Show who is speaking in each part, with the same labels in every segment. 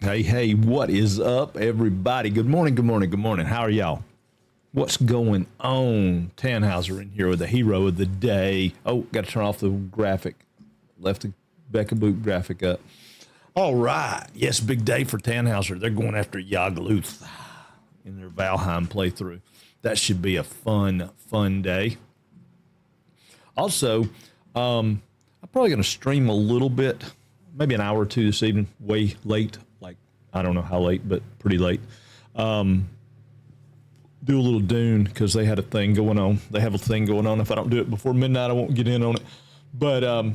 Speaker 1: Hey, hey, what is up, everybody? Good morning, good morning, good morning. How are y'all? What's going on? Tannhauser in here with the hero of the day. Oh, got to turn off the graphic. Left the Becca Boot graphic up. All right. Yes, big day for Tannhauser. They're going after Yagluth in their Valheim playthrough. That should be a fun day. Also, I'm probably going to stream a little bit, maybe an hour or two this evening, way late. Like, I don't know how late, but pretty late. Do a little Dune because they had a thing going on. They have a thing going on. If I don't do it before midnight, I won't get in on it. But,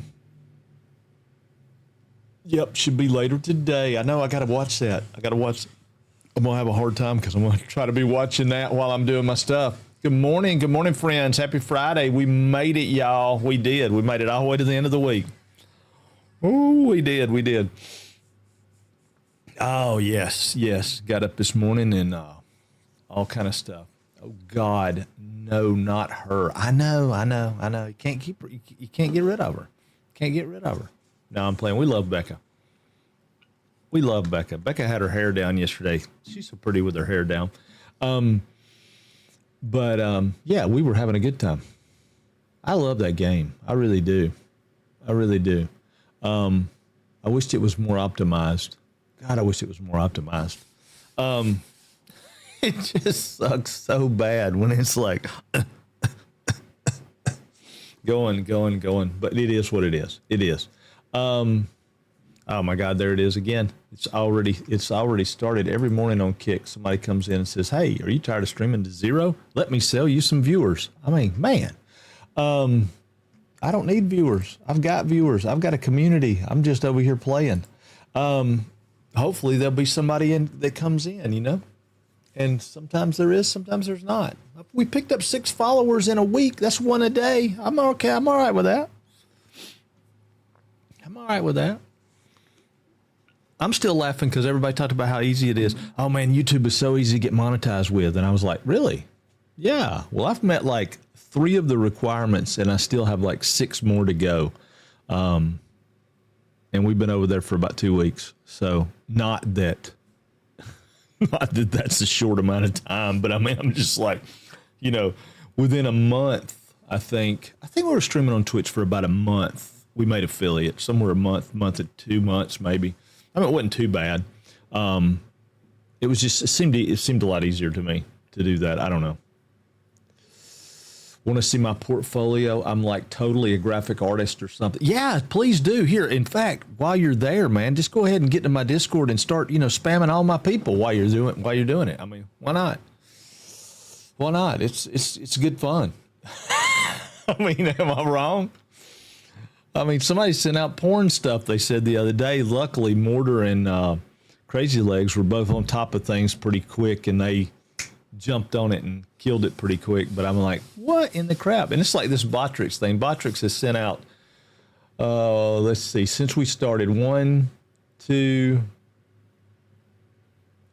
Speaker 1: yep, should be later today. I know I got to watch that. I'm going to have a hard time because I'm going to try to be watching that while I'm doing my stuff. Good morning, friends. Happy Friday. We made it, y'all. We did. We made it all the way to the end of the week. Oh, we did. Oh, yes. Got up this morning and all kind of stuff. Oh, God, no, not her. I know. You can't get rid of her. No, I'm playing. We love Becca. Becca had her hair down yesterday. She's so pretty with her hair down. But yeah, we were having a good time. I love that game. I really do. I wished it was more optimized. God, I wish it was more optimized. It just sucks so bad when it's like going. But it is what it is. It is. Oh my God, there it is again. It's already started. Every morning on Kick, somebody comes in and says, "Hey, are you tired of streaming to zero? Let me sell you some viewers." I mean, man, I don't need viewers. I've got viewers. I've got a community. I'm just over here playing. Hopefully there'll be somebody that comes in, you know? And sometimes there is, sometimes there's not. We picked up 6 followers in a week. That's one a day. I'm okay. I'm all right with that. I'm still laughing because everybody talked about how easy it is. Oh man, YouTube is so easy to get monetized with. And I was like, really? Yeah. Well, I've met like 3 of the requirements and I still have like 6 more to go. And we've been over there for about 2 weeks. So not that that's a short amount of time, but I mean, I'm just like, you know, within a month, I think we were streaming on Twitch for about a month. We made affiliate somewhere a month to 2 months, maybe. I mean, it wasn't too bad. It seemed a lot easier to me to do that. I don't know. Want to see my portfolio? I'm like totally a graphic artist or something. Yeah, please do. Here, in fact, while you're there, man, just go ahead and get to my Discord and start, spamming all my people while you're doing it. I mean, why not? It's good fun. I mean, am I wrong? I mean, somebody sent out porn stuff, they said the other day. Luckily, Mortar and Crazy Legs were both on top of things pretty quick, and they jumped on it and killed it pretty quick. But I'm like, what in the crap? And it's like this Botrix thing. Botrix has sent out, let's see, since we started, 1, 2,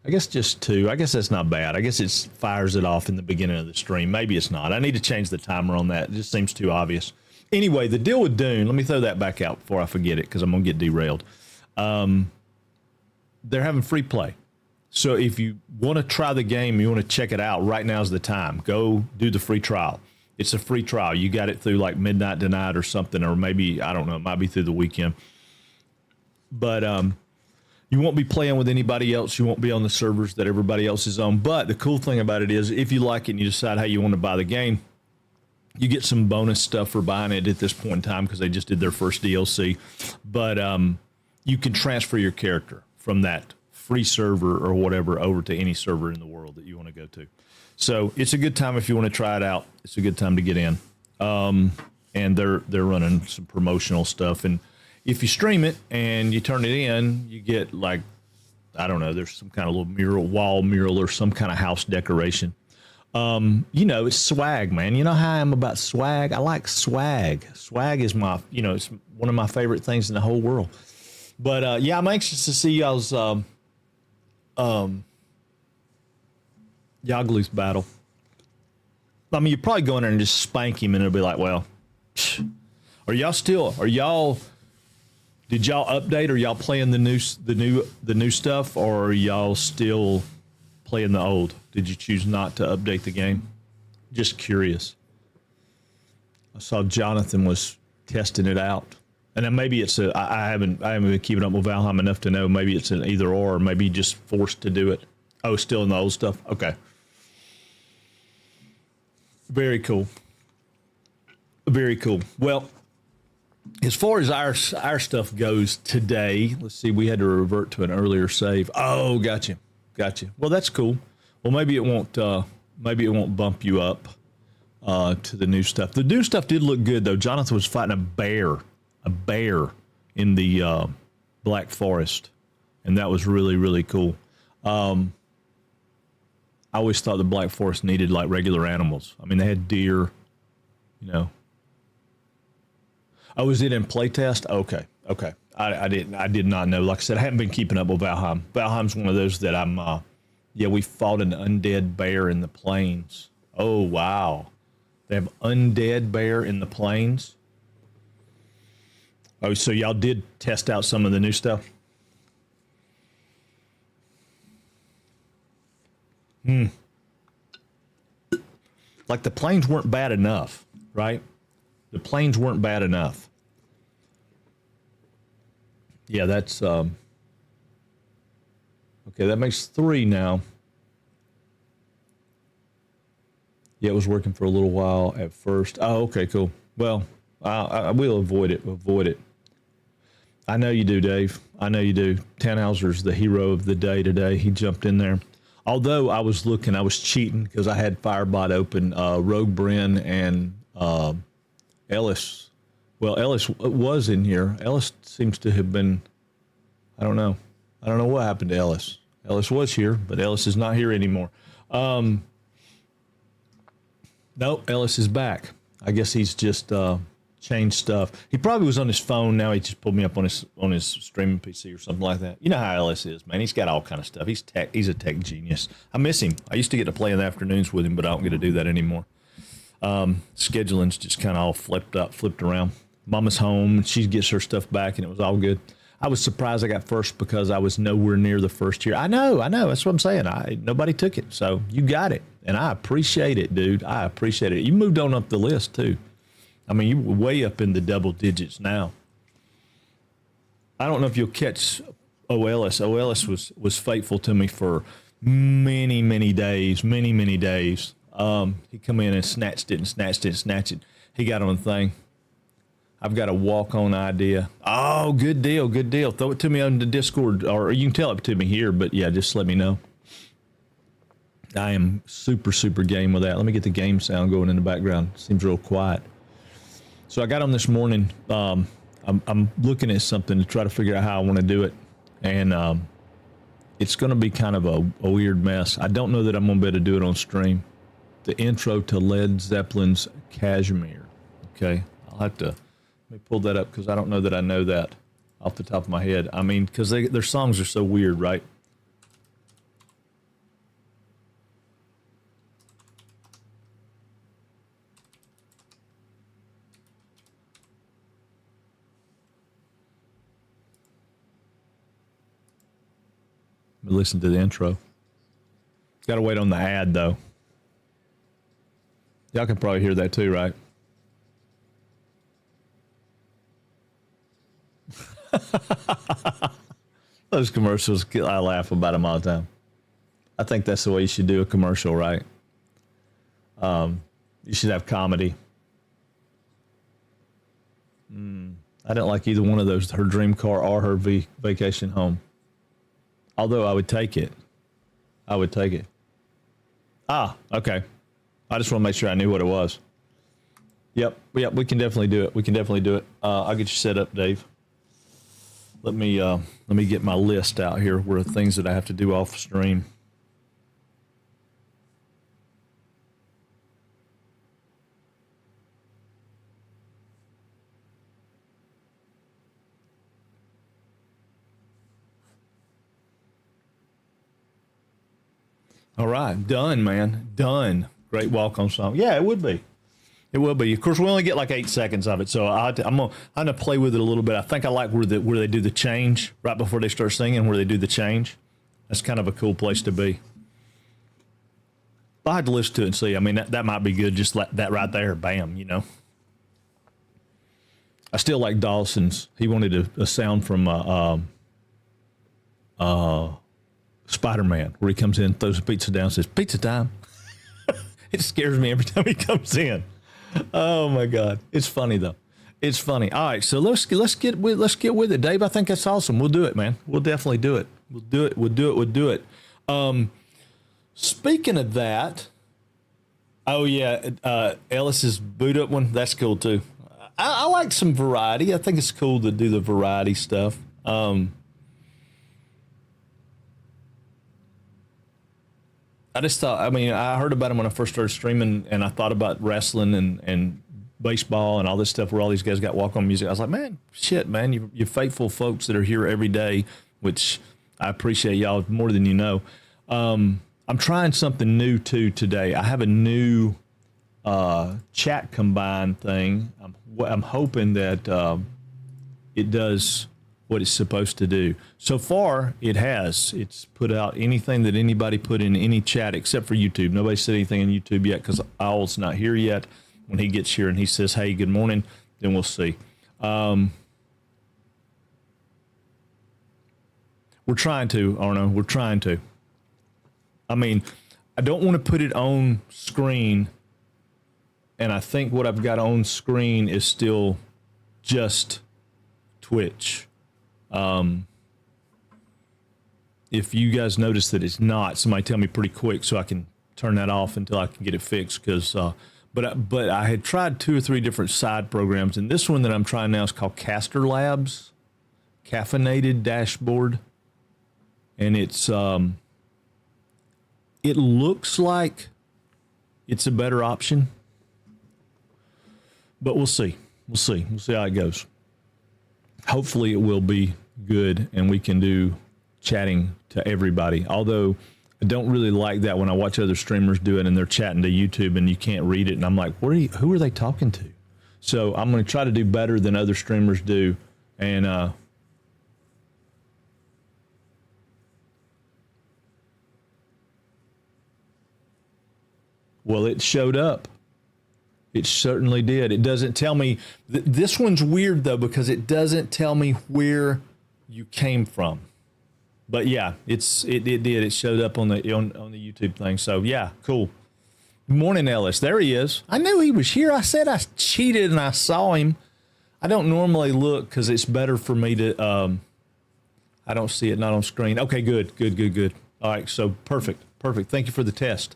Speaker 1: I guess just 2. I guess that's not bad. I guess it fires it off in the beginning of the stream. Maybe it's not. I need to change the timer on that. It just seems too obvious. Anyway, the deal with Dune, let me throw that back out before I forget it because I'm going to get derailed. They're having free play. So if you want to try the game, you want to check it out, right now's the time. Go do the free trial. It's a free trial. You got it through like midnight tonight or something, or maybe, I don't know, it might be through the weekend. But you won't be playing with anybody else. You won't be on the servers that everybody else is on. But the cool thing about it is if you like it and you decide how you want to buy the game, you get some bonus stuff for buying it at this point in time because they just did their first DLC. But you can transfer your character from that free server or whatever over to any server in the world that you want to go to. So it's a good time if you want to try it out. It's a good time to get in. And they're running some promotional stuff. And if you stream it and you turn it in, you get like, I don't know, there's some kind of little wall mural or some kind of house decoration. It's swag, man. You know how I am about swag? I like swag. Swag is it's one of my favorite things in the whole world. But, yeah, I'm anxious to see y'all's Yagluth battle. I mean, you probably go in there and just spank him and it'll be like, well, are y'all Did y'all update? Or y'all playing the new stuff, or are y'all still playing the old? Did you choose not to update the game? Just curious. I saw Jonathan was testing it out, and then maybe it's a. I haven't been keeping up with Valheim enough to know. Maybe it's an either or maybe just forced to do it. Oh, still in the old stuff. Okay. Very cool. Very cool. Well, as far as our stuff goes today, let's see. We had to revert to an earlier save. Oh, gotcha. Well, that's cool. Well, maybe it won't. Maybe it won't bump you up to the new stuff. The new stuff did look good though. Jonathan was fighting a bear in the Black Forest, and that was really, really cool. I always thought the Black Forest needed like regular animals. I mean, they had deer, you know. Oh, was it in playtest? Okay. I did not know. Like I said, I haven't been keeping up with Valheim. Valheim's one of those that I'm. Yeah, we fought an undead bear in the plains. Oh wow, they have undead bear in the plains. Oh, so y'all did test out some of the new stuff? Like the planes weren't bad enough, right? The planes weren't bad enough. Yeah, that's okay. That makes 3 now. Yeah, it was working for a little while at first. Oh, okay, cool. Well, I will avoid it. I know you do, Dave. I know you do. Tannhauser's the hero of the day today. He jumped in there. Although I was cheating because I had Firebot open, Rogue Bren and Ellis. Well, Ellis was in here. Ellis seems to have been, I don't know what happened to Ellis. Ellis was here, but Ellis is not here anymore. Nope, Ellis is back. I guess he's just changed stuff. He probably was on his phone. Now he just pulled me up on his streaming PC or something like that. You know how Ellis is, man. He's got all kind of stuff. He's a tech genius. I miss him. I used to get to play in the afternoons with him, but I don't get to do that anymore. Scheduling's just kind of all flipped around. Mama's home, and she gets her stuff back, and it was all good. I was surprised I got first because I was nowhere near the first year. I know. That's what I'm saying. Nobody took it, so you got it, and I appreciate it, dude. I appreciate it. You moved on up the list too. I mean, you're way up in the double digits now. I don't know if you'll catch Ellis. Ellis was faithful to me for many days. He come in and snatched it. He got on the thing. I've got a walk-on idea. Oh, good deal. Throw it to me on the Discord, or you can tell it to me here, but yeah, just let me know. I am super game with that. Let me get the game sound going in the background. Seems real quiet. So I got on this morning. I'm looking at something to try to figure out how I want to do it, and it's going to be kind of a weird mess. I don't know that I'm going to be able to do it on stream. The intro to Led Zeppelin's Kashmir. Okay, I'll have to let me pull that up because I don't know that I know that off the top of my head. I mean, because their songs are so weird, right? Listen to the intro. Got to wait on the ad though. Y'all can probably hear that too, right? Those commercials, I laugh about them all the time. I think that's the way you should do a commercial, right? You should have comedy. I didn't like either one of those, her dream car or her vacation home. Although I would take it. Ah, okay. I just want to make sure I knew what it was. Yep, we can definitely do it. I'll get you set up, Dave. Let me get my list out here where things that I have to do off stream. All right, done, man. Done. Great walk-on song. Yeah, it would be. It will be. Of course, we only get like 8 seconds of it, so I'm gonna play with it a little bit. I think I like where they do the change right before they start singing, where they do the change. That's kind of a cool place to be. I had to listen to it and see. I mean, that might be good. Just like that right there, bam. You know. I still like Dawson's. He wanted a sound from Spider-Man, where he comes in, throws a pizza down, says "Pizza time." It scares me every time he comes in. Oh my God, it's funny though. It's funny. All right, so let's get with it, Dave. I think that's awesome. We'll do it, man. We'll definitely do it. We'll do it. Speaking of that, oh yeah, Ellis's boot up one. That's cool too. I like some variety. I think it's cool to do the variety stuff. I just thought, I mean, I heard about him when I first started streaming, and I thought about wrestling and baseball and all this stuff where all these guys got walk-on music. I was like, man, shit, man, you faithful folks that are here every day, which I appreciate y'all more than you know. I'm trying something new, too, today. I have a new chat combine thing. I'm hoping that it does what it's supposed to do. So far, it has. It's put out anything that anybody put in any chat except for YouTube. Nobody said anything in YouTube yet because Owl's not here yet. When he gets here and he says, hey, good morning, then we'll see. We're trying to, Arno. We're trying to. I mean, I don't want to put it on screen, and I think what I've got on screen is still just Twitch. If you guys notice that it's not, somebody tell me pretty quick so I can turn that off until I can get it fixed. Because, but I had tried 2 or 3 different side programs, and this one that I'm trying now is called Caster Labs, Caffeinated Dashboard, and it's it looks like it's a better option, but we'll see. We'll see how it goes. Hopefully, it will be good, and we can do chatting to everybody. Although I don't really like that when I watch other streamers do it and they're chatting to YouTube and you can't read it, and I'm like, who are they talking to? So I'm going to try to do better than other streamers do, and well, it showed up. It certainly did. It doesn't tell me. This one's weird though because it doesn't tell me where you came from. But yeah, it did. It showed up on the YouTube thing. So yeah, cool. Good morning, Ellis. There he is. I knew he was here. I said I cheated and I saw him. I don't normally look because it's better for me to. I don't see it, not on screen. Okay, good. All right, so perfect. Thank you for the test.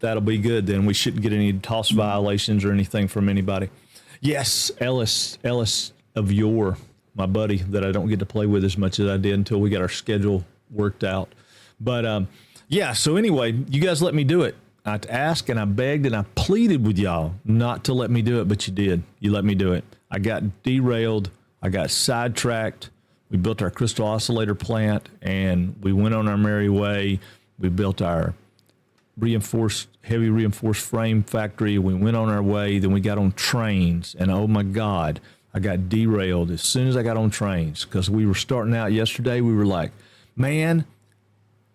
Speaker 1: That'll be good then. We shouldn't get any toss violations or anything from anybody. Yes, Ellis of yore, my buddy that I don't get to play with as much as I did until we got our schedule worked out. But yeah, so anyway, you guys let me do it. I asked and I begged and I pleaded with y'all not to let me do it, but you did. You let me do it. I got derailed. I got sidetracked. We built our crystal oscillator plant and we went on our merry way. We built our heavy reinforced frame factory. We went on our way. Then we got on trains, and oh my God, I got derailed as soon as I got on trains because we were starting out yesterday. We were like, man,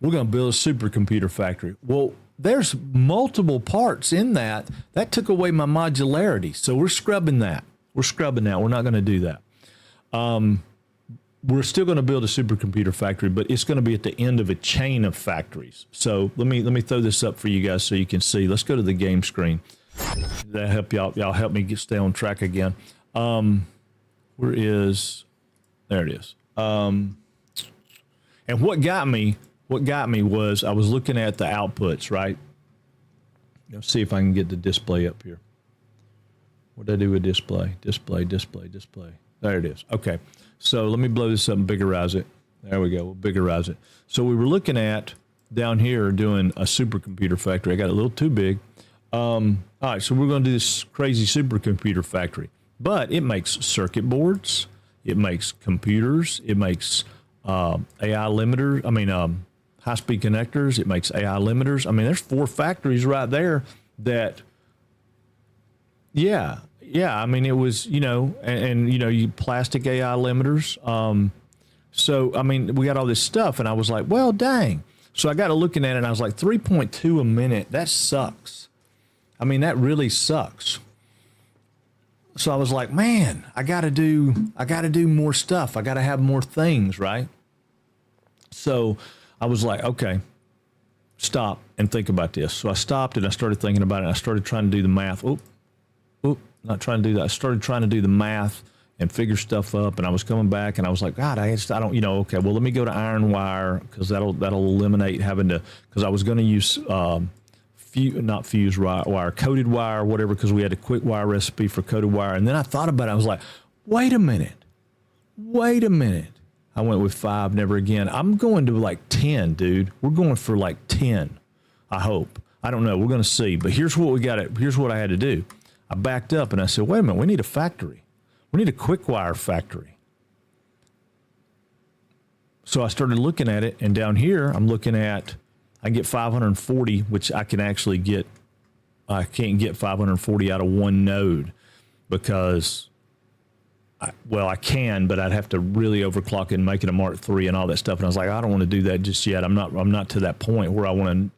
Speaker 1: we're going to build a supercomputer factory. Well, there's multiple parts in that. That took away my modularity. So we're scrubbing that. We're not going to do that. We're still going to build a supercomputer factory, but it's going to be at the end of a chain of factories. So let me throw this up for you guys so you can see. Let's go to the game screen. That help y'all. Y'all help me stay on track again. There it is. And what got me was I was looking at the outputs, right? Let's see if I can get the display up here. What did I do with display? Display. There it is. Okay. So let me blow this up and biggerize it. There we go. We'll biggerize it. So we were looking at down here doing a supercomputer factory. I got it a little too big. All right. So we're going to do this crazy supercomputer factory, but it makes circuit boards. It makes computers. It makes AI limiters. I mean, high-speed connectors. It makes AI limiters. I mean, there's 4 factories right there that Yeah. Yeah. I mean, it was, and you plastic AI limiters. So, I mean, we got all this stuff, and I was like, well, dang. So I got to looking at it, and I was like, 3.2 a minute, that sucks. I mean, that really sucks. So I was like, man, I got to do more stuff. I got to have more things, right? So I was like, okay, stop and think about this. So I stopped and I started thinking about it. And I started trying to do the math. Not trying to do that. I started trying to do the math and figure stuff up. And I was coming back and I was like, God, I don't, okay, well, let me go to iron wire because that'll eliminate having to, because I was going to use, not fused wire, coated wire, whatever, because we had a quick wire recipe for coated wire. And then I thought about it. I was like, wait a minute. I went with 5, never again. I'm going to like 10, dude. We're going for like 10, I hope. I don't know. We're going to see. But here's what I had to do. I backed up and I said, wait a minute, we need a factory. We need a quick wire factory. So I started looking at it, and down here, I'm looking at, I get 540, which I can actually get. I can't get 540 out of one node because, I can, but I'd have to really overclock it and make it a Mark III and all that stuff. And I was like, I don't want to do that just yet. I'm not to that point where I want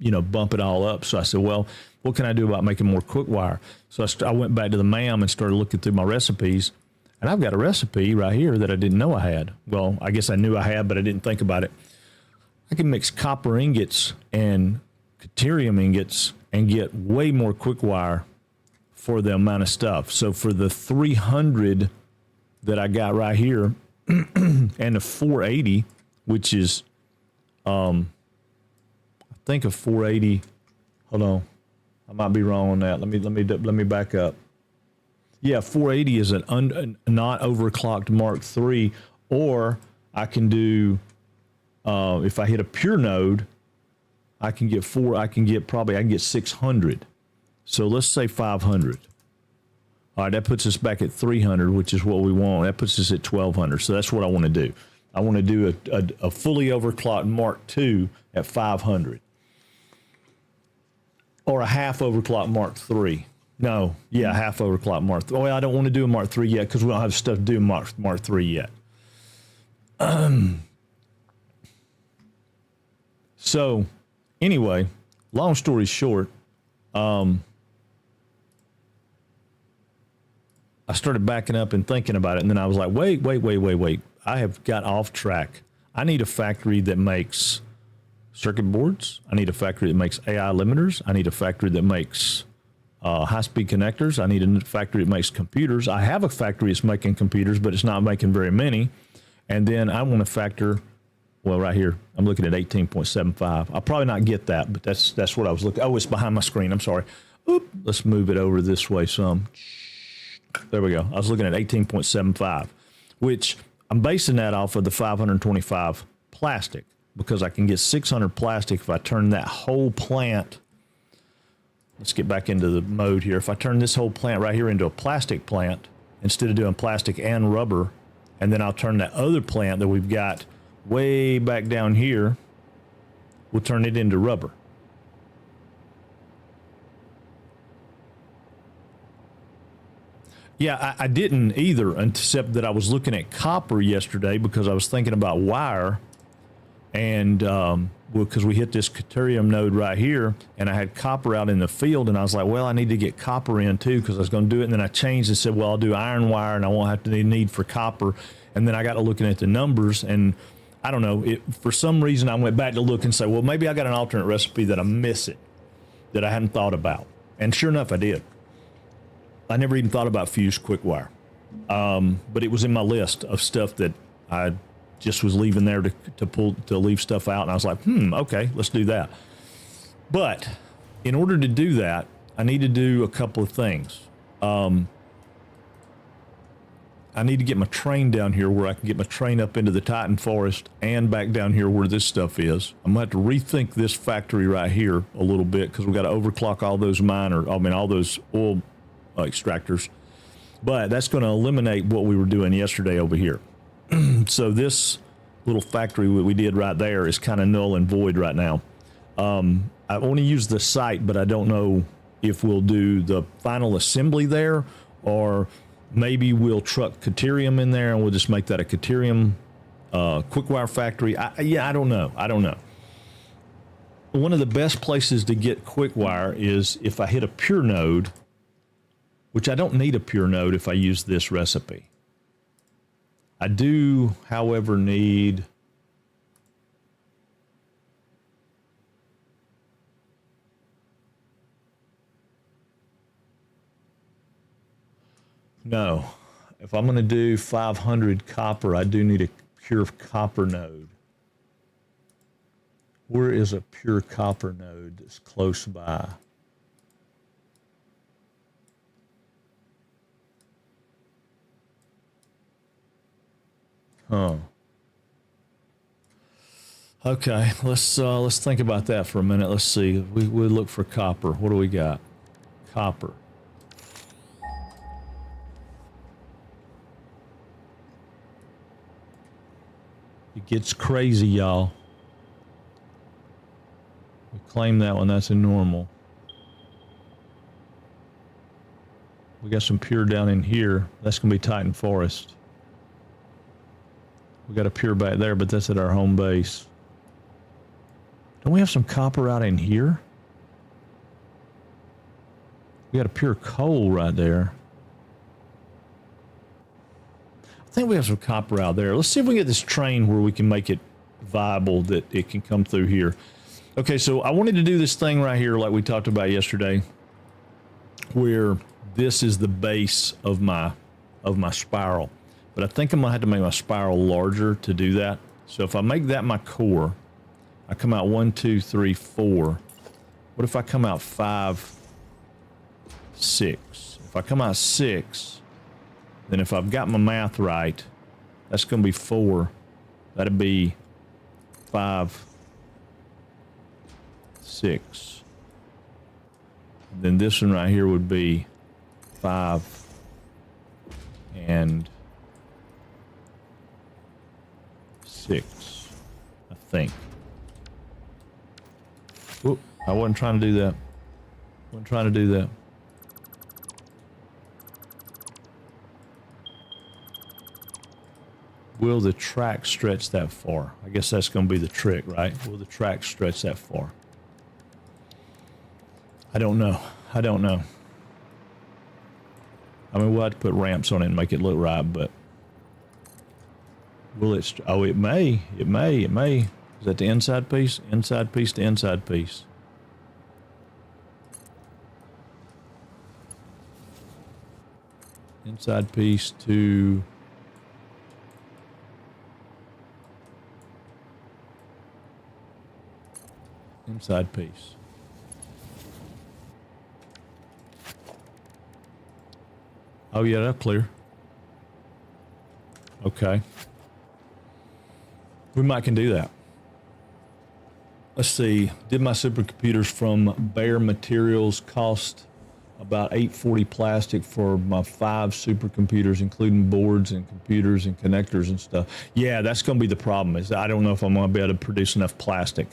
Speaker 1: to, bump it all up. So I said, well, what can I do about making more quick wire? So I went back to the MAM and started looking through my recipes. And I've got a recipe right here that I didn't know I had. Well, I guess I knew I had, but I didn't think about it. I can mix copper ingots and deuterium ingots and get way more quick wire for the amount of stuff. So for the 300 that I got right here and the 480, which is, I think a 480, hold on, I might be wrong on that. Let me back up. Yeah, 480 is a not overclocked Mark III, or I can do, if I hit a pure node, I can get 600. So let's say 500. All right, that puts us back at 300, which is what we want. That puts us at 1200. So that's what I want to do. I want to do a fully overclocked Mark II at 500. Or a half overclocked Mark III. No, yeah, half overclocked Mark III. Well, I don't want to do a Mark III yet because we don't have stuff to do Mark III yet. So, anyway, long story short, I started backing up and thinking about it, and then I was like, wait. I have got off track. I need a factory that makes circuit boards. I need a factory that makes AI limiters. I need a factory that makes high-speed connectors. I need a factory that makes computers. I have a factory that's making computers, but it's not making very many. And then I want a factor, well, right here, I'm looking at 18.75. I'll probably not get that, but that's what I was looking. Oh, it's behind my screen. I'm sorry. Oop, let's move it over this way some. There we go. I was looking at 18.75, which I'm basing that off of the 525 plastic, because I can get 600 plastic if I turn that whole plant. Let's get back into the mode here. If I turn this whole plant right here into a plastic plant, instead of doing plastic and rubber, and then I'll turn that other plant that we've got way back down here, we'll turn it into rubber. Yeah, I didn't either, except that I was looking at copper yesterday because I was thinking about wire, and because we hit this deuterium node right here, and I had copper out in the field, and I was like, well, I need to get copper in too because I was going to do it, and then I changed and said, well, I'll do iron wire, and I won't have to need for copper, and then I got to looking at the numbers, and I don't know, for some reason I went back to look and say, well, maybe I got an alternate recipe that I'm missing, that I hadn't thought about, and sure enough, I did. I never even thought about fused quick wire, but it was in my list of stuff that I just was leaving there to leave stuff out, and I was like, okay, let's do that. But in order to do that, I need to do a couple of things. I need to get my train down here where I can get my train up into the Titan Forest and back down here where this stuff is. I'm going to have to rethink this factory right here a little bit because we've got to overclock all those all those oil extractors. But that's going to eliminate what we were doing yesterday over here. So this little factory we did right there is kind of null and void right now. I want to use the site, but I don't know if we'll do the final assembly there, or maybe we'll truck Caterium in there and we'll just make that a Caterium quick wire factory. I don't know. One of the best places to get quick wire is if I hit a pure node, which I don't need a pure node if I use this recipe. I do, however, need no. If I'm going to do 500 copper, I do need a pure copper node. Where is a pure copper node that's close by? Huh. Okay, let's think about that for a minute. Let's see. We look for copper. What do we got? Copper. It gets crazy, y'all. We claim that one. That's a normal. We got some pure down in here. That's going to be Titan Forest. We got a pure back there, but that's at our home base. Don't we have some copper out in here? We got a pure coal right there. I think we have some copper out there. Let's see if we can get this train where we can make it viable, that it can come through here. Okay, so I wanted to do this thing right here like we talked about yesterday, where this is the base of my spiral. But I think I'm going to have to make my spiral larger to do that. So if I make that my core, I come out 1, 2, 3, 4. What if I come out 5, 6? If I come out 6, then if I've got my math right, that's going to be 4. That'd be 5, 6. And then this one right here would be 5 and 6, I think. Whoop, I wasn't trying to do that. Wasn't trying to do that. Will the track stretch that far? I guess that's going to be the trick, right? Will the track stretch that far? I don't know. I don't know. I mean, we'll have to put ramps on it and make it look right, but will it? Oh, it may. It may. It may. Is that the inside piece? Inside piece to inside piece. Inside piece to inside piece. Oh yeah, that's clear. Okay. We might can do that. Let's see. Did my supercomputers from Bare Materials cost about $840 plastic for my 5 supercomputers, including boards and computers and connectors and stuff? Yeah, that's going to be the problem. Is I don't know if I'm going to be able to produce enough plastic.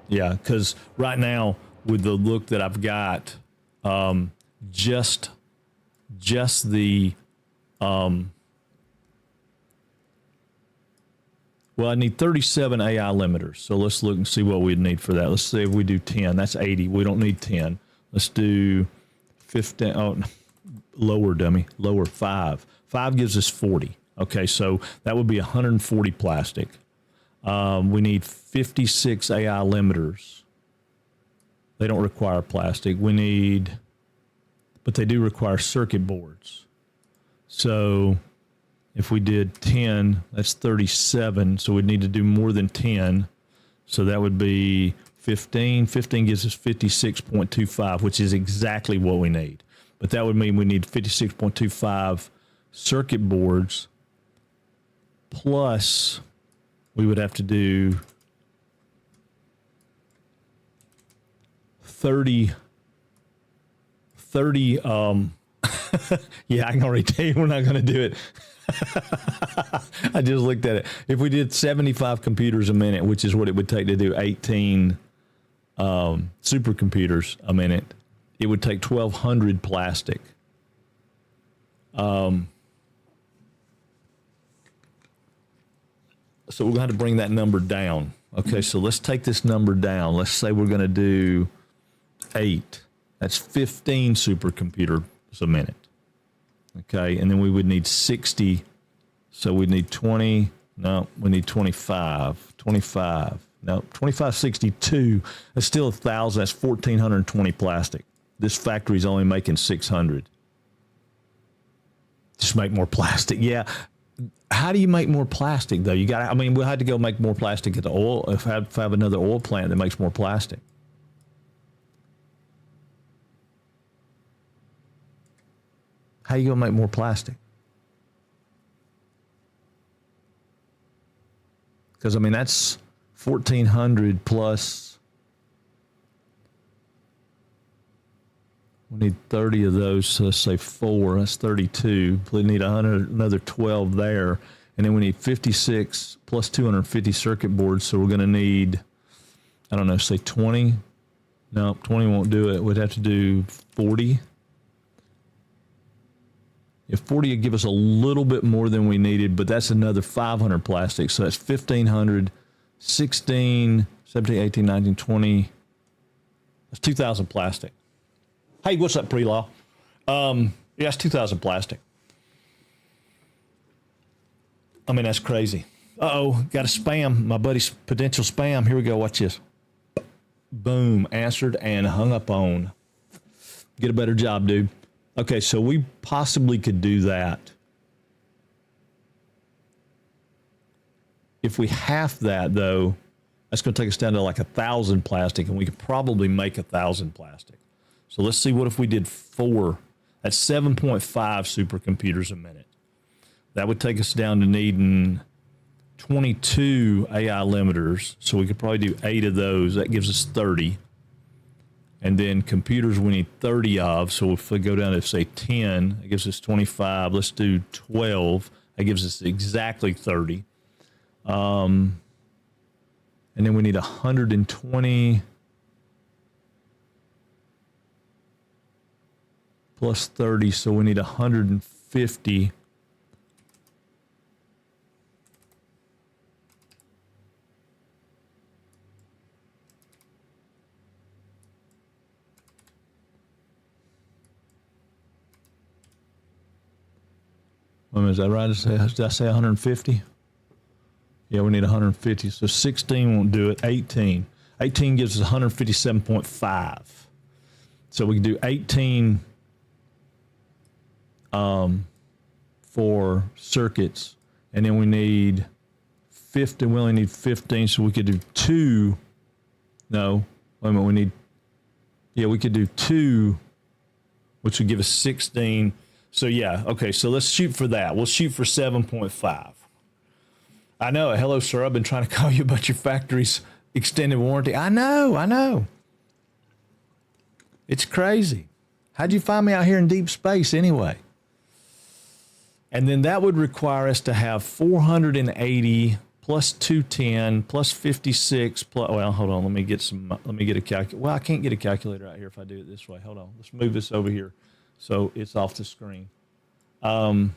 Speaker 1: Yeah, because right now with the look that I've got, just the well, I need 37 AI limiters. So let's look and see what we'd need for that. Let's see if we do 10. That's 80. We don't need 10. Let's do 15. Oh, lower, dummy. Lower 5. 5 gives us 40. Okay, so that would be 140 plastic. We need 56 AI limiters. They don't require plastic. We need, but they do require circuit boards. So if we did 10, that's 37. So we'd need to do more than 10. So that would be 15. 15 gives us 56.25, which is exactly what we need. But that would mean we need 56.25 circuit boards, plus we would have to do 30 yeah, I can already tell you we're not going to do it. I just looked at it. If we did 75 computers a minute, which is what it would take to do 18 supercomputers a minute, it would take 1,200 plastic. So we're going to have to bring that number down. Okay, so let's take this number down. Let's say we're going to do 8. That's 15 supercomputers a minute. Okay, and then we would need 60. So we need 20. No, we need 25. 25. No, 2562. That's still 1,000. That's 1,420 plastic. This factory is only making 600. Just make more plastic. Yeah. How do you make more plastic though? You got. I mean, we'll have to go make more plastic at the oil. If I have another oil plant that makes more plastic. How you gonna make more plastic? Because I mean that's 1,400 plus. We need 30 of those, so let's say 4. That's 32. We need another 12 there. And then we need 56 plus 250 circuit boards. So we're going to need, I don't know, say 20. No, 20 won't do it. We'd have to do 40. If 40 would give us a little bit more than we needed, but that's another 500 plastic. So that's 1,500, 16, 17, 18, 19, 20. That's 2,000 plastic. Hey, what's up, pre-law? Yeah, it's 2,000 plastic. I mean, that's crazy. Uh-oh, got a spam. My buddy's potential spam. Here we go. Watch this. Boom. Answered and hung up on. Get a better job, dude. Okay, so we possibly could do that. If we half that, though, that's going to take us down to like 1,000 plastic, and we could probably make 1,000 plastic. So let's see, what if we did 4? That's 7.5 supercomputers a minute. That would take us down to needing 22 AI limiters. So we could probably do 8 of those. That gives us 30. And then computers we need 30 of. So if we go down to, say, 10, that gives us 25. Let's do 12. That gives us exactly 30. And then we need 120... plus 30, so we need 150. Is that right? Did I say 150? Yeah, we need 150. So 16 won't do it. 18. 18 gives us 157.5. So we can do 18 for circuits, and then we need 50. We only need 15, so we could do 2. No, wait a minute. We could do 2, which would give us 16. So yeah, okay, so let's shoot for that. We'll shoot for 7.5. I know. Hello, sir. I've been trying to call you about your factory's extended warranty. I know. It's crazy. How'd you find me out here in deep space anyway? And then that would require us to have 480 plus 210 plus 56 plus, well, hold on, let me get a calculator. Well, I can't get a calculator out here if I do it this way. Hold on. Let's move this over here so it's off the screen. All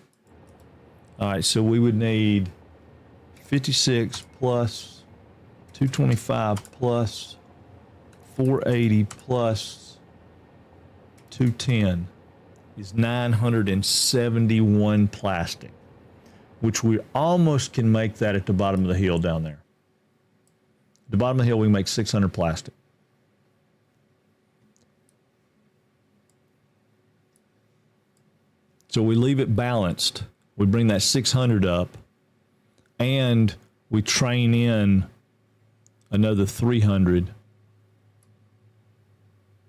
Speaker 1: right, so we would need 56 plus 225 plus 480 plus 210 is 971 plastic, which we almost can make that at the bottom of the hill down there. At the bottom of the hill, we make 600 plastic. So we leave it balanced. We bring that 600 up, and we train in another 300,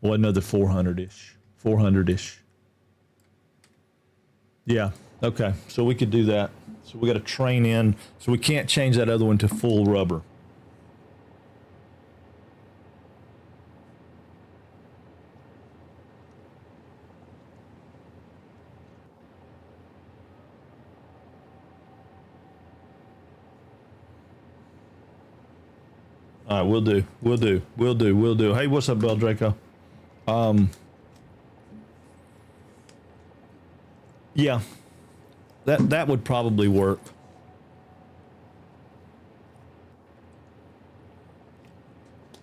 Speaker 1: or another 400-ish. Yeah, okay, so we could do that. So we got to train in, so we can't change that other one to full rubber. All right, we'll do. Hey, what's up, Bel Draco? Yeah, that would probably work.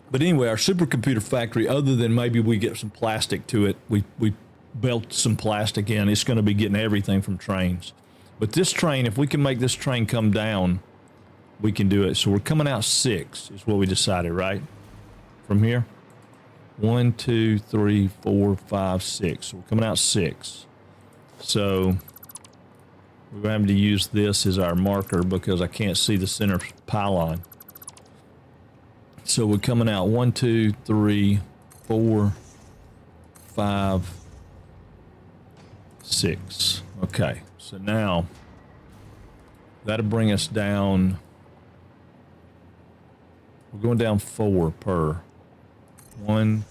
Speaker 1: But anyway, our supercomputer factory, other than maybe we get some plastic to it, we built some plastic in, it's going to be getting everything from trains. But this train, if we can make this train come down, we can do it. So we're coming out 6 is what we decided, right? From here. 1, 2, 3, 4, 5, 6. So we're coming out 6. So we're going to have to use this as our marker because I can't see the center pylon. So we're coming out 1, 2, 3, 4, 5, 6. Okay, so now that'll bring us down. We're going down 4 per. 1,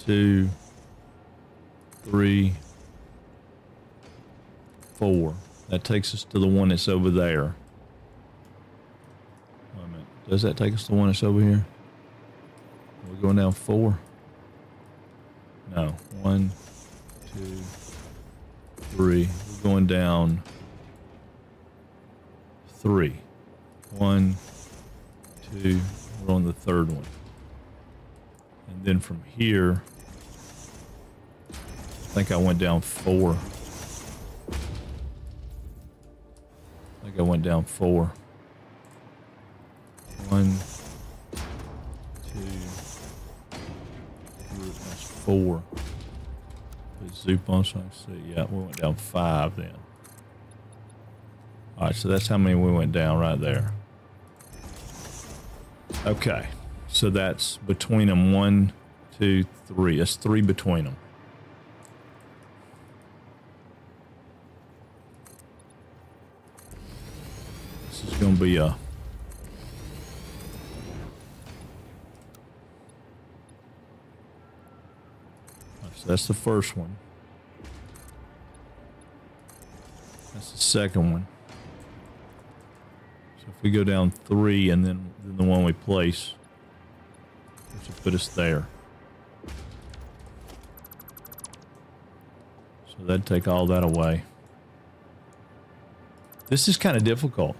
Speaker 1: 2, 3, 4. That takes us to the one that's over there. Wait a minute. Does that take us to the one that's over here? We're going down 4. No. 1, 2, 3. We're going down 3. 1, 2. We're on the third one. And then from here, I think I went down 4. I think I went down 4. 1, 2, 3, that's 4. Put zoop on so I can see. Yeah, we went down 5 then. All right, so that's how many we went down right there. Okay, so that's between them 1, 2, 3. That's 3 between them. This is going to be a... So that's the first one. That's the second one. So if we go down 3 and then the one we place, which will put us there. So that'd take all that away. This is kind of difficult.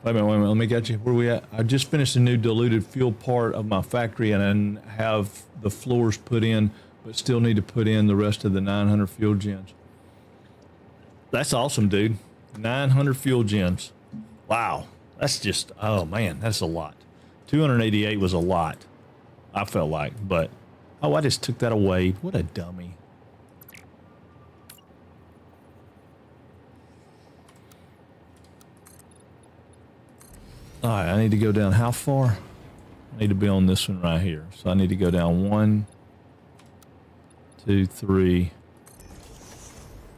Speaker 1: Wait a minute, let me get you. Where are we at? I just finished a new diluted fuel part of my factory and I have the floors put in, but still need to put in the rest of the 900 fuel gens. That's awesome, dude. 900 fuel gens. Wow. That's just, oh man, that's a lot. 288 was a lot, I felt like, but, oh, I just took that away. What a dummy. All right, I need to go down how far? I need to be on this one right here. So I need to go down 1, 2, 3,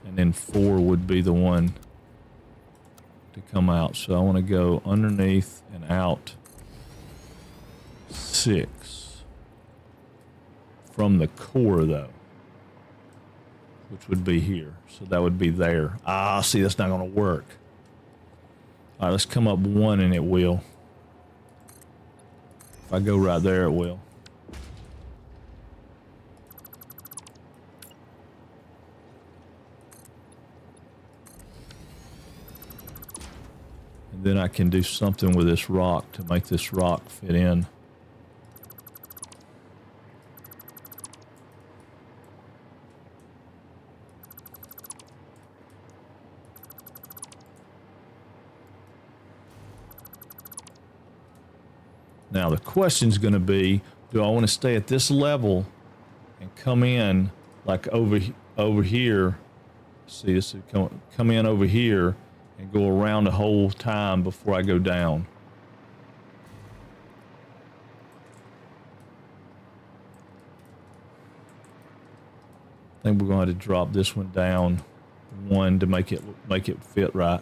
Speaker 1: and then 4 would be the one to come out. So I want to go underneath and out 6 from the core though, which would be here. So that would be there. Ah, see, that's not going to work. All right, let's come up 1 and it will. If I go right there, it will. And then I can do something with this rock to make this rock fit in. Now the question's going to be, do I want to stay at this level and come in like over here? See, this is come in over here and go around the whole time before I go down. I think we're going to have to drop this one down 1 to make it fit right.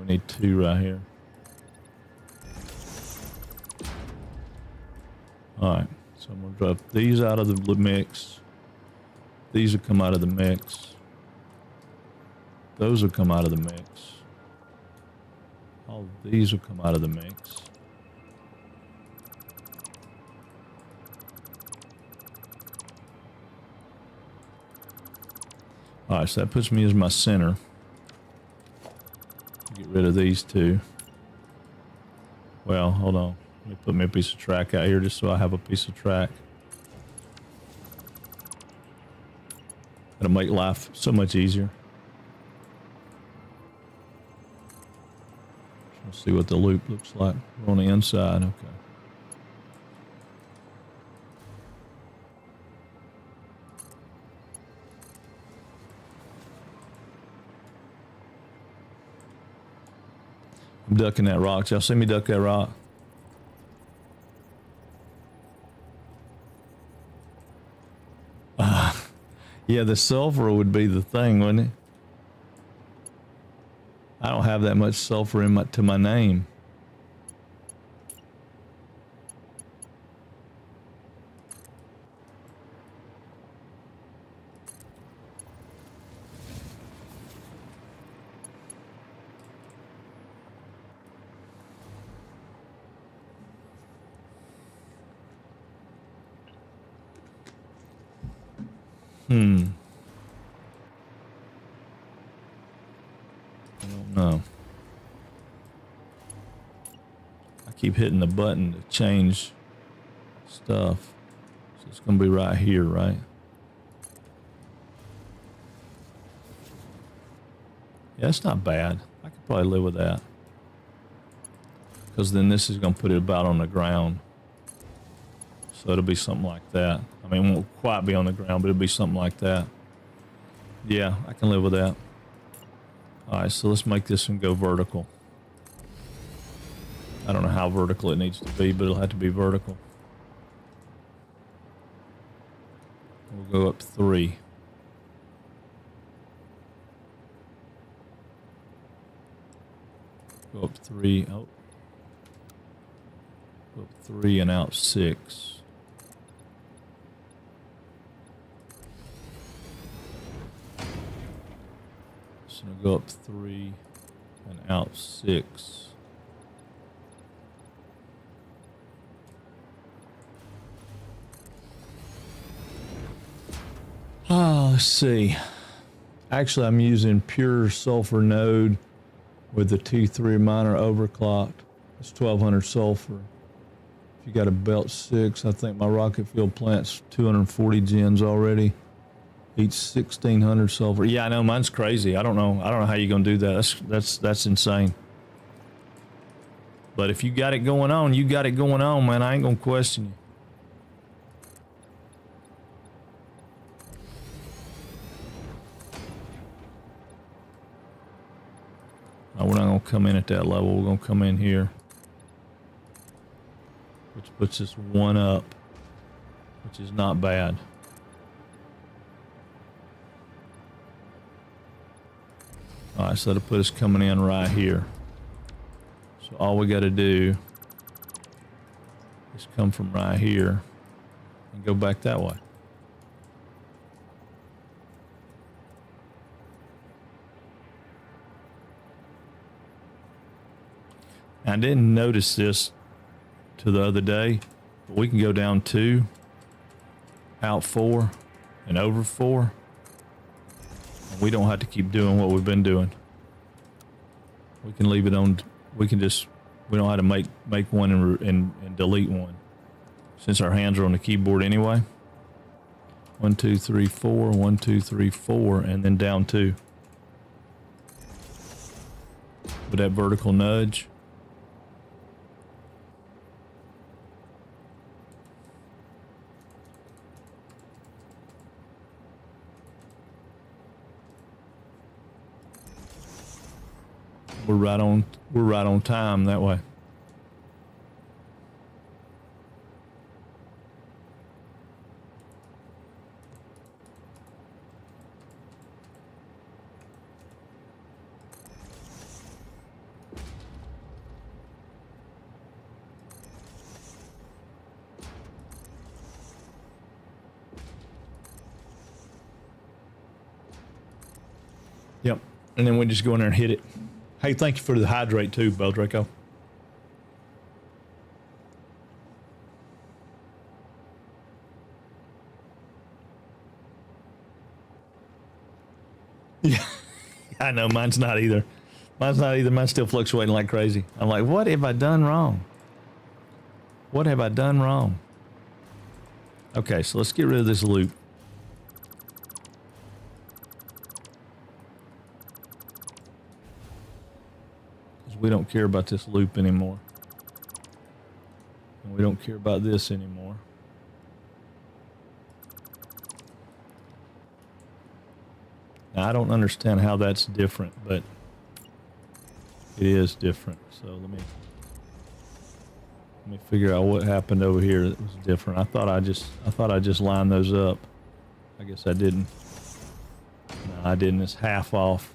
Speaker 1: Need 2 right here. All right, so I'm gonna drop these out of the mix. These will come out of the mix. those will come out of the mix. All of these will come out of the mix. Alright, so that puts me as my center. Get rid of these two. Well, hold on. Let me put me a piece of track out here just so I have a piece of track. It'll make life so much easier. Let's see what the loop looks like. We're on the inside, okay. I'm ducking that rock. Y'all see me duck that rock? Yeah, the sulfur would be the thing, wouldn't it? I don't have that much sulfur in to my name. I don't know. I keep hitting the button to change stuff. So it's going to be right here, right? Yeah, that's not bad. I could probably live with that. Because then this is going to put it about on the ground. So it'll be something like that. I mean, it won't quite be on the ground, but it'll be something like that. Yeah, I can live with that. All right, so let's make this one go vertical. I don't know how vertical it needs to be, but it'll have to be vertical. We'll go up 3. Go up 3. Oh. Go up 3 and out 6. So go up 3 and out 6. Let's see. Actually, I'm using pure sulfur node with the T3 minor overclocked. It's 1200 sulfur. If you got a belt 6, I think my rocket fuel plant's 240 gens already. Each 1600 sulfur. Yeah, I know, mine's crazy. I don't know how you're gonna do that. That's insane. But if you got it going on, you got it going on, man. I ain't gonna question you. No, we're not gonna come in at that level. We're gonna come in here, which puts us 1 up, which is not bad. All right, so that'll put us coming in right here. So all we got to do is come from right here and go back that way. I didn't notice this to the other day, but we can go down 2, out 4, and over 4. And we don't have to keep doing what we've been doing. We can leave it on. We can just. We don't have to make one and delete one, since our hands are on the keyboard anyway. 1, 2, 3, 4. 1, 2, 3, 4, and then down 2. With that vertical nudge. We're right on time that way. Yep. And then we just go in there and hit it. Hey, thank you for the hydrate too, Bell Draco. Yeah, I know mine's not either. Mine's not either. Mine's still fluctuating like crazy. I'm like, what have I done wrong? What have I done wrong? Okay, so let's get rid of this loop. Because we don't care about this loop anymore. And we don't care about this anymore. Now, I don't understand how that's different, but it is different. So let me figure out what happened over here that was different. I thought I just lined those up. I guess I didn't. No, I didn't. It's half off.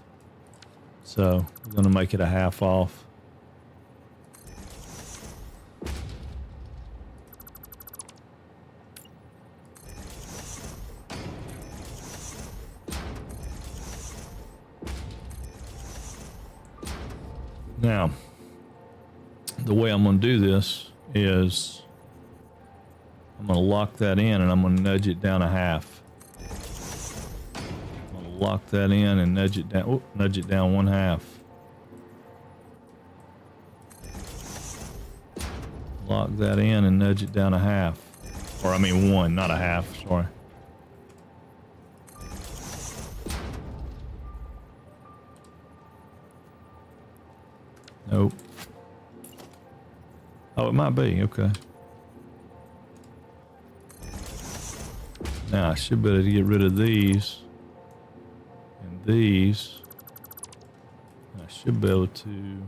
Speaker 1: So we're gonna make it a half off. Now, the way I'm going to do this is I'm going to lock that in and I'm going to nudge it down a half. I'm going to lock that in and nudge it down. Nudge it down 1/2. Lock that in and nudge it down a half. Or I mean 1, not a half. Sorry. Nope. Oh, it might be. Okay. Now, I should be able to get rid of these. And these. I should be able to...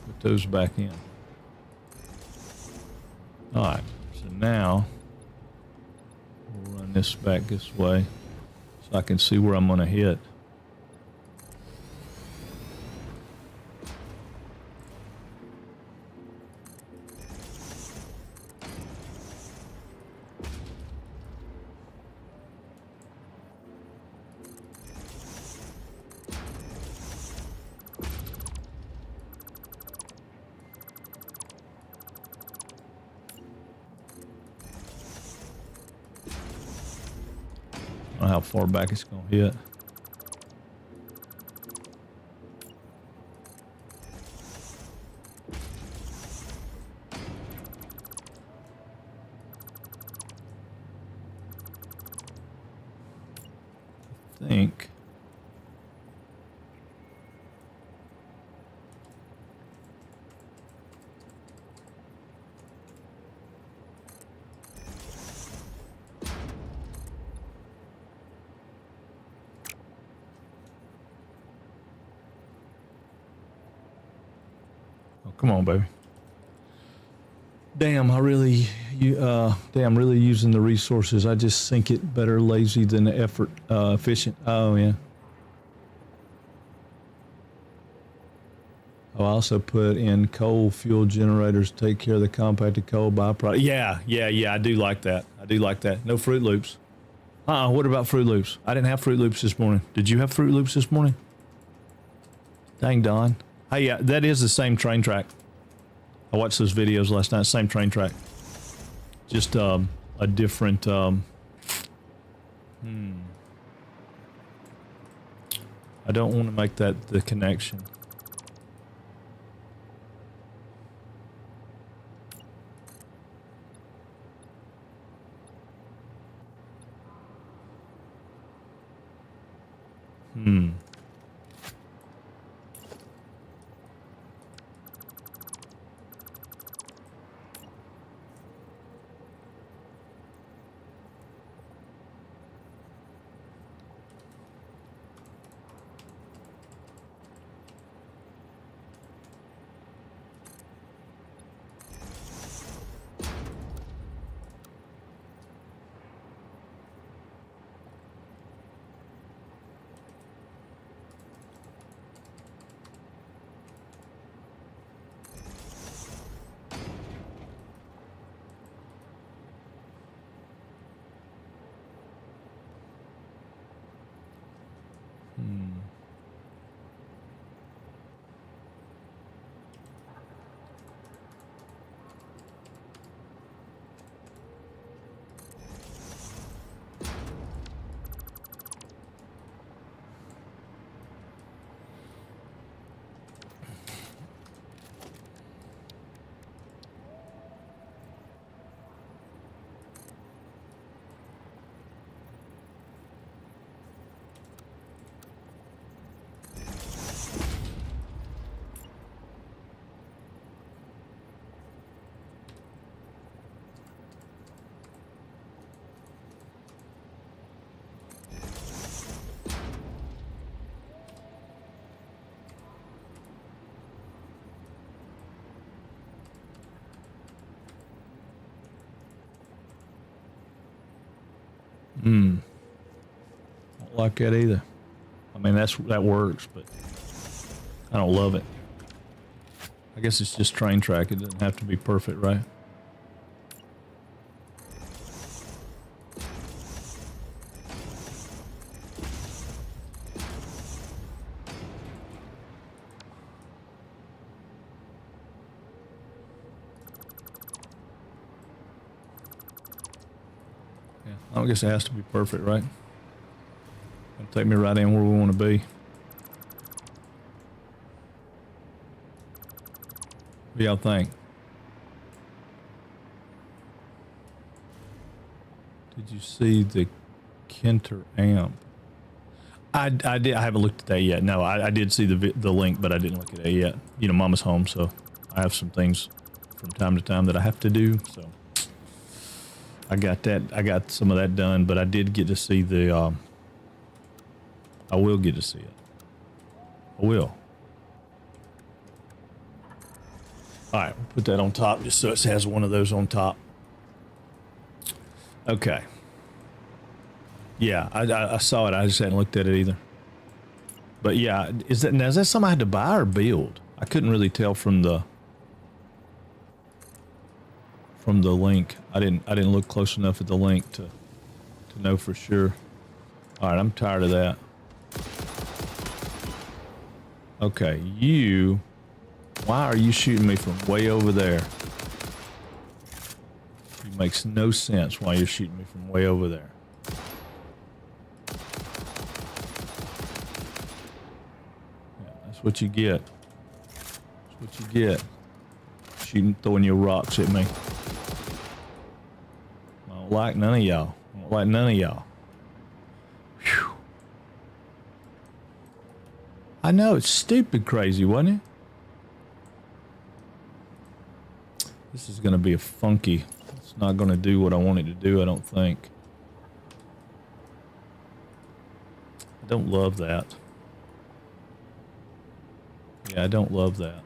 Speaker 1: put those back in. Alright. So now, we'll run this back this way. So I can see where I'm going to hit. I don't know how far back it's going to hit. I think. Come on, baby. Damn, really using the resources. I just think it better lazy than effort efficient. Oh, yeah. Oh, I also put in coal fuel generators to take care of the compacted coal byproduct. Yeah, I do like that. No Fruit Loops. What about Fruit Loops? I didn't have Fruit Loops this morning. Did you have Fruit Loops this morning? Dang, Don. Hey, yeah, that is the same train track. I watched those videos last night. Same train track. Just a different... I don't want to make that the connection. Don't like that either. I mean, that works, but I don't love it. I guess it's just train track. It doesn't have to be perfect, right? Yeah, I guess it has to be perfect, right? It'll take me right in where we want to be. What do y'all think? Did you see the Kenter amp? I did. I haven't looked at that yet. No, I did see the link, but I didn't look at it yet. You know, Mama's home, so I have some things from time to time that I have to do. So I got that. I got some of that done, but I did get to see the. I will get to see it. I will. All right, we'll put that on top just so it has one of those on top. Okay. Yeah, I saw it. I just hadn't looked at it either. But yeah, is that something I had to buy or build? I couldn't really tell from the link. I didn't look close enough at the link to know for sure. All right, I'm tired of that. Okay, why are you shooting me from way over there? It makes no sense why you're shooting me from way over there. Yeah, that's what you get. That's what you get. Throwing your rocks at me. I don't like none of y'all. I don't like none of y'all. Whew. I know, it's stupid crazy, wasn't it? This is going to be a funky. It's not going to do what I want it to do, I don't think. I don't love that. Yeah, I don't love that.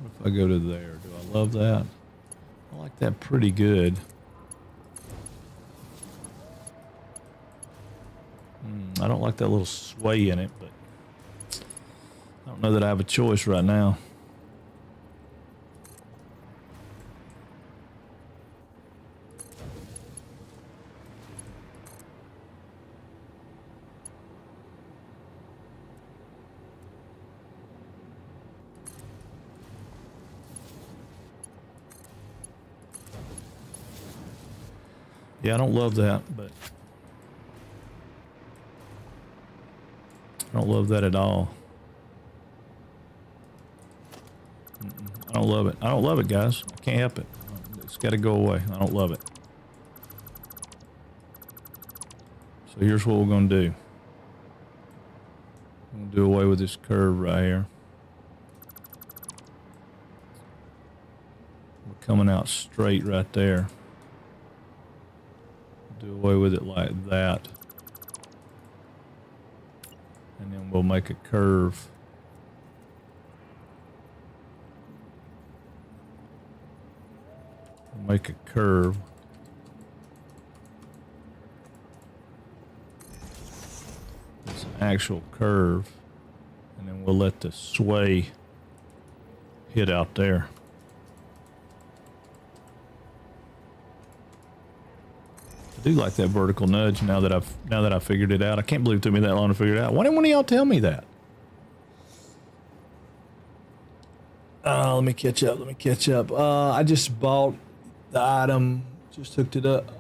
Speaker 1: What if I go to there? Do I love that? I like that pretty good. I don't like that little sway in it, but I don't know that I have a choice right now. Yeah, I don't love that, but I don't love that at all. I don't love it. I don't love it, guys. I can't help it. It's got to go away. I don't love it. So here's what we're going to do. I'm going to do away with this curve right here. We're coming out straight right there. Do away with it like that. And then we'll make a curve. We'll make a curve. It's an actual curve. And then we'll let the sway hit out there. I do like that vertical nudge now that I've figured it out. I can't believe it took me that long to figure it out. Why didn't one of y'all tell me that? Let me catch up. I just bought the item, just hooked it up.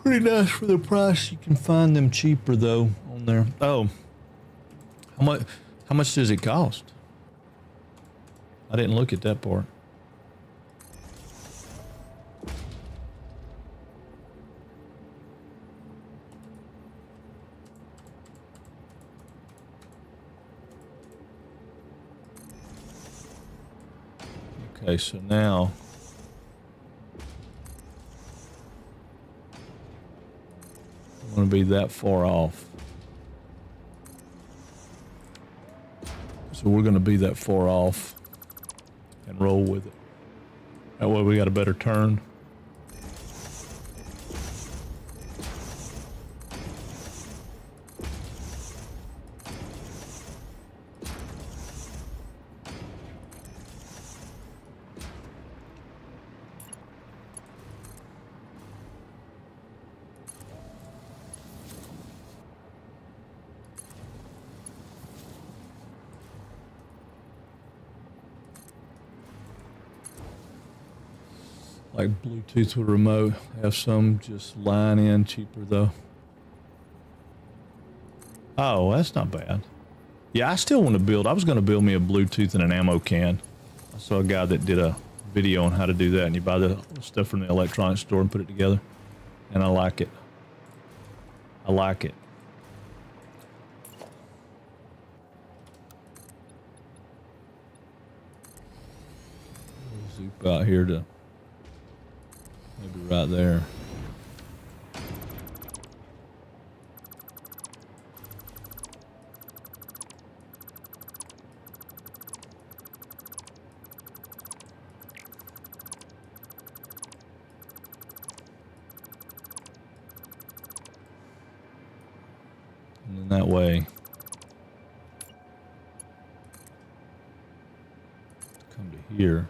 Speaker 1: Pretty nice for the price. You can find them cheaper though on there. Oh, how much does it cost? I didn't look at that part. Okay, so now I'm going to be that far off. So we're going to be that far off and roll with it. That way we got a better turn. Like Bluetooth with remote. Have some just line in cheaper though. Oh, that's not bad. Yeah, I still want to build. I was going to build me a Bluetooth and an ammo can. I saw a guy that did a video on how to do that, and you buy the stuff from the electronics store and put it together. And I like it. I like it. Zoop out here to maybe right there. And then that way, come to here.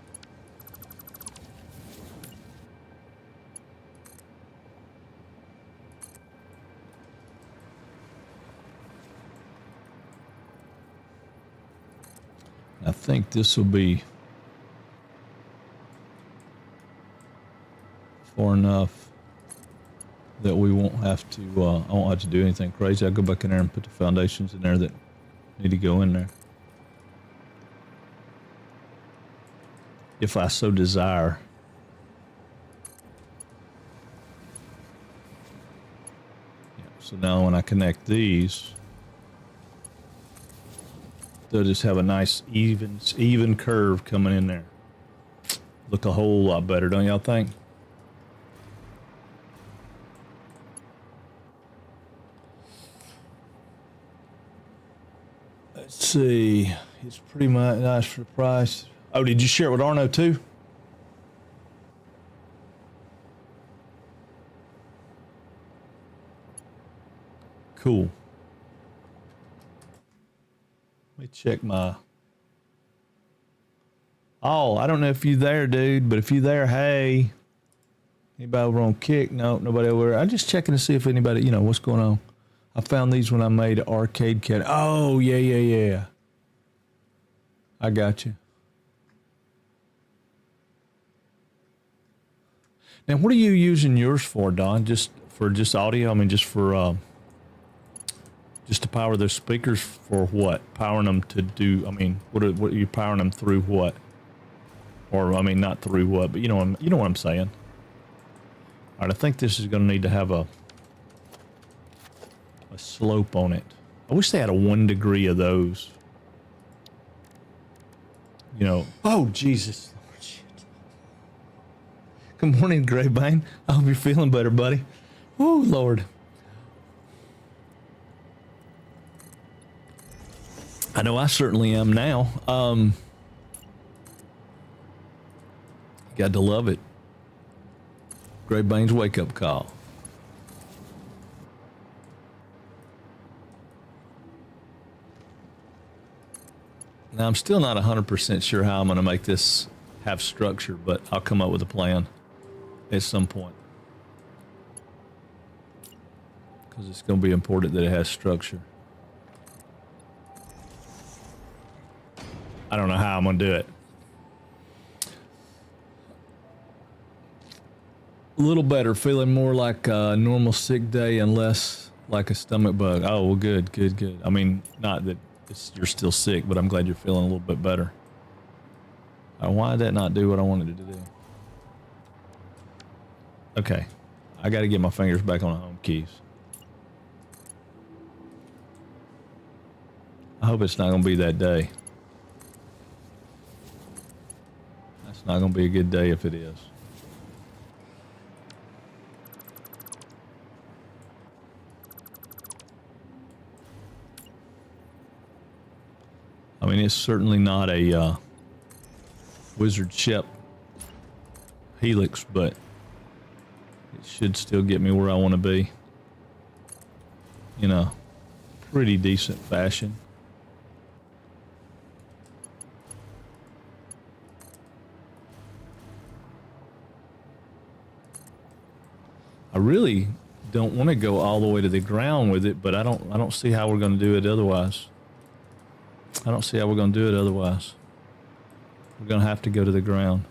Speaker 1: I think this will be far enough that we won't have to, I won't have to do anything crazy. I'll go back in there and put the foundations in there that need to go in there. If I so desire. Yeah, so now when I connect these, they'll just have a nice even curve coming in there. Look a whole lot better, don't y'all think? Let's see. It's pretty much nice for the price. Oh, did you share it with Arno too? Cool. Let me check my... Oh, I don't know if you there, dude, but if you there, hey. Anybody over on Kick? No, nobody over there. I'm just checking to see if anybody, you know, what's going on. I found these when I made Arcade Cat. Oh, yeah. I got you. Now, what are you using yours for, Don? Just for audio? I mean, just for just to power the speakers for what? Powering them to do? I mean, what are you powering them through? What? Or I mean, not through what? But you know what I'm saying. All right, I think this is going to need to have a slope on it. I wish they had a 1 degree of those. You know. Oh, Jesus. Shit. Good morning, Graybane. I hope you're feeling better, buddy. Oh, Lord. I know I certainly am now. Got to love it. Graybane's wake-up call. Now, I'm still not 100% sure how I'm going to make this have structure, but I'll come up with a plan at some point. Because it's going to be important that it has structure. I don't know how I'm going to do it. A little better, feeling more like a normal sick day and less like a stomach bug. Oh, well, good. I mean, not that you're still sick, but I'm glad you're feeling a little bit better. Why did that not do what I wanted it to do? Okay. I got to get my fingers back on the home keys. I hope it's not going to be that day. That's not going to be a good day if it is. I mean, it's certainly not a Wizard Shep Helix, but it should still get me where I want to be in a pretty decent fashion. I really don't want to go all the way to the ground with it, but I don't see how we're going to do it otherwise. I don't see how we're going to do it otherwise. We're going to have to go to the ground.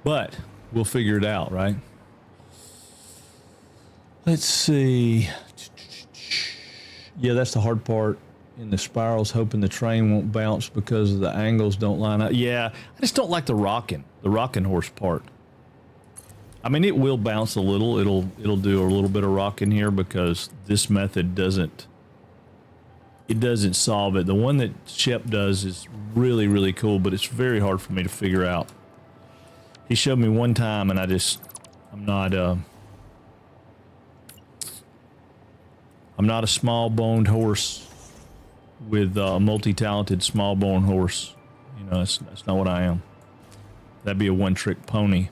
Speaker 1: But we'll figure it out, right? Let's see. Yeah, that's the hard part. In the spirals, hoping the train won't bounce because the angles don't line up. Yeah, I just don't like the rocking horse part. I mean, it will bounce a little. It'll do a little bit of rocking here because this method doesn't solve it. The one that Shep does is really, really cool, but it's very hard for me to figure out. He showed me one time, and I'm not a small-boned horse with a multi-talented small-boned horse. You know, that's not what I am. That'd be a one-trick pony,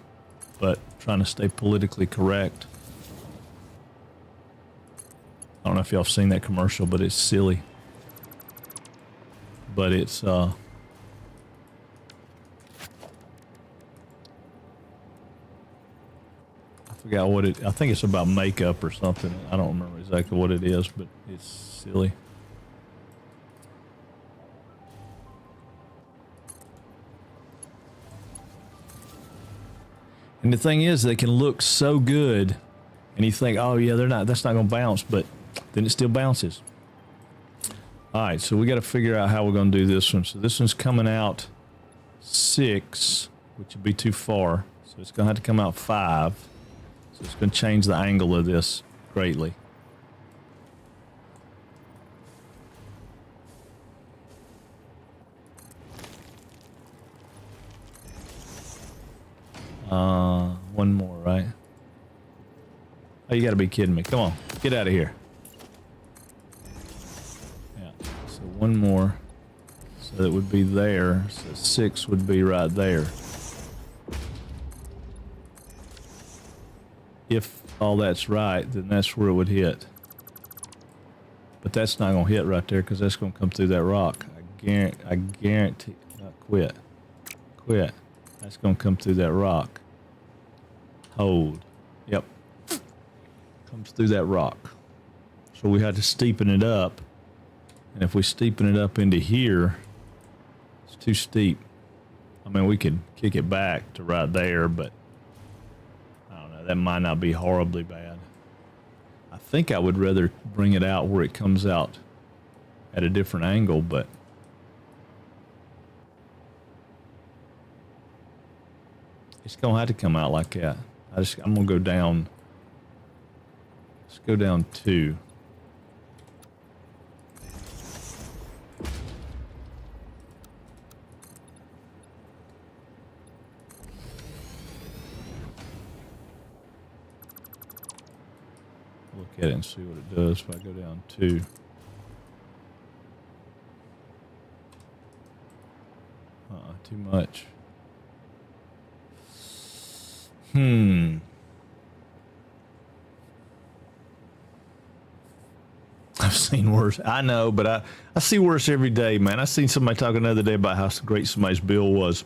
Speaker 1: but trying to stay politically correct. I don't know if y'all have seen that commercial, but it's silly. But it's I forgot what I think it's about makeup or something. I don't remember exactly what it is, but it's silly. And the thing is, they can look so good, and you think, oh yeah, that's not going to bounce, but then it still bounces. All right, so we got to figure out how we're going to do this one. So this one's coming out 6, which would be too far. So it's going to have to come out 5. So it's going to change the angle of this greatly. One more, right? Oh, you gotta be kidding me. Come on, get out of here. Yeah, so one more. So it would be there. So 6 would be right there. If all that's right, then that's where it would hit. But that's not gonna hit right there because that's gonna come through that rock. I guarantee. Not quit. Quit. That's gonna come through that rock. Hold. Yep. Comes through that rock. So we had to steepen it up. And if we steepen it up into here, it's too steep. I mean, we could kick it back to right there, but I don't know. That might not be horribly bad. I think I would rather bring it out where it comes out at a different angle, but it's going to have to come out like that. I'm going to go down. Let's go down 2. Look at it and see what it does if I go down 2. Too much. I've seen worse. I know, but I see worse every day, man. I seen somebody talking the other day about how great somebody's bill was.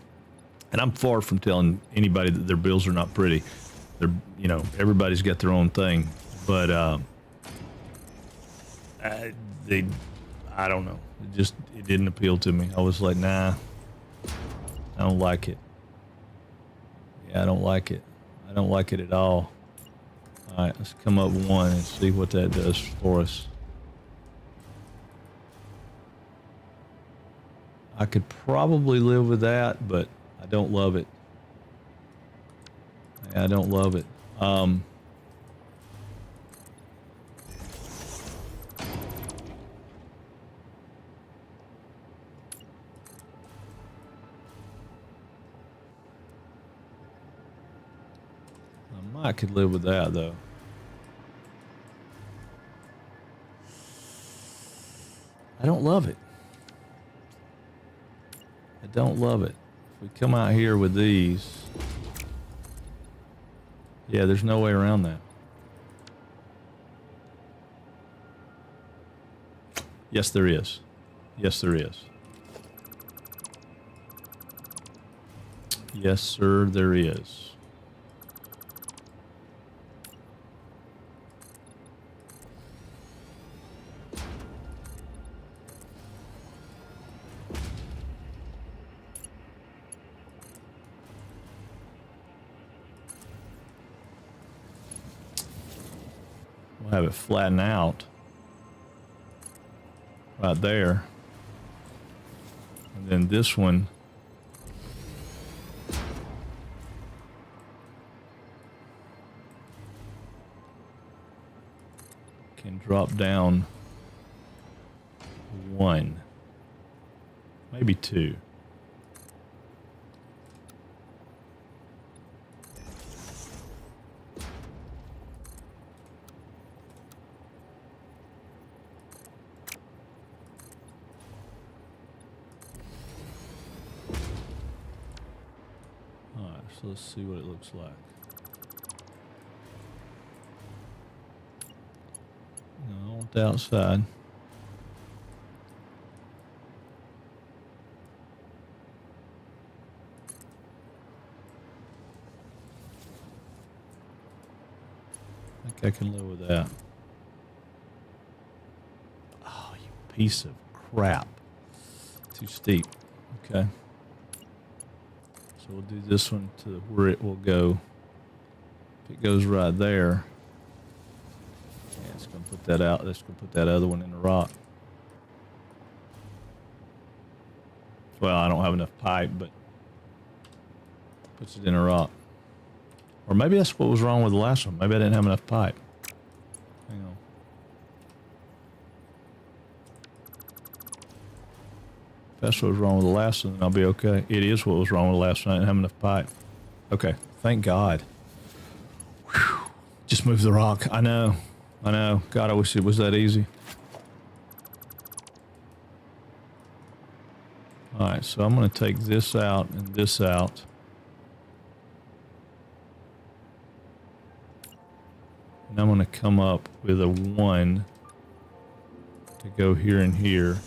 Speaker 1: And I'm far from telling anybody that their bills are not pretty. They're, you know, everybody's got their own thing. But I don't know. It didn't appeal to me. I was like, nah, I don't like it. Yeah, I don't like it. I don't like it at all. All right, let's come up 1 and see what that does for us. I could probably live with that, but I don't love it. Yeah, I don't love it. I could live with that, though. I don't love it. I don't love it. If we come out here with these, yeah, there's no way around that. Yes, there is. Yes, there is. Yes, sir, there is. We'll have it flatten out right there. And then this one can drop down 1, maybe 2. All right, so let's see what it looks like. No, I want the outside. I think I can live with that. Oh, you piece of crap. Too steep. Okay. So we'll do this one to where it will go. If it goes right there, yeah, it's going to put that out. Let's go put that other one in the rock. Well, I don't have enough pipe, but puts it in a rock. Or maybe that's what was wrong with the last one. Maybe I didn't have enough pipe. Hang on. If that's what was wrong with the last one, then I'll be okay. It is what was wrong with the last one. I didn't have enough pipe. Okay. Thank God. Whew. Just move the rock. I know. I know. God, I wish it was that easy. All right. So I'm going to take this out and this out. And I'm going to come up with a 1 to go here and here.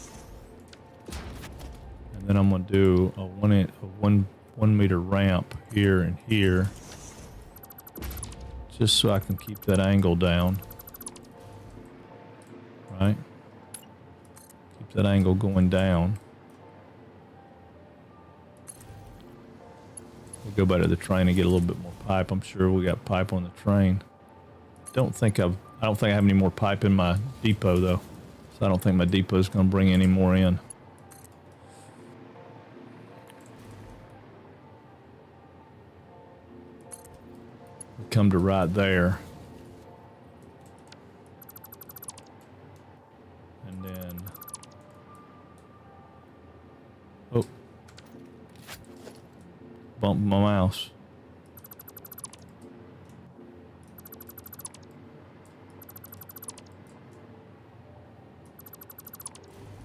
Speaker 1: And then I'm going to do a 1 meter ramp here and here. Just so I can keep that angle down. Right? Keep that angle going down. We'll go back to the train and get a little bit more pipe. I'm sure we got pipe on the train. I don't think I have any more pipe in my depot though. So I don't think my depot is going to bring any more in. We come to right there. And then oh, bump my mouse.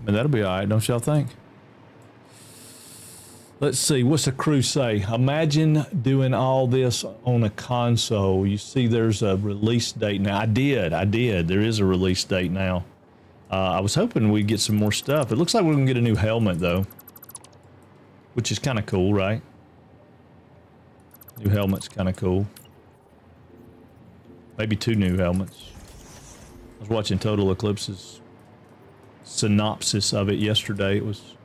Speaker 1: But that'll be all right, don't y'all think? Let's see, what's the crew say? Imagine doing all this on a console. You see there's a release date now. I did. There is a release date now. I was hoping we'd get some more stuff. It looks like we're going to get a new helmet, though. Which is kind of cool, right? New helmet's kind of cool. Maybe 2 new helmets. I was watching Total Eclipse's synopsis of it yesterday. It was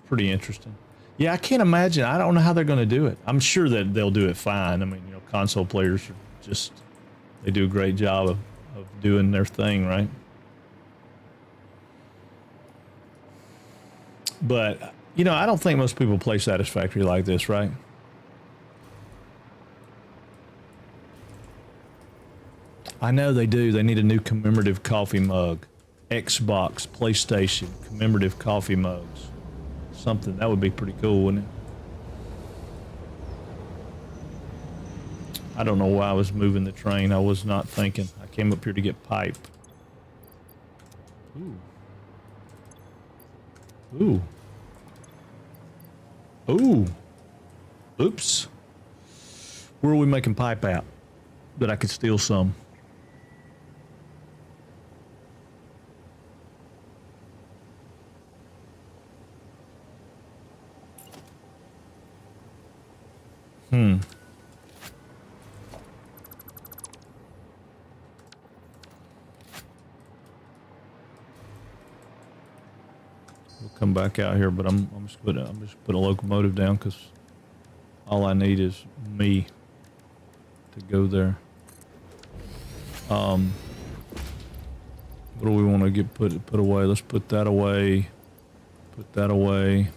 Speaker 1: pretty interesting. Yeah, I can't imagine. I don't know how they're going to do it. I'm sure that they'll do it fine. I mean, you know, console players are just, they do a great job of doing their thing, right? But, you know, I don't think most people play Satisfactory like this, right? I know they do. They need a new commemorative coffee mug. Xbox, PlayStation, commemorative coffee mugs. Something that would be pretty cool, wouldn't it? I don't know why I was moving the train. I was not thinking. I came up here to get pipe. Ooh. Ooh. Ooh. Oops. Where are we making pipe at? That I could steal some. We'll come back out here, but I'm just putting a locomotive down because all I need is me to go there. What do we want to get put away? Let's put that away. Put that away.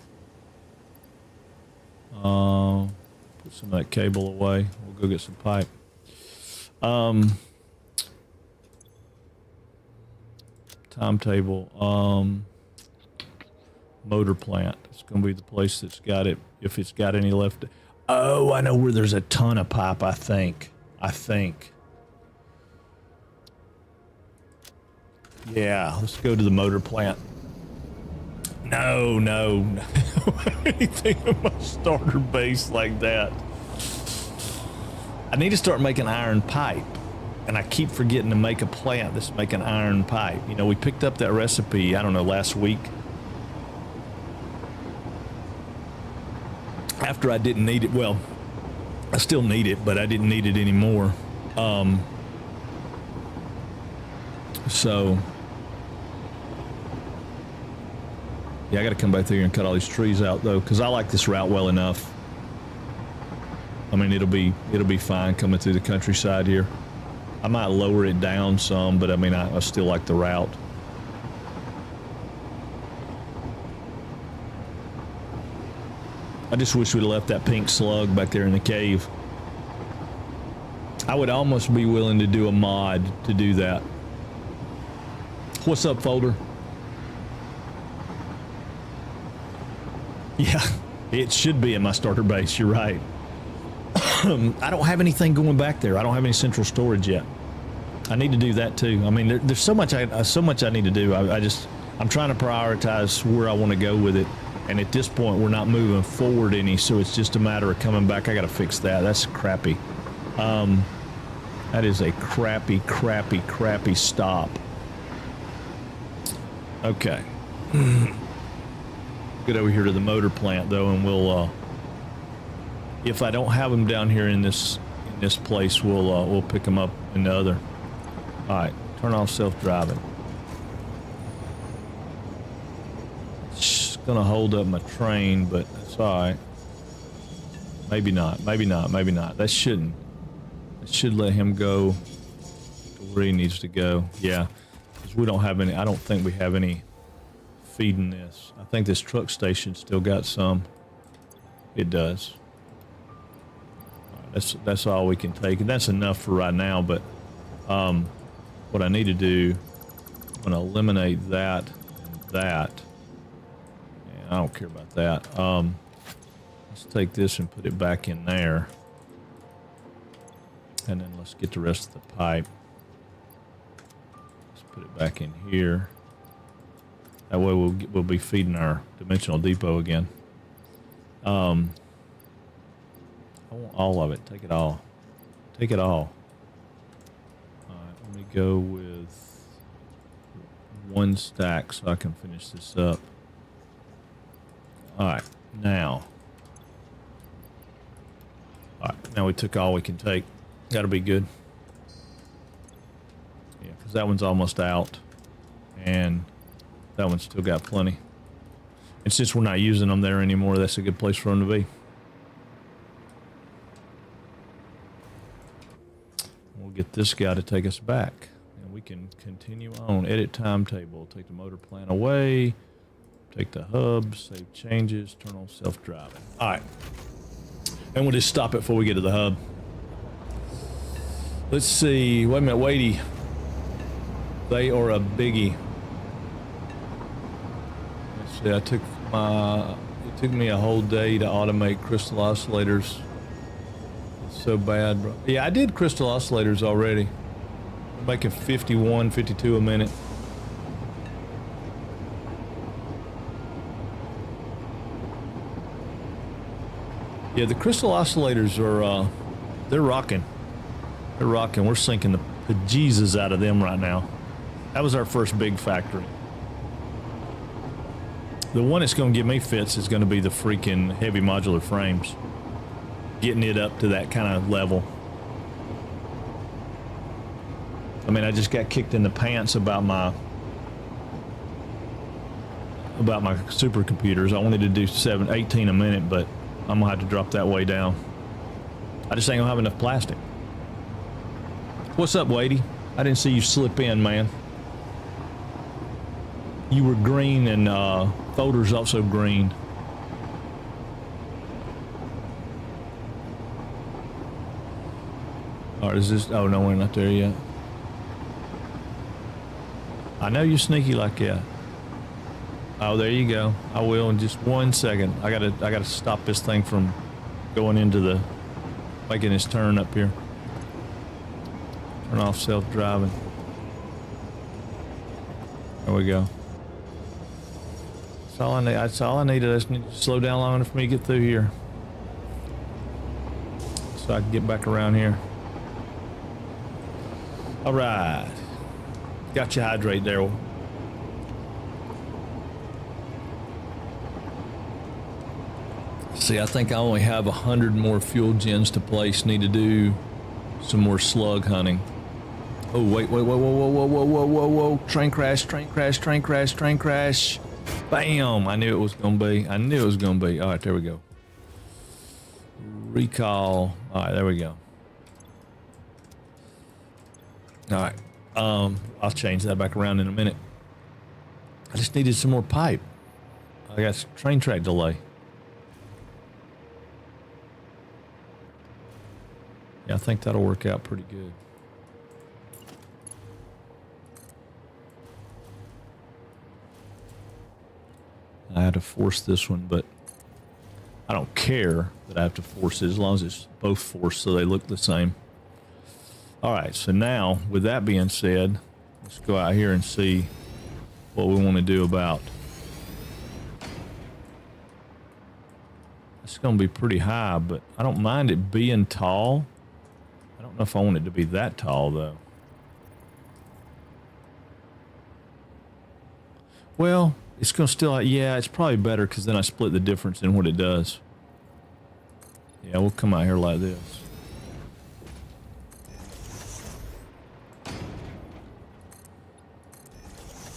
Speaker 1: Put some of that cable away. We'll go get some pipe. Timetable. Motor plant. It's going to be the place that's got it, if it's got any left. Oh, I know where there's a ton of pipe, I think. Yeah, let's go to the motor plant. No. Anything on my starter base like that. I need to start making iron pipe. And I keep forgetting to make a plant that's making iron pipe. You know, we picked up that recipe, I don't know, last week. After I didn't need it. Well, I still need it, but I didn't need it anymore. So yeah, I got to come back through here and cut all these trees out though, because I like this route well enough. I mean, it'll be fine coming through the countryside here. I might lower it down some, but I mean, I still like the route. I just wish we'd have left that pink slug back there in the cave. I would almost be willing to do a mod to do that. What's up, Folder? Yeah, it should be in my starter base. You're right. I don't have anything going back there. I don't have any central storage yet. I need to do that too. I mean, there's so much I need to do. I'm trying to prioritize where I want to go with it. And at this point, we're not moving forward any, so it's just a matter of coming back. I got to fix that. That's crappy. That is a crappy stop. Okay. Get over here to the motor plant though, and we'll. If I don't have them down here in this place, we'll pick them up in the other. All right. Turn off self-driving. Gonna hold up my train, but that's all right. Maybe not. That should let him go to where he needs to go. Yeah, because we don't have any. I don't think we have any feeding this. I think this truck station still got some. It does. All right, that's all we can take, and that's enough for right now. But what I need to do, I'm gonna eliminate that and that. I don't care about that. Let's take this and put it back in there. And then let's get the rest of the pipe. Let's put it back in here. That way we'll be feeding our dimensional depot again. I want all of it. Take it all. Take it all. All right, let me go with one stack so I can finish this up. All right, now we took all we can take. That'll be good. Yeah, because that one's almost out, and that one's still got plenty. And since we're not using them there anymore, that's a good place for them to be. We'll get this guy to take us back, and we can continue on. Edit timetable. Take the motor plant away. Take the hub, save changes, turn on self-driving. All right. And we'll just stop it before we get to the hub. Let's see. Wait a minute, Wadey. They are a biggie. Let's see. It took me a whole day to automate crystal oscillators. It's so bad, bro. Yeah, I did crystal oscillators already. I'm making 51, 52 a minute. Yeah, the crystal oscillators are, they're rocking. They're rocking. We're sinking the bejesus out of them right now. That was our first big factory. The one that's going to get me fits is going to be the freaking heavy modular frames. Getting it up to that kind of level. I mean, I just got kicked in the pants about my supercomputers. I wanted to do 18 a minute, but I'm gonna have to drop that way down. I just ain't gonna have enough plastic. What's up, Wadey? I didn't see you slip in, man. You were green, and Folder's also green. All right, is this? Oh no, we're not there yet. I know you're sneaky like that. Oh, there you go. I will in just 1 second. I gotta stop this thing from going into the making its turn up here. Turn off self-driving. There we go. That's all I need. That's all I needed. I just need to slow down long enough for me to get through here, so I can get back around here. All right. Got you hydrate there. See, I think I only have 100 more fuel gens to place. Need to do some more slug hunting. Oh, wait, whoa, whoa, whoa, whoa, whoa, whoa, whoa, whoa. Train crash, train crash, train crash, train crash. Bam! I knew it was going to be. I knew it was going to be. All right, there we go. Recall. All right, there we go. All right. I'll change that back around in a minute. I just needed some more pipe. I got train track delay. Yeah, I think that'll work out pretty good. I had to force this one, but I don't care that I have to force it as long as it's both forced so they look the same. All right, so now, with that being said, let's go out here and see what we want to do about. It's going to be pretty high, but I don't mind it being tall. I don't know if I want it to be that tall, though. Well, it's going to still, yeah, it's probably better because then I split the difference in what it does. Yeah, we'll come out here like this.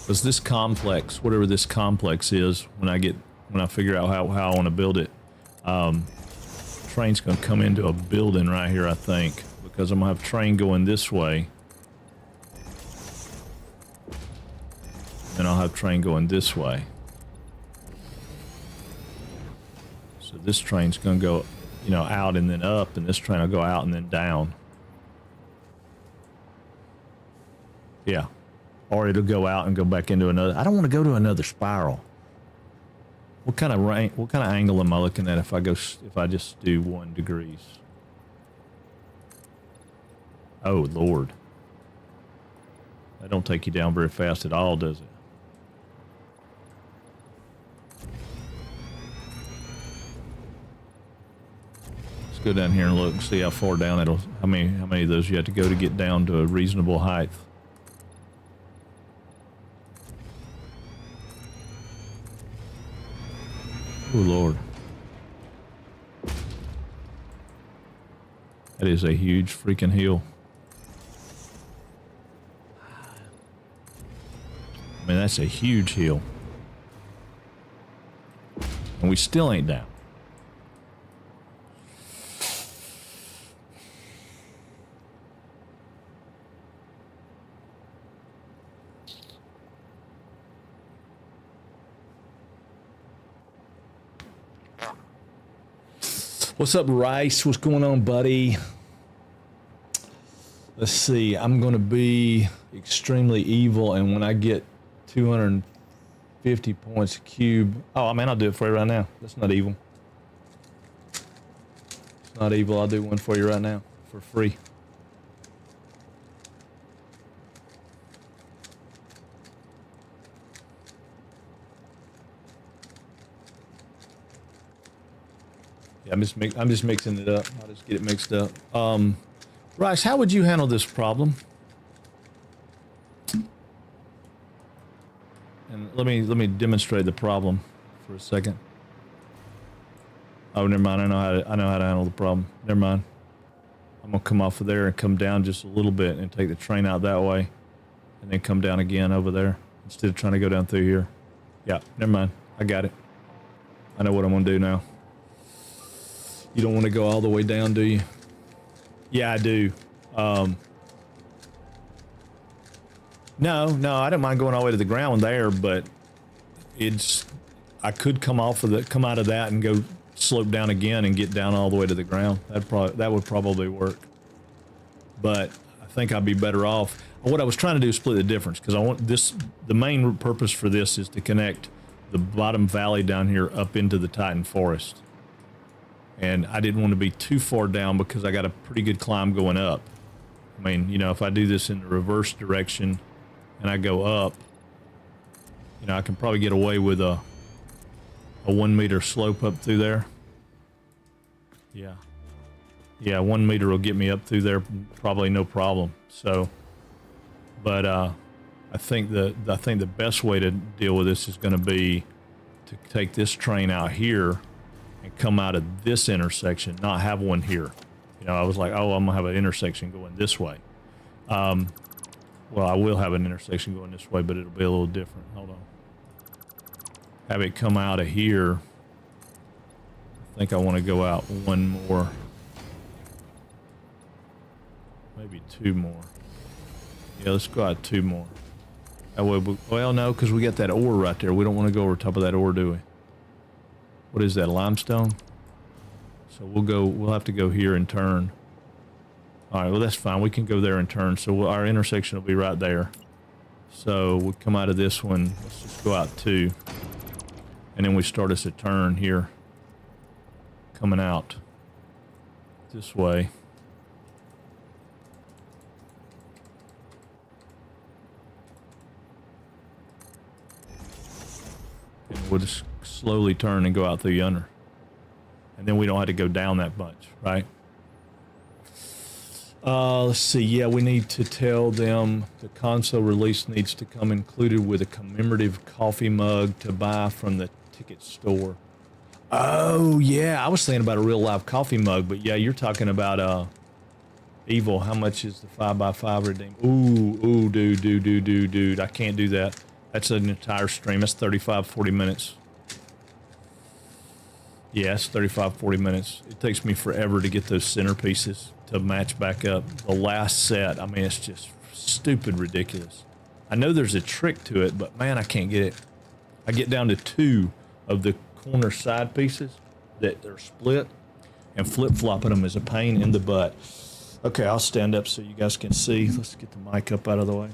Speaker 1: Because this complex, whatever this complex is, when I figure out how I want to build it, train's going to come into a building right here, I think, because I'm going to have train going this way. Then I'll have train going this way. So this train's going to go, you know, out and then up, and this train will go out and then down. Yeah. Or it'll go out and go back into another. I don't want to go to another spiral. What kind of angle am I looking at if I just do 1 degrees? Oh Lord. That don't take you down very fast at all, does it? Let's go down here and look and see how far down how many of those you have to go to get down to a reasonable height. Oh Lord. That is a huge freaking hill. I mean, that's a huge hill. And we still ain't down. What's up, Rice? What's going on, buddy? Let's see. I'm going to be extremely evil, and when I get 250 points a cube... Oh, man, I'll do it for you right now. That's not evil. It's not evil. I'll do one for you right now for free. Yeah, I'm just mixing it up. I'll just get it mixed up. Rice, how would you handle this problem? And let me demonstrate the problem for a second. Oh, never mind. I know how to handle the problem. Never mind. I'm gonna come off of there and come down just a little bit and take the train out that way, and then come down again over there instead of trying to go down through here. Yeah, never mind. I got it. I know what I'm gonna do now. You don't want to go all the way down, do you? Yeah, I do. No, I don't mind going all the way to the ground there, but I could come out of that and go slope down again and get down all the way to the ground. That would probably work. But I think I'd be better off. What I was trying to do is split the difference, because I want this. The main purpose for this is to connect the bottom valley down here up into the Titan Forest. And I didn't want to be too far down because I got a pretty good climb going up. I mean, you know, if I do this in the reverse direction and I go up, you know, I can probably get away with a 1 meter slope up through there. Yeah, 1 meter will get me up through there, probably no problem. So, but I think the best way to deal with this is going to be to take this train out here and come out of this intersection, not have one here. You know, I was like, oh, I'm gonna have an intersection going this way. Well, I will have an intersection going this way, but it'll be a little different. Hold on. Have it come out of here. I think I want to go out one more. Maybe two more. Yeah, let's go out two more. That way well, no, because we got that ore right there. We don't want to go over top of that ore, do we? What is that, limestone? So we'll have to go here and turn. All right, well, that's fine. We can go there and turn. So our intersection will be right there. So we'll come out of this one. Let's just go out two. And then we start us a turn here. Coming out this way. And we'll just slowly turn and go out through yonder. And then we don't have to go down that much, right? Let's see. Yeah, we need to tell them the console release needs to come included with a commemorative coffee mug to buy from the ticket store. Oh, yeah. I was thinking about a real live coffee mug, but yeah, you're talking about Evil. How much is the 5x5 redeem? Ooh, dude. I can't do that. That's an entire stream. That's 35, 40 minutes. Yes, 35, 40 minutes. It takes me forever to get those centerpieces to match back up. The last set, I mean, it's just stupid ridiculous. I know there's a trick to it, but man, I can't get it. I get down to two of the corner side pieces that are split, and flip-flopping them is a pain in the butt. Okay, I'll stand up so you guys can see. Let's get the mic up out of the way.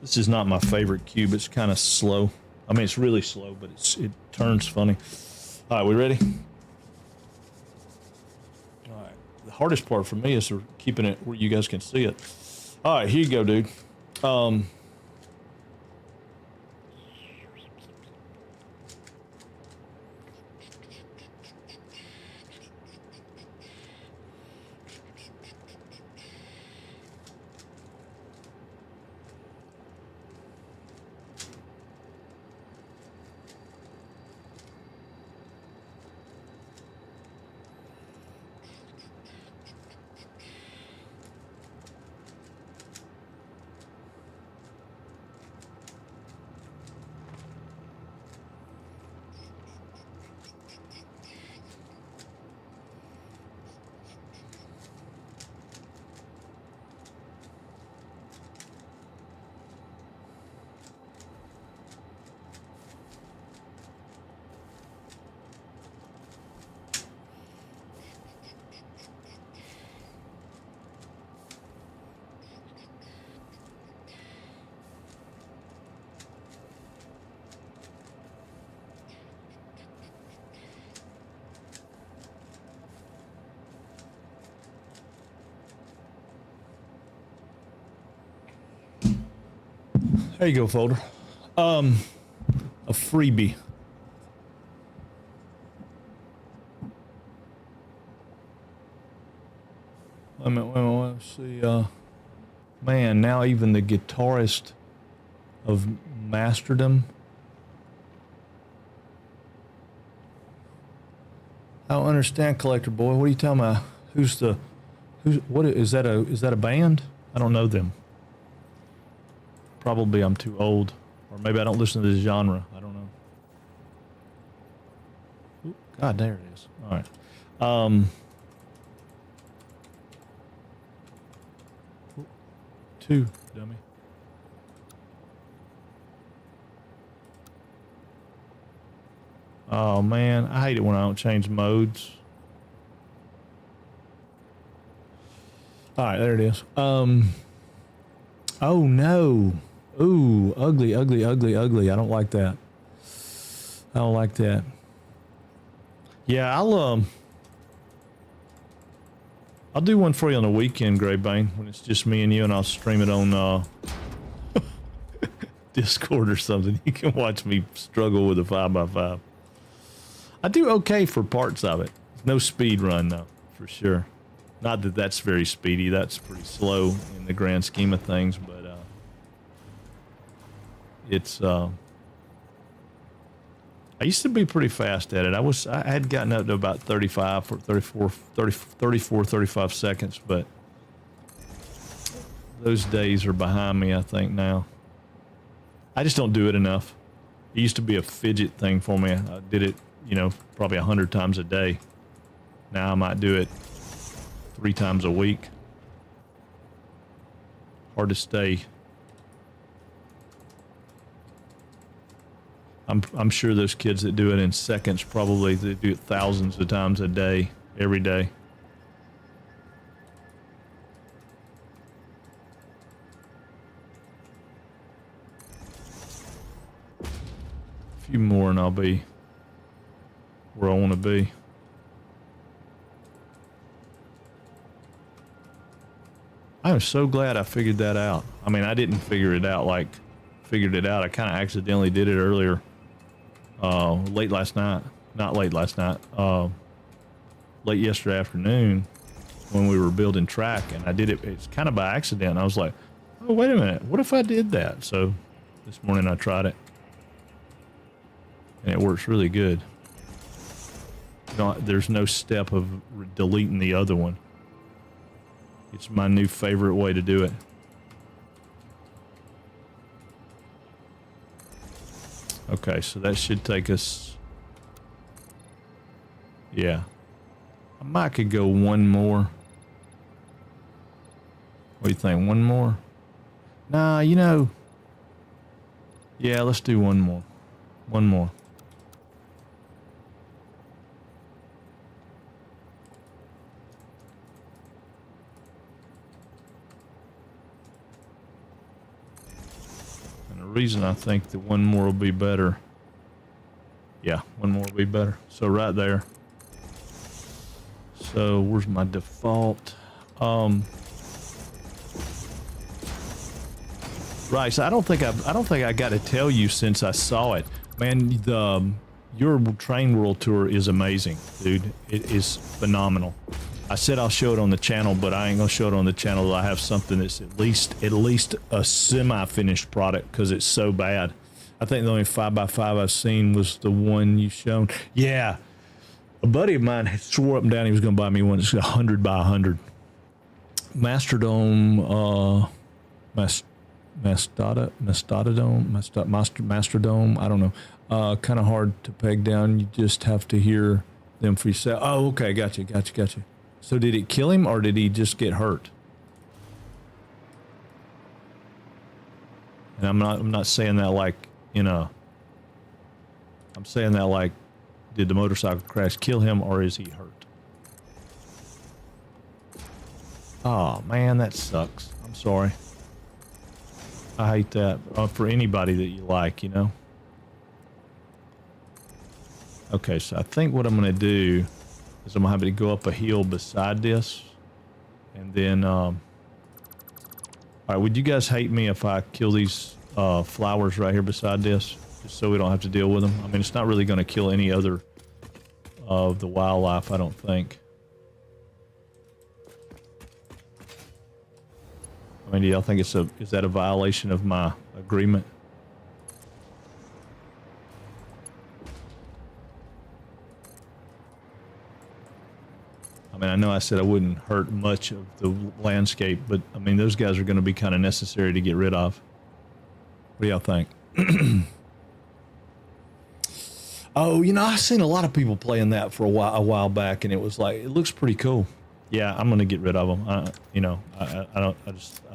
Speaker 1: This is not my favorite cube. It's kind of slow. I mean, it's really slow, but it turns funny. All right, we ready? All right. The hardest part for me is keeping it where you guys can see it. All right, here you go, dude. There you go, folder. A freebie. Let's see. Man, now even the guitarist of Masterdom. I don't understand, Collector Boy. What are you talking about? What is that a band? I don't know them. Probably I'm too old, or maybe I don't listen to this genre. I don't know. Ooh, God, there it is. All right. 2, dummy. Oh man, I hate it when I don't change modes. All right, there it is. Oh no. Ooh, ugly, ugly, ugly, ugly. I don't like that. I don't like that. Yeah, I'll do one for you on the weekend, Greybane, when it's just me and you, and I'll stream it on Discord or something. You can watch me struggle with a 5x5. I do okay for parts of it. No speed run though, for sure. Not that that's very speedy. That's pretty slow in the grand scheme of things, but it's I used to be pretty fast at it. I had gotten up to about 35 or 35 seconds, but those days are behind me, I think, now. I just don't do it enough. It used to be a fidget thing for me. I did it, probably 100 times a day. Now I might do it 3 times a week. Hard to stay. I'm sure those kids that do it in seconds, probably they do it thousands of times a day, every day. A few more and I'll be where I want to be. I'm so glad I figured that out. I mean, I didn't figure it out I kind of accidentally did it earlier. Late last night. Not late last night. Late yesterday afternoon when we were building track, and I did it. It's kind of by accident. I was like, oh, wait a minute. What if I did that? So this morning I tried it. And it works really good. There's no step of deleting the other one. It's my new favorite way to do it. Okay, so that should take us... Yeah. I might could go one more. What do you think? One more? Nah, yeah, let's do one more. One more. Reason I think that one more will be better. Yeah, one more will be better. So right there. So where's my default? Right. So I don't think I got to tell you since I saw it, man. Your Train World Tour is amazing, dude. It is phenomenal. I said I'll show it on the channel, but I ain't gonna show it on the channel till I have something that's at least a semi-finished product, because it's so bad. I think the only 5x5 I've seen was the one you shown. Yeah, a buddy of mine swore up and down he was gonna buy me one that's 100 by 100. Masterdome, Masterdome. I don't know. Kind of hard to peg down. You just have to hear them for yourself. Oh, okay, gotcha. So did it kill him, or did he just get hurt? And I'm not saying that like, I'm saying that like, did the motorcycle crash kill him, or is he hurt? Oh man, that sucks. I'm sorry. I hate that for anybody that you like, Okay, so I think what I'm going to do is I'm going to have it go up a hill beside this. And then, all right, would you guys hate me if I kill these flowers right here beside this? Just so we don't have to deal with them. I mean, it's not really going to kill any other of the wildlife, I don't think. I mean, do y'all think is that a violation of my agreement? I mean, I know I said I wouldn't hurt much of the landscape, but I mean, those guys are going to be kind of necessary to get rid of. What do y'all think? Oh, you know, I've seen a lot of people playing that for a while back, and it was like, it looks pretty cool. Yeah, I'm going to get rid of them. I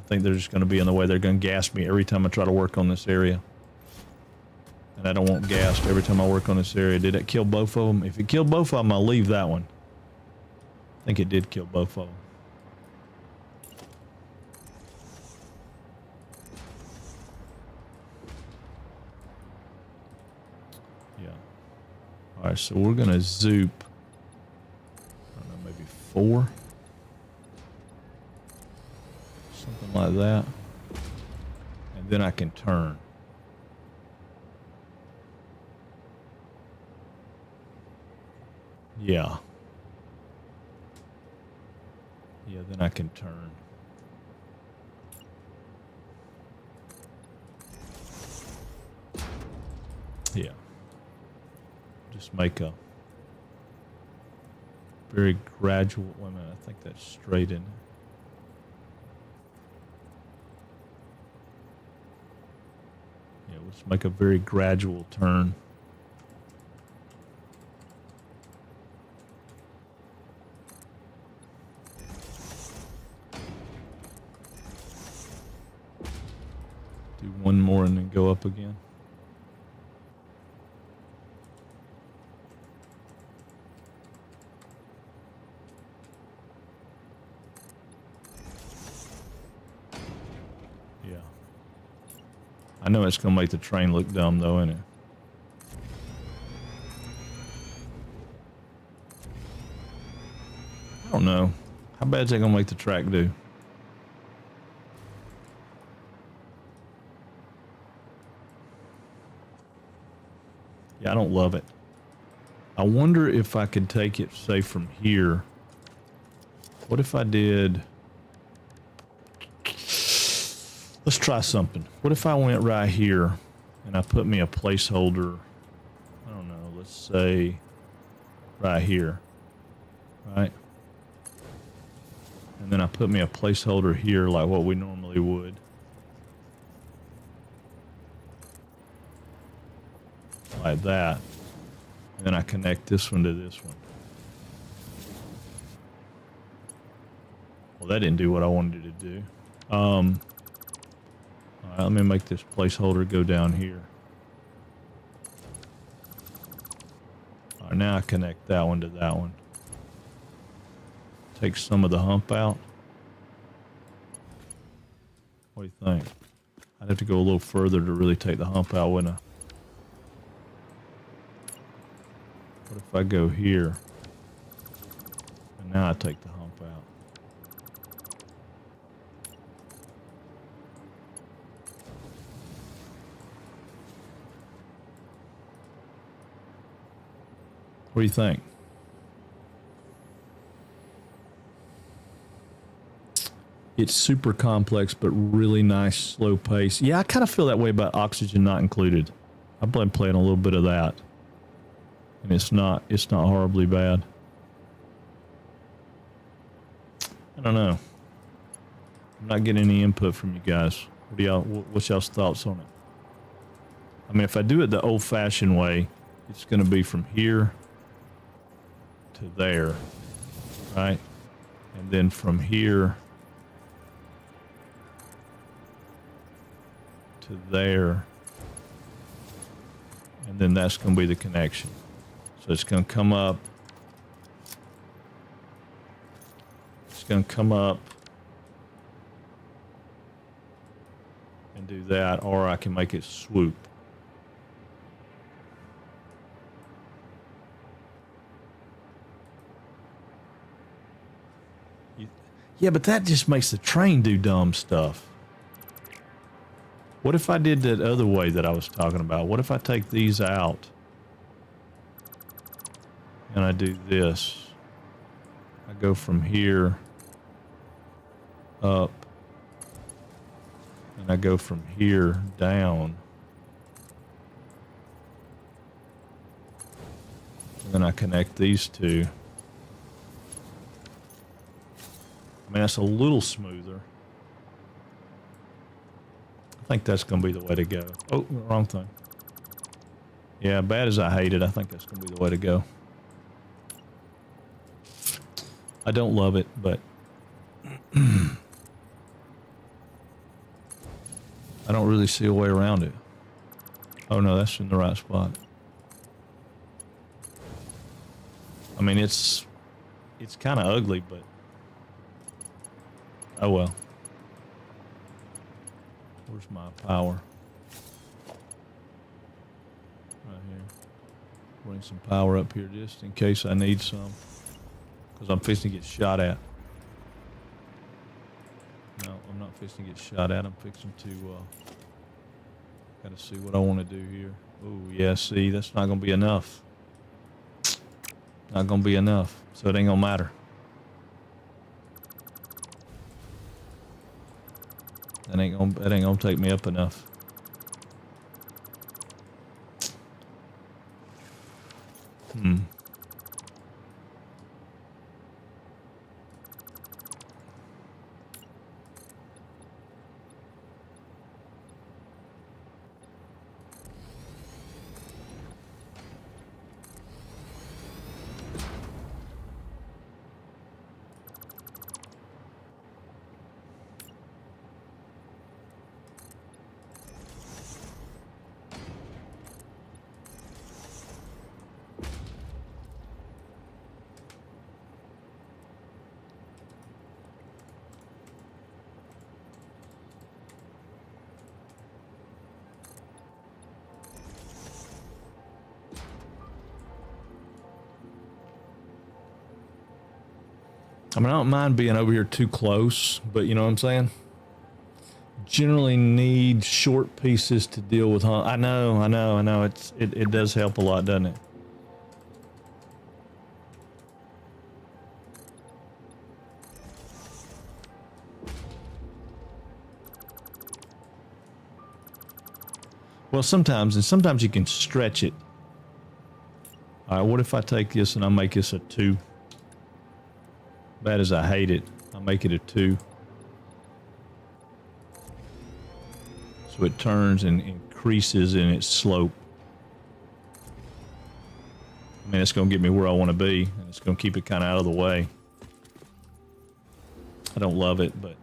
Speaker 1: think they're just going to be in the way. They're going to gas me every time I try to work on this area. And I don't want gassed every time I work on this area. Did it kill both of them? If it killed both of them, I'll leave that one. I think it did kill both of them. Yeah. All right, so we're going to zoop. I don't know, maybe 4. Something like that. And then I can turn. Yeah. Yeah, then I can turn. Yeah. Just make a very gradual, wait a minute, I think that's straight in. Yeah, we'll just make a very gradual turn. Do one more and then go up again. Yeah. I know it's going to make the train look dumb though, isn't it? I don't know. How bad is that going to make the track do? Yeah, I don't love it. I wonder if I could take it, say, from here. What if I did... Let's try something. What if I went right here and I put me a placeholder, I don't know, let's say right here, right? And then I put me a placeholder here like what we normally would. Like that. And then I connect this one to this one. Well, that didn't do what I wanted it to do. All right, let me make this placeholder go down here. All right, now I connect that one to that one. Take some of the hump out. What do you think? I'd have to go a little further to really take the hump out, wouldn't I? What if I go here? And now I take the hump out. What do you think? It's super complex, but really nice, slow pace. Yeah, I kind of feel that way about Oxygen Not Included. I've been playing a little bit of that, and it's not horribly bad. I don't know. I'm not getting any input from you guys. What's y'all's thoughts on it? I mean, if I do it the old-fashioned way, it's going to be from here to there, right? And then from here to there, and then that's going to be the connection. So it's going to come up. It's going to come up and do that, or I can make it swoop. Yeah, but that just makes the train do dumb stuff. What if I did that other way that I was talking about? What if I take these out and I do this? I go from here up I go from here down. And then I connect these two. I mean, that's a little smoother. I think that's going to be the way to go. Oh, wrong thing. Yeah, bad as I hate it, I think that's going to be the way to go. I don't love it, but I don't really see a way around it. Oh no, that's in the right spot. I mean, it's kind of ugly, but oh well. Where's my power? Right here. Bring some power up here just in case I need some. Because I'm fixing to get shot at. No, I'm not fixing to get shot at. I'm fixing to, gotta see what I want to do here. Oh, yeah, see, that's not going to be enough. Not going to be enough. So it ain't going to matter. That ain't gonna take me up enough. I mean, I don't mind being over here too close, but you know what I'm saying? Generally need short pieces to deal with. I know. It does help a lot, doesn't it? Well, sometimes you can stretch it. All right, what if I take this and I make this a 2? Bad as I hate it, I'll make it a 2. So it turns and increases in its slope. I mean, it's going to get me where I want to be, and it's going to keep it kind of out of the way. I don't love it, but...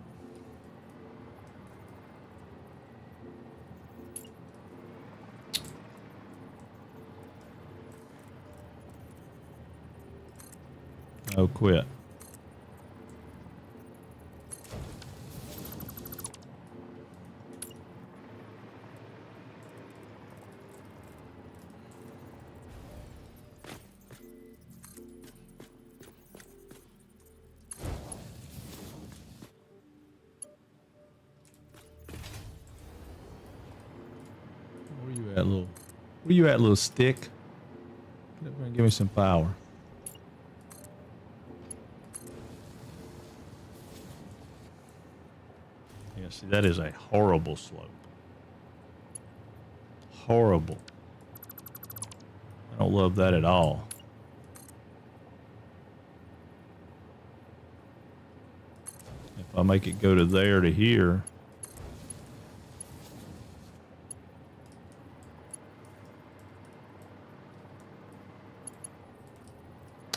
Speaker 1: Oh, quit. Where you at, little stick? Get up here and give me some power. Yeah, see, that is a horrible slope. Horrible. I don't love that at all. If I make it go to there to here...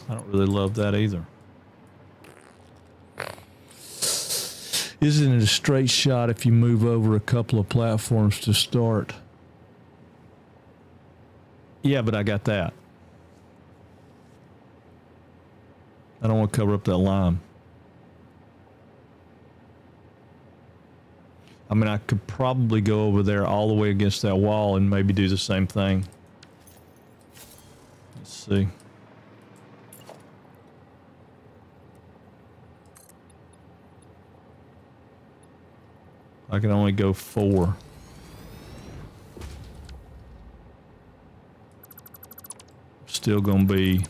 Speaker 1: I don't really love that either. Isn't it a straight shot if you move over a couple of platforms to start? Yeah, but I got that. I don't want to cover up that line. I mean, I could probably go over there all the way against that wall and maybe do the same thing. Let's see. I can only go 4. Still gonna be...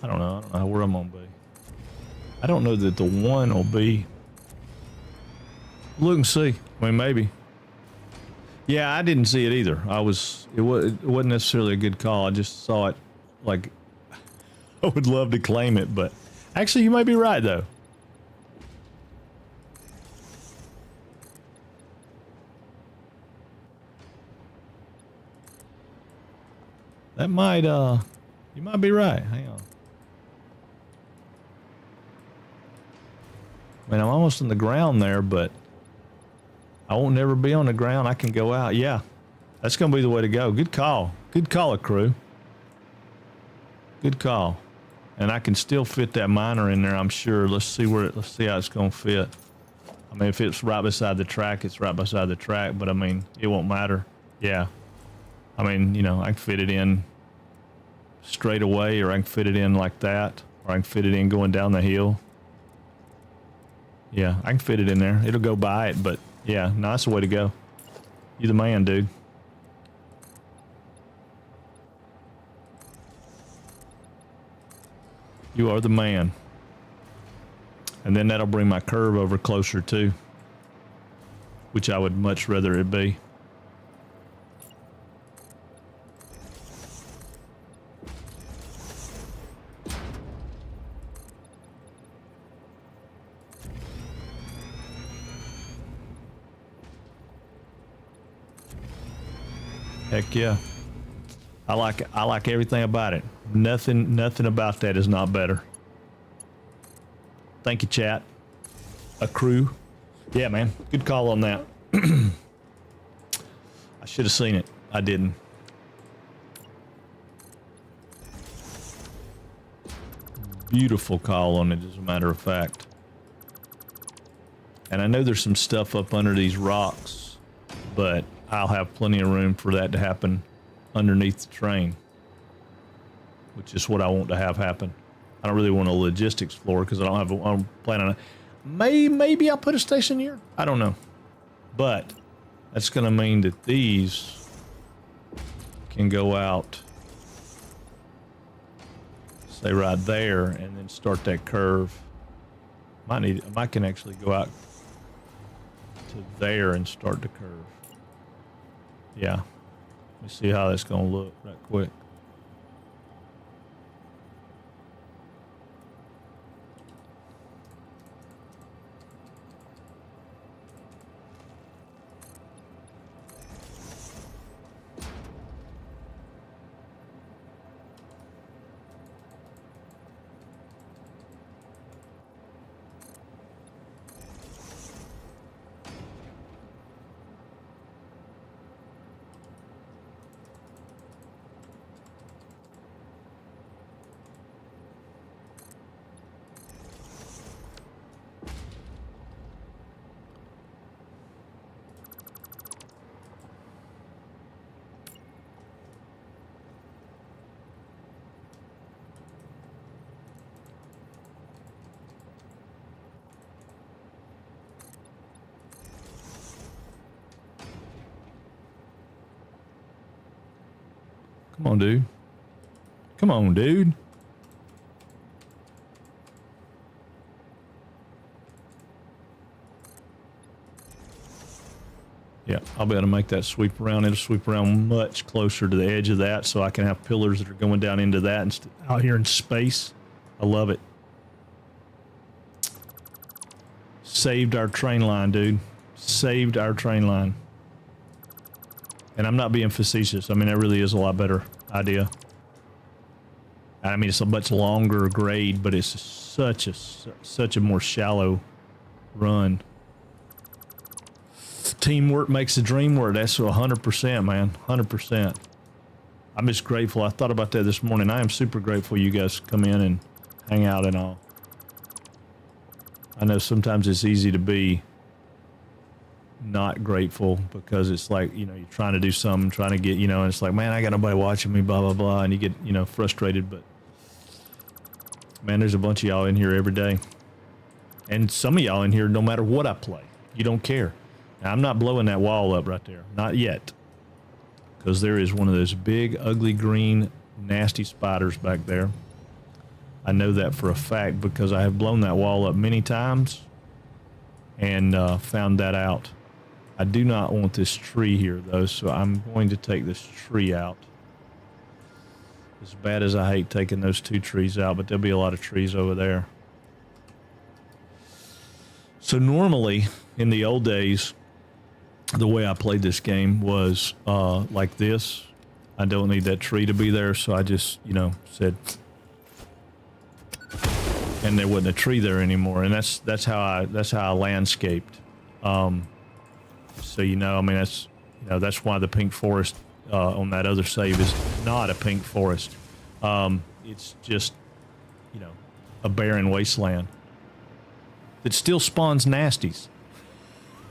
Speaker 1: I don't know where I'm gonna be. I don't know that the 1 will be Look and see. I mean, maybe. Yeah, I didn't see it either. It wasn't necessarily a good call. I just saw it like I would love to claim it, but actually you might be right though. That might you might be right. Hang on. I mean, I'm almost on the ground there, but I won't never be on the ground. I can go out. Yeah, that's going to be the way to go. Good call. Good call, crew. Good call. And I can still fit that miner in there, I'm sure. Let's see how it's going to fit. I mean, if it's right beside the track, it's right beside the track, but I mean, it won't matter. Yeah. I mean, you know, I can fit it in straight away, or I can fit it in like that, or I can fit it in going down the hill. Yeah, I can fit it in there. It'll go by it, but yeah, no, that's the way to go. You the man, dude. You are the man. And then that'll bring my curve over closer too, which I would much rather it be. Heck yeah. I like everything about it. Nothing about that is not better. Thank you, chat. A crew. Yeah, man. Good call on that. I should have seen it. I didn't. Beautiful call on it, as a matter of fact. And I know there's some stuff up under these rocks, but I'll have plenty of room for that to happen underneath the train, which is what I want to have happen. I don't really want a logistics floor because I'm planning on it. Maybe I'll put a station here. I don't know. But that's going to mean that these can go out, say right there, and then start that curve. I can actually go out to there and start the curve. Yeah. Let me see how that's going to look right quick. Come on, dude. Come on, dude. Yeah, I'll be able to make that sweep around. It'll sweep around much closer to the edge of that, so I can have pillars that are going down into that and out here in space. I love it. Saved our train line, dude. Saved our train line. And I'm not being facetious. I mean, that really is a lot better idea. I mean, it's a much longer grade, but it's such a more shallow run. Teamwork makes the dream work. That's 100%, man. 100%. I'm just grateful. I thought about that this morning. I am super grateful you guys come in and hang out and all. I know sometimes it's easy to be not grateful because it's like, you know, you're trying to do something, trying to get, you know, and it's like, man, I got nobody watching me, blah, blah, blah. And you get, you know, frustrated. But man, there's a bunch of y'all in here every day. And some of y'all in here, no matter what I play, you don't care. Now, I'm not blowing that wall up right there. Not yet. Because there is one of those big, ugly, green, nasty spiders back there. I know that for a fact because I have blown that wall up many times. and found that out. I do not want this tree here, though, so I'm going to take this tree out. As bad as I hate taking those 2 trees out, but there'll be a lot of trees over there. So normally, in the old days, the way I played this game was like this. I don't need that tree to be there, so I just, you know, said, and there wasn't a tree there anymore, and that's how I landscaped. So you know, I mean, that's why the pink forest on that other save is not a pink forest. It's just, you know, a barren wasteland that still spawns nasties,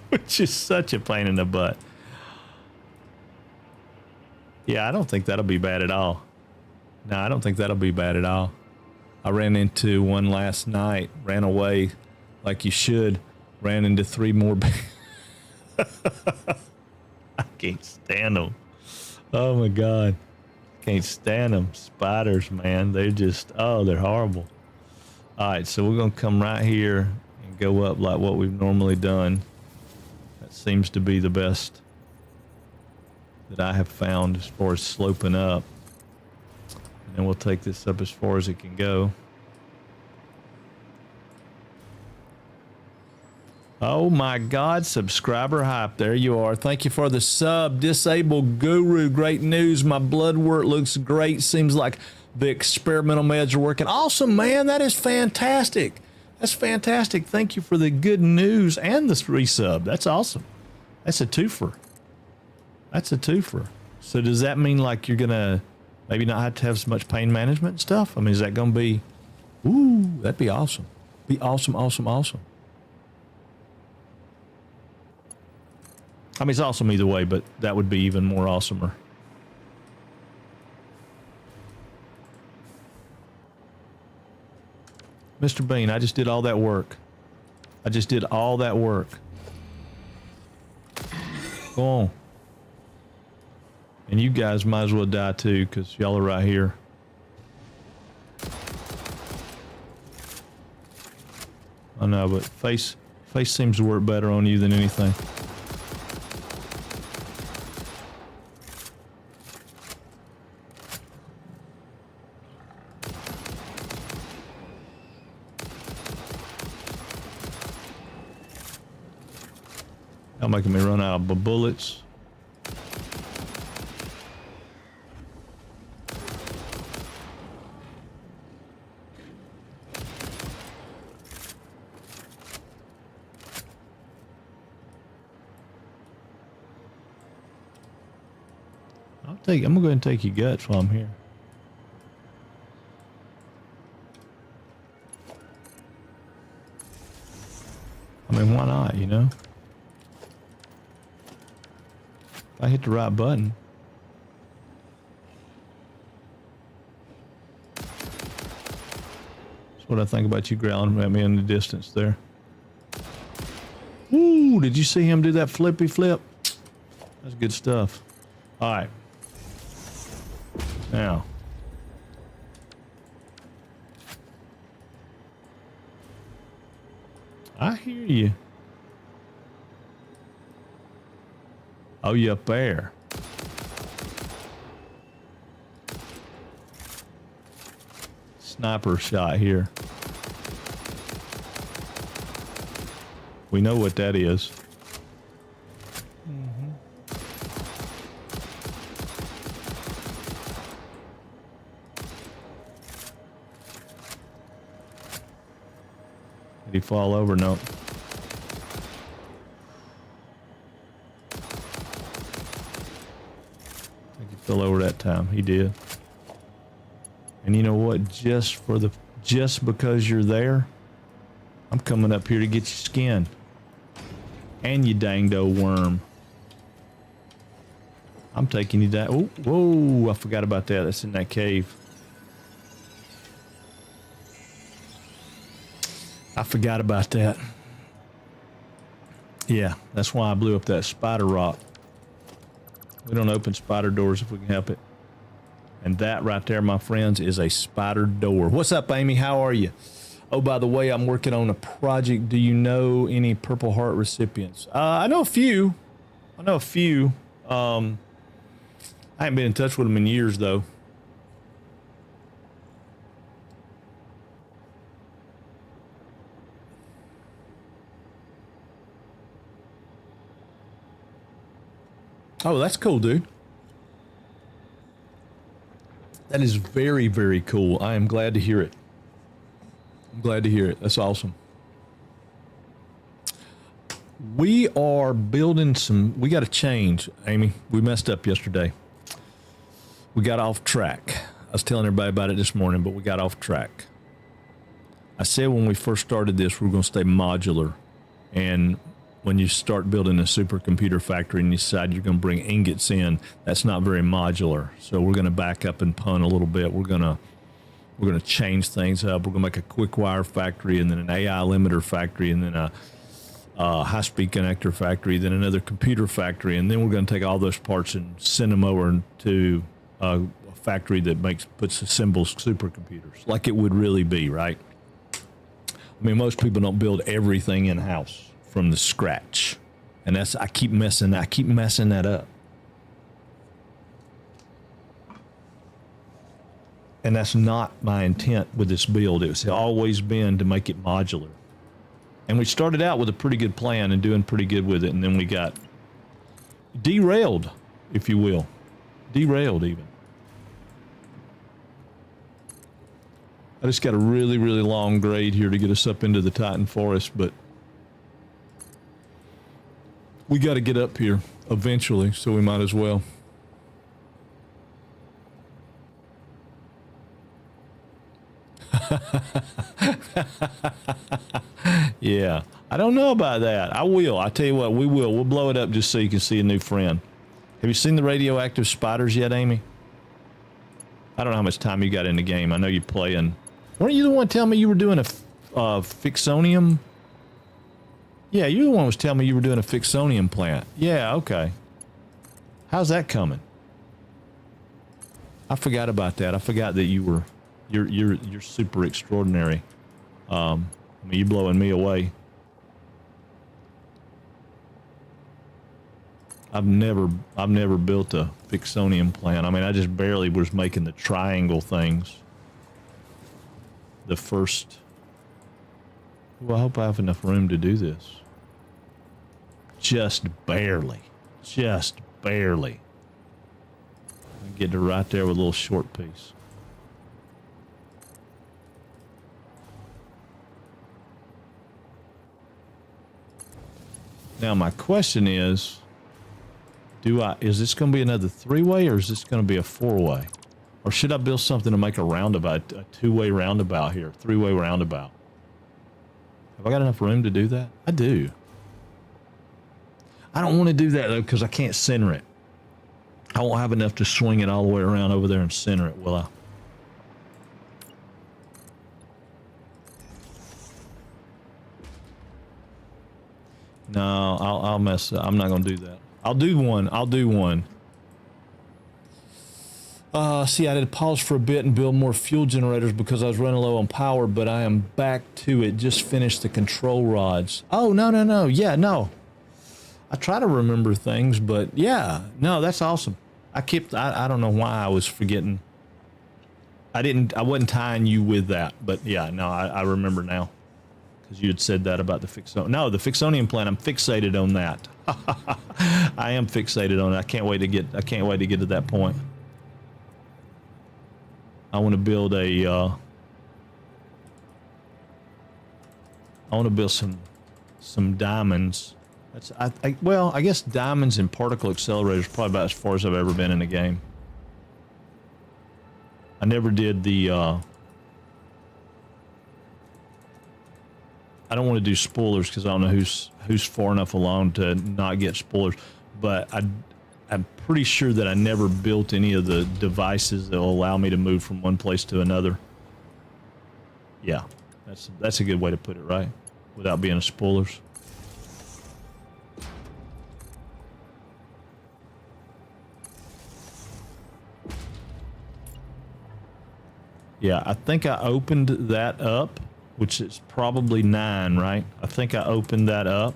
Speaker 1: which is such a pain in the butt. Yeah, I don't think that'll be bad at all. No, I don't think that'll be bad at all. I ran into one last night, ran away like you should, ran into 3 more. I can't stand them. Oh my God. Can't stand them. Spiders, man. They're just, oh, they're horrible. All right, so we're going to come right here and go up like what we've normally done. That seems to be the best that I have found as far as sloping up. And then we'll take this up as far as it can go. Oh my God, subscriber hype. There you are. Thank you for the sub. Disabled Guru. Great news. My blood work looks great. Seems like the experimental meds are working. Awesome, man. That is fantastic. That's fantastic. Thank you for the good news and the resub. That's awesome. That's a twofer. That's a twofer. So does that mean like you're going to maybe not have to have as much pain management and stuff? I mean, is that going to be, ooh, that'd be awesome. Be awesome, awesome, awesome. I mean, it's awesome either way, but that would be even more awesomer. Mr. Bean, I just did all that work. I just did all that work. Go on. And you guys might as well die too, because y'all are right here. I know, but face seems to work better on you than anything. Y'all making me run out of bullets. I'm gonna go ahead and take your guts while I'm here. I mean, why not, you know? If I hit the right button. That's what I think about you growling at me in the distance there. Ooh, did you see him do that flippy flip? That's good stuff. All right. Now. I hear you. Oh, you up there. Sniper shot here. We know what that is. Did he fall over? No. I think he fell over that time. He did. And you know what? Just because you're there, I'm coming up here to get your skin. And you danged old worm. I'm taking you down. Oh, whoa, I forgot about that. That's in that cave. I forgot about that. Yeah, that's why I blew up that spider rock. We don't open spider doors if we can help it. And that right there, my friends, is a spider door. What's up, Amy? How are you? Oh, by the way, I'm working on a project. Do you know any Purple Heart recipients? I know a few. I haven't been in touch with them in years, though. Oh, that's cool, dude. That is very, very cool. I am glad to hear it. I'm glad to hear it. That's awesome. We are building we got to change, Amy. We messed up yesterday. We got off track. I was telling everybody about it this morning, but we got off track. I said when we first started this, we were going to stay modular. And when you start building a supercomputer factory and you decide you're going to bring ingots in, that's not very modular. So we're going to back up and punt a little bit. We're going to change things up. We're going to make a quick wire factory, and then an AI limiter factory, and then a high-speed connector factory, then another computer factory, and then we're going to take all those parts and send them over to a factory that assembles supercomputers, like it would really be, right? I mean, most people don't build everything in-house from the scratch, and I keep messing that up. And that's not my intent with this build. It's always been to make it modular. And we started out with a pretty good plan and doing pretty good with it, and then we got derailed, if you will. Derailed even. I just got a really, really long grade here to get us up into the Titan Forest, but we got to get up here eventually, so we might as well. Yeah, I don't know about that. I will. I tell you what, we will. We'll blow it up just so you can see a new friend. Have you seen the radioactive spiders yet, Amy? I don't know how much time you got in the game. I know you're playing. Weren't you the one telling me you were doing a Fixonium? Yeah, you're the one who was telling me you were doing a Fixonium plant. Yeah, okay. How's that coming? I forgot about that. I forgot that you were, you're super extraordinary. I mean, you're blowing me away. I've never built a Fixonium plant. I mean, I just barely was making the triangle things. The first. Well, I hope I have enough room to do this. Just barely. Just barely. Get to right there with a little short piece. Now my question is, is this going to be another three-way, or is this going to be a four-way? Or should I build something to make a roundabout, a two-way roundabout here, three-way roundabout? Have I got enough room to do that? I do. I don't want to do that, though, because I can't center it. I won't have enough to swing it all the way around over there and center it, will I? No, I'll mess up. I'm not going to do that. I'll do one. See, I did pause for a bit and build more fuel generators because I was running low on power, but I am back to it. Just finished the control rods. Oh, no. Yeah, no. I try to remember things, but yeah, no, that's awesome. I don't know why I was forgetting. I wasn't tying you with that, but yeah, no, I remember now. Because you had said that about the Fixonium. No, the Fixonium plant, I'm fixated on that. I am fixated on it. I can't wait to get to that point. I want to build some diamonds. Well, I guess diamonds and particle accelerators probably about as far as I've ever been in a game. I never did the I don't want to do spoilers because I don't know who's far enough along to not get spoilers, but I'm pretty sure that I never built any of the devices that will allow me to move from one place to another. Yeah, that's a good way to put it, right? Without being a spoilers. Yeah, I think I opened that up which is probably 9, right? I think I opened that up,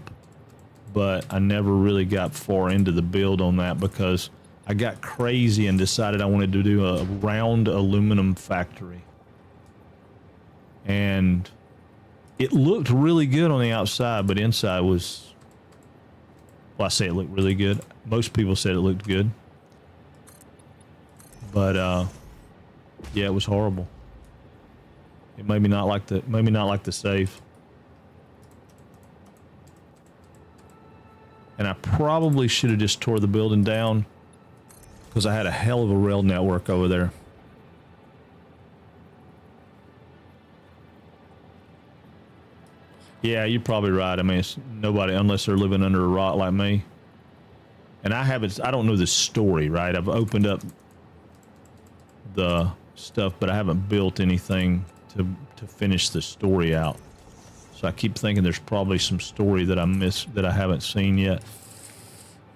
Speaker 1: but I never really got far into the build on that because I got crazy and decided I wanted to do a round aluminum factory. And it looked really good on the outside, but inside was, well, I say it looked really good. Most people said it looked good. But yeah, it was horrible. It made me not like the save. And I probably should have just tore the building down because I had a hell of a rail network over there. Yeah, you're probably right. I mean, it's nobody, unless they're living under a rock like me. And I don't know the story, right? I've opened up the stuff, but I haven't built anything to finish the story out. So I keep thinking there's probably some story that I missed that I haven't seen yet.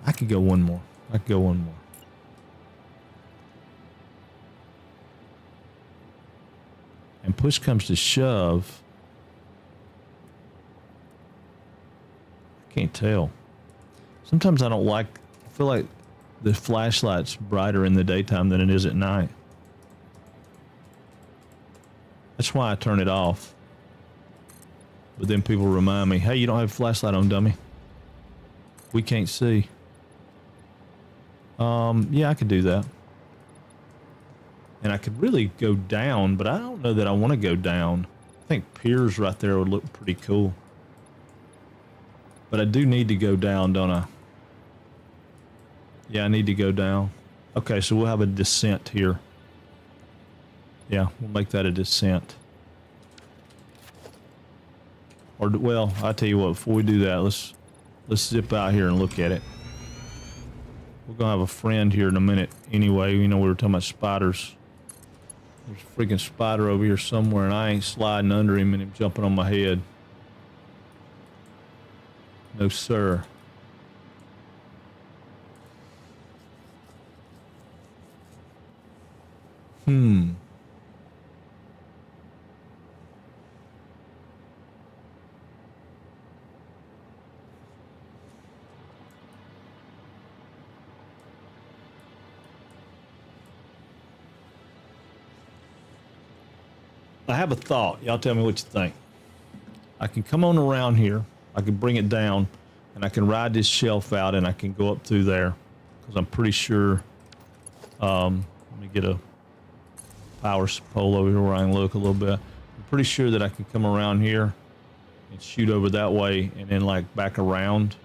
Speaker 1: I could go one more. And push comes to shove. I can't tell. Sometimes I feel like the flashlight's brighter in the daytime than it is at night. That's why I turn it off. But then people remind me, hey, you don't have a flashlight on, dummy. We can't see. Yeah, I could do that. And I could really go down, but I don't know that I want to go down. I think piers right there would look pretty cool. But I do need to go down, don't I? Yeah, I need to go down. Okay, so we'll have a descent here. Yeah, we'll make that a descent. Or, well, I'll tell you what, before we do that, let's zip out here and look at it. We're going to have a friend here in a minute anyway. You know, we were talking about spiders. There's a freaking spider over here somewhere, and I ain't sliding under him and him jumping on my head. No, sir. I have a thought. Y'all tell me what you think. I can come on around here. I can bring it down, and I can ride this shelf out, and I can go up through there. Because I'm pretty sure... let me get a power pole over here where I can look a little bit. I'm pretty sure that I can come around here and shoot over that way and then like back around.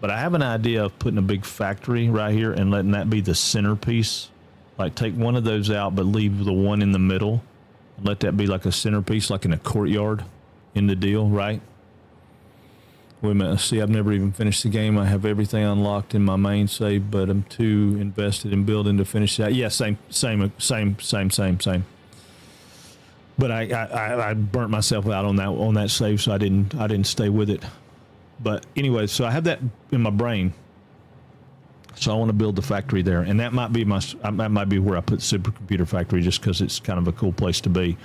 Speaker 1: But I have an idea of putting a big factory right here and letting that be the centerpiece. Like take one of those out, but leave the one in the middle. And let that be like a centerpiece, like in a courtyard in the deal, right? Wait a minute, see, I've never even finished the game. I have everything unlocked in my main save, but I'm too invested in building to finish that. Yeah, same. But I burnt myself out on that save, so I didn't stay with it. But anyway, so I have that in my brain. So I want to build the factory there, and that might be where I put Supercomputer Factory, just because it's kind of a cool place to be.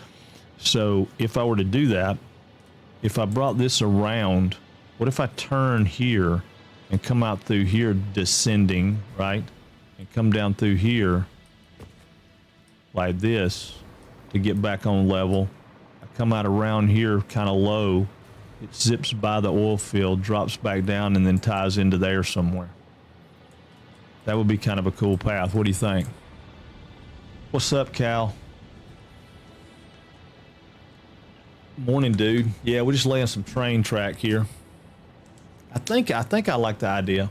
Speaker 1: So if I were to do that, if I brought this around, what if I turn here and come out through here, descending, right, and come down through here like this to get back on level? I come out around here kind of low. It zips by the oil field, drops back down, and then ties into there somewhere. That would be kind of a cool path. What do you think? What's up, Cal? Morning, dude. Yeah, we're just laying some train track here. I think I like the idea.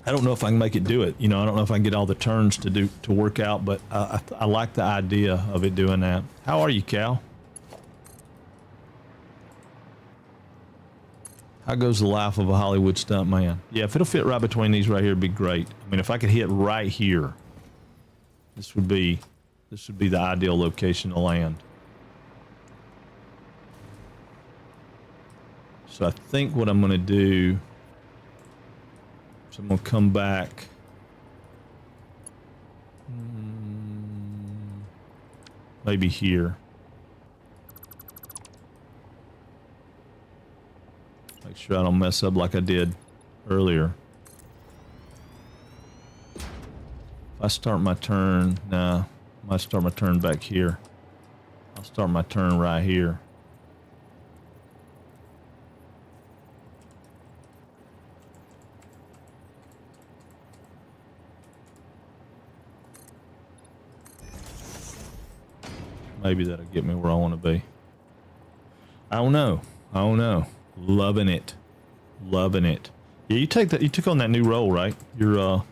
Speaker 1: I don't know if I can make it do it. You know, I don't know if I can get all the turns to work out, but I like the idea of it doing that. How are you, Cal? How goes the life of a Hollywood stuntman? Yeah, if it'll fit right between these right here, it'd be great. I mean, if I could hit right here, this would be the ideal location to land. So I think what I'm going to do is I'm going to come back. Maybe here. Make sure I don't mess up like I did earlier. If I start my turn, nah, I might start my turn back here. I'll start my turn right here. Maybe that'll get me where I want to be. I don't know. I don't know. Loving it. Loving it. Yeah, you took on that new role, right? You're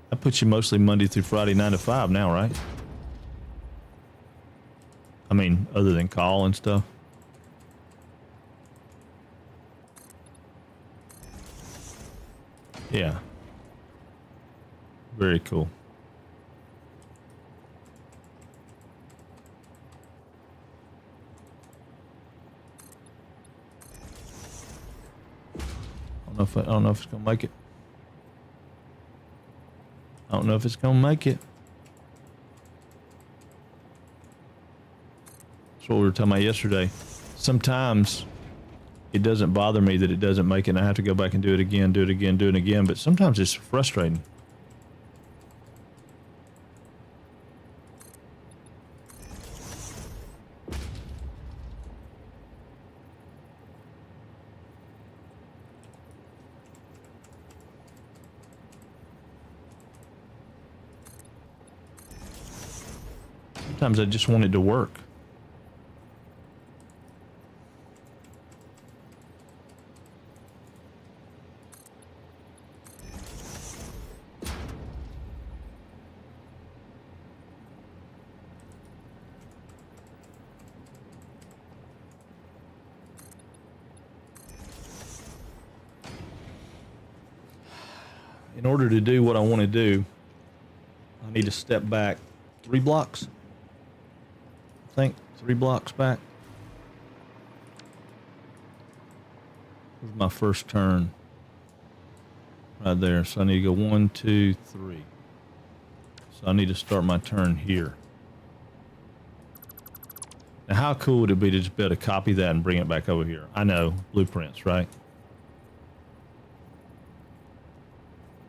Speaker 1: that puts you mostly Monday through Friday, 9 to 5 now, right? I mean, other than call and stuff. Yeah. Very cool. I don't know if it's gonna make it. I don't know if it's gonna make it. That's what we were talking about yesterday. Sometimes it doesn't bother me that it doesn't make it and I have to go back and do it again, do it again, do it again, but sometimes it's frustrating. Sometimes I just want it to work. In order to do what I want to do, I need to step back 3 blocks. I think 3 blocks back. Where's my first turn? Right there. So I need to go 1, 2, 3. So I need to start my turn here. Now, how cool would it be to just be able to copy that and bring it back over here? I know, blueprints, right?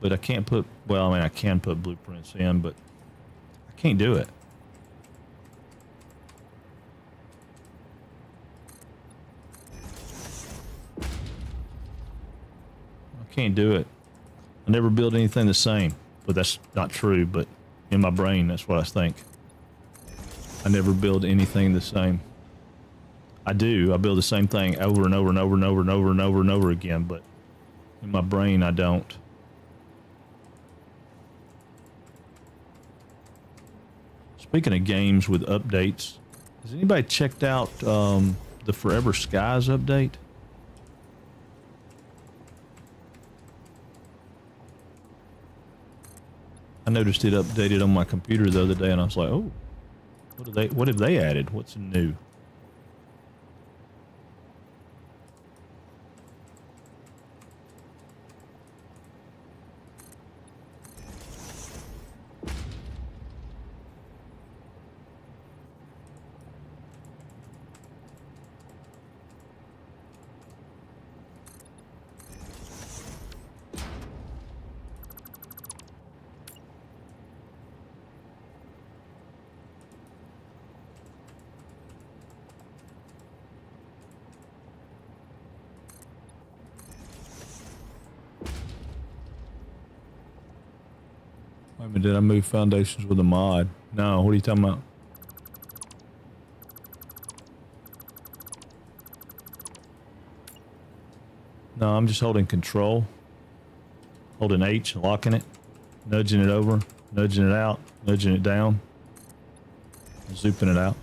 Speaker 1: But I can't put, well, I mean, I can put blueprints in, but I can't do it. I can't do it. I never build anything the same, but that's not true, but in my brain, that's what I think. I never build anything the same. I do. I build the same thing over and over and over and over and over and over and over again, but in my brain, I don't. Speaking of games with updates, has anybody checked out the Forever Skies update? I noticed it updated on my computer the other day, and I was like, "Oh, what have they added? What's new?" Wait a minute, did I move foundations with a mod? No, what are you talking about? No, I'm just holding control. Holding H, locking it, nudging it over, nudging it out, nudging it down, zooping it out.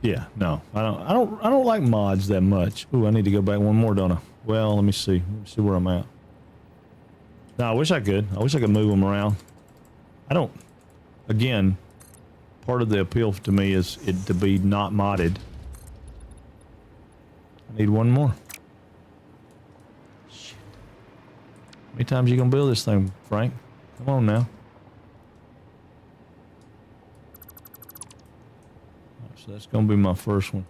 Speaker 1: Yeah, no, I don't like mods that much. Ooh, I need to go back one more, don't I? Well, let me see. Let me see where I'm at. No, I wish I could. I wish I could move them around. I don't. Again, part of the appeal to me is it to be not modded. I need one more. Shit. How many times are you gonna build this thing, Frank? Come on now. So that's gonna be my first one.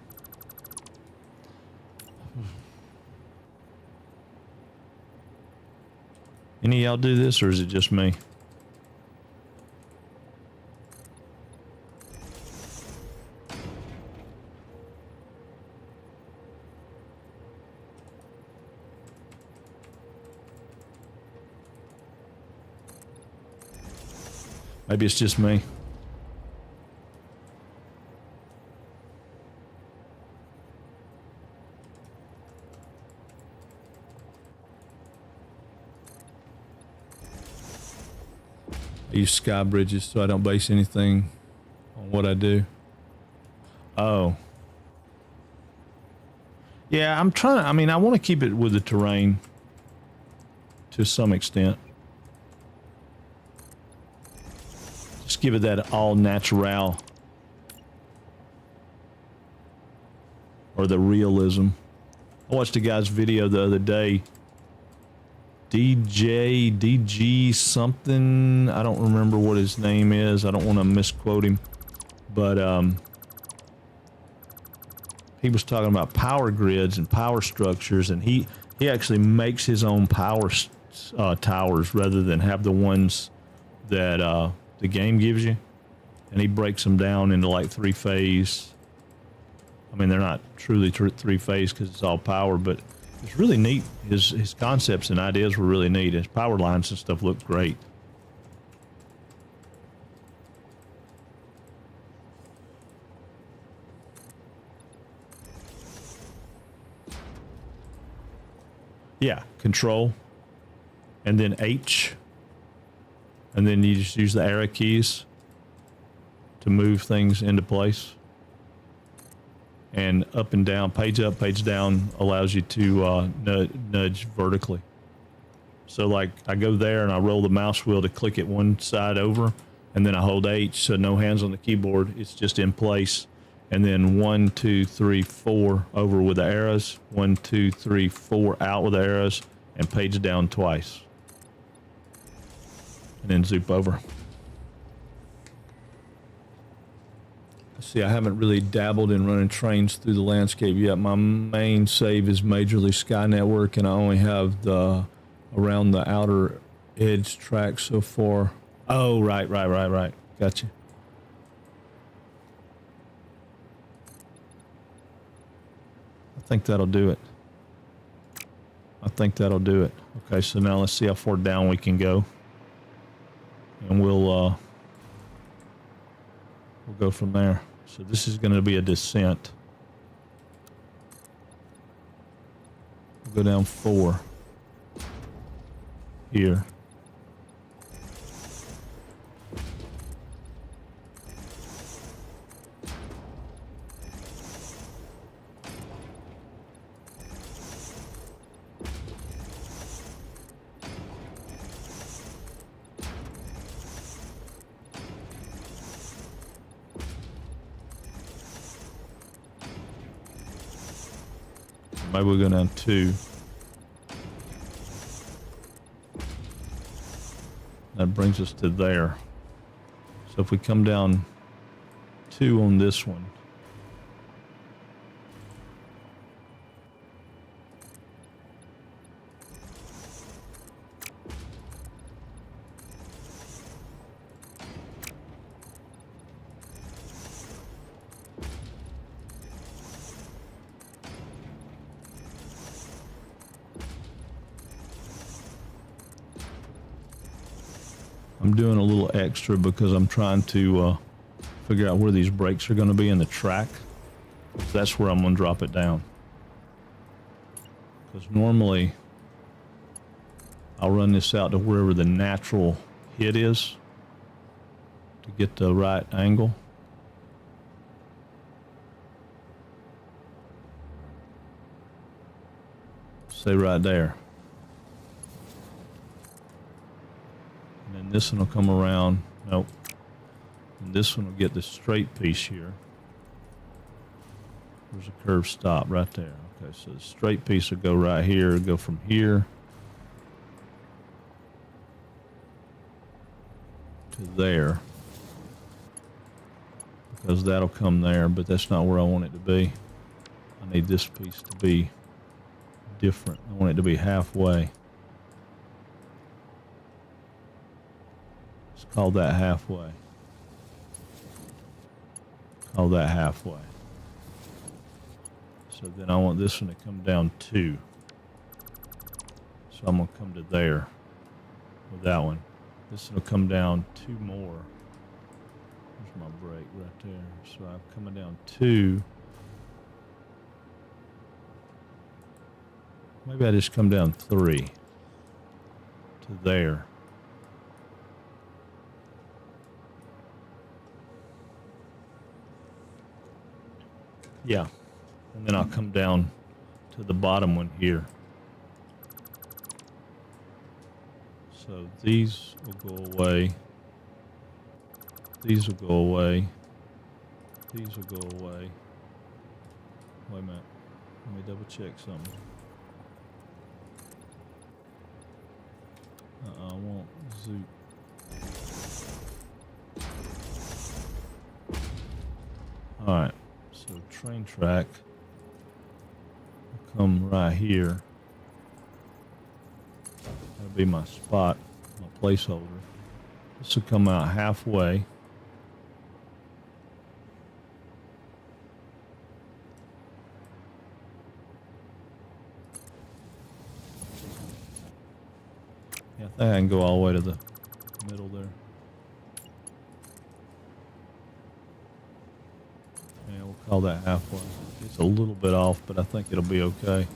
Speaker 1: Any of y'all do this, or is it just me? Maybe it's just me. I use sky bridges so I don't base anything on what I do. Oh. Yeah, I'm trying to, I mean, I want to keep it with the terrain to some extent. Just give it that all natural or the realism. I watched a guy's video the other day. DG something. I don't remember what his name is. I don't want to misquote him. But he was talking about power grids and power structures, and he actually makes his own power towers rather than have the ones that the game gives you. And he breaks them down into like three-phase. I mean, they're not truly three-phase because it's all power, but it's really neat. His concepts and ideas were really neat. His power lines and stuff looked great. Yeah, control, and then H, and then you just use the arrow keys to move things into place. And up and down, page up, page down allows you to nudge vertically. So like I go there and I roll the mouse wheel to click it one side over, and then I hold H, so no hands on the keyboard. It's just in place. And then 1, 2, 3, 4 over with the arrows. 1, 2, 3, 4 out with the arrows, and page down twice. And then zoop over. See, I haven't really dabbled in running trains through the landscape yet. My main save is Major League Sky Network, and I only have the around the outer edge track so far. Oh, right. Gotcha. I think that'll do it. Okay, so now let's see how far down we can go. And we'll go from there. So this is going to be a descent. We'll go down 4 here. Maybe we'll go down 2. That brings us to there. So if we come down 2 on this one, I'm doing a little extra because I'm trying to figure out where these brakes are going to be in the track. That's where I'm going to drop it down. Because normally I'll run this out to wherever the natural hit is to get the right angle. Say right there. And then this one will come around. Nope. And this one will get the straight piece here. There's a curved stop right there. Okay, so the straight piece will go right here, go from here to there. Because that'll come there, but that's not where I want it to be. I need this piece to be different. I want it to be halfway. Call that halfway. Call that halfway. So then I want this one to come down 2. So I'm going to come to there with that one. This one will come down 2 more. There's my break right there. So I'm coming down 2. Maybe I just come down 3 to there. Yeah. And then I'll come down to the bottom one here. So these will go away. These will go away. These will go away. Wait a minute. Let me double check something. I want zoot. Alright. So train track will come right here. That'll be my spot, my placeholder. This will come out halfway. Yeah, I think I can go all the way to the middle there. Yeah, we'll call that halfway. It's a little bit off, but I think it'll be okay.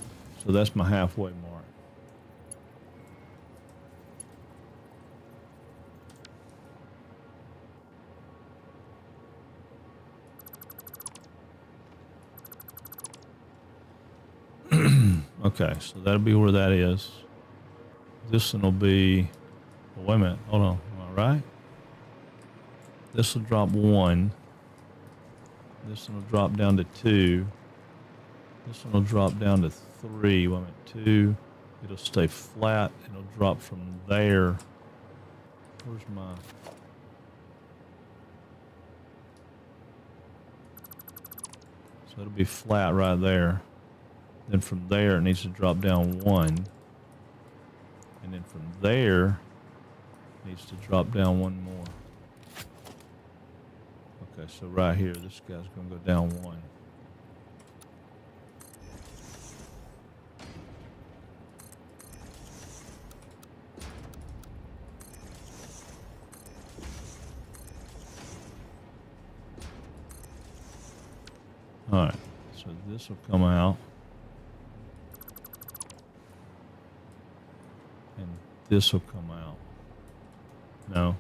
Speaker 1: So that's my halfway mark. Okay, so that'll be where that is. This one will be, oh, wait a minute, hold on, am I right? This will drop 1. This one will drop down to 2. This one will drop down to 3. Wait a minute, 2. It'll stay flat. It'll drop from there. Where's my... So it'll be flat right there. Then from there, it needs to drop down 1. And then from there, it needs to drop down 1 more. Okay, so right here, this guy's going to go down 1. All right, so this will come out. And this will come out. No.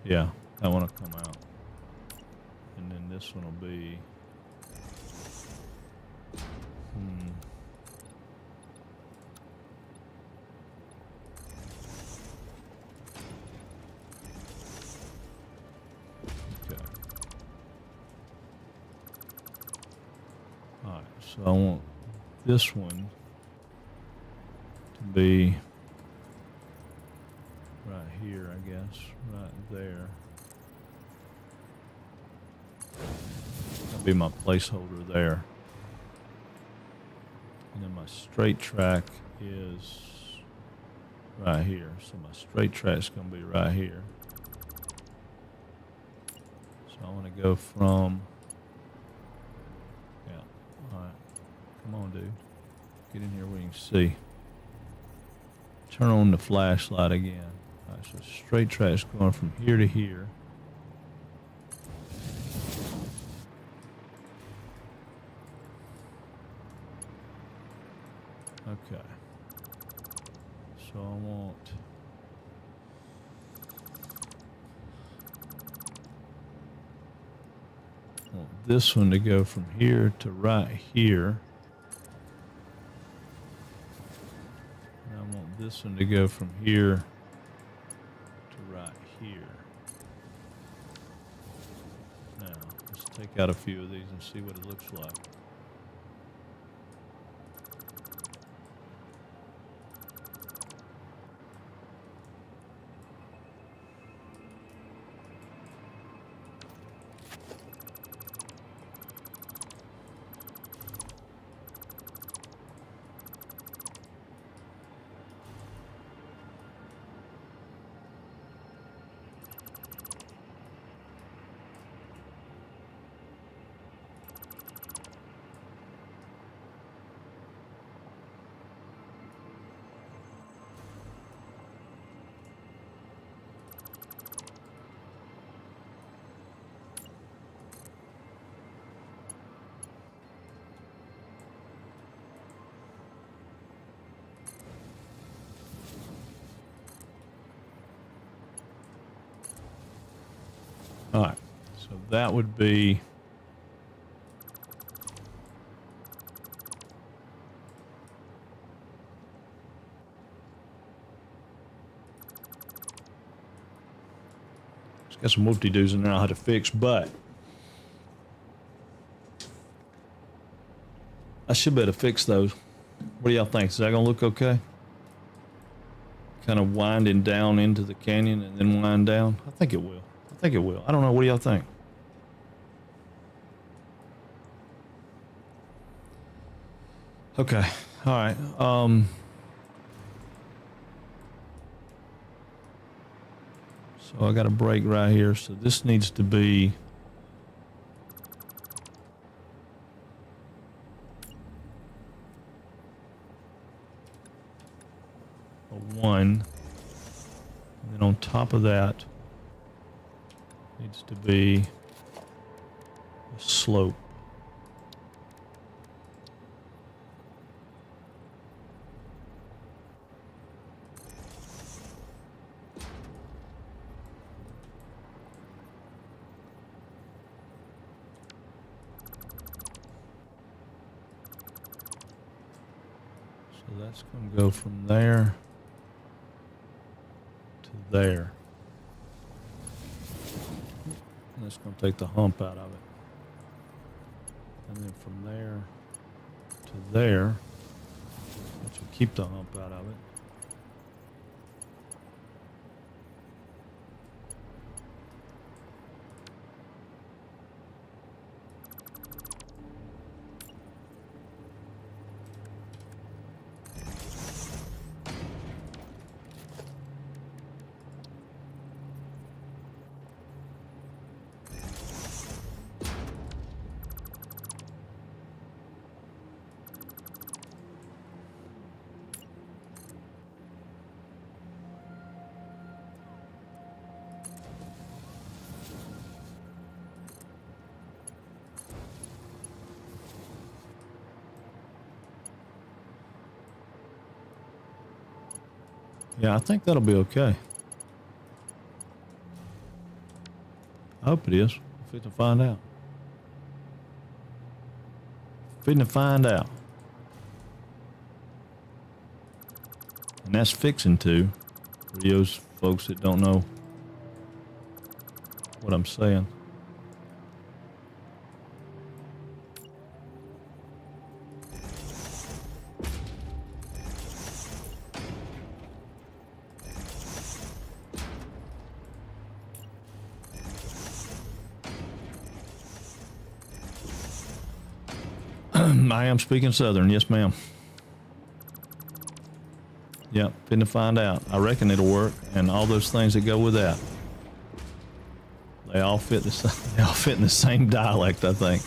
Speaker 1: Yeah, that one will come out. And then this one will be... Okay. Alright, so I want this one to be right here, I guess, right there. That'll be my placeholder there. And then my straight track is right here. So my straight track's going to be right here. So I want to go from, yeah, all right. Come on, dude. Get in here where you can see. Turn on the flashlight again. All right, so straight track's going from here to here. Okay. So I want this one to go from here to right here. And I want this one to go from here to right here. Now, let's take out a few of these and see what it looks like. All right. So that would be... It's got some whoop-de-doos in there I'll have to fix, but I should be able to fix those. What do y'all think? Is that going to look okay? Kind of winding down into the canyon and then wind down? I think it will. I think it will. I don't know. What do y'all think? Okay. All right. So I got a break right here. So this needs to be a 1. And then on top of that needs to be a slope. So that's going to go from there to there. And that's going to take the hump out of it. And then from there to there, which will keep the hump out of it. Yeah, I think that'll be okay. I hope it is. We're fitting to find out. Fitting to find out. And that's fixing to, for those folks that don't know what I'm saying. I am speaking Southern, yes ma'am. Yep, fitting to find out. I reckon it'll work, and all those things that go with that. They all fit they all fit in the same dialect, I think.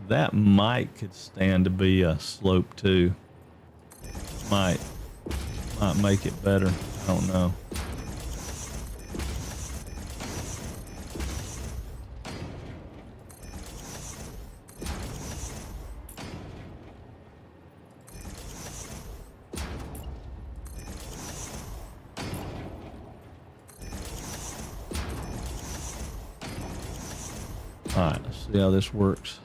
Speaker 1: That could stand to be a slope too. Might make it better. I don't know. All right, let's see how this works.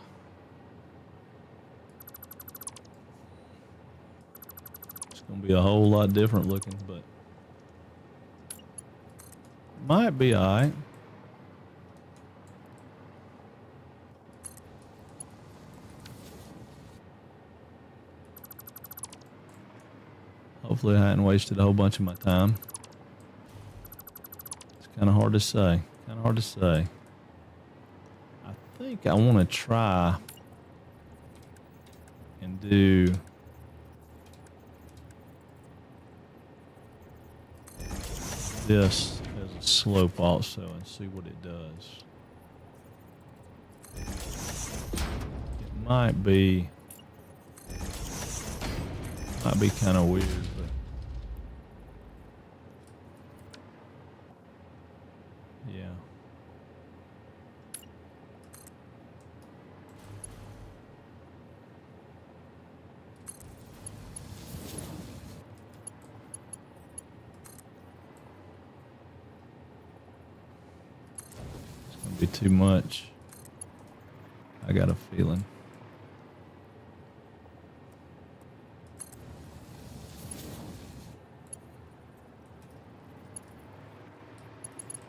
Speaker 1: It's going to be a whole lot different looking, but might be all right. Hopefully I hadn't wasted a whole bunch of my time. It's kind of hard to say. Kind of hard to say. I think I want to try and do this as a slope also and see what it does. It might be kind of weird, but yeah. be too much. I got a feeling.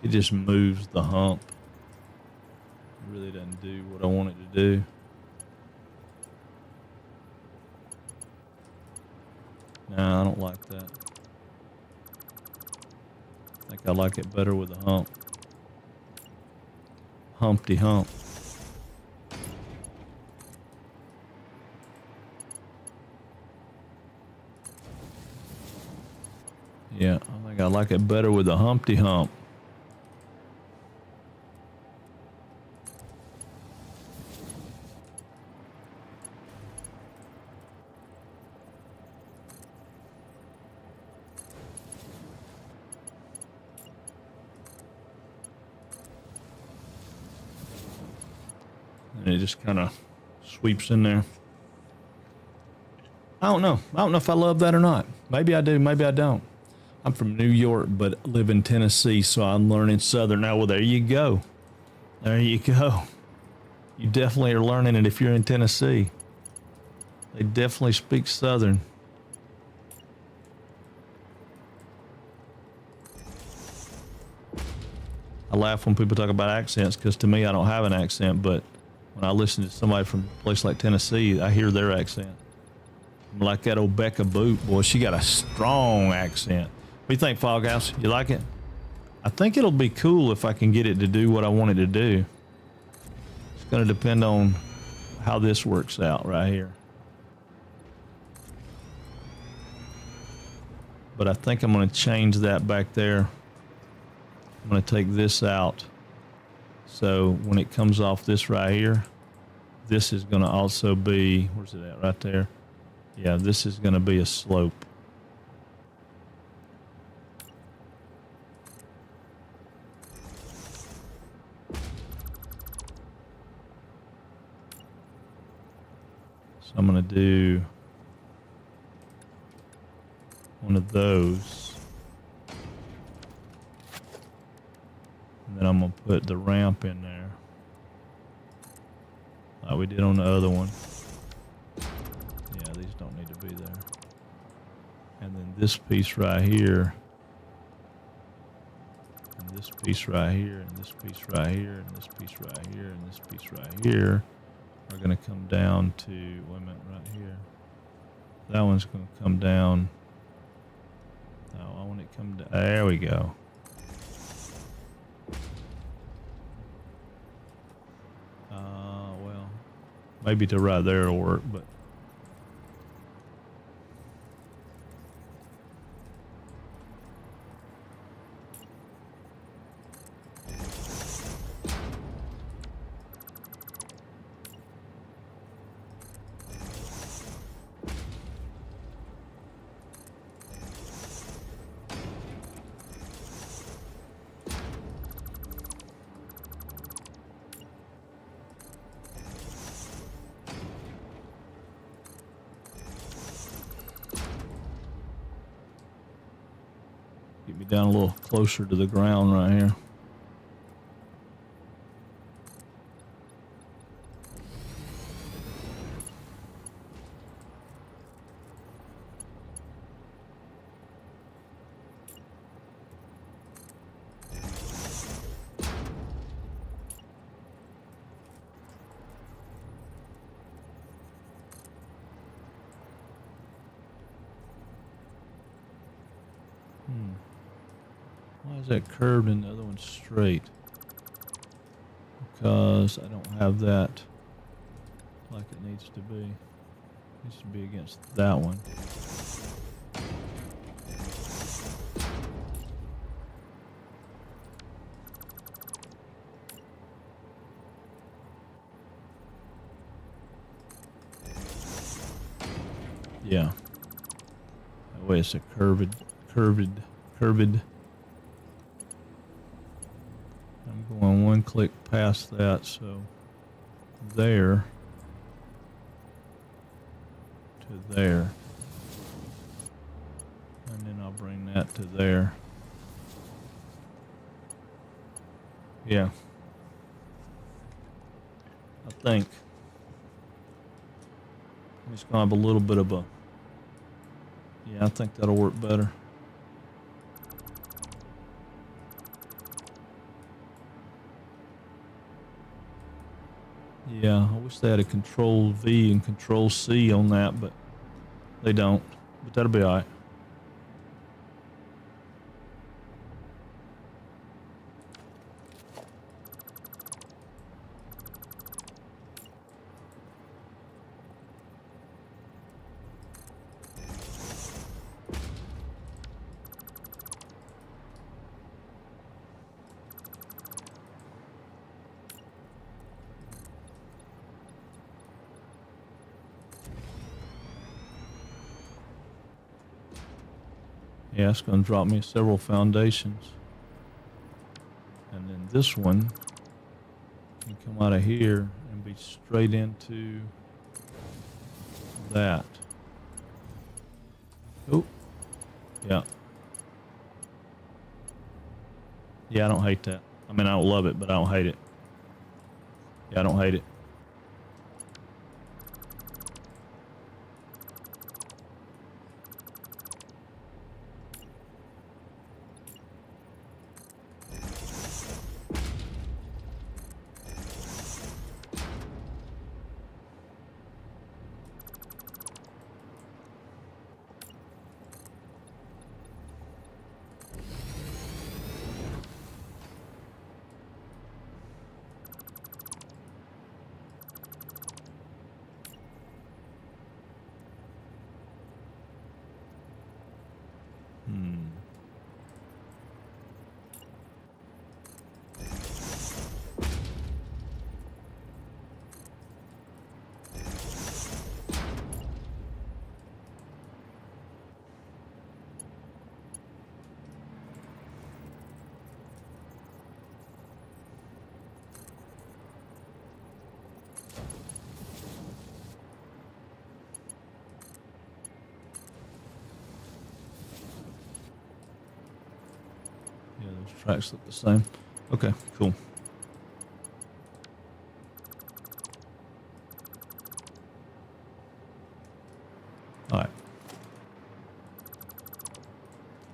Speaker 1: It just moves the hump. It really doesn't do what I want it to do. No, I don't like that. I think I like it better with a hump. Humpty Hump. Yeah, I think I like it better with a Humpty Hump. And it just kind of sweeps in there. I don't know. I don't know if I love that or not. Maybe I do, maybe I don't. I'm from New York, but live in Tennessee, so I'm learning Southern now. Well, there you go. There you go. You definitely are learning it if you're in Tennessee. They definitely speak Southern. I laugh when people talk about accents because to me, I don't have an accent, but when I listen to somebody from a place like Tennessee, I hear their accent. Like that old Becca Boot, boy, she got a strong accent. What do you think, Foghouse? You like it? I think it'll be cool if I can get it to do what I want it to do. It's going to depend on how this works out right here. But I think I'm going to change that back there. I'm going to take this out. So when it comes off this right here, this is going to also be, where's it at? Right there. Yeah, this is going to be a slope. So I'm going to do one of those. And then I'm going to put the ramp in there. Like we did on the other one. Yeah, these don't need to be there. And then this piece right here. And this piece right here. And this piece right here. And this piece right here. And this piece right here. Are going to come down to, wait a minute, right here. That one's going to come down. No, I want it to come down. There we go. Well, maybe to right there will work, but. Get me down a little closer to the ground right here. Why is that curved and the other one's straight? Because I don't have that like it needs to be. It needs to be against that one. Yeah. That way it's a curved. I'm going one click past that, so there to there. And then I'll bring that to there. Yeah. think. I'm just gonna have a little bit of a, yeah, I think that'll work better. Yeah, I wish they had a Control V and Control C on that, but they don't. But that'll be all right. Yeah, it's going to drop me several foundations. And then this one can come out of here and be straight into that. Oh, yeah. Yeah, I don't hate that. I mean, I don't love it, but I don't hate it. Yeah, I don't hate it. Yeah, those tracks look the same. Okay, cool. All right.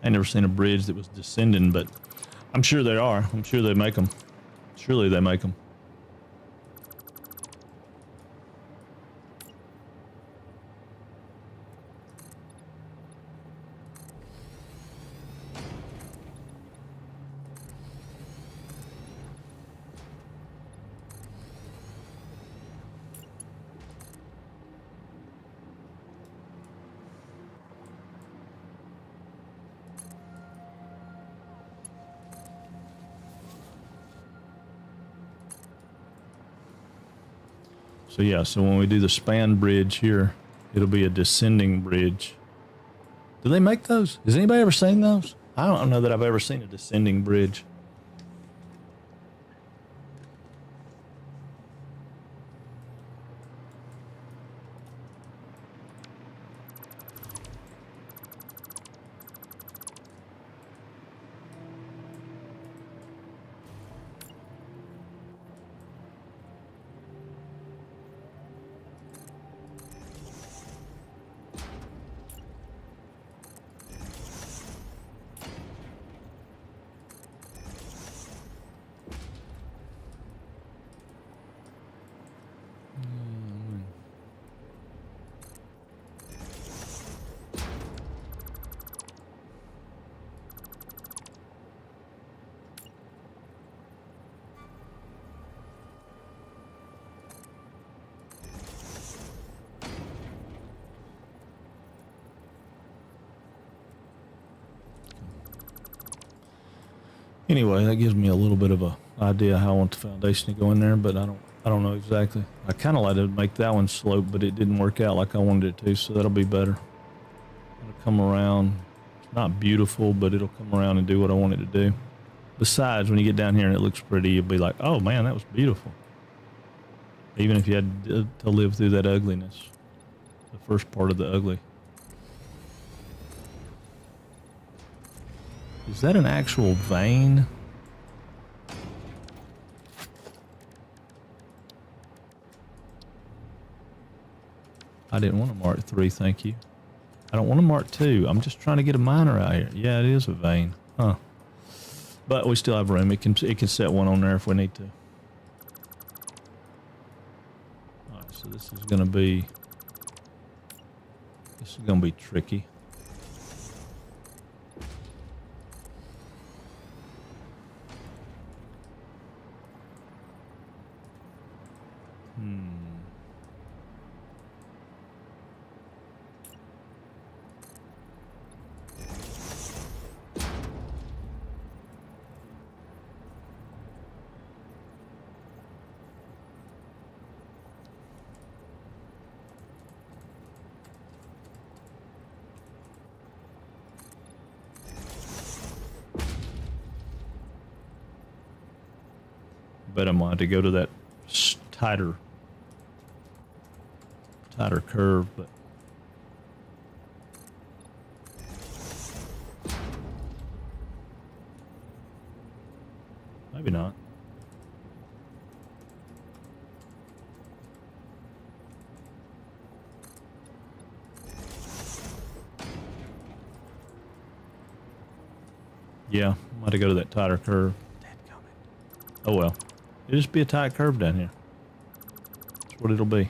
Speaker 1: I never seen a bridge that was descending, but I'm sure they are. I'm sure they make them. Surely they make them. So yeah, so when we do the span bridge here, it'll be a descending bridge. Do they make those? Has anybody ever seen those? I don't know that I've ever seen a descending bridge. Anyway, that gives me a little bit of a idea how I want the foundation to go in there, but I don't know exactly. I kind of like to make that one slope, but it didn't work out like I wanted it to, so that'll be better. It'll come around. It's not beautiful, but it'll come around and do what I want it to do. Besides, when you get down here and it looks pretty, you'll be like, oh man, that was beautiful. Even if you had to live through that ugliness, the first part of the ugly. Is that an actual vein? I didn't want to mark 3, thank you. I don't want to mark 2. I'm just trying to get a miner out here. Yeah, it is a vein. Huh. But we still have room. It can set one on there if we need to. Alright, so this is gonna be tricky. But I'm going to go to that tighter curve, but maybe not. Yeah, I'm going to go to that tighter curve. Oh well. It'll just be a tight curve down here. That's what it'll be.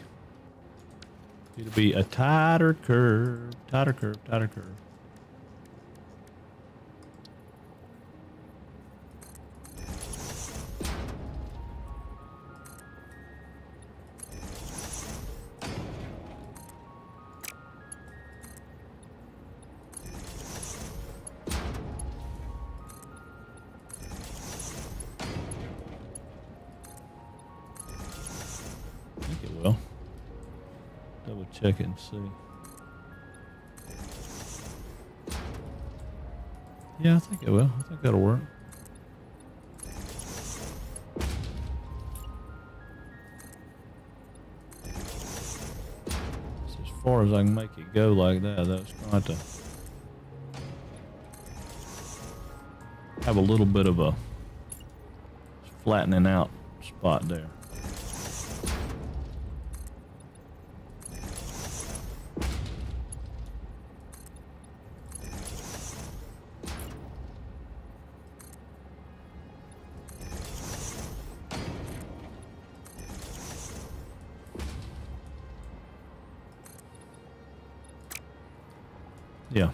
Speaker 1: It'll be a tighter curve, tighter curve, tighter curve. Check it and see. Yeah, I think it will. I think that'll work. It's as far as I can make it go like that. That's going to have a little bit of a flattening out spot there. Yeah.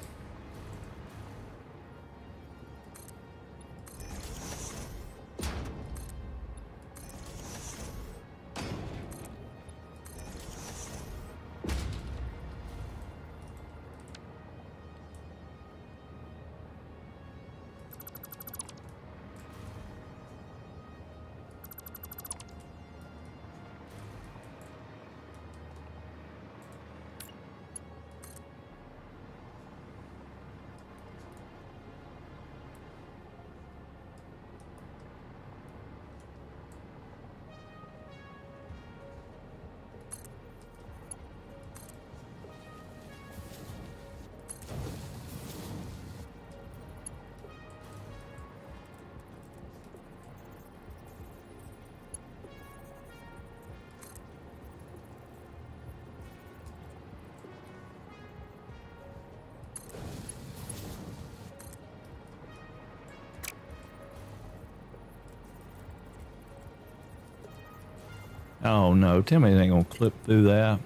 Speaker 1: Oh no, tell me it ain't gonna clip through that.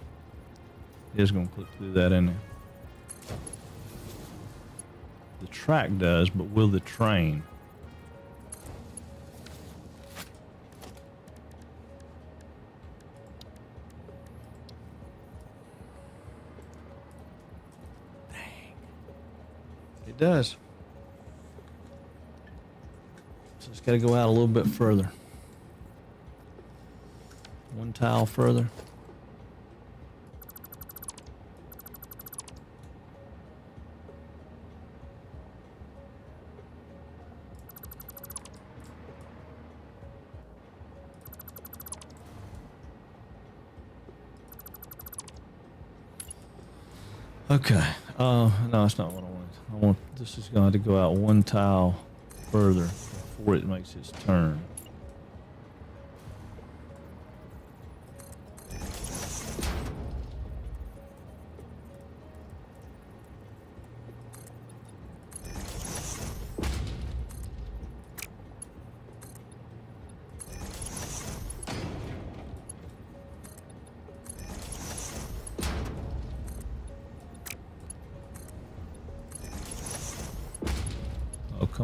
Speaker 1: It is gonna clip through that, isn't it? The track does, but will the train? Dang. It does. So it's gotta go out a little bit further. One tile further. Okay. No, that's not what I want. This is going to go out one tile further before it makes its turn.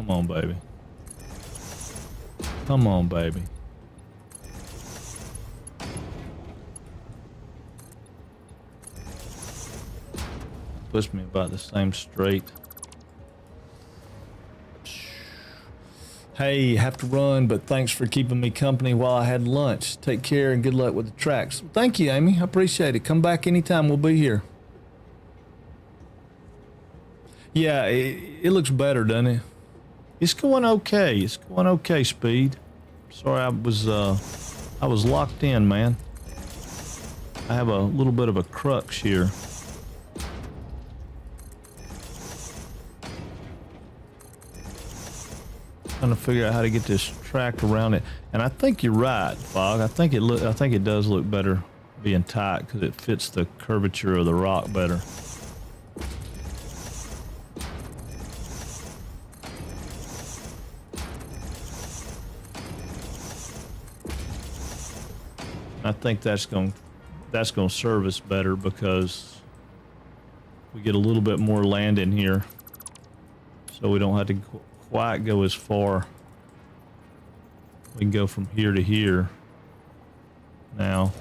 Speaker 1: Come on, baby. Come on, baby. Puts me about the same straight. Hey, have to run, but thanks for keeping me company while I had lunch. Take care and good luck with the tracks. Thank you, Amy. I appreciate it. Come back anytime. We'll be here. Yeah, it looks better, doesn't it? It's going okay. It's going okay, Speed. Sorry, I was locked in, man. I have a little bit of a crux here. Trying to figure out how to get this track around it, and I think you're right, Fog. I think it does look better being tight because it fits the curvature of the rock better. I think that's going to serve us better because we get a little bit more land in here, so we don't have to quite go as far. We can go from here to here now.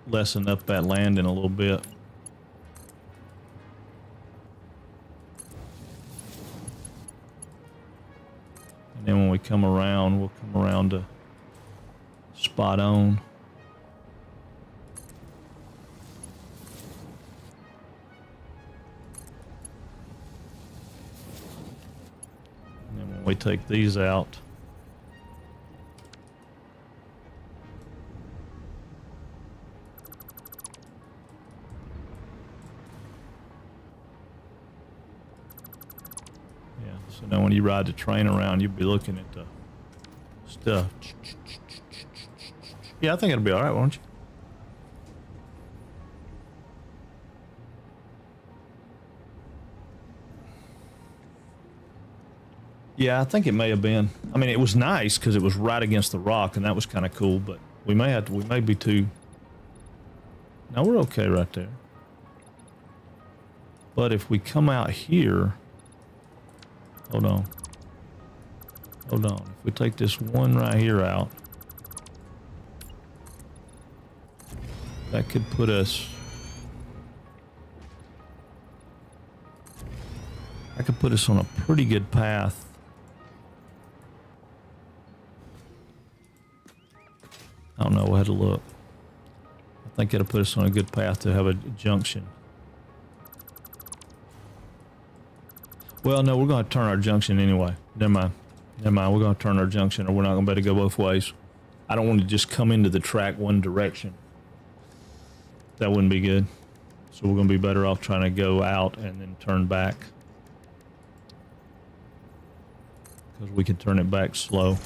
Speaker 1: Lessen up that landing a little bit. And then when we come around, we'll come around to spot on. And then when we take these out, yeah, so now when you ride the train around, you'll be looking at the stuff. Yeah, I think it'll be all right, won't you? Yeah, I think it may have been. I mean, it was nice because it was right against the rock, and that was kind of cool. But we may be too. No, we're okay right there. But if we come out here, hold on. If we take this one right here out, that could put us. I could put us on a pretty good path. I don't know. We'll have to look. I think it'll put us on a good path to have a junction. Well, no, we're going to turn our junction anyway. Never mind. We're going to turn our junction, or we're not going to be able to go both ways. I don't want to just come into the track one direction. That wouldn't be good. So we're going to be better off trying to go out and then turn back. Because we can turn it back slow.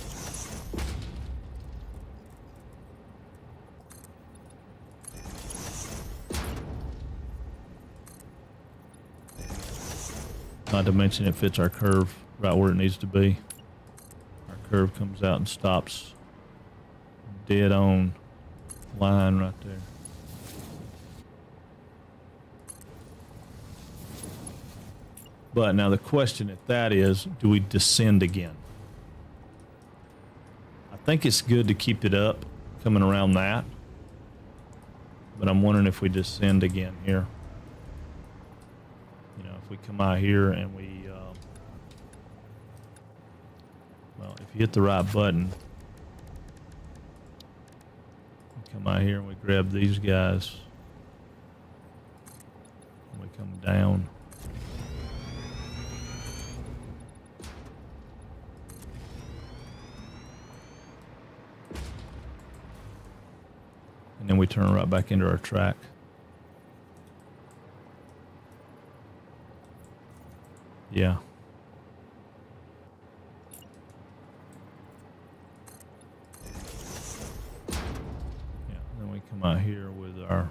Speaker 1: Not to mention it fits our curve right where it needs to be. Our curve comes out and stops dead on line right there. But now the question at that is, do we descend again? I think it's good to keep it up coming around that. But I'm wondering if we descend again here. You know, if we come out here and we, well, if you hit the right button, we come out here and we grab these guys. And we come down. And then we turn right back into our track. Yeah. Yeah, then we come out here with our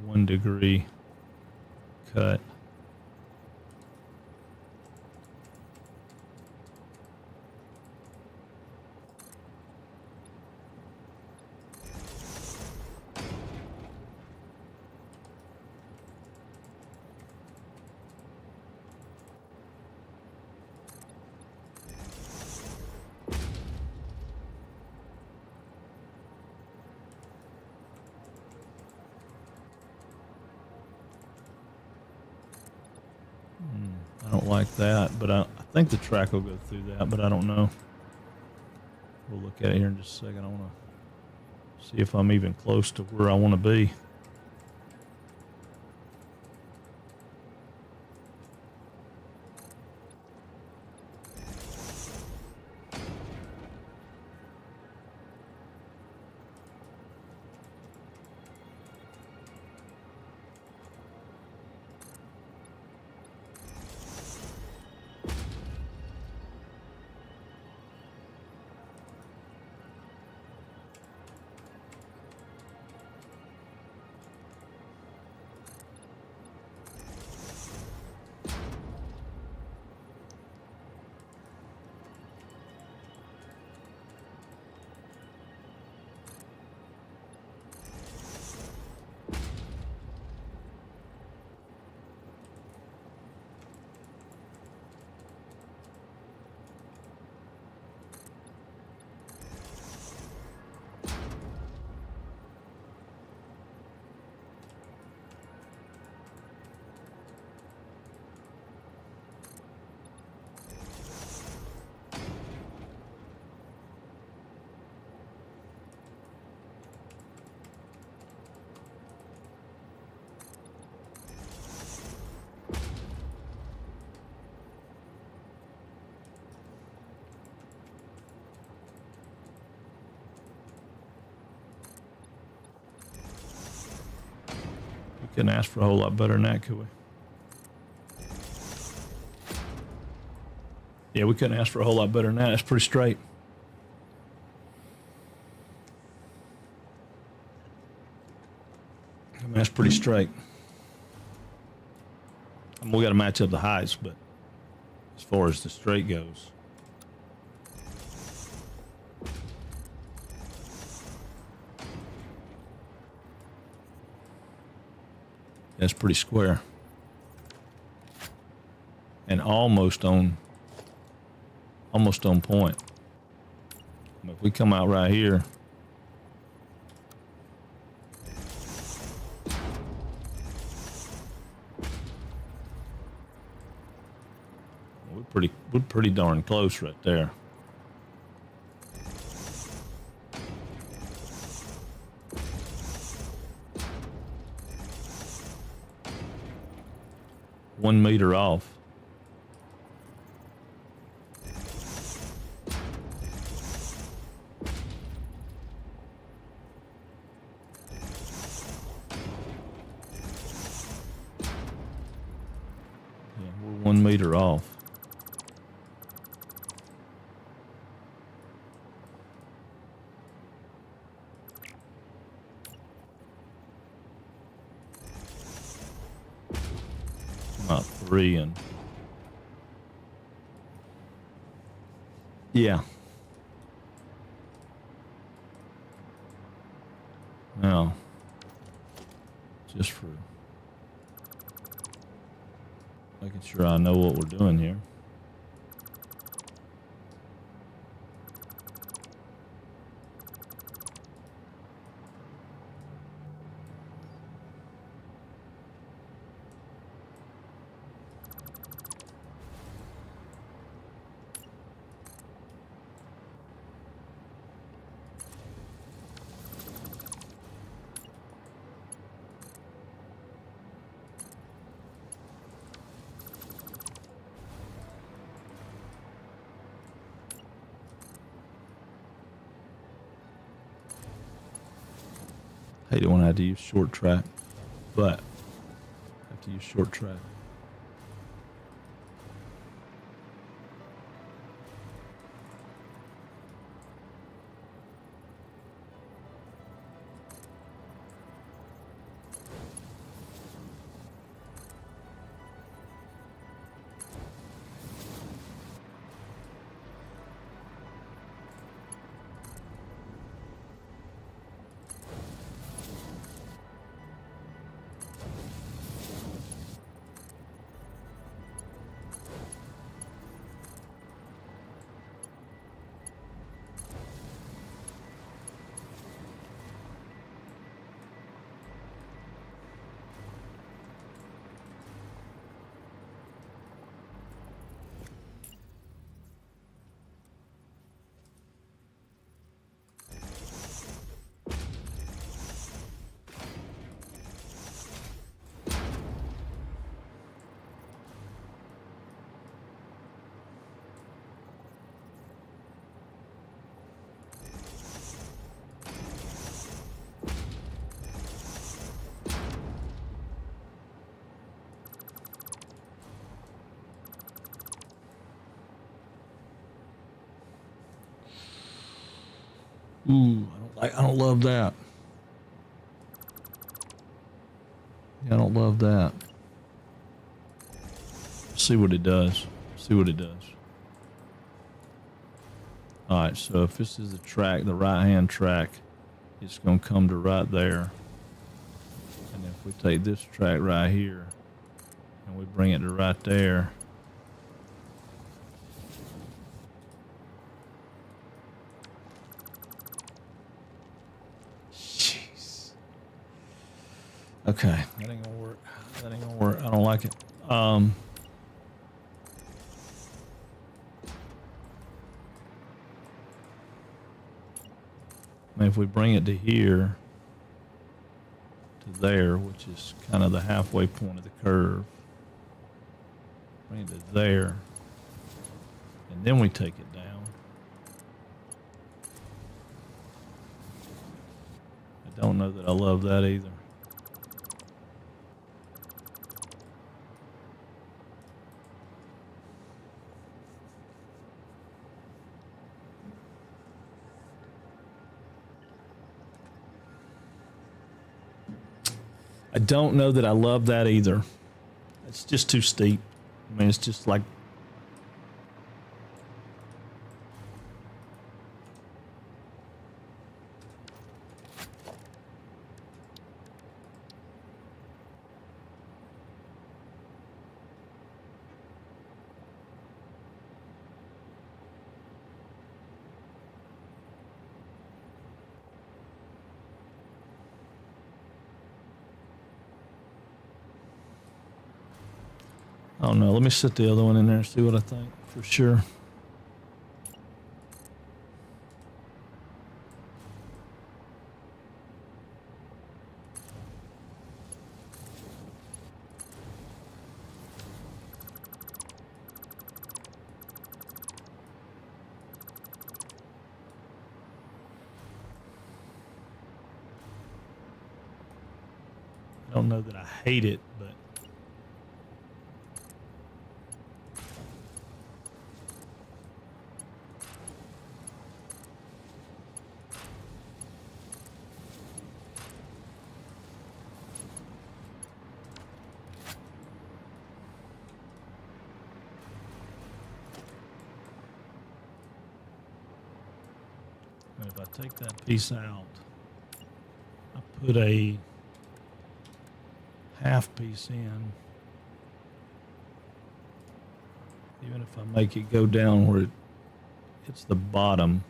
Speaker 1: 1 degree cut. don't like that, but I think the track will go through that, but I don't know. We'll look at it here in just a second. I want to see if I'm even close to where I want to be. Couldn't ask for a whole lot better than that, could we? Yeah, we couldn't ask for a whole lot better than that. That's pretty straight. I mean, that's pretty straight. I mean, we got to match up the heights, but as far as the straight goes, that's pretty square. And almost on point. If we come out right here, we're pretty darn close right there. One meter off. Yeah, we're 1 meter off. About 3 and yeah. Now, just for making sure I know what we're doing here. Hate it when I have to use short track, but I have to use short track. Ooh, I don't love that. Yeah, I don't love that. See what it does. See what it does. All right, so if this is the track, the right-hand track, it's going to come to right there. And if we take this track right here and we bring it to right there, jeez. Okay, that ain't gonna work. That ain't gonna work. I don't like it. If we bring it to here, to there, which is kind of the halfway point of the curve, bring it to there, and then we take it down. I don't know that I love that either. I don't know that I love that either. It's just too steep. I mean, it's just like, I don't know. Let me set the other one in there and see what I think for sure. I don't know that I hate it, but if I take that piece out, I put a half piece in. Even if I make it go down where it hits the bottom,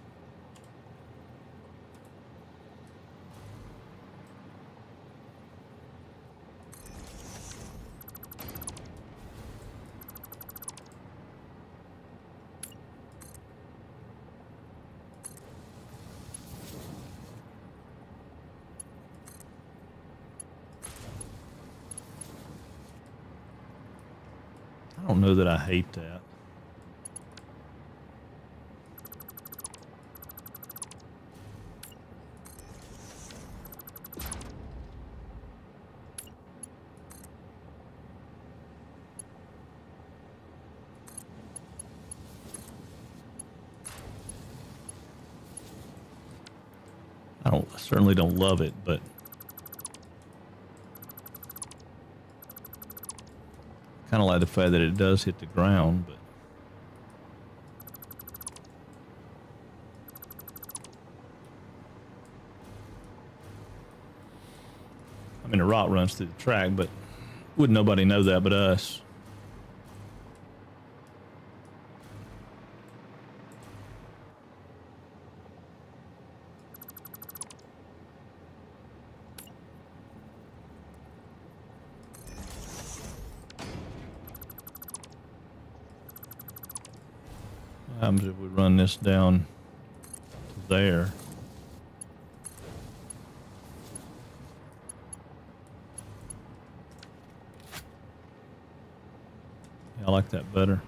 Speaker 1: I don't know that I hate that. I certainly don't love it, but kind of like the fact that it does hit the ground, but I mean, the rock runs through the track, but wouldn't nobody know that but us. What happens if we run this down to there? Yeah, I like that better.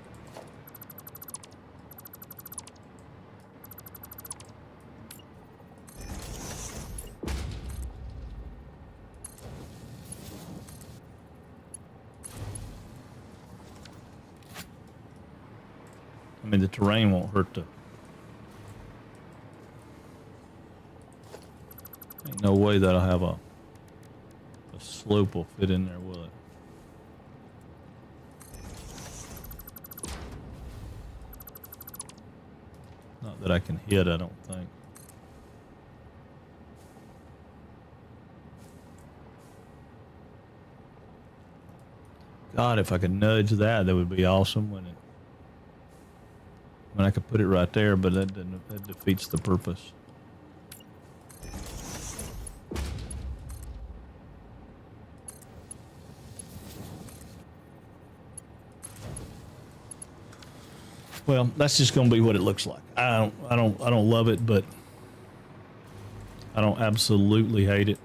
Speaker 1: I mean, the terrain won't hurt the Ain't no way that'll have a slope will fit in there, will it? Not that I can hit, I don't think. God, if I could nudge that, that would be awesome, wouldn't it? I mean, I could put it right there, but that defeats the purpose. Well, that's just going to be what it looks like. I don't love it, but I don't absolutely hate it.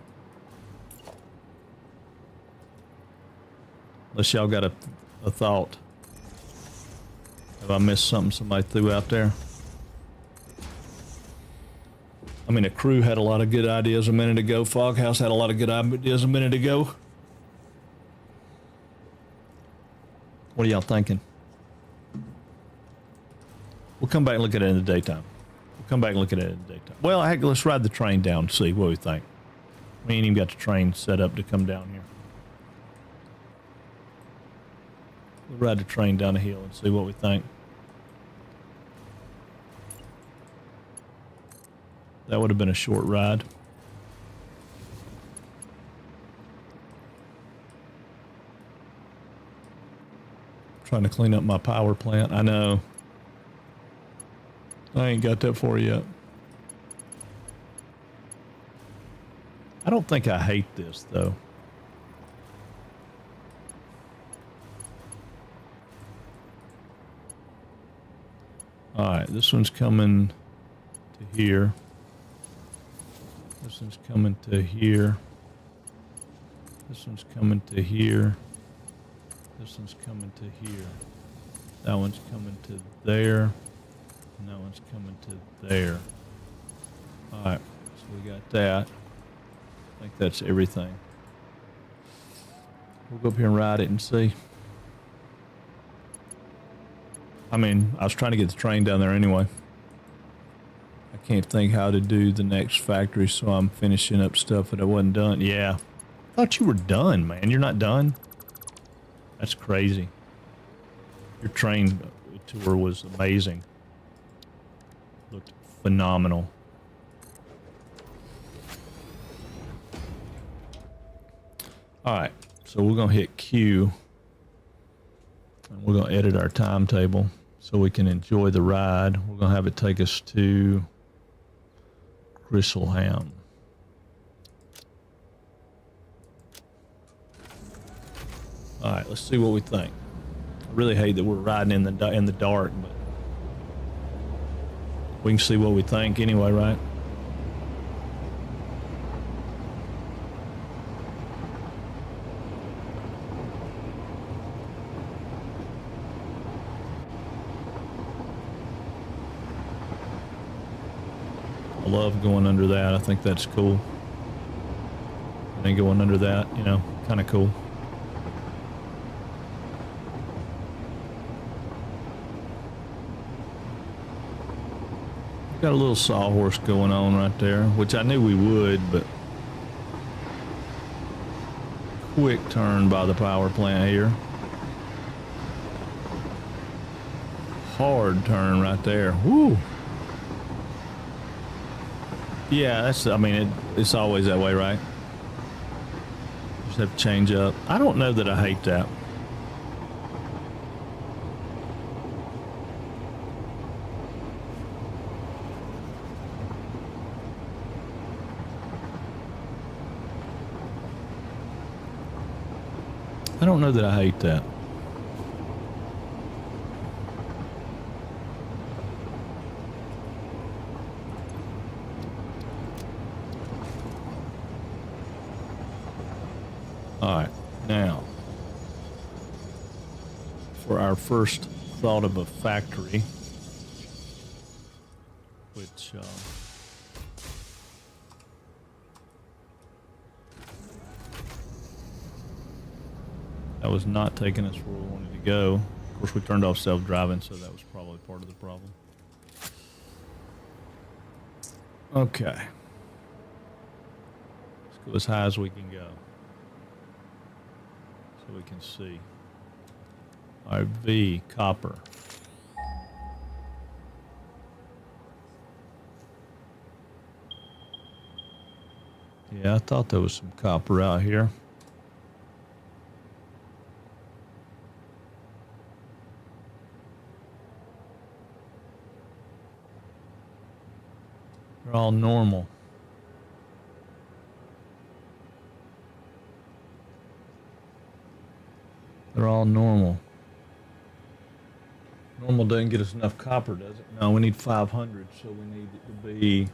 Speaker 1: Unless y'all got a thought. Have I missed something somebody threw out there? I mean, the crew had a lot of good ideas a minute ago. Foghouse had a lot of good ideas a minute ago. What are y'all thinking? We'll come back and look at it in the daytime. We'll come back and look at it in the daytime. Well, heck, let's ride the train down and see what we think. We ain't even got the train set up to come down here. We'll ride the train down the hill and see what we think. That would have been a short ride. Trying to clean up my power plant. I know. I ain't got that for you yet. I don't think I hate this, though. Alright, this one's coming to here. This one's coming to here. This one's coming to here. This one's coming to here. That one's coming to there. And that one's coming to there. Alright, so we got that. I think that's everything. We'll go up here and ride it and see. I mean, I was trying to get the train down there anyway. I can't think how to do the next factory, so I'm finishing up stuff that I wasn't done. Yeah. I thought you were done, man. You're not done? That's crazy. Your train tour was amazing. Looked phenomenal. Alright, so we're going to hit Q. And we're going to edit our timetable so we can enjoy the ride. We're going to have it take us to Grisselham. Alright, let's see what we think. I really hate that we're riding in the dark, but we can see what we think anyway, right? I love going under that. I think that's cool. And then going under that, you know, kind of cool. Got a little sawhorse going on right there, which I knew we would, but quick turn by the power plant here. Hard turn right there. Woo! Yeah, that's, I mean, it's always that way, right? Just have to change up. I don't know that I hate that. I don't know that I hate that. All right, now for our first thought of a factory, which that was not taking us where we wanted to go. Of course, we turned off self-driving, so that was probably part of the problem. Okay. Go as high as we can go. So we can see. All right, V, copper. Yeah, I thought there was some copper out here. They're all normal. They're all normal. Normal doesn't get us enough copper, does it? No, we need 500, so we need it to be...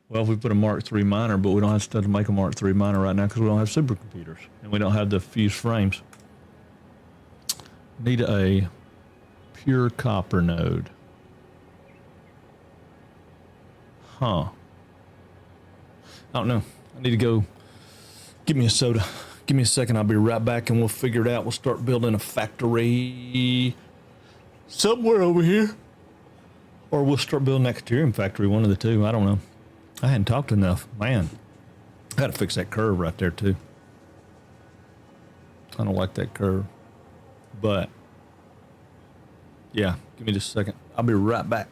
Speaker 1: Well, if we put a Mark III miner, but we don't have stuff to make a Mark III miner right now because we don't have supercomputers and we don't have the fused frames. Need a pure copper node. Huh. I don't know. I need to go. Give me a soda. Give me a second. I'll be right back and we'll figure it out. We'll start building a factory somewhere over here. Or we'll start building that Caterium factory, one of the two. I don't know. I hadn't talked enough. Man, I got to fix that curve right there, too. I don't like that curve. But, yeah, give me just a second. I'll be right back.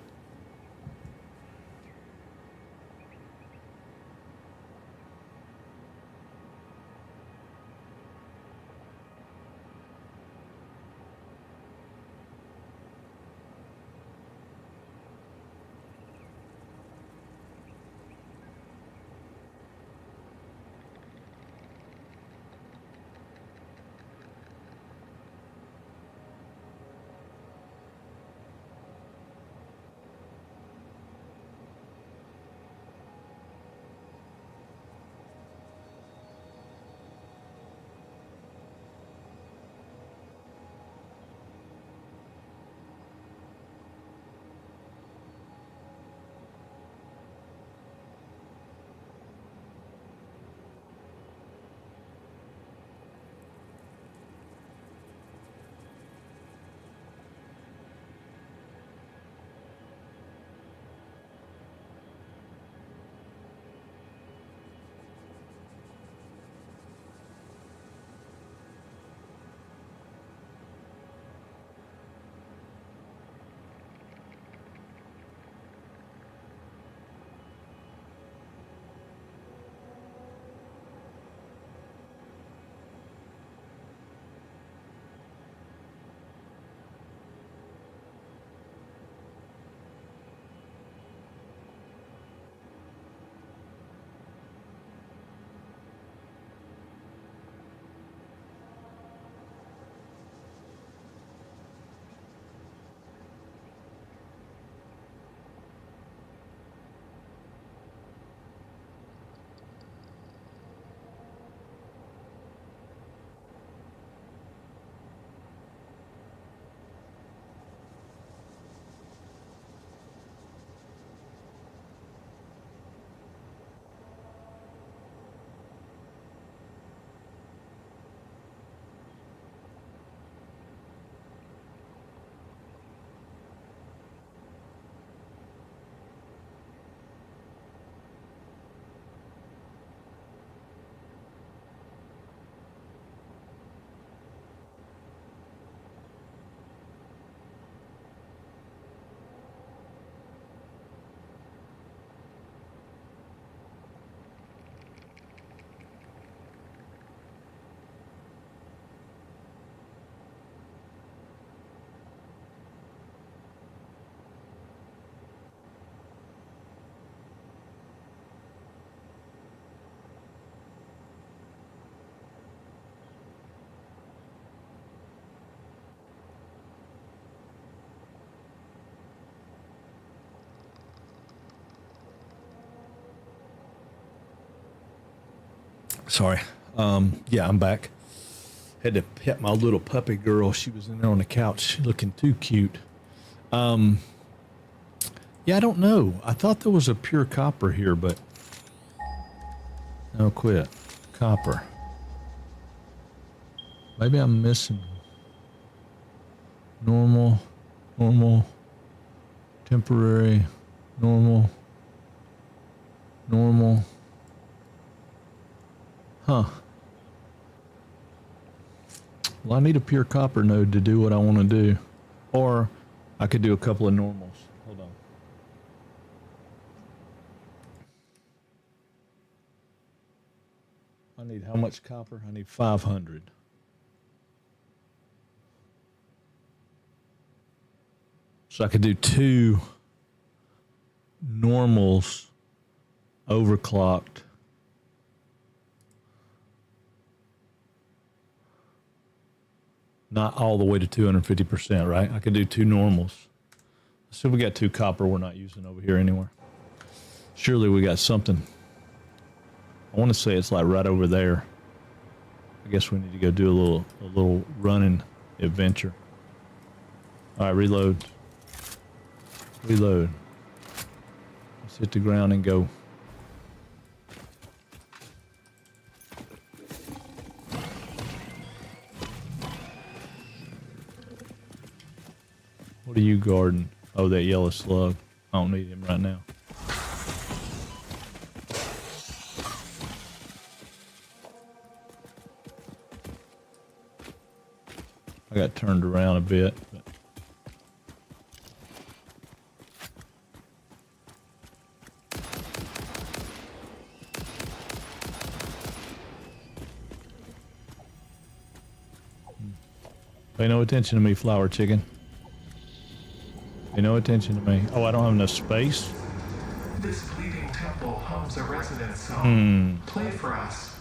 Speaker 1: Sorry. Yeah, I'm back. Had to pet my little puppy girl. She was in there on the couch looking too cute. Yeah, I don't know. I thought there was a pure copper here, but no, quit. Copper. Maybe I'm missing normal, temporary. Normal. Normal. Huh. Well, I need a pure copper node to do what I want to do. Or I could do a couple of normals. Hold on. I need how much copper? I need 500. So I could do 2 normals overclocked. Not all the way to 250%, right? I could do 2 normals. So we got 2 copper we're not using over here anywhere. Surely we got something. I want to say it's like right over there. I guess we need to go do a little running adventure. All right, reload. Reload. Let's hit the ground and go. What are you guarding? Oh, that yellow slug. I don't need him right now. I got turned around a bit. But pay no attention to me, flower chicken. Pay no attention to me. Oh, I don't have enough space?
Speaker 2: This bleeding temple homes a resident zone. Play for us.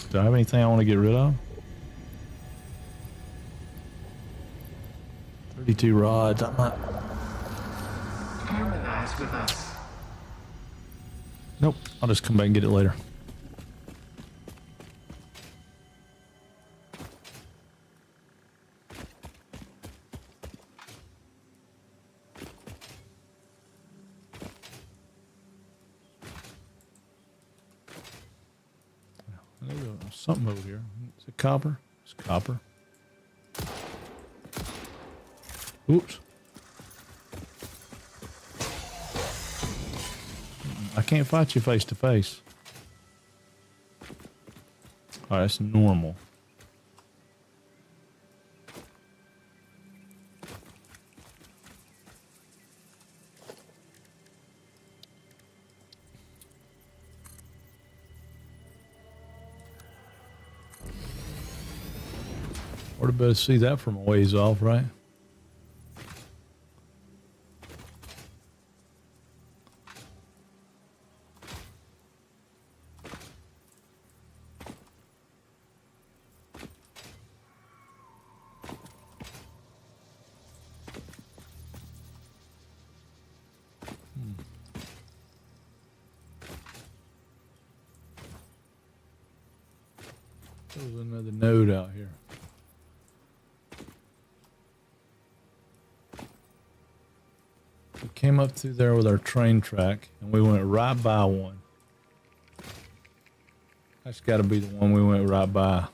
Speaker 1: Do I have anything I want to get rid of? 32 rods. I'm not.
Speaker 2: Harmonize with us.
Speaker 1: Nope. I'll just come back and get it later. Something over here. Is it copper? It's copper. Oops. I can't fight you face to face. All right, that's normal. Ought to better see that from a ways off, right? There was another node out here. We came up through there with our train track, and we went right by one. That's got to be the one we went right by.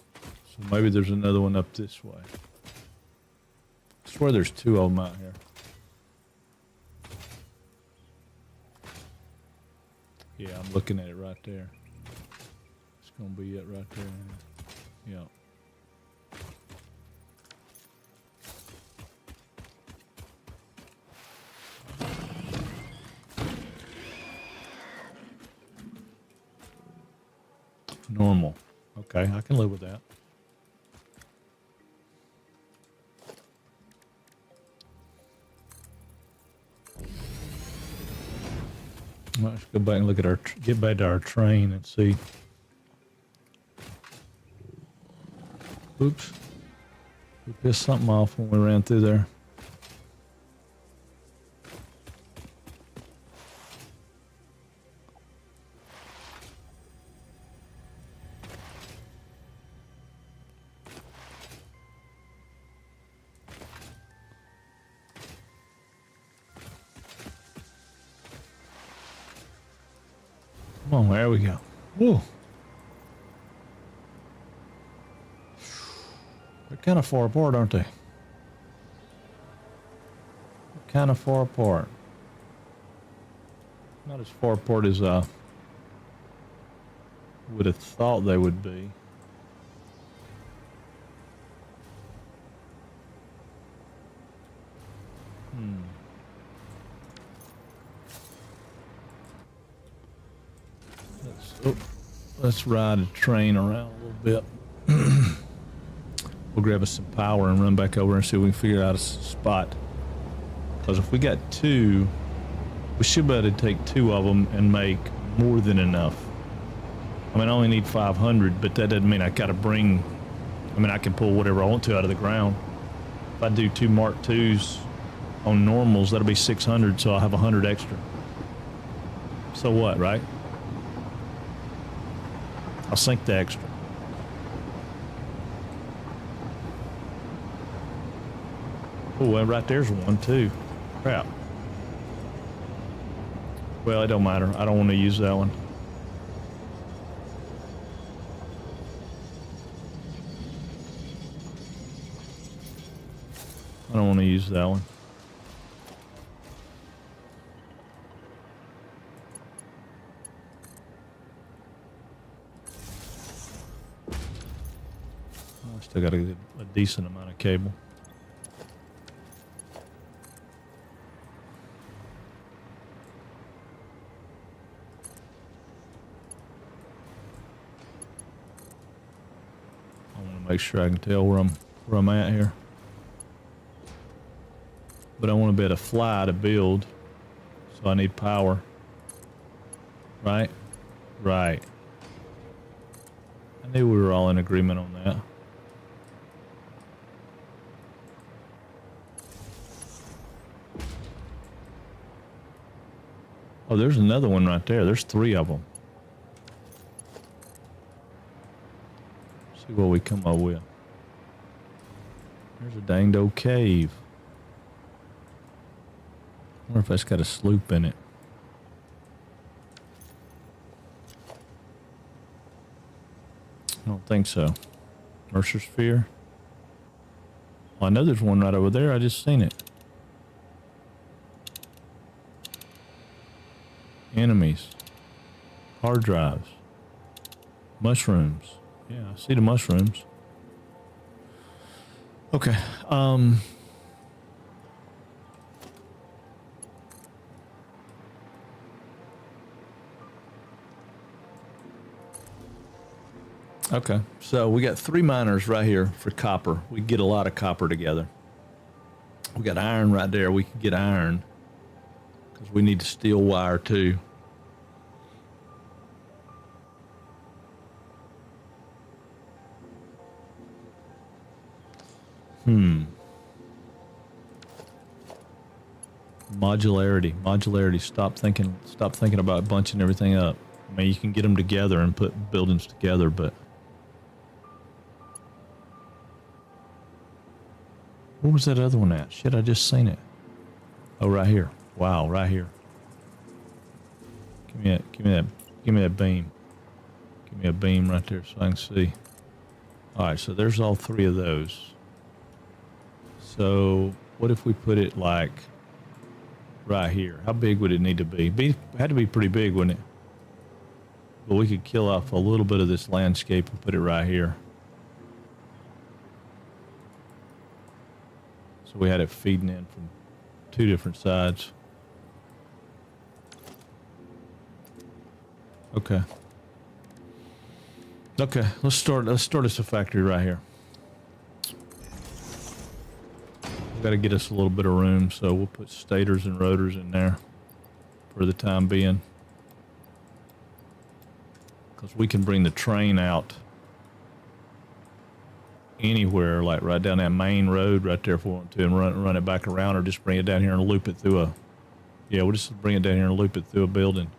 Speaker 1: So maybe there's another one up this way. I swear there's 2 of them out here. Yeah, I'm looking at it right there. It's going to be it right there. Yeah. Normal. Okay, I can live with that. Let's go back and look at our, get back to our train and see. Oops. We pissed something off when we ran through there. Come on, there we go. Whoa. They're kind of far apart, aren't they? They're kind of far apart. Not as far apart as I would have thought they would be. Let's ride a train around a little bit. We'll grab us some power and run back over and see if we can figure out a spot. Because if we got two, we should be able to take two of them and make more than enough. I mean, I only need 500, but that doesn't mean I got to bring... I mean, I can pull whatever I want to out of the ground. If I do two Mark IIs on normals, that'll be 600, so I'll have 100 extra. So what, right? I'll sink the extra. Oh, well, right there's one, too. Crap. Well, it don't matter. I don't want to use that one. I don't want to use that one. I still got a decent amount of cable. I want to make sure I can tell where I'm at here. But I want to be able to fly to build, so I need power. Right? Right. I knew we were all in agreement on that. Oh, there's another one right there. There's three of them. See what we come up with. There's a danged old cave. I wonder if that's got a sloop in it. I don't think so. Mercer Sphere. Well, I know there's one right over there. I just seen it. Enemies. Hard drives. Mushrooms. Yeah, I see the mushrooms. Okay. Okay, so we got 3 miners right here for copper. We get a lot of copper together. We got iron right there. We can get iron because we need steel wire too. Modularity. Stop thinking about bunching everything up. I mean, you can get them together and put buildings together, but where was that other one at? Shit, I just seen it. Oh, right here. Wow, right here. Give me that beam. Give me a beam right there so I can see. All right, so there's all 3 of those. So what if we put it like right here? How big would it need to be? Had to be pretty big, wouldn't it? But we could kill off a little bit of this landscape and put it right here. So we had it feeding in from 2 different sides. Okay. Okay, let's start us a factory right here. We've got to get us a little bit of room, so we'll put stators and rotors in there for the time being. Because we can bring the train out anywhere, like right down that main road right there if we want to, and run it back around, or just bring it down here and loop it through a... Yeah, we'll just bring it down here and loop it through a building.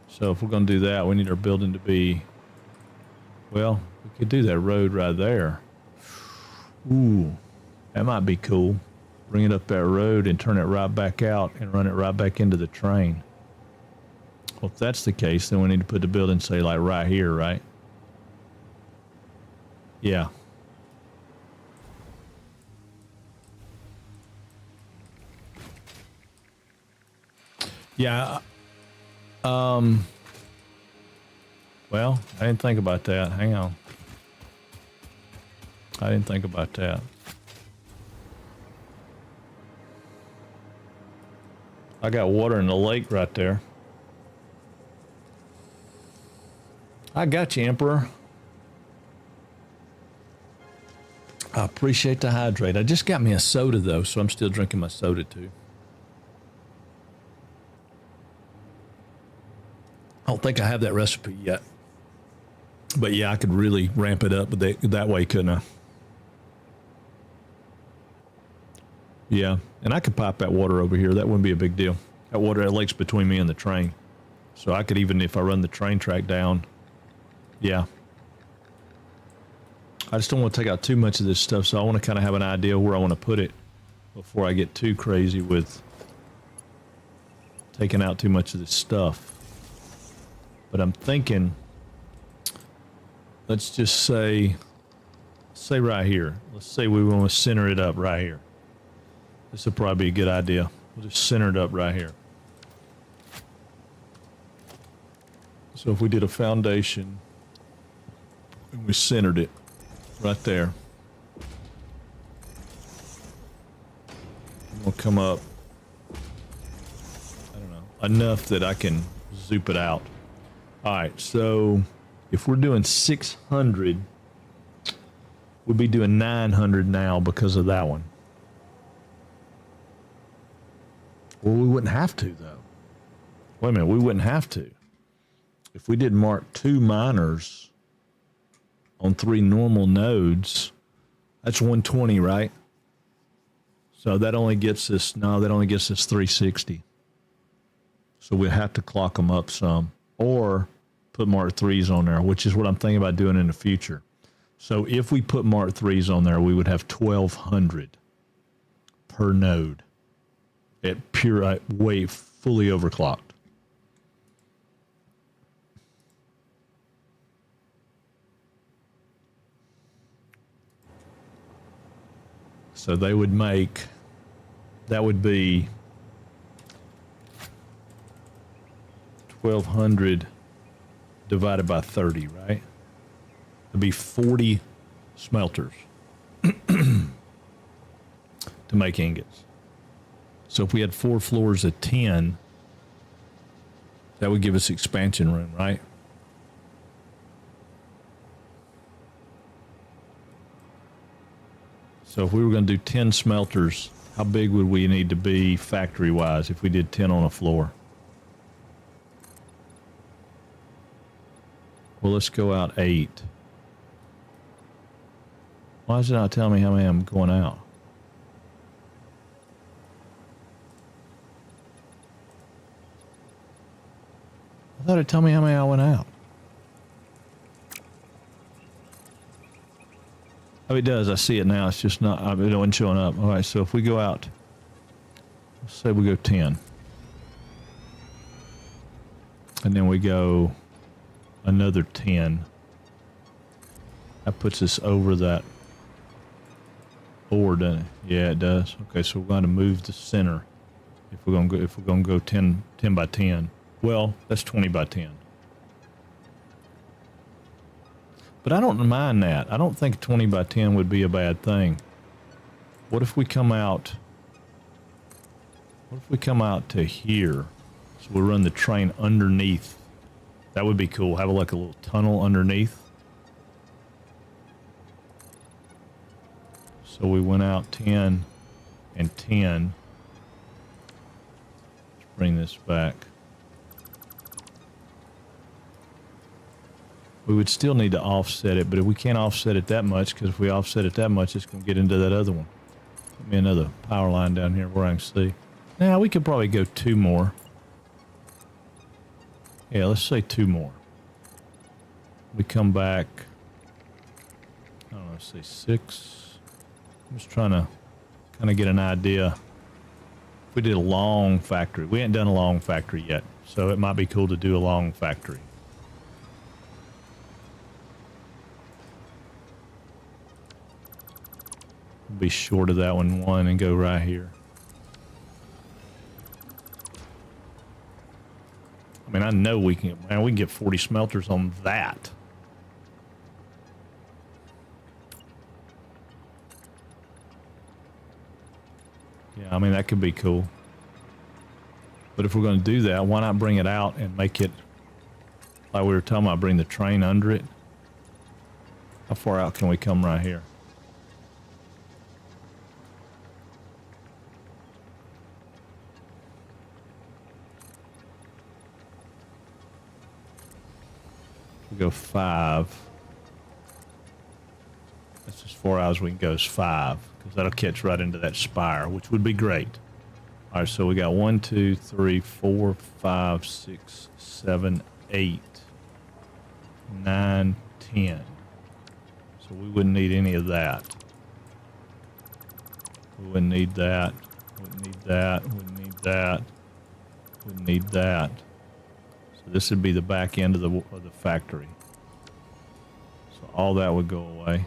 Speaker 1: So if we're going to do that, we need our building to be... Well, we could do that road right there. Ooh, that might be cool. Bring it up that road and turn it right back out and run it right back into the train. Well, if that's the case, then we need to put the building, say, like right here, right? Yeah. Yeah. Well, I didn't think about that. Hang on. I didn't think about that. I got water in the lake right there. I got you, Emperor. I appreciate the hydrate. I just got me a soda, though, so I'm still drinking my soda, too. I don't think I have that recipe yet. But, yeah, I could really ramp it up that way, couldn't I? Yeah, and I could pipe that water over here. That wouldn't be a big deal. That water, that lake's between me and the train. So I could even, if I run the train track down, yeah. I just don't want to take out too much of this stuff, so I want to kind of have an idea where I want to put it before I get too crazy with taking out too much of this stuff. But I'm thinking, let's just say right here. Let's say we want to center it up right here. This would probably be a good idea. We'll just center it up right here. So if we did a foundation and we centered it right there, we'll come up, I don't know, enough that I can zoop it out. All right, so if we're doing 600, we'll be doing 900 now because of that one. Well, we wouldn't have to, though. Wait a minute, we wouldn't have to. If we did Mark II miners on 3 normal nodes, that's 120, right? So that only gets us, no, that only gets us 360. So we have to clock them up some or put Mark IIIs on there, which is what I'm thinking about doing in the future. So if we put Mark IIIs on there, we would have 1,200 per node at pure, way fully overclocked. So they would make, that would be 1,200 divided by 30, right? It'd be 40 smelters to make ingots. So if we had 4 floors of 10, that would give us expansion room, right? So if we were going to do 10 smelters, how big would we need to be factory-wise if we did 10 on a floor? Well, let's go out 8. Why is it not telling me how many I'm going out? I thought it'd tell me how many I went out. Oh, it does. I see it now. It's just not, it wasn't showing up. All right, so if we go out, let's say we go 10. And then we go another 10. That puts us over that board, doesn't it? Yeah, it does. Okay, so we're going to move the center if we're going to go 10 by 10. Well, that's 20 by 10. But I don't mind that. I don't think 20 by 10 would be a bad thing. What if we come out to here? So we run the train underneath. That would be cool. Have like a little tunnel underneath. So we went out 10 and 10. Let's bring this back. We would still need to offset it, but if we can't offset it that much, because if we offset it that much, it's going to get into that other one. Put me another power line down here where I can see. Now, we could probably go 2 more. Yeah, let's say 2 more. We come back, I don't know, let's say 6. I'm just trying to kind of get an idea. If we did a long factory. We ain't done a long factory yet, so it might be cool to do a long factory. Be short of that one and go right here. know we can, man, we can get 40 smelters on that. Yeah, I mean, that could be cool. But if we're going to do that, why not bring it out and make it, like we were talking about, bring the train under it? How far out can we come right here? We go 5. That's as far out as we can go is 5, because that'll catch right into that spire, which would be great. All right, so we got 1, 2, 3, 4, 5, 6, 7, 8, 9, 10. So we wouldn't need any of that. We wouldn't need that. Wouldn't need that. Wouldn't need that. Wouldn't need that. So this would be the back end of the factory. So all that would go away.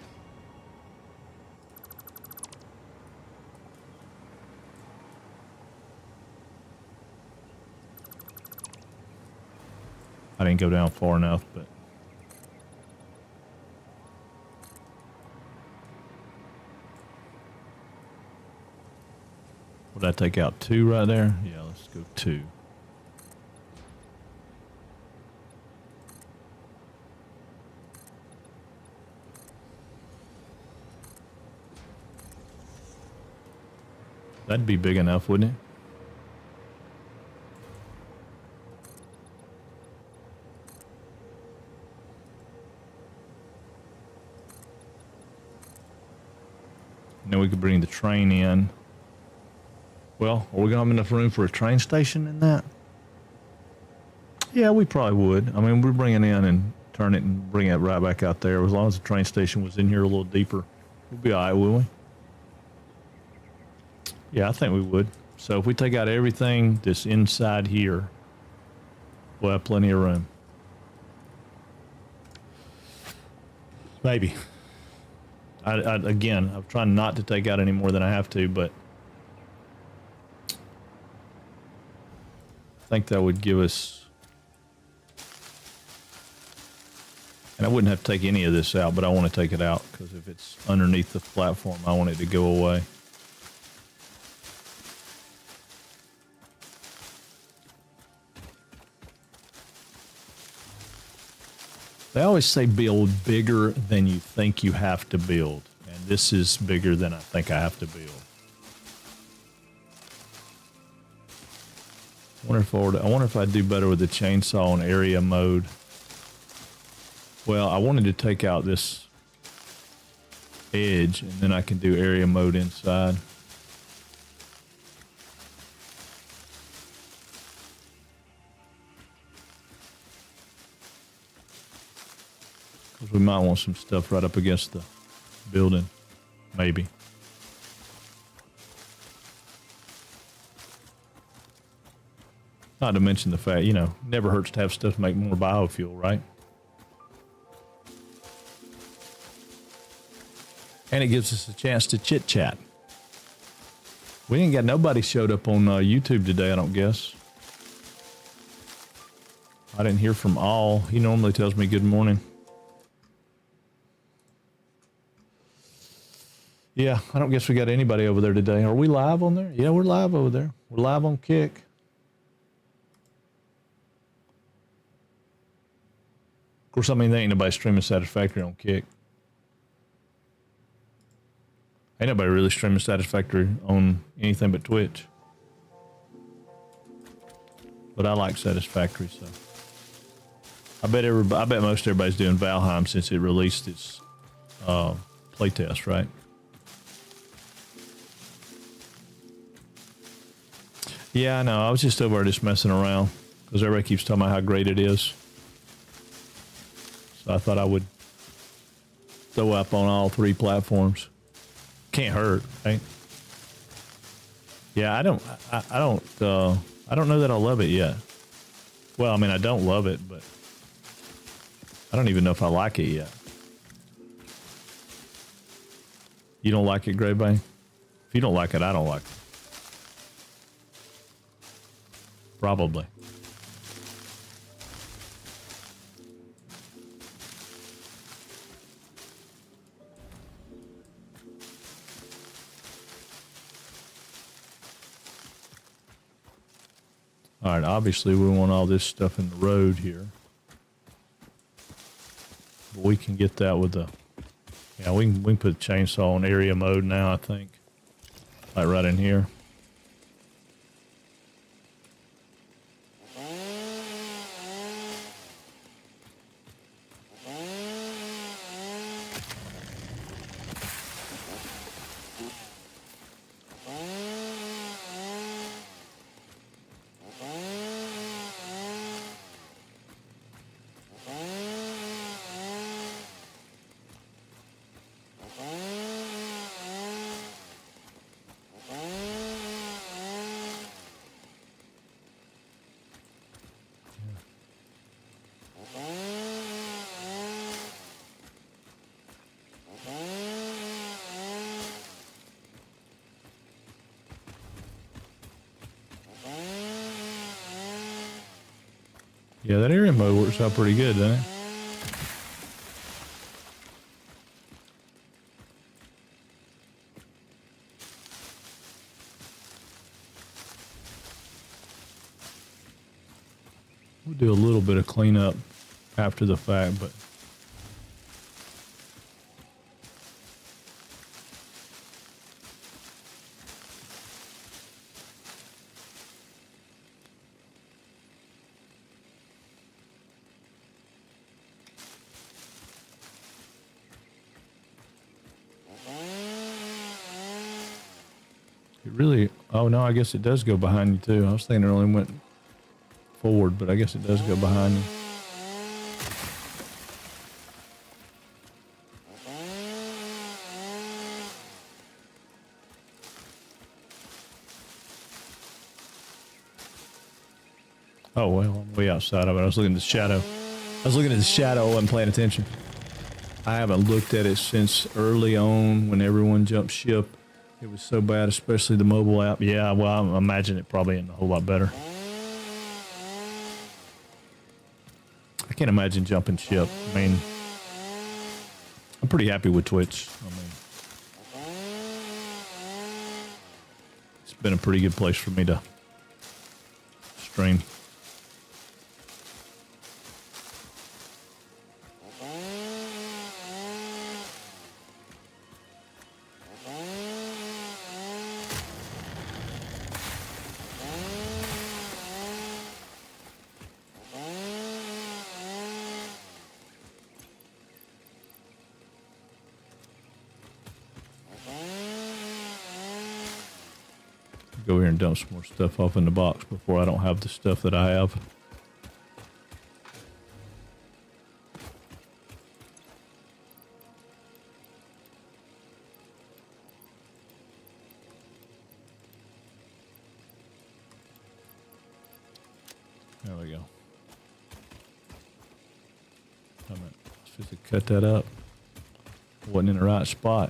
Speaker 1: I didn't go down far enough, but would that take out 2 right there? Yeah, let's go 2. That'd be big enough, wouldn't it? And then we could bring the train in. Well, are we gonna have enough room for a train station in that? Yeah, we probably would. I mean, we're bringing in and turn it and bring it right back out there. As long as the train station was in here a little deeper, we'll be all right, will we? Yeah, I think we would. So if we take out everything that's inside here, we'll have plenty of room. Maybe. Again, I'm trying not to take out any more than I have to, but I think that would give us, and I wouldn't have to take any of this out, but I want to take it out because if it's underneath the platform, I want it to go away. They always say build bigger than you think you have to build. And this is bigger than I think I have to build. I wonder if I'd do better with the chainsaw on area mode. Well, I wanted to take out this edge and then I can do area mode inside. Because we might want some stuff right up against the building, maybe. Not to mention the fact, you know, never hurts to have stuff make more biofuel, right? And it gives us a chance to chit chat. We ain't got nobody showed up on YouTube today, I don't guess. I didn't hear from All. He normally tells me good morning. Yeah, I don't guess we got anybody over there today. Are we live on there? Yeah, we're live over there. We're live on Kick. Of course, I mean, there ain't nobody streaming Satisfactory on Kick. Ain't nobody really streaming Satisfactory on anything but Twitch. But I like Satisfactory, so. I bet most everybody's doing Valheim since it released its playtest, right? Yeah, I know. I was just over there just messing around because everybody keeps talking about how great it is. So I thought I would throw up on all 3 platforms. Can't hurt, right? Yeah, I don't know that I love it yet. Well, I mean, I don't love it, but I don't even know if I like it yet. You don't like it, Graybane? If you don't like it, I don't like it. Probably. All right, obviously we want all this stuff in the road here. But we can get that with the, yeah, we can put a chainsaw on area mode now, I think. Like right in here. Yeah, that area mode works out pretty good, doesn't it? We'll do a little bit of cleanup after the fact, but it really, oh no, I guess it does go behind you too. I was thinking it only went forward, but I guess it does go behind you. Oh, well, I'm way outside of it. I was looking at the shadow. I was looking at the shadow. I wasn't paying attention. I haven't looked at it since early on when everyone jumped ship. It was so bad, especially the mobile app. Yeah, well, I imagine it probably ain't a whole lot better. I can't imagine jumping ship. I mean, I'm pretty happy with Twitch. I mean, it's been a pretty good place for me to stream. Go here and dump some more stuff off in the box before I don't have the stuff that I have. There we go. I'm supposed to cut that up. Wasn't in the right spot.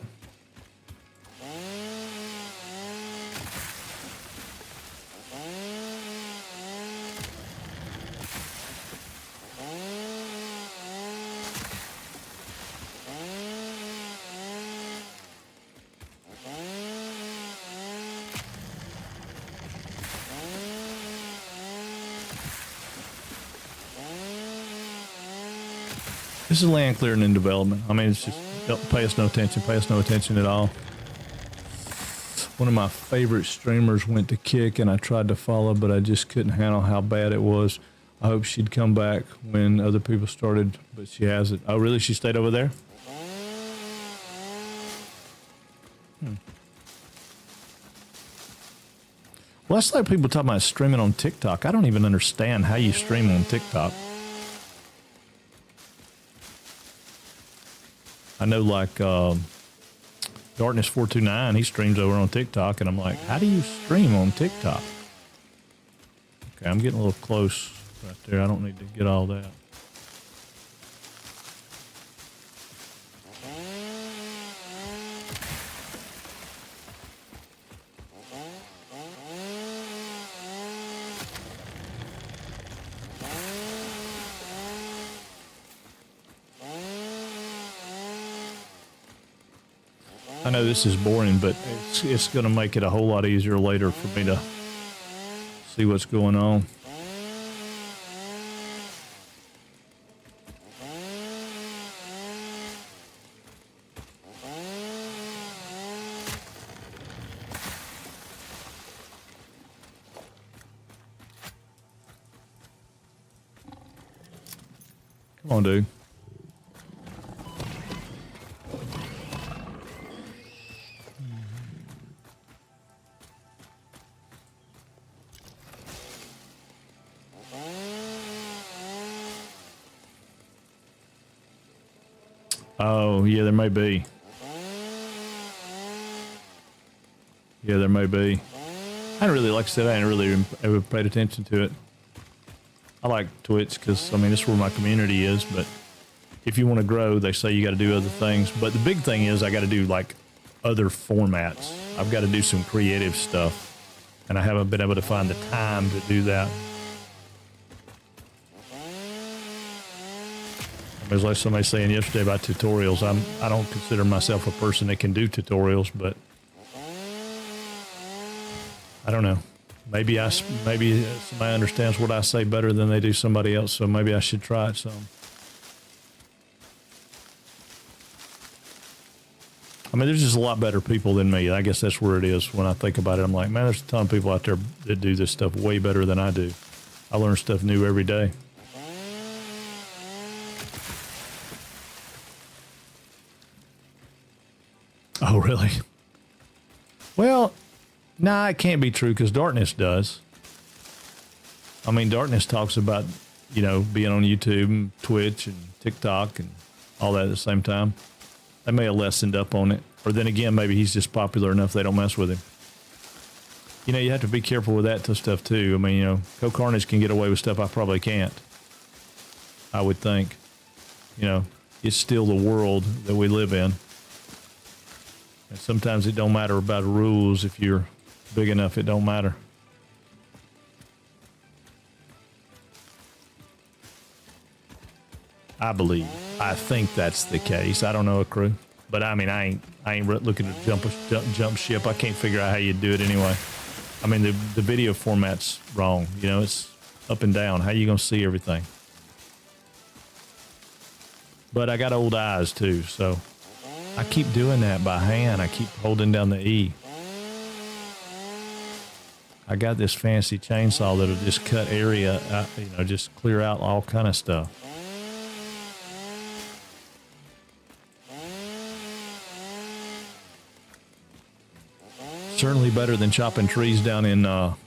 Speaker 1: This is land clearing and development. I mean, it's just, don't pay us no attention. Pay us no attention at all. One of my favorite streamers went to kick and I tried to follow, but I just couldn't handle how bad it was. I hope she'd come back when other people started, but she hasn't. Oh, really? She stayed over there? Well, that's like people talking about streaming on TikTok. I don't even understand how you stream on TikTok. I know, like, Darkness429, he streams over on TikTok, and I'm like, how do you stream on TikTok? Okay, I'm getting a little close right there. I don't need to get all that. I know this is boring, but it's going to make it a whole lot easier later for me to see what's going on. Come on, dude. Oh, yeah, there may be. Yeah, there may be. I really, like I said, I ain't really ever paid attention to it. I like Twitch because, I mean, this is where my community is, but if you want to grow, they say you got to do other things. But the big thing is I got to do, like, other formats. I've got to do some creative stuff, and I haven't been able to find the time to do that. It was like somebody saying yesterday about tutorials. I don't consider myself a person that can do tutorials, but I don't know. Maybe somebody understands what I say better than they do somebody else, so maybe I should try it some. I mean, there's just a lot better people than me. I guess that's where it is when I think about it. I'm like, man, there's a ton of people out there that do this stuff way better than I do. I learn stuff new every day. Oh, really? Well, nah, it can't be true because Darkness does. I mean, Darkness talks about, you know, being on YouTube and Twitch and TikTok and all that at the same time. They may have lessened up on it. Or then again, maybe he's just popular enough they don't mess with him. You know, you have to be careful with that stuff too. I mean, you know, CohhCarnage can get away with stuff I probably can't. I would think. You know, it's still the world that we live in. And sometimes it don't matter about the rules. If you're big enough, it don't matter. I think that's the case. I don't know, a crew, but I mean, I ain't looking to jump ship. I can't figure out how you do it anyway. I mean, the video format's wrong. You know, it's up and down. How you gonna see everything? But I got old eyes too, so I keep doing that by hand. I keep holding down the E. I got this fancy chainsaw that'll just cut area, you know, just clear out all kind of stuff. Certainly better than chopping trees down in, I've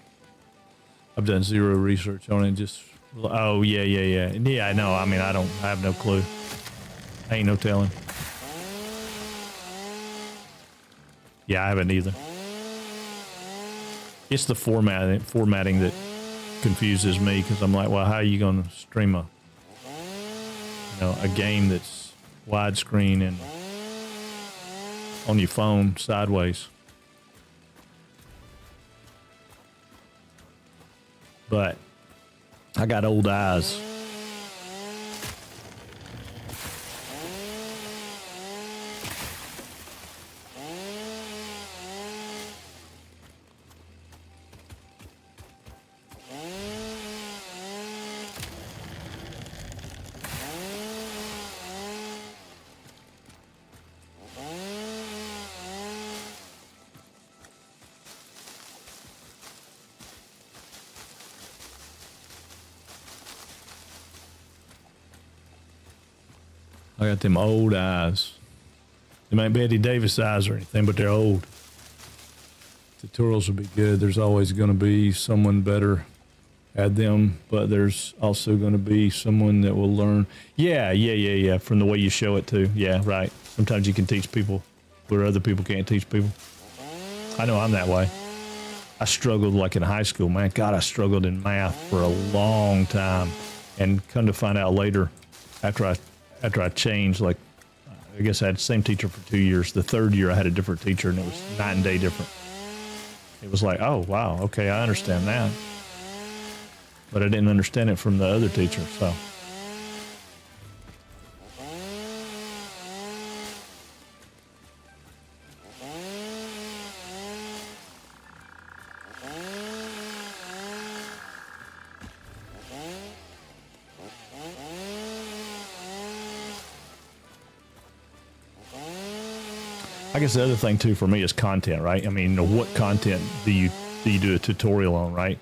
Speaker 1: done zero research on it. Just, oh, yeah. Yeah, I know. I mean, I have no clue. Ain't no telling. Yeah, I haven't either. It's the formatting that confuses me because I'm like, well, how are you going to stream a game that's widescreen and on your phone sideways? But I got old eyes. I got them old eyes. They ain't Betty Davis eyes or anything, but they're old. Tutorials will be good. There's always going to be someone better at them, but there's also going to be someone that will learn. Yeah. From the way you show it too. Yeah, right. Sometimes you can teach people where other people can't teach people. I know I'm that way. I struggled like in high school, man. God, I struggled in math for a long time, and come to find out later, after I changed, like, I guess I had the same teacher for 2 years. The third year I had a different teacher, and it was night and day different. It was like, oh, wow, okay, I understand that. But I didn't understand it from the other teacher, so. I guess the other thing too for me is content, right? I mean, what content do you do a tutorial on, right?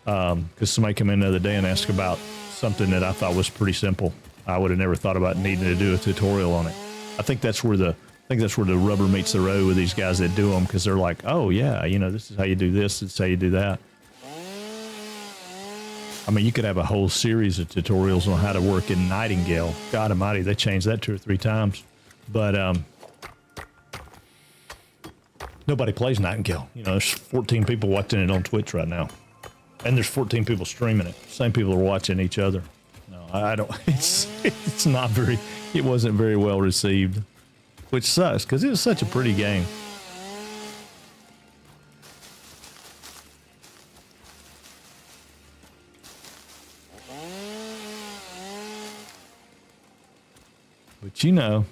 Speaker 1: Because somebody came in the other day and asked about something that I thought was pretty simple. I would have never thought about needing to do a tutorial on it. I think that's where the rubber meets the road with these guys that do them, because they're like, oh yeah, you know, this is how you do this, this is how you do that. I mean, you could have a whole series of tutorials on how to work in Nightingale. God almighty, they changed that 2 or 3 times. But nobody plays Nightingale. You know, there's 14 people watching it on Twitch right now. And there's 14 people streaming it. Same people are watching each other. No, I don't. It's not very. It wasn't very well received, which sucks because it was such a pretty game. But you know,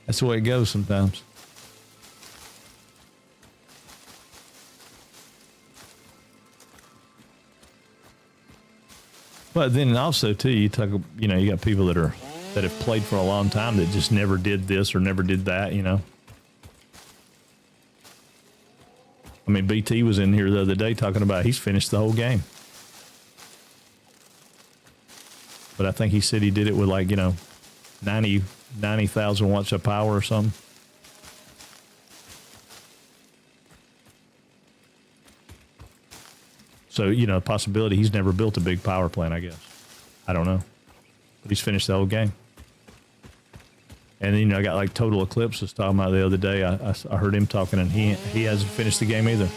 Speaker 1: that's the way it goes sometimes. But then also too, you talk, you know, you got people that have played for a long time that just never did this or never did that, you know. I mean, BT was in here the other day talking about he's finished the whole game. But I think he said he did it with like, you know, 90,000 watts of power or something. So, you know, possibility he's never built a big power plant, I guess. I don't know. But he's finished the whole game. And then, you know, I got like Total Eclipse was talking about the other day. I heard him talking, and he hasn't finished the game either.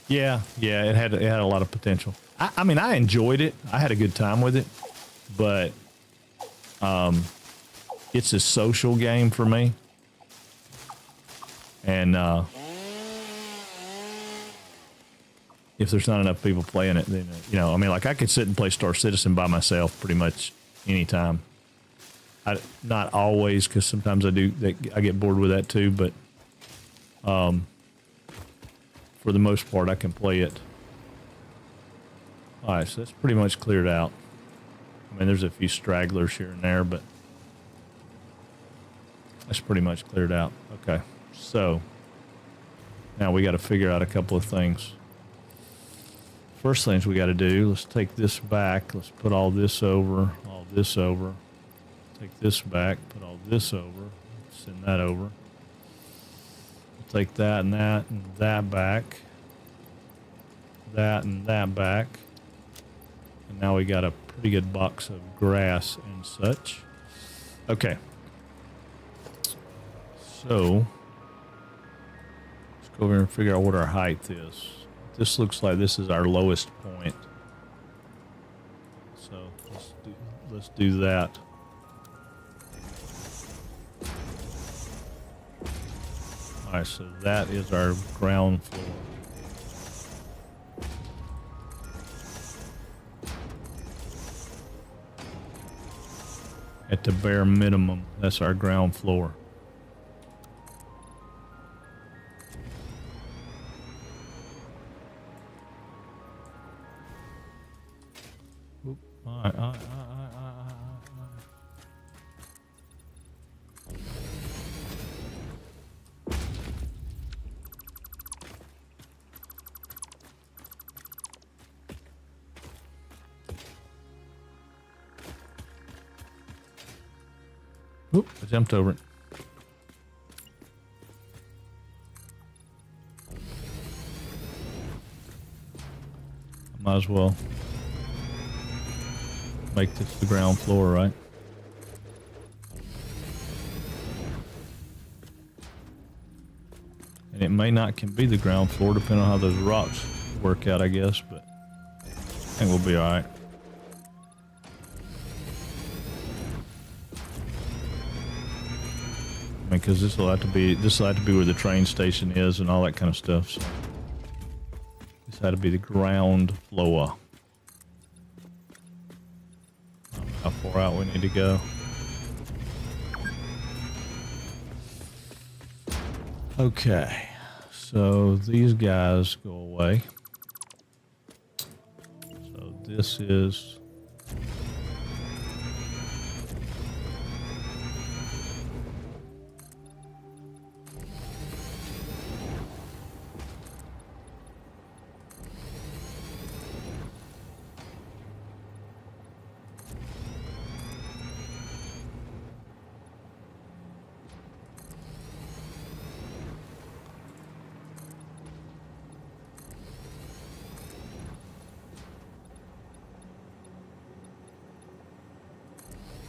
Speaker 1: Yeah, it had a lot of potential. I mean, I enjoyed it. I had a good time with it, but it's a social game for me, and if there's not enough people playing it, then you know, I mean, like I could sit and play Star Citizen by myself pretty much anytime. Not always, because sometimes I get bored with that too, but for the most part, I can play it. All right, so that's pretty much cleared out. I mean, there's a few stragglers here and there, but that's pretty much cleared out. Okay, so now we got to figure out a couple of things. First things we got to do, let's take this back. Let's put all this over, all this over. Take this back, put all this over, send that over. Take that and that back, that and that back, and now we got a pretty good box of grass and such. Okay, so let's go over and figure out what our height is. This looks like this is our lowest point, so let's do that. All right, so that is our ground floor. At the bare minimum, that's our ground floor. Oop. All right. Oop, I jumped over it. Might as well make this the ground floor, right? And it may not can be the ground floor depending on how those rocks work out, I guess, but I think we'll be all right. Because this will have to be where the train station is and all that kind of stuff. So this had to be the ground floor. I don't know how far out we need to go. Okay, so these guys go away. So this is.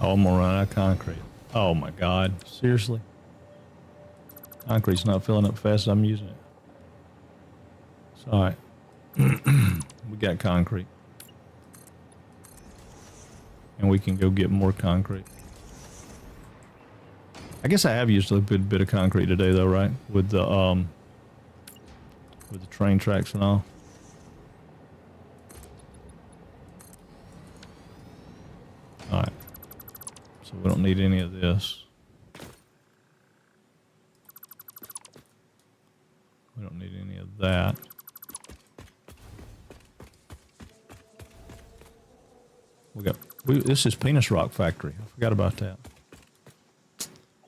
Speaker 1: Oh, I'm gonna run out of concrete. Oh my God. Seriously? Concrete's not filling up fast as I'm using it. It's alright. We got concrete. And we can go get more concrete. I guess I have used a good bit of concrete today though, right? With the train tracks and all. Alright. So we don't need any of this. We don't need any of that. This is Penis Rock Factory. I forgot about that.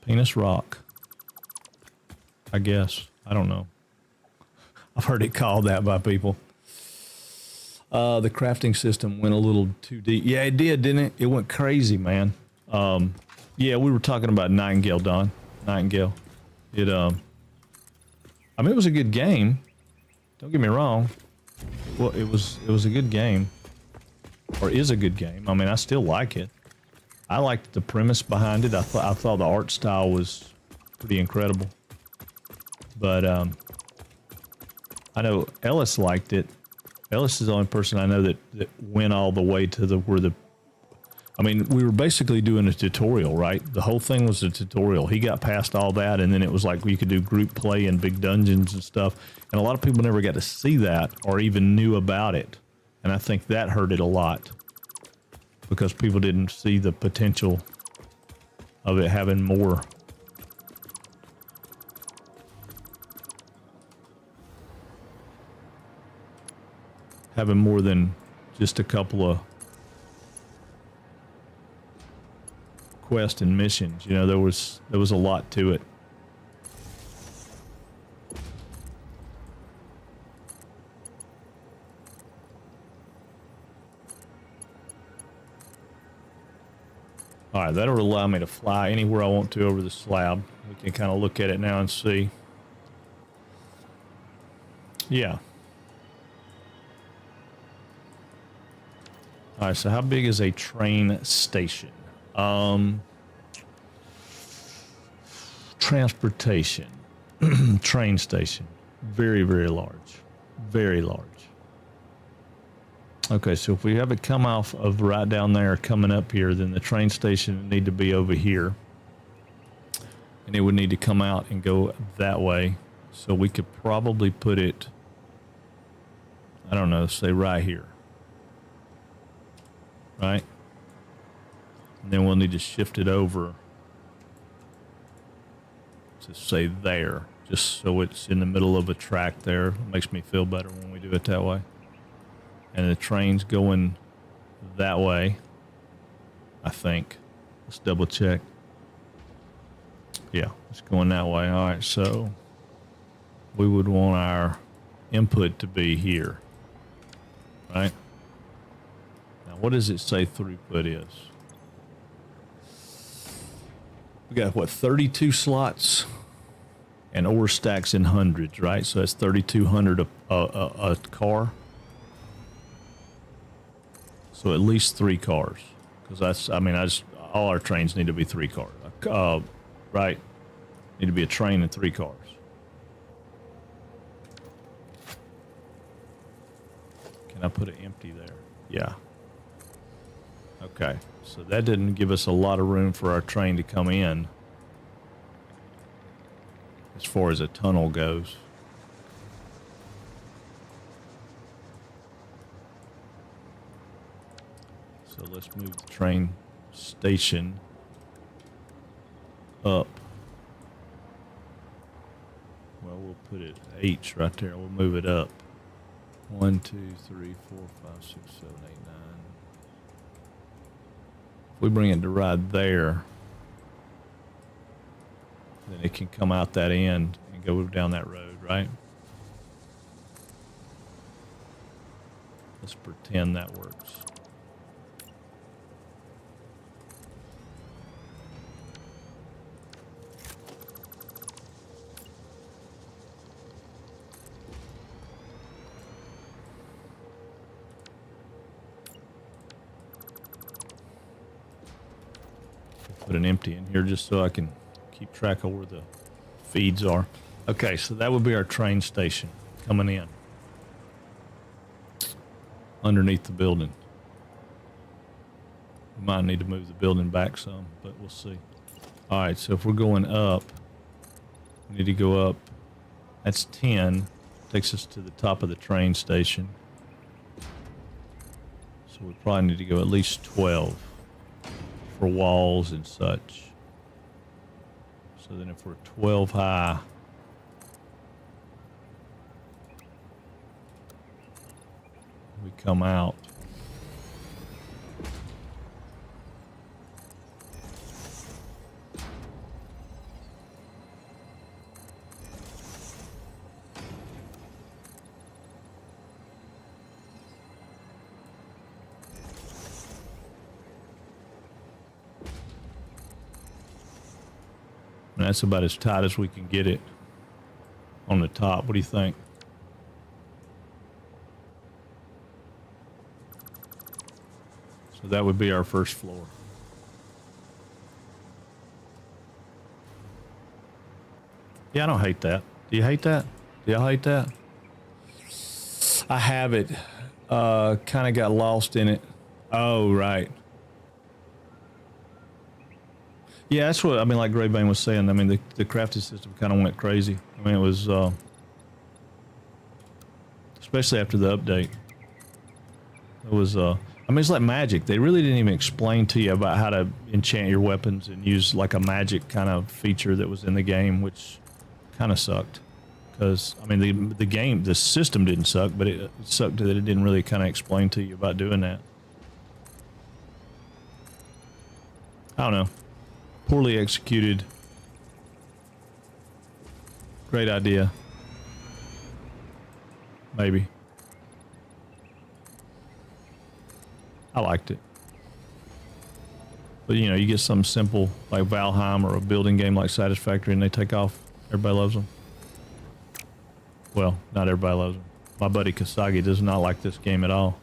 Speaker 1: Penis Rock. I guess. I don't know. I've heard it called that by people. The crafting system went a little too deep. Yeah, it did, didn't it? It went crazy, man. Yeah, we were talking about Nightingale, Don. Nightingale. It I mean, it was a good game. Don't get me wrong. Well, it was a good game. Or is a good game. I mean, I still like it. I liked the premise behind it. I thought the art style was pretty incredible. But I know Ellis liked it. Ellis is the only person I know that went all the way to where the... I mean, we were basically doing a tutorial, right? The whole thing was a tutorial. He got past all that, and then it was like we could do group play and big dungeons and stuff. And a lot of people never got to see that or even knew about it. And I think that hurt it a lot because people didn't see the potential of it having more. Having more than just a couple of quests and missions. You know, there was a lot to it. All right, that'll allow me to fly anywhere I want to over the slab. We can kind of look at it now and see. Yeah. All right, so how big is a train station? Transportation. Train station. Very, very large. Very large. Okay, so if we have it come off of right down there coming up here, then the train station would need to be over here. And it would need to come out and go that way. So we could probably put it, I don't know, say right here. Right? And then we'll need to shift it over to say there, just so it's in the middle of a track there. It makes me feel better when we do it that way. And the train's going that way, I think. Let's double check. Yeah, it's going that way. All right, so we would want our input to be here, right? Now, what does it say throughput is? We got, what, 32 slots? And ore stacks in hundreds, right? So that's 3,200 a car. So at least 3 cars. Because that's, I mean, all our trains need to be 3 cars. Right? Need to be a train and 3 cars. Can I put it empty there? Yeah. Okay. So that didn't give us a lot of room for our train to come in. As far as a tunnel goes. So let's move the train station up. Well, we'll put it H right there. We'll move it up. 1, 2, 3, 4, 5, 6, 7, 8, 9. If we bring it to right there, then it can come out that end and go down that road, right? Let's pretend that works. Put an empty in here just so I can keep track of where the feeds are. Okay, so that would be our train station coming in underneath the building. We might need to move the building back some, but we'll see. All right, so if we're going up, we need to go up. That's 10. Takes us to the top of the train station. So we probably need to go at least 12 for walls and such. So then if we're 12 high, we come out. And that's about as tight as we can get it on the top. What do you think? So that would be our first floor. Yeah, I don't hate that. Do you hate that? Do y'all hate that? I have it. Kind of got lost in it. Oh, right. Yeah, that's what I mean. Like Graybane was saying, I mean the crafting system kind of went crazy. I mean it was, especially after the update. It was, I mean it's like magic. They really didn't even explain to you about how to enchant your weapons and use like a magic kind of feature that was in the game, which kind of sucked. Because I mean the system didn't suck, but it sucked that it didn't really kind of explain to you about doing that. I don't know. Poorly executed. Great idea. Maybe. I liked it. But you know, you get something simple like Valheim or a building game like Satisfactory and they take off. Everybody loves them. Well, not everybody loves them. My buddy Kasagi does not like this game at all.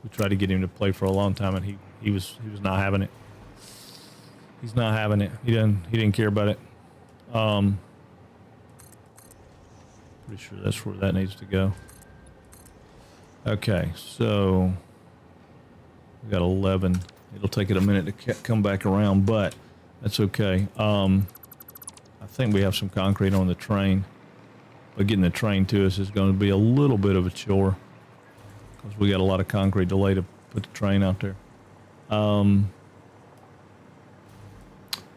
Speaker 1: We tried to get him to play for a long time, and he was not having it. He's not having it. He didn't care about it. Pretty sure that's where that needs to go. Okay, so we got 11. It'll take it a minute to come back around, but that's okay. I think we have some concrete on the train, but getting the train to us is going to be a little bit of a chore. Because we got a lot of concrete to lay to put the train out there.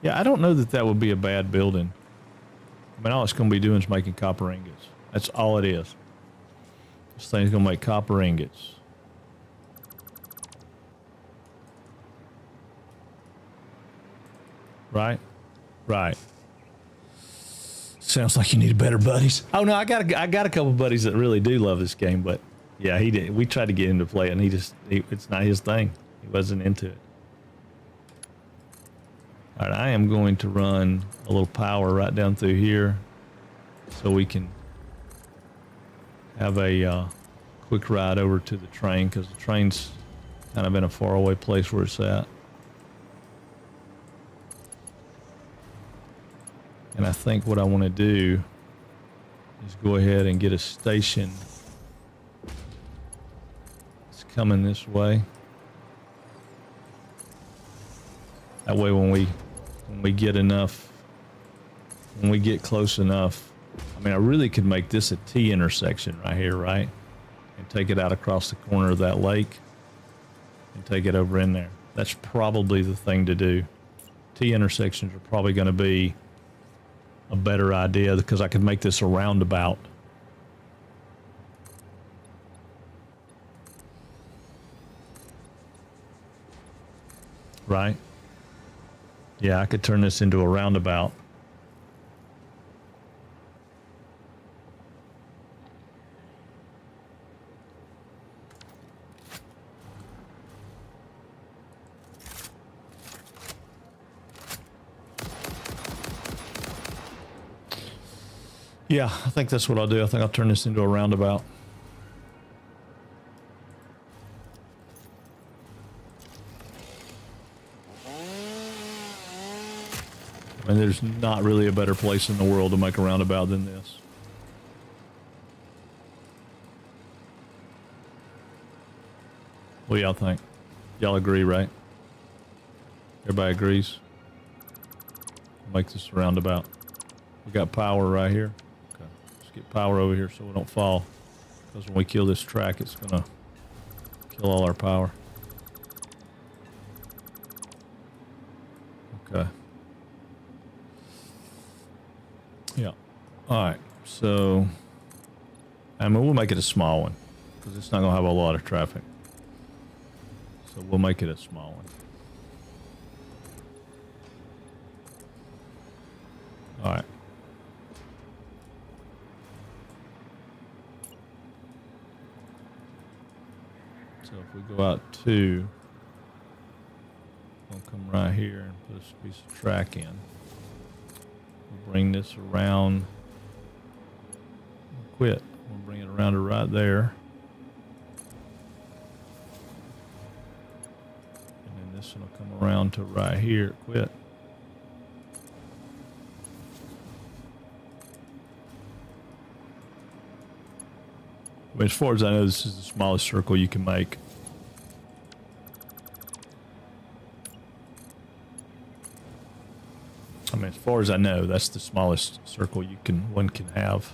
Speaker 1: Yeah, I don't know that that would be a bad building. I mean, all it's going to be doing is making copper ingots. That's all it is. This thing's going to make copper ingots. Right? Right. Sounds like you need better buddies. Oh no, I got a couple buddies that really do love this game, but yeah, he did. We tried to get him to play it, and it's not his thing. He wasn't into it. All right, I am going to run a little power right down through here so we can have a quick ride over to the train, because the train's kind of in a faraway place where it's at. And I think what I want to do is go ahead and get a station. It's coming this way. That way when we get enough, when we get close enough, I mean, I really could make this a T intersection right here, right? And take it out across the corner of that lake and take it over in there. That's probably the thing to do. T intersections are probably going to be a better idea, because I could make this a roundabout. Right? Yeah, I could turn this into a roundabout. Yeah, I think that's what I'll do. I think I'll turn this into a roundabout. I mean, there's not really a better place in the world to make a roundabout than this. What do y'all think? Y'all agree, right? Everybody agrees? Make this a roundabout. We got power right here. Okay. Let's get power over here so we don't fall. Because when we kill this track, it's going to kill all our power. Okay. Yeah. All right. So, I mean, we'll make it a small one. Because it's not going to have a lot of traffic. So we'll make it a small one. All right. So if we go out 2, we'll come right here and put a piece of track in. We'll bring this around. We'll quit. We'll bring it around to right there. And then this one will come around to right here. Quit. I mean, as far as I know, this is the smallest circle you can make. I mean, as far as I know, that's the smallest circle one can have.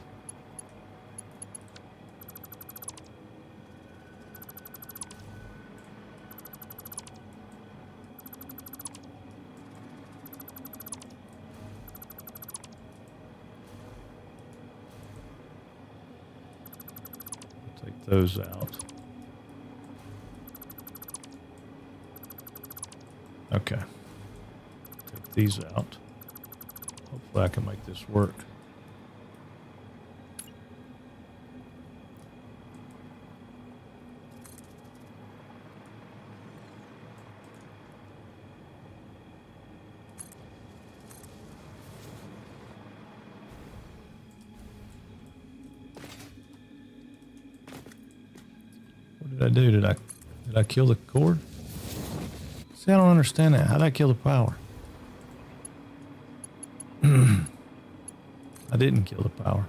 Speaker 1: Take those out. Okay. Take these out. Hopefully I can make this work. What did I do? Did I kill the cord? See, I don't understand that. How did I kill the power? I didn't kill the power.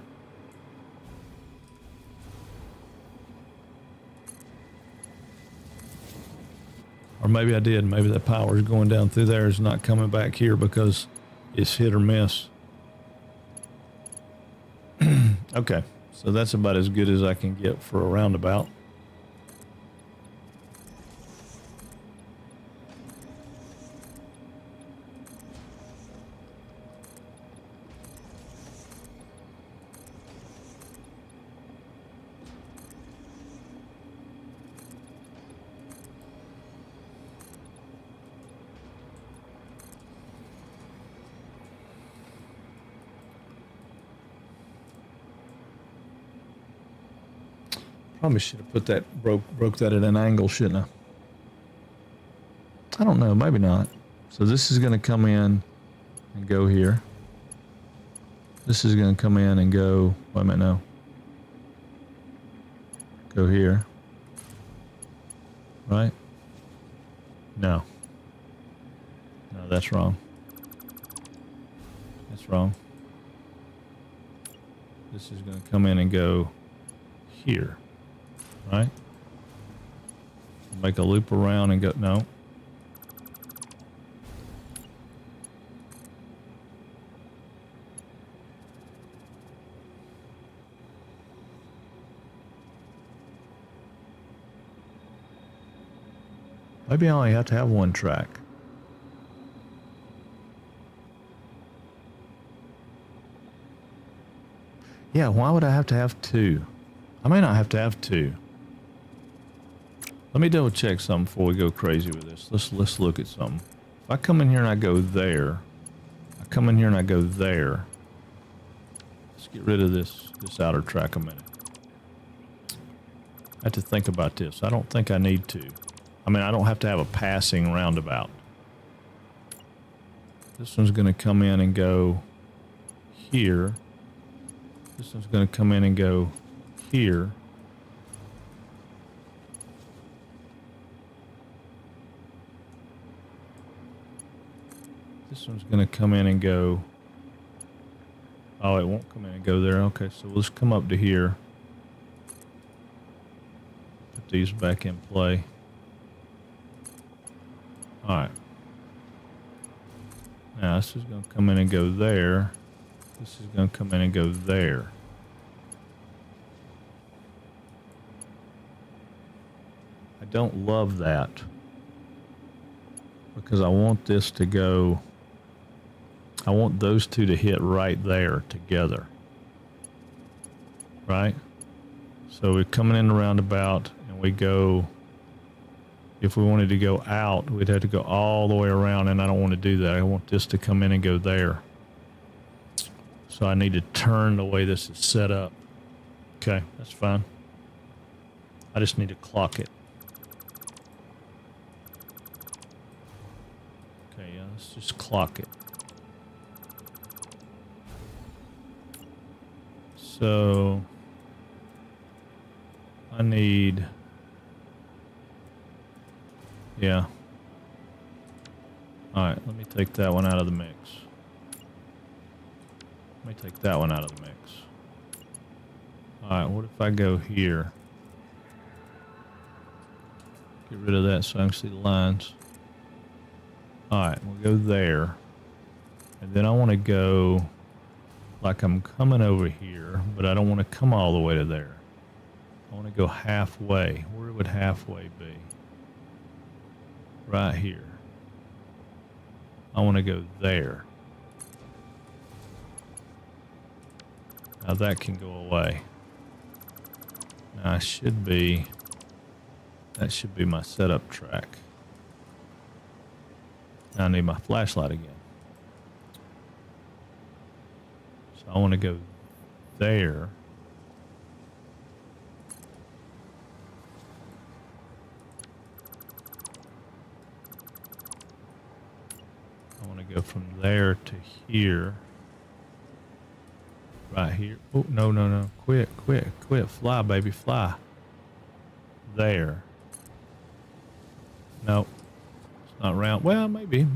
Speaker 1: Or maybe I did. Maybe that power is going down through there. Is not coming back here because it's hit or miss. Okay, so that's about as good as I can get for a roundabout. Probably should have put that, broke that at an angle, shouldn't I? I don't know, maybe not. So this is going to come in and go here. This is going to come in and go, wait a minute, no. Go here. Right? No. No, that's wrong. That's wrong. This is going to come in and go here. Right? Make a loop around and go, no. Maybe I only have to have one track. Yeah, why would I have to have 2? I may not have to have 2. Let me double check something before we go crazy with this. Let's look at something. If I come in here and I go there, I come in here and I go there. Let's get rid of this outer track a minute. I have to think about this. I don't think I need to. I mean, I don't have to have a passing roundabout. This one's going to come in and go here. This one's going to come in and go here. This one's going to come in and go. Oh, it won't come in and go there. Okay, so let's come up to here. Put these back in play. All right. Now this is going to come in and go there. This is going to come in and go there. I don't love that because I want this to go. I want those two to hit right there together. Right? So we're coming in the roundabout and we go, if we wanted to go out, we'd have to go all the way around, and I don't want to do that. I want this to come in and go there. So I need to turn the way this is set up. Okay, that's fine. I just need to clock it. Okay, yeah, let's just clock it. So I need, yeah. All right, let me take that one out of the mix. Let me take that one out of the mix. All right, what if I go here? Get rid of that so I can see the lines. All right, we'll go there. And then I want to go like I'm coming over here, but I don't want to come all the way to there. I want to go halfway. Where would halfway be? Right here. I want to go there. Now that can go away. Now that should be my setup track. Now I need my flashlight again. So I want to go there. I want to go from there to here. Right here. Oh, no, no, no. Quit. Fly, baby, fly. There. Nope. It's not round. Well, maybe.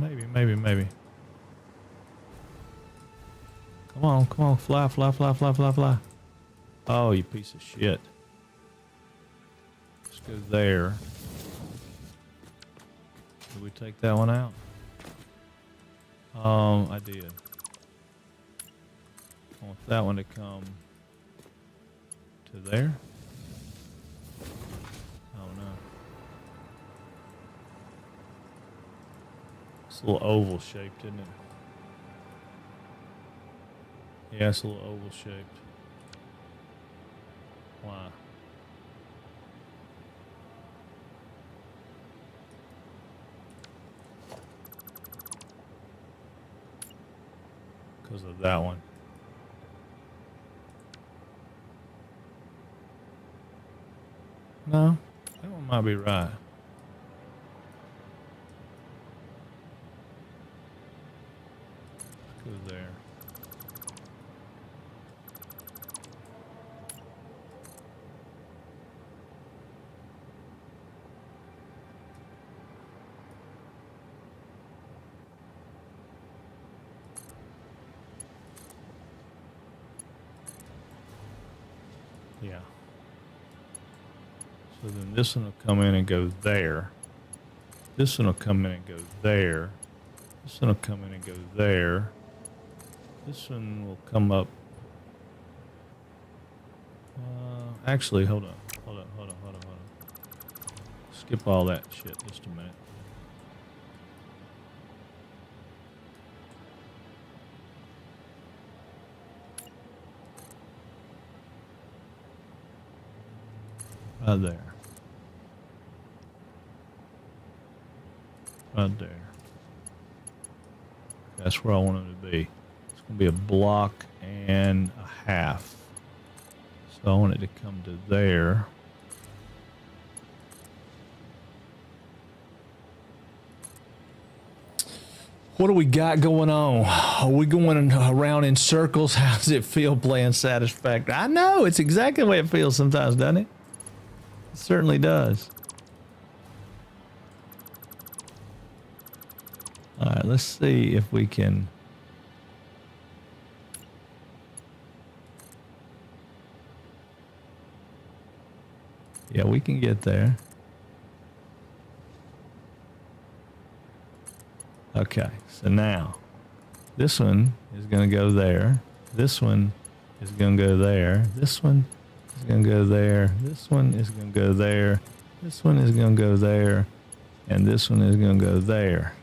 Speaker 1: Come on. Fly. Oh, you piece of shit. Let's go there. Did we take that one out? I did. I want that one to come to there. Oh no. It's a little oval shaped, isn't it? Yeah, it's a little oval shaped. Why? Because of that one. No, that one might be right. Let's go there. Yeah. So then this one will come in and go there. This one will come in and go there. This one will come in and go there. This one will come up. Actually, hold on. Skip all that shit just a minute. Right there. Right there. That's where I want them to be. It's going to be a block and a half. So I want it to come to there. What do we got going on? Are we going around in circles? How does it feel playing Satisfactory? I know, it's exactly the way it feels sometimes, doesn't it? It certainly does. All right, let's see if we can. Yeah, we can get there. Okay, so now this one is going to go there. This one is going to go there. This one is going to go there. This one is going to go there. This one is going to go there. And this one is going to go there.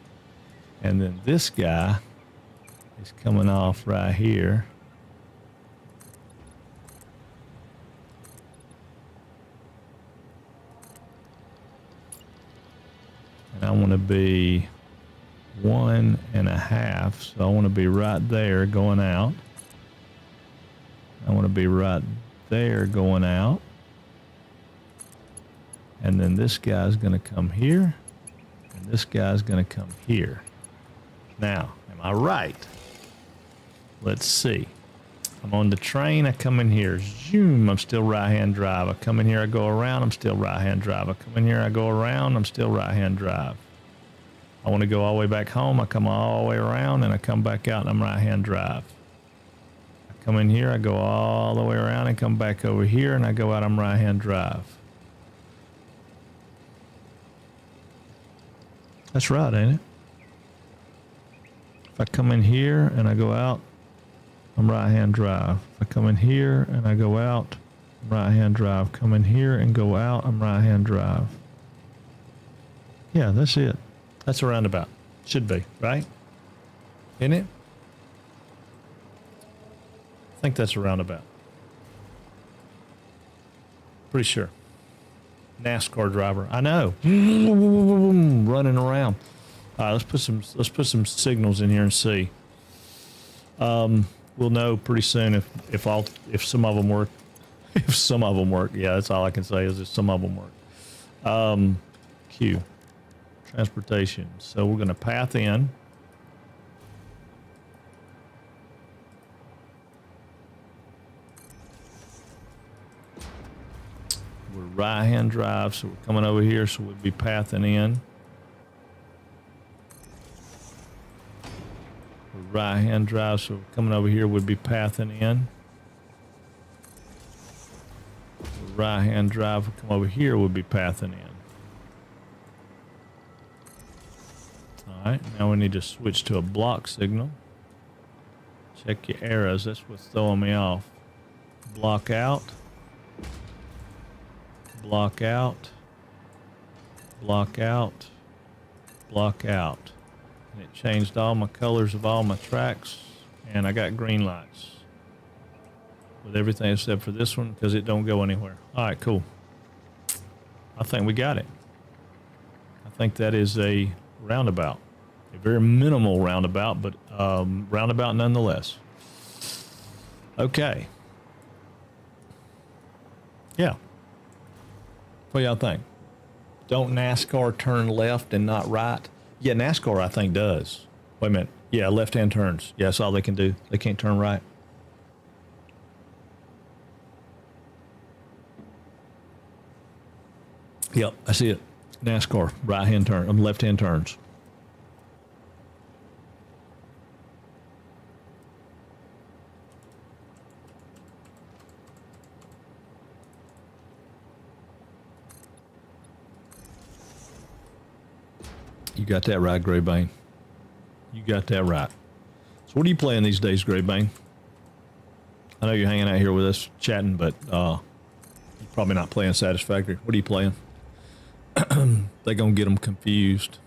Speaker 1: And then this guy is coming off right here. And I want to be 1.5, so I want to be right there going out. I want to be right there going out. And then this guy's going to come here, and this guy's going to come here. Now, am I right? Let's see. I'm on the train, I come in here, zoom, I'm still right-hand drive. I come in here, I go around, I'm still right-hand drive. I come in here, I go around, I'm still right-hand drive. I want to go all the way back home, I come all the way around, and I come back out, and I'm right-hand drive. I come in here, I go all the way around, and come back over here, and I go out, I'm right-hand drive. That's right, ain't it? If I come in here, and I go out, I'm right-hand drive. If I come in here and I go out, I'm right-hand drive. Come in here and go out, I'm right-hand drive. Yeah, that's it. That's a roundabout. Should be, right? Isn't it? I think that's a roundabout. Pretty sure. NASCAR driver. I know. Running around. All right, let's put some signals in here and see. We'll know pretty soon if some of them work. If some of them work, yeah, that's all I can say is if some of them work. Q, transportation. So we're going to path in. We're right-hand drive, so we're coming over here, so we'll be pathing in. Right-hand drive, so coming over here would be pathing in. Right-hand drive, come over here would be pathing in. All right, now we need to switch to a block signal. Check your arrows, that's what's throwing me off. Block out. Block out. Block out. Block out. And it changed all my colors of all my tracks, and I got green lights with everything except for this one because it don't go anywhere. All right, cool. I think we got it. I think that is a roundabout, a very minimal roundabout, but roundabout nonetheless. Okay. Yeah. What y'all think? Don't NASCAR turn left and not right? Yeah, NASCAR, I think, does. Wait a minute. Yeah, left-hand turns. Yeah, that's all they can do. They can't turn right. Yep, I see it. NASCAR, right-hand turn, left-hand turns. You got that right, Graybane. You got that right. So what are you playing these days, Graybane? I know you're hanging out here with us chatting, but you're probably not playing Satisfactory. What are you playing? They're going to get them confused.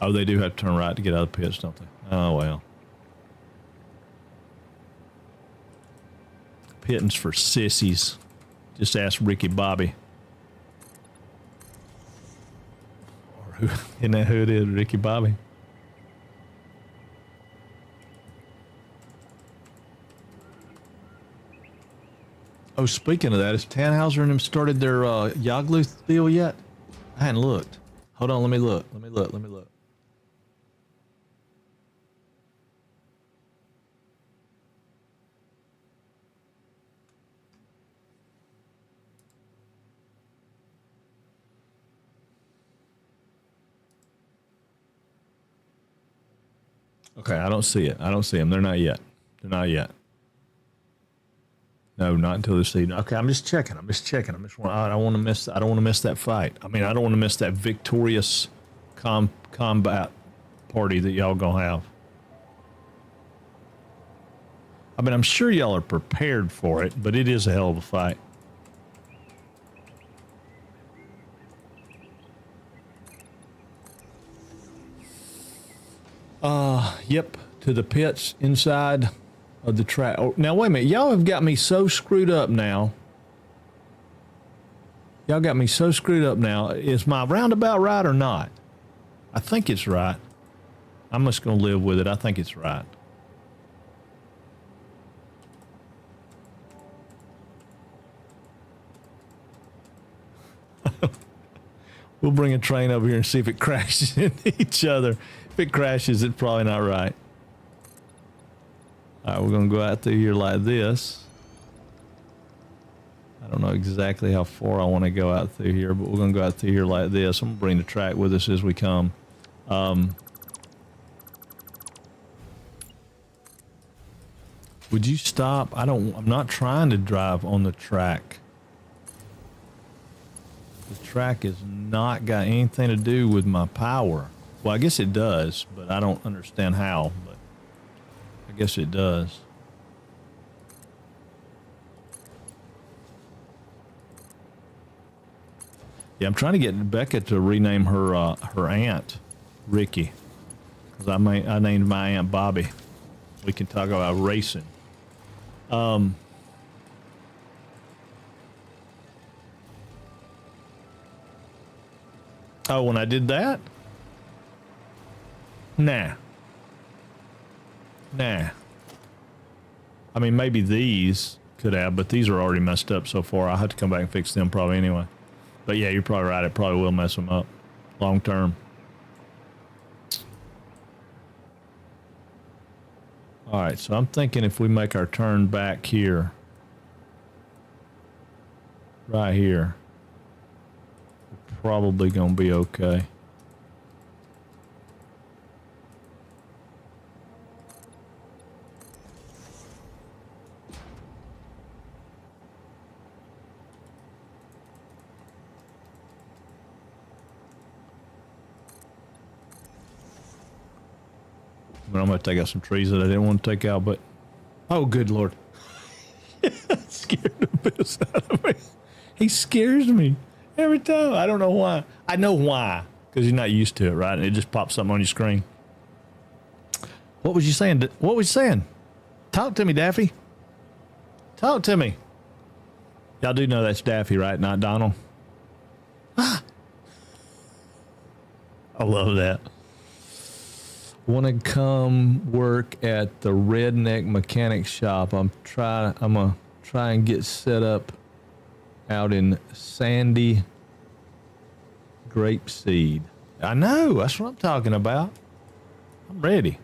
Speaker 1: Oh, they do have to turn right to get out of the pits, don't they? Oh, well. Pitting's for sissies. Just ask Ricky Bobby. Or who, isn't that who it is, Ricky Bobby? Oh, speaking of that, has Tannhauser and them started their Yagluth deal yet? I hadn't looked. Hold on, let me look. Let me look. Okay, I don't see it. I don't see them. They're not yet. They're not yet. No, not until this evening. Okay, I'm just checking. I don't want to miss. I don't want to miss that fight. I mean, I don't want to miss that victorious combat party that y'all gonna have. I mean, I'm sure y'all are prepared for it, but it is a hell of a fight. Yep, to the pits inside of the track. Oh, now wait a minute, y'all have got me so screwed up now. Y'all got me so screwed up now. Is my roundabout right or not? I think it's right. I'm just gonna live with it. I think it's right. We'll bring a train over here and see if it crashes into each other. If it crashes, it's probably not right. All right, we're going to go out through here like this. I don't know exactly how far I want to go out through here, but we're going to go out through here like this. I'm going to bring the track with us as we come. Would you stop? I'm not trying to drive on the track. The track has not got anything to do with my power. Well, I guess it does, but I don't understand how, but I guess it does. Yeah, I'm trying to get Becca to rename her her aunt Ricky, because I named my aunt Bobby. We can talk about racing. Oh, when I did that? Nah. I mean, maybe these could have, but these are already messed up so far. I'll have to come back and fix them probably anyway. But yeah, you're probably right. It probably will mess them up long term. All right, so I'm thinking if we make our turn back here, right here, we're probably going to be okay. But I'm going to take out some trees that I didn't want to take out, but... Oh, good Lord. Scared the piss out of me. He scares me every time. I don't know why. I know why. Because you're not used to it, right? And it just pops something on your screen. What was you saying? What was you saying? Talk to me, Daffy. Talk to me. Y'all do know that's Daffy, right? Not Donald? Ah. I love that. Want to come work at the Redneck Mechanic Shop. I'm gonna try and get set up out in Sandy Grapeseed. I know, that's what I'm talking about. I'm ready.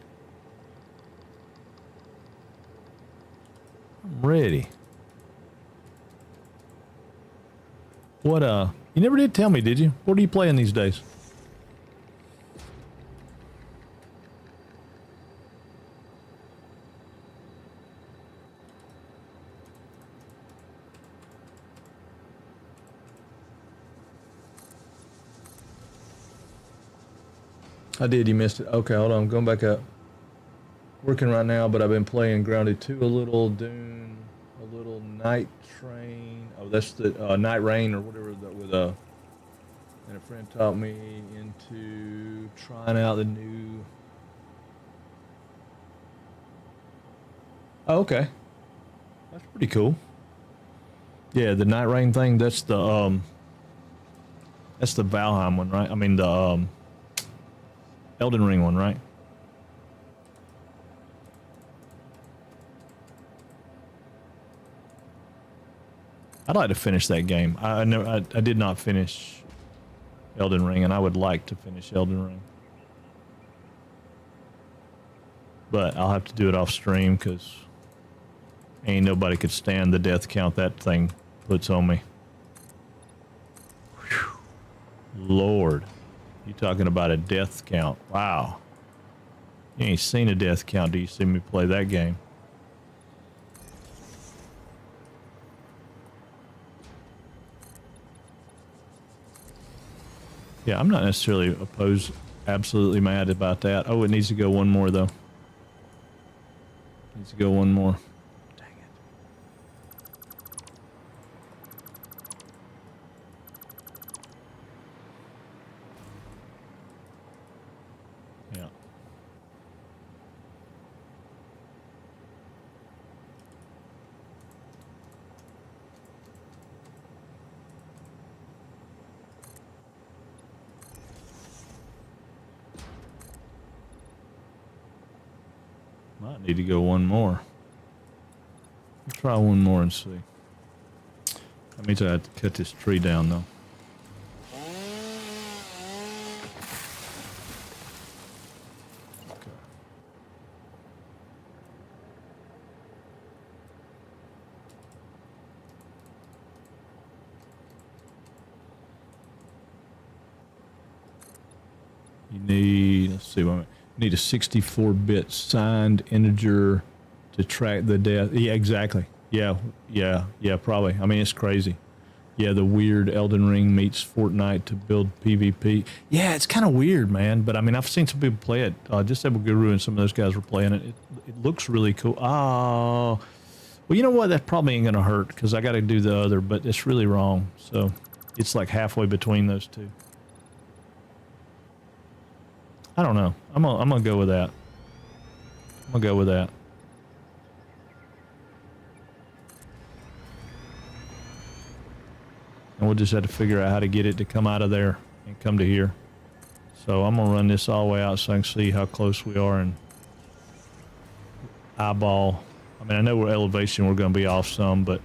Speaker 1: What you never did tell me, did you? What are you playing these days? I did, you missed it. Okay, hold on, I'm going back up. Working right now, but I've been playing Grounded 2 a little, Dune, a little Night Train. Oh, that's the Night Rain or whatever that with and a friend taught me into trying out the new. Oh, okay. That's pretty cool. Yeah, the Night Rain thing, that's the Valheim one, right? I mean the Elden Ring one, right? I'd like to finish that game. I did not finish Elden Ring, and I would like to finish Elden Ring. But I'll have to do it off stream because ain't nobody could stand the death count that thing puts on me. Whew. Lord. You talking about a death count. Wow. You ain't seen a death count. Do you see me play that game? Yeah, I'm not necessarily opposed, absolutely mad about that. Oh, it needs to go one more, though. Needs to go one more. Dang it. Yeah. Might need to go one more. Let's try one more and see. That means I have to cut this tree down, though. Okay. You need, let's see, wait a minute. You need a 64-bit signed integer to track the death. Yeah, exactly. Yeah, probably. I mean, it's crazy. Yeah, the weird Elden Ring meets Fortnite to build PvP. Yeah, it's kind of weird, man. But I mean, I've seen some people play it. Disable Guru and some of those guys were playing it. It looks really cool. Oh, well, you know what? That probably ain't gonna hurt because I got to do the other. But it's really wrong. So it's like halfway between those two. I don't know. I'm gonna go with that. I'm gonna go with that. And we'll just have to figure out how to get it to come out of there and come to here. So I'm gonna run this all the way out so I can see how close we are and eyeball. I mean, I know we're elevation, we're gonna be off some, but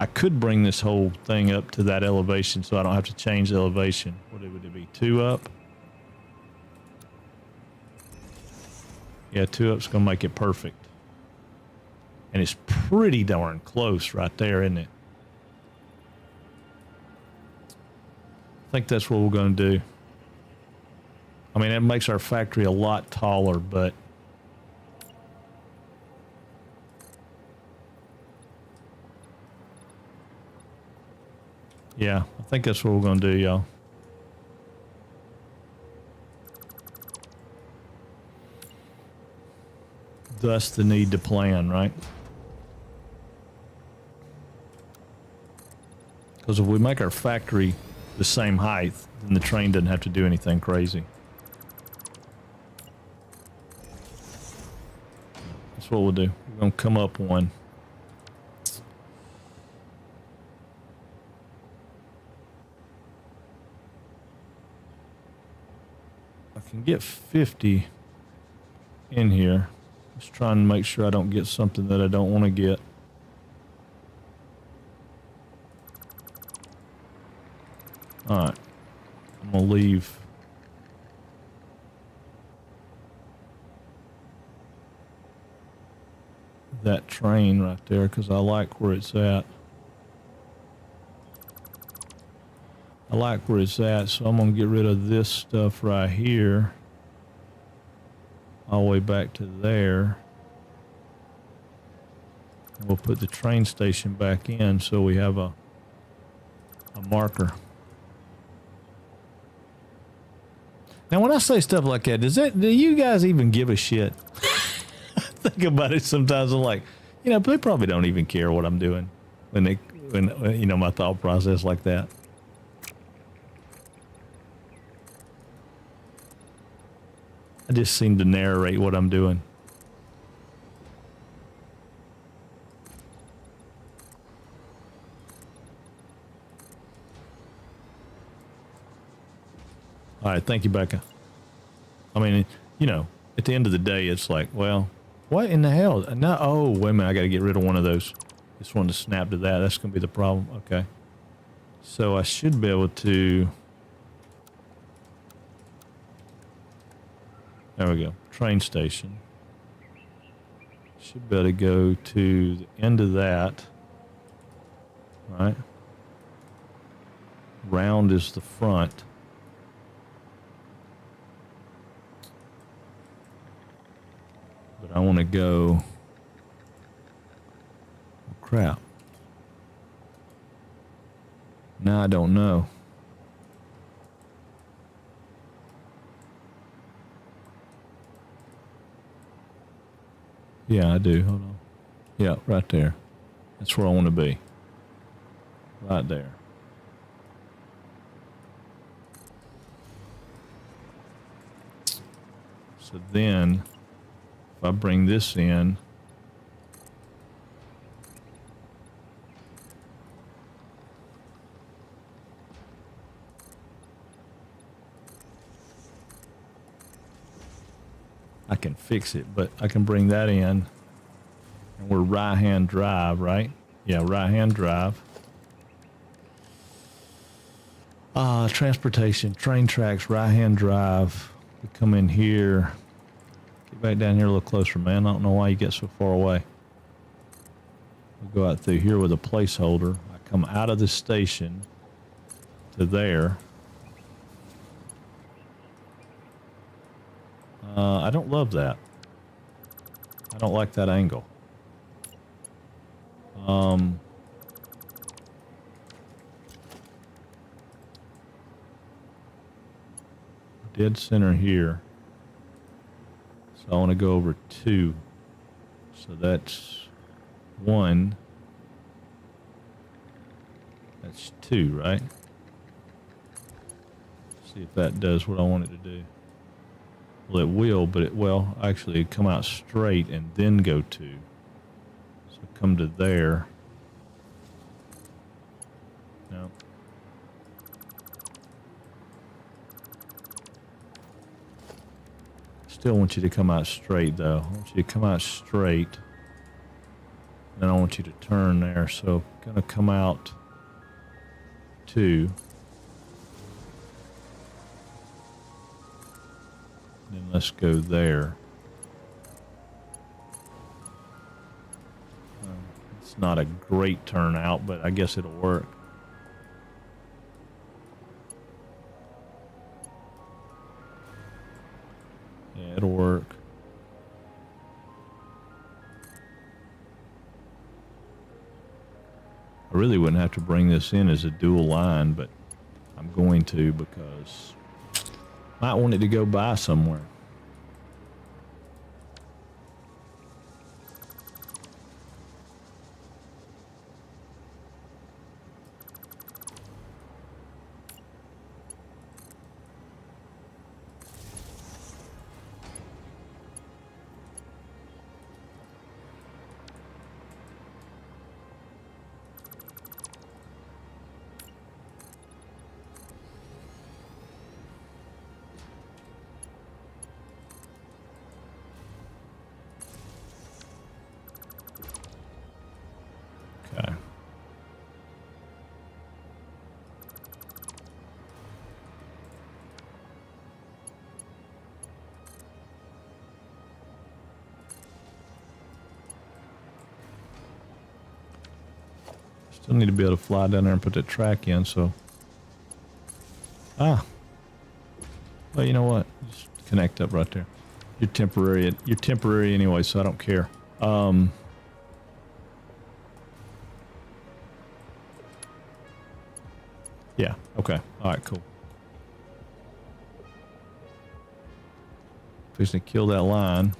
Speaker 1: I could bring this whole thing up to that elevation so I don't have to change the elevation. What would it be? 2 up? Yeah, 2 up's gonna make it perfect. And it's pretty darn close right there, isn't it? I think that's what we're gonna do. I mean, it makes our factory a lot taller, but yeah, I think that's what we're gonna do, y'all. Thus the need to plan, right? Because if we make our factory the same height, then the train doesn't have to do anything crazy. That's what we'll do. We're going to come up one. I can get 50 in here. Just trying to make sure I don't get something that I don't want to get. Alright. I'm going to leave. That train right there because I like where it's at. I like where it's at, so I'm going to get rid of this stuff right here. All the way back to there. And we'll put the train station back in so we have a marker. Now, when I say stuff like that, do you guys even give a shit? Think about it sometimes. I'm like, you know, they probably don't even care what I'm doing when you know, my thought process like that. I just seem to narrate what I'm doing. All right, thank you, Becca. I mean, you know, at the end of the day, it's like, well, what in the hell? No, oh, wait a minute, I got to get rid of one of those. Just wanted to snap to that. That's going to be the problem. Okay. So I should be able to... There we go. Train station. Should be able to go to the end of that. Right? Round is the front. But I want to go... Oh, crap. Now I don't know. Yeah, I do. Hold on. Yeah, right there. That's where I want to be. Right there. So then, if I bring this in, I can fix it, but I can bring that in, and we're right-hand drive, right? Yeah, right-hand drive. Transportation, train tracks, right-hand drive. We come in here. Get back down here a little closer, man. I don't know why you get so far away. We'll go out through here with a placeholder. I come out of the station to there. I don't love that. I don't like that angle. Dead center here. So I want to go over 2. So that's 1. That's 2, right? See if that does what I want it to do. Well, it will, but it will actually come out straight and then go 2. So come to there. No. Still want you to come out straight, though. I want you to come out straight. Then I want you to turn there. So I'm going to come out 2. Then let's go there. It's not a great turnout, but I guess it'll work. Yeah, it'll work. I really wouldn't have to bring this in as a dual line, but I'm going to because might want it to go by somewhere. Okay. Still need to be able to fly down there and put that track in, so. Well, you know what? Just connect up right there. You're temporary anyway, so I don't care. Yeah, okay. All right, cool. Fixing to kill that line.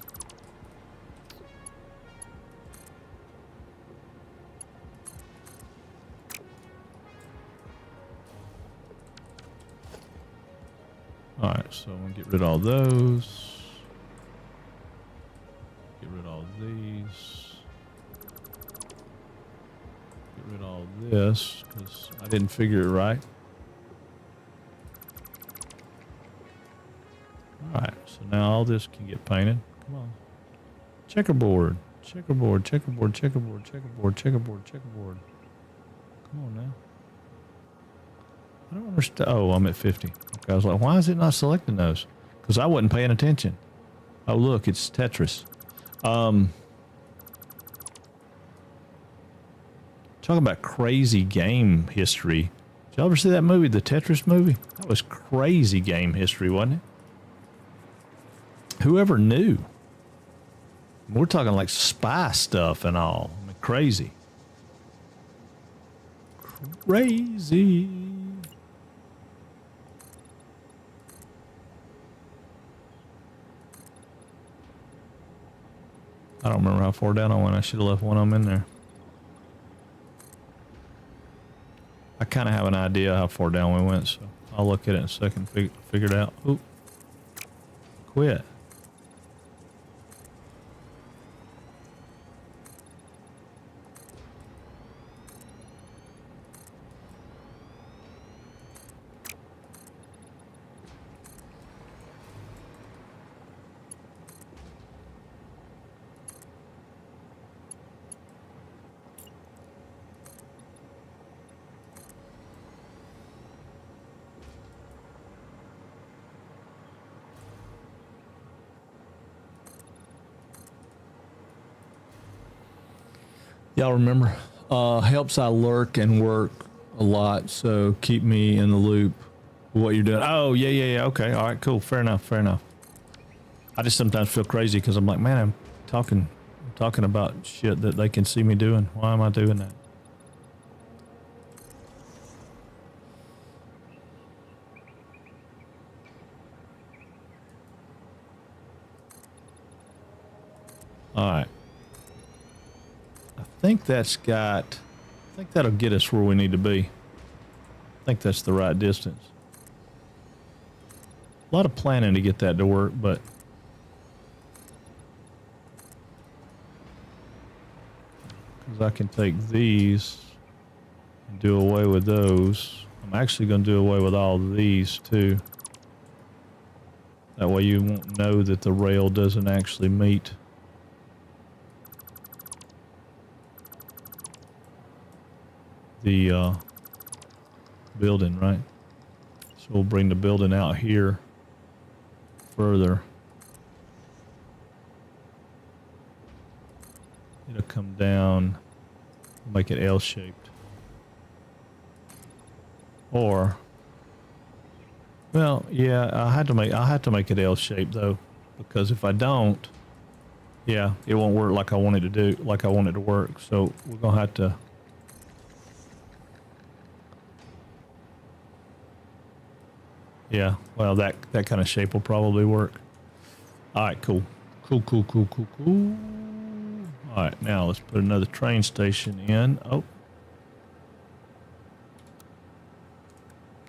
Speaker 1: All right, so I'm gonna get rid of all those. Get rid of all these. Get rid of all this, because I didn't figure it right. Alright, so now all this can get painted. Come on. Checkerboard. Checkerboard, checkerboard, checkerboard, checkerboard, checkerboard, checkerboard. Come on now. I don't understand. Oh, I'm at 50. Okay, I was like, why is it not selecting those? Because I wasn't paying attention. Oh, look, it's Tetris. Talking about crazy game history. Did y'all ever see that movie, the Tetris movie? That was crazy game history, wasn't it? Whoever knew? We're talking like spy stuff and all. I mean, crazy. Crazy. I don't remember how far down I went. I should have left one of them in there. I kind of have an idea how far down we went, so I'll look at it in a second, figure it out. Oop. Quit. Y'all remember, helps I lurk and work a lot, so keep me in the loop with what you're doing. Oh, yeah. Okay, all right, cool. Fair enough. I just sometimes feel crazy because I'm like, man, I'm talking about shit that they can see me doing. Why am I doing that? All right. I think that'll get us where we need to be. I think that's the right distance. A lot of planning to get that to work, but because I can take these and do away with those. I'm actually going to do away with all of these too. That way you won't know that the rail doesn't actually meet. The building, right? So we'll bring the building out here further. It'll come down, make it L-shaped. Or, well, yeah, I'll have to make it L-shaped though, because if I don't, yeah, it won't work like I want it to do, like I want it to work. So we're gonna have to. Yeah, well, that kind of shape will probably work. All right, cool. Cool. All right, now let's put another train station in. Oh.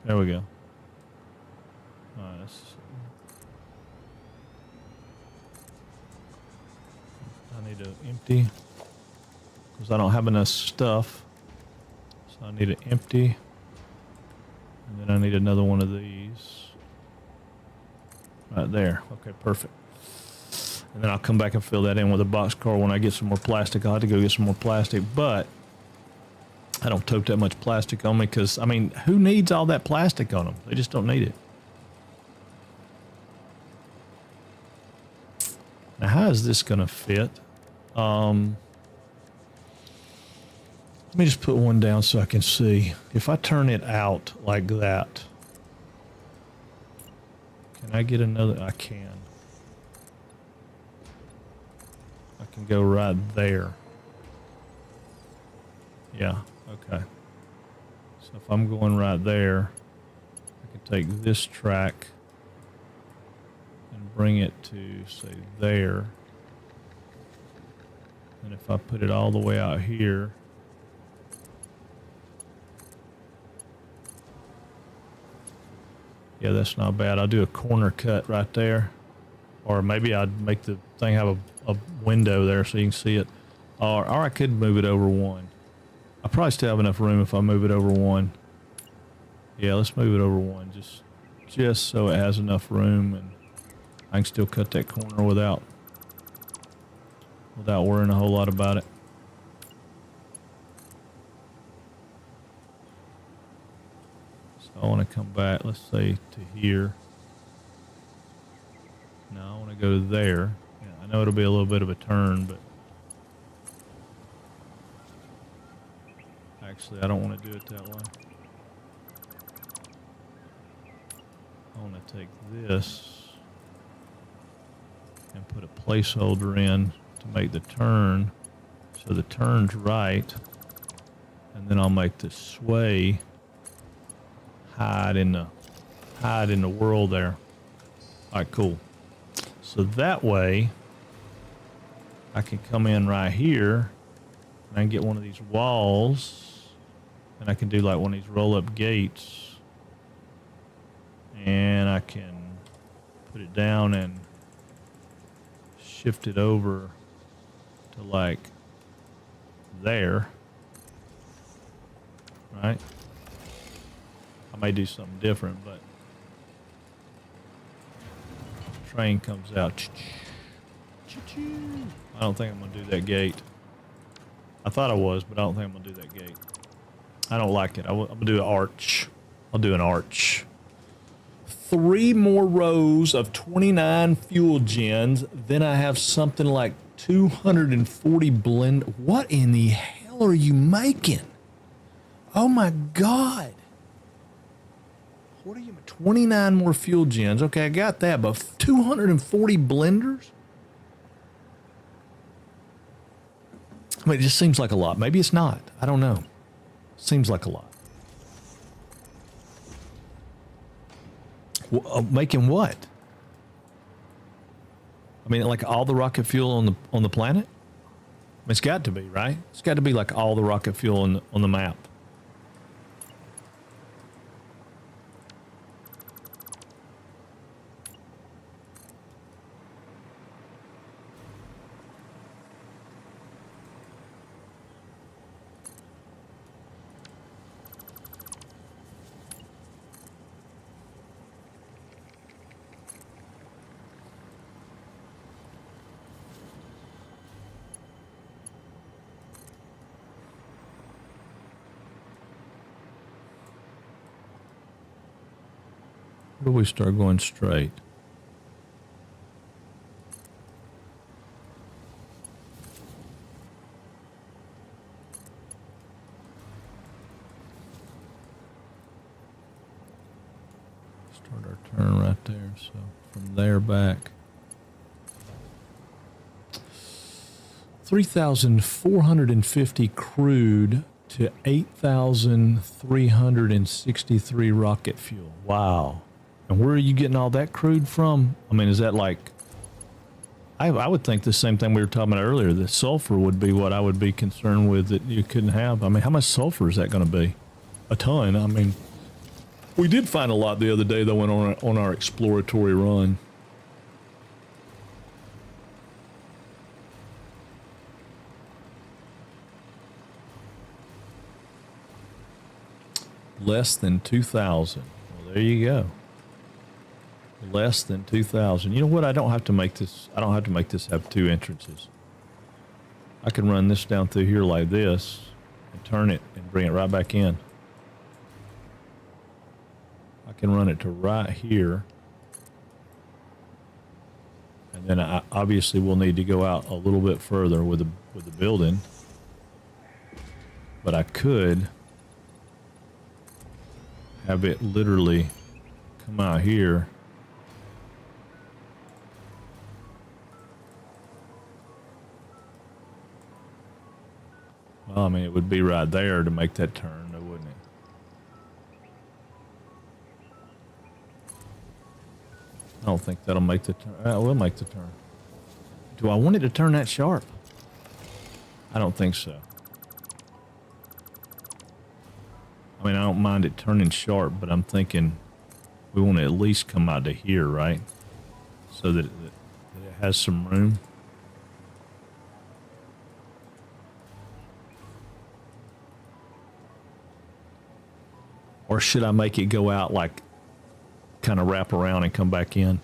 Speaker 1: There we go. All right, I need to empty because I don't have enough stuff. So I need to empty. And then I need another one of these. Right there. Okay, perfect. And then I'll come back and fill that in with a boxcar when I get some more plastic. I'll have to go get some more plastic, but I don't tote that much plastic on me because, I mean, who needs all that plastic on them? They just don't need it. Now, how is this going to fit? Let me just put one down so I can see. If I turn it out like that, can I get another? I can. I can go right there. Yeah, okay. So if I'm going right there, I can take this track and bring it to, say, there. And if I put it all the way out here, yeah, that's not bad. I'll do a corner cut right there. Or maybe I'd make the thing have a window there so you can see it. Or I could move it over one. I probably still have enough room if I move it over one. Yeah, let's move it over one just so it has enough room and I can still cut that corner without worrying a whole lot about it. I want to come back, let's say, to here. Now I want to go there. Yeah, I know it'll be a little bit of a turn, but actually I don't want to do it that way. I want to take this and put a placeholder in to make the turn. So the turn's right. And then I'll make the sway hide in the whirl there. All right, cool. So that way I can come in right here and I can get one of these walls and I can do like one of these roll up gates and I can put it down and shift it over to like there, right? I may do something different, but train comes out. I don't think I'm gonna do that gate. I thought I was, but I don't think I'm gonna do that gate. I don't like it. I'm gonna do an arch. I'll do an arch. 3 more rows of 29 fuel gens. Then I have something like 240 blend. What in the hell are you making? Oh my God. What are you? 29 more fuel gens. Okay, I got that, but 240 blenders? I mean, it just seems like a lot. Maybe it's not. I don't know. Seems like a lot. Making what? I mean, like all the rocket fuel on the planet? I mean, it's got to be, right? It's got to be like all the rocket fuel on the map. Where do we start going straight? Start our turn right there. So from there back. 3,450 crude to 8,363 rocket fuel. Wow. And where are you getting all that crude from? I mean, is that like... I would think the same thing we were talking about earlier. The sulfur would be what I would be concerned with that you couldn't have. I mean, how much sulfur is that going to be? A ton. I mean, we did find a lot the other day that went on our exploratory run. Less than 2,000. Well, there you go. Less than 2,000. You know what? I don't have to make this have 2 entrances. I can run this down through here like this and turn it and bring it right back in. I can run it to right here. And then I obviously will need to go out a little bit further with the building. But I could have it literally come out here. Well, I mean, it would be right there to make that turn, though, wouldn't it? I don't think that'll make the turn. It will make the turn. Do I want it to turn that sharp? I don't think so. I mean, I don't mind it turning sharp, but I'm thinking we want to at least come out to here, right? So that it has some room. Or should I make it go out like kind of wrap around and come back in?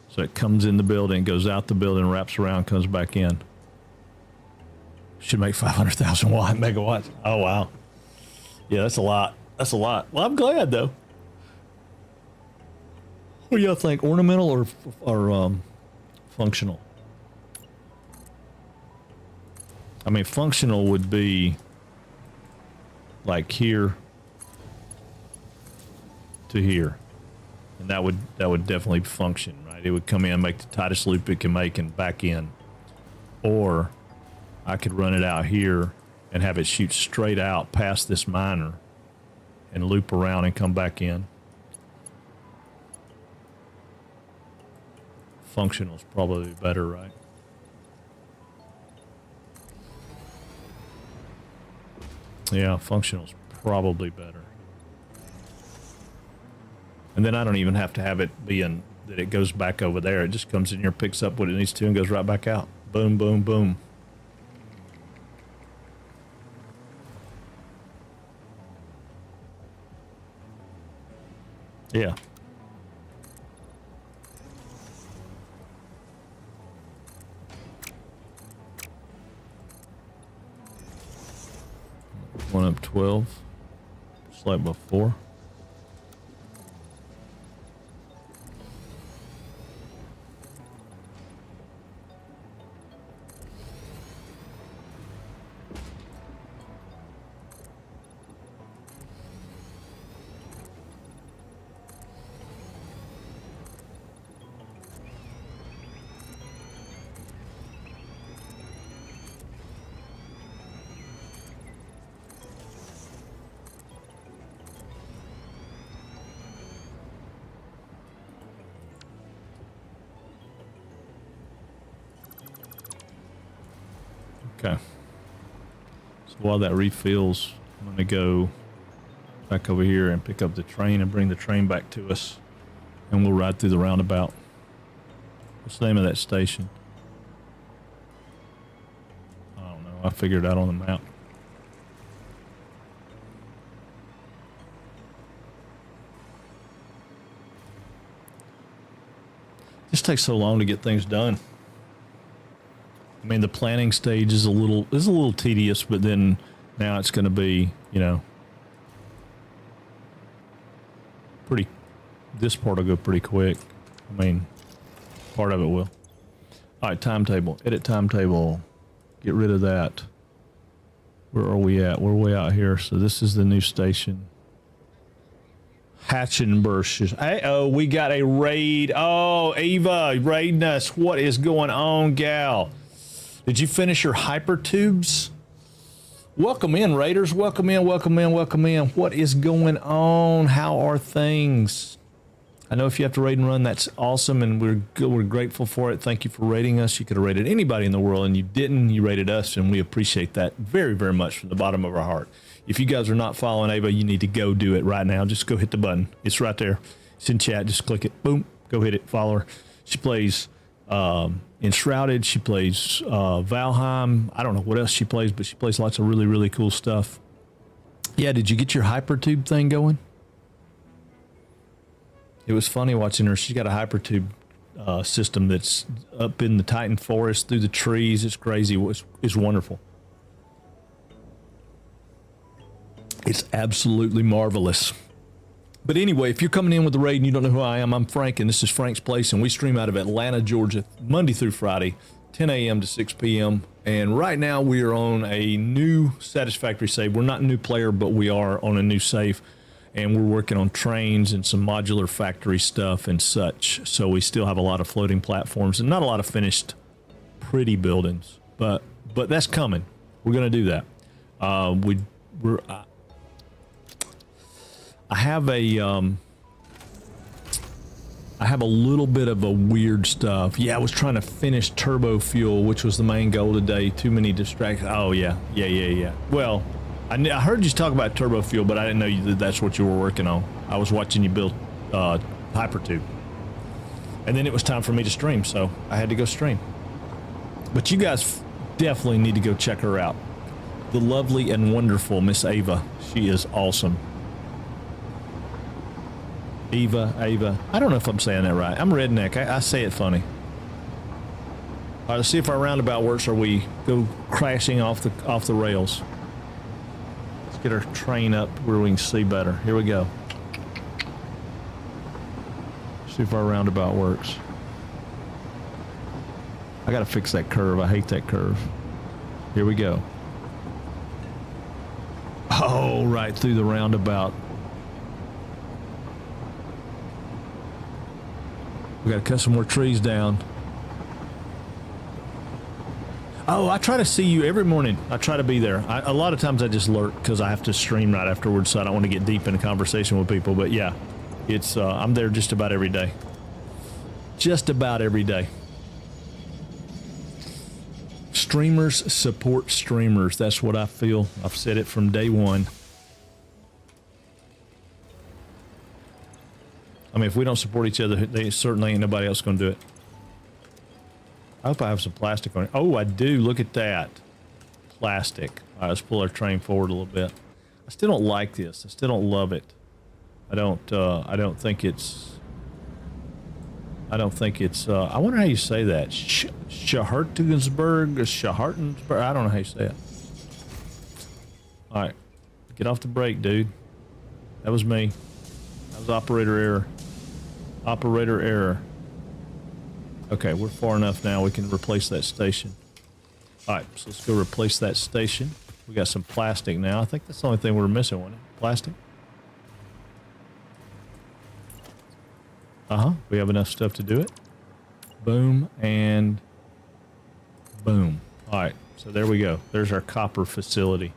Speaker 1: So it comes in the building, goes out the building, wraps around, comes back in. Should make 500,000 megawatts. Oh, wow. Yeah, that's a lot. That's a lot. Well, I'm glad, though. What do y'all think? Ornamental or functional? I mean, functional would be like here to here, and that would definitely function, right? It would come in, make the tightest loop it can make, and back in. or I could run it out here and have it shoot straight out past this miner and loop around and come back in. Functional's probably better, right? Yeah, functional's probably better. And then I don't even have to have it being that it goes back over there. It just comes in here, picks up what it needs to, and goes right back out. Boom, boom, boom. Yeah. One up 12, just like before. Okay. So while that refills, I'm going to go back over here and pick up the train and bring the train back to us. And we'll ride through the roundabout. What's the name of that station? I don't know. I figured it out on the map. Just takes so long to get things done. I mean, the planning stage is a little tedious, but then now it's going to be, you know, pretty. This part will go pretty quick. I mean, part of it will. All right, timetable. Edit timetable. Get rid of that. Where are we at? We're way out here. So this is the new station. Hatchenbush. Oh, we got a raid. Oh, Eva raiding us. What is going on, gal? Did you finish your hypertubes? Welcome in, Raiders. Welcome in, welcome in, welcome in. What is going on? How are things? I know if you have to raid and run, that's awesome, and we're grateful for it. Thank you for rating us. You could have rated anybody in the world, and you didn't. You rated us, and we appreciate that very, very much from the bottom of our heart. If you guys are not following Ava, you need to go do it right now. Just go hit the button. It's right there. It's in chat. Just click it. Boom. Go hit it. Follow her. She plays Enshrouded. She plays Valheim. I don't know what else she plays, but she plays lots of really, really cool stuff. Yeah, did you get your hypertube thing going? It was funny watching her. She's got a hypertube system that's up in the Titan Forest through the trees. It's crazy. It's wonderful. It's absolutely marvelous. But anyway, if you're coming in with the raid and you don't know who I am, I'm Frank, and this is Frank's Place, and we stream out of Atlanta, Georgia, Monday through Friday, 10 a.m. to 6 p.m. And right now we are on a new Satisfactory save. We're not a new player, but we are on a new save, and we're working on trains and some modular factory stuff and such. So we still have a lot of floating platforms and not a lot of finished pretty buildings, but that's coming. We're going to do that. I have a little bit of a weird stuff. Yeah, I was trying to finish Turbo Fuel, which was the main goal today. Too many distractions. Oh, yeah. Well, I heard you talk about Turbo Fuel, but I didn't know that's what you were working on. I was watching you build Hypertube. And then it was time for me to stream, so I had to go stream. But you guys definitely need to go check her out. The lovely and wonderful Miss Ava. She is awesome. Ava. I don't know if I'm saying that right. I'm redneck. I say it funny. All right, let's see if our roundabout works or we go crashing off the rails. Let's get our train up where we can see better. Here we go. See if our roundabout works. I gotta fix that curve. I hate that curve. Here we go. Oh, right through the roundabout. We gotta cut some more trees down. Oh, I try to see you every morning. I try to be there. A lot of times I just lurk because I have to stream right afterwards, so I don't want to get deep in a conversation with people. But yeah, it's I'm there just about every day. Just about every day. Streamers support streamers. That's what I feel. I've said it from day one. I mean, if we don't support each other, they certainly ain't nobody else going to do it. I hope I have some plastic on it. Oh, I do. Look at that. Plastic. All right, let's pull our train forward a little bit. I still don't like this. I still don't love it. I don't think it's... I wonder how you say that. Schahartensburg or Schahartensburg? I don't know how you say it. All right. Get off the brake, dude. That was me. That was operator error. Operator error. Okay, we're far enough now. We can replace that station. All right, so let's go replace that station. We got some plastic now. I think that's the only thing we were missing, wasn't it? Plastic? Uh-huh. We have enough stuff to do it. Boom and boom. All right, so there we go. There's our copper facility.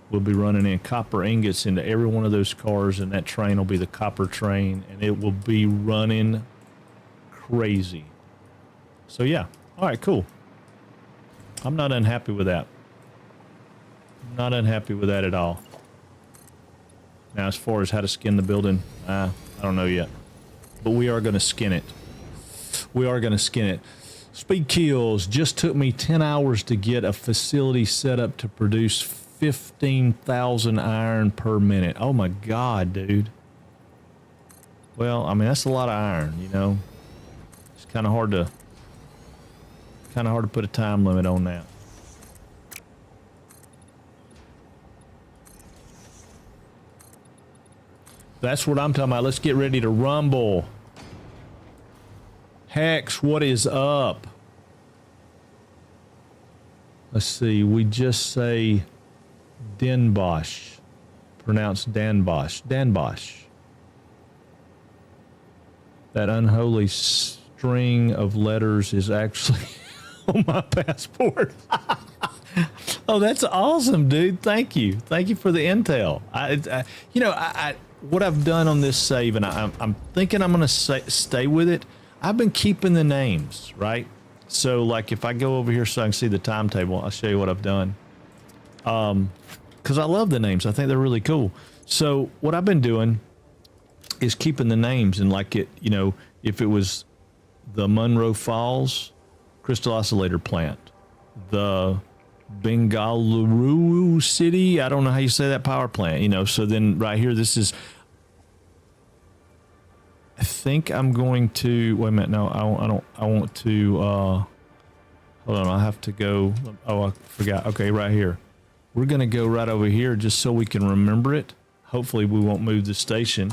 Speaker 1: We'll be running in copper ingots into every one of those cars, and that train will be the copper train, and it will be running crazy. So yeah, all right, cool. I'm not unhappy with that. I'm not unhappy with that at all. Now, as far as how to skin the building, I don't know yet. But we are going to skin it. We are going to skin it. Speed Kills just took me 10 hours to get a facility set up to produce 15,000 iron per minute. Oh my God, dude. Well, I mean, that's a lot of iron, you know. It's kind of hard to put a time limit on that. That's what I'm talking about. Let's get ready to rumble. Hex, what is up? Let's see. We just say Den Bosch. Pronounced Dan Bosch. Dan Bosch. That unholy string of letters is actually on my passport. Oh, that's awesome, dude. Thank you. Thank you for the intel. What I've done on this save, and I'm thinking I'm going to stay with it. I've been keeping the names, right? So, like, if I go over here so I can see the timetable, I'll show you what I've done. Because I love the names. I think they're really cool. So, what I've been doing is keeping the names, and like it, you know, if it was the Monroe Falls Crystal Oscillator Plant, the Bengaluru City, I don't know how you say that, power plant, you know. So then right here, this is, I think I'm going to, wait a minute, no, I want to, hold on, I have to go, oh, I forgot, okay, right here. We're going to go right over here just so we can remember it. Hopefully we won't move the station,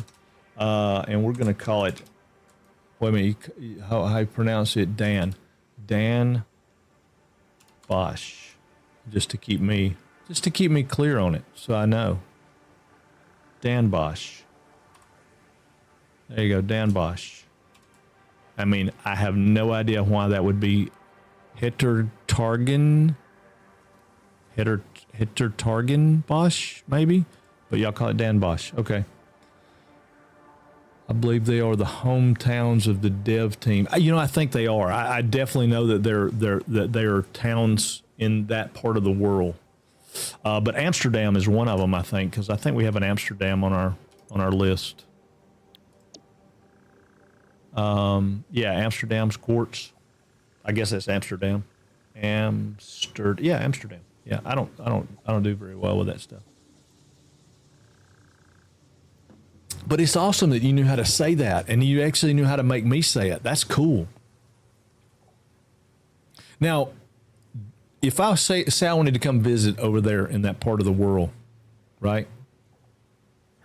Speaker 1: and we're going to call it, wait a minute, how you pronounce it, Dan Bosch. Just to keep me clear on it, so I know. Dan Bosch. There you go, Dan Bosch. I mean, I have no idea why that would be Hittertargen Bosch, maybe? But y'all call it Dan Bosch. Okay. I believe they are the hometowns of the dev team. You know, I think they are. I definitely know that they are towns in that part of the world. But Amsterdam is one of them, I think, because I think we have an Amsterdam on our list. Yeah, Amsterdam's quartz. I guess that's Amsterdam. Yeah, Amsterdam. Yeah, I don't do very well with that stuff. But it's awesome that you knew how to say that, and you actually knew how to make me say it. That's cool. Now, if I say I wanted to come visit over there in that part of the world, right?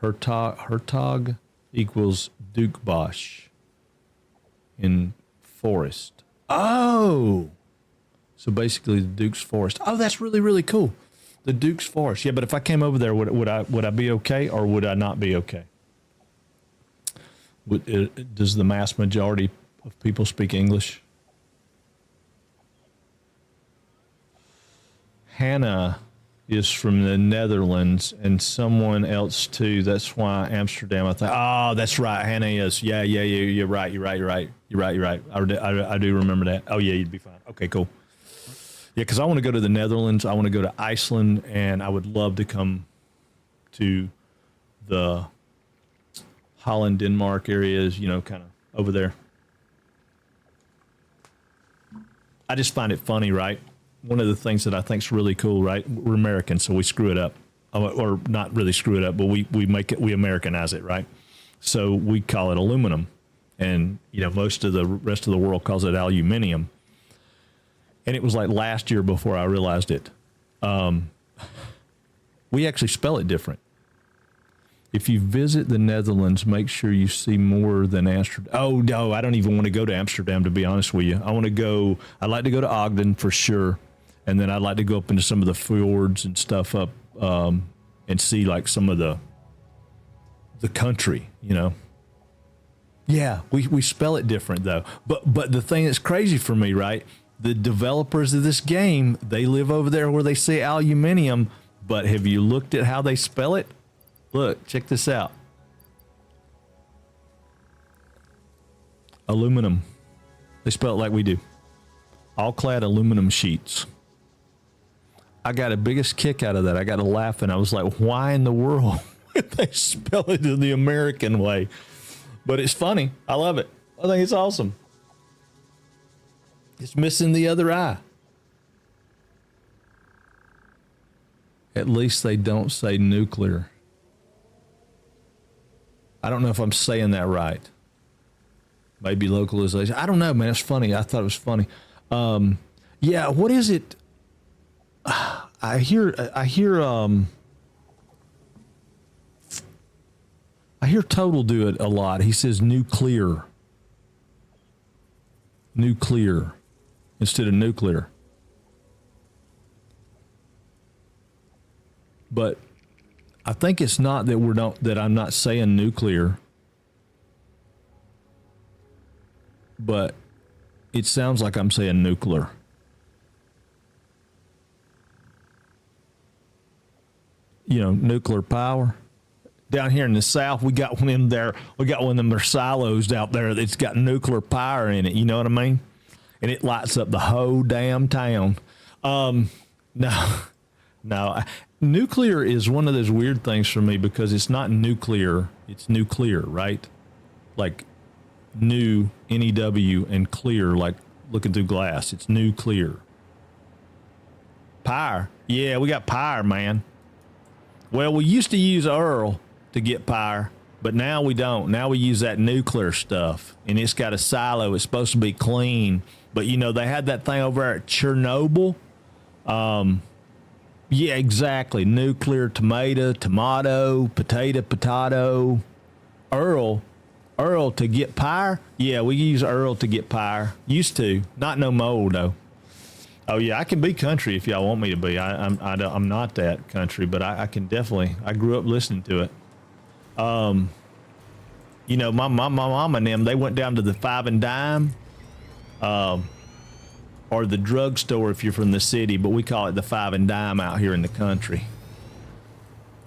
Speaker 1: Hertog equals Duke Bosch in Forest. Oh, so basically the Duke's Forest. Oh, that's really, really cool. The Duke's Forest. Yeah, but if I came over there, would I be okay, or would I not be okay? Does the mass majority of people speak English? Hannah is from the Netherlands, and someone else too. That's why Amsterdam. I thought, oh, that's right. Hannah is. Yeah. You're right. I do remember that. Oh yeah, you'd be fine. Okay, cool. Yeah, because I want to go to the Netherlands. I want to go to Iceland, and I would love to come to the Holland, Denmark areas. You know, kind of over there. I just find it funny, right? One of the things that I think is really cool, right? We're American, so we screw it up, or not really screw it up, but we make it, we Americanize it, right? So we call it aluminum, and you know most of the rest of the world calls it aluminium. And it was like last year before I realized it. We actually spell it different. If you visit the Netherlands, make sure you see more than Amsterdam. Oh, no, I don't even want to go to Amsterdam, to be honest with you. I'd like to go to Ogden for sure. And then I'd like to go up into some of the fjords and stuff up and see like some of the country, you know. Yeah, we spell it different though. But the thing that's crazy for me, right? The developers of this game, they live over there where they say aluminium, but have you looked at how they spell it? Look, check this out. Aluminum. They spell it like we do. All clad aluminum sheets. I got a biggest kick out of that. I got to laugh, and I was like, why in the world would they spell it in the American way? But it's funny. I love it. I think it's awesome. It's missing the other eye. At least they don't say nuclear. I don't know if I'm saying that right. Maybe localization. I don't know, man. It's funny. I thought it was funny. Yeah, what is it? I hear Total do it a lot. He says nuclear instead of nuclear. But I think it's not that I'm not saying nuclear, but it sounds like I'm saying nuclear. You know, nuclear power. Down here in the South, we got one in there. We got one of them silos out there that's got nuclear power in it. You know what I mean? And it lights up the whole damn town. No. Nuclear is one of those weird things for me because it's not nuclear. It's nuclear, right? Like new, N-E-W, and clear, like looking through glass. It's nuclear. Power. Yeah, we got power, man. Well, we used to use Earl to get power, but now we don't. Now we use that nuclear stuff, and it's got a silo. It's supposed to be clean, but you know they had that thing over there at Chernobyl. Yeah, exactly. Nuclear, tomato, potato. Earl to get power. Yeah, we use Earl to get power. Used to, not no more though. Oh yeah, I can be country if y'all want me to be. I'm not that country, but I can definitely. I grew up listening to it. You know, my mom and them, they went down to the Five and Dime, or the drugstore if you're from the city, but we call it the Five and Dime out here in the country.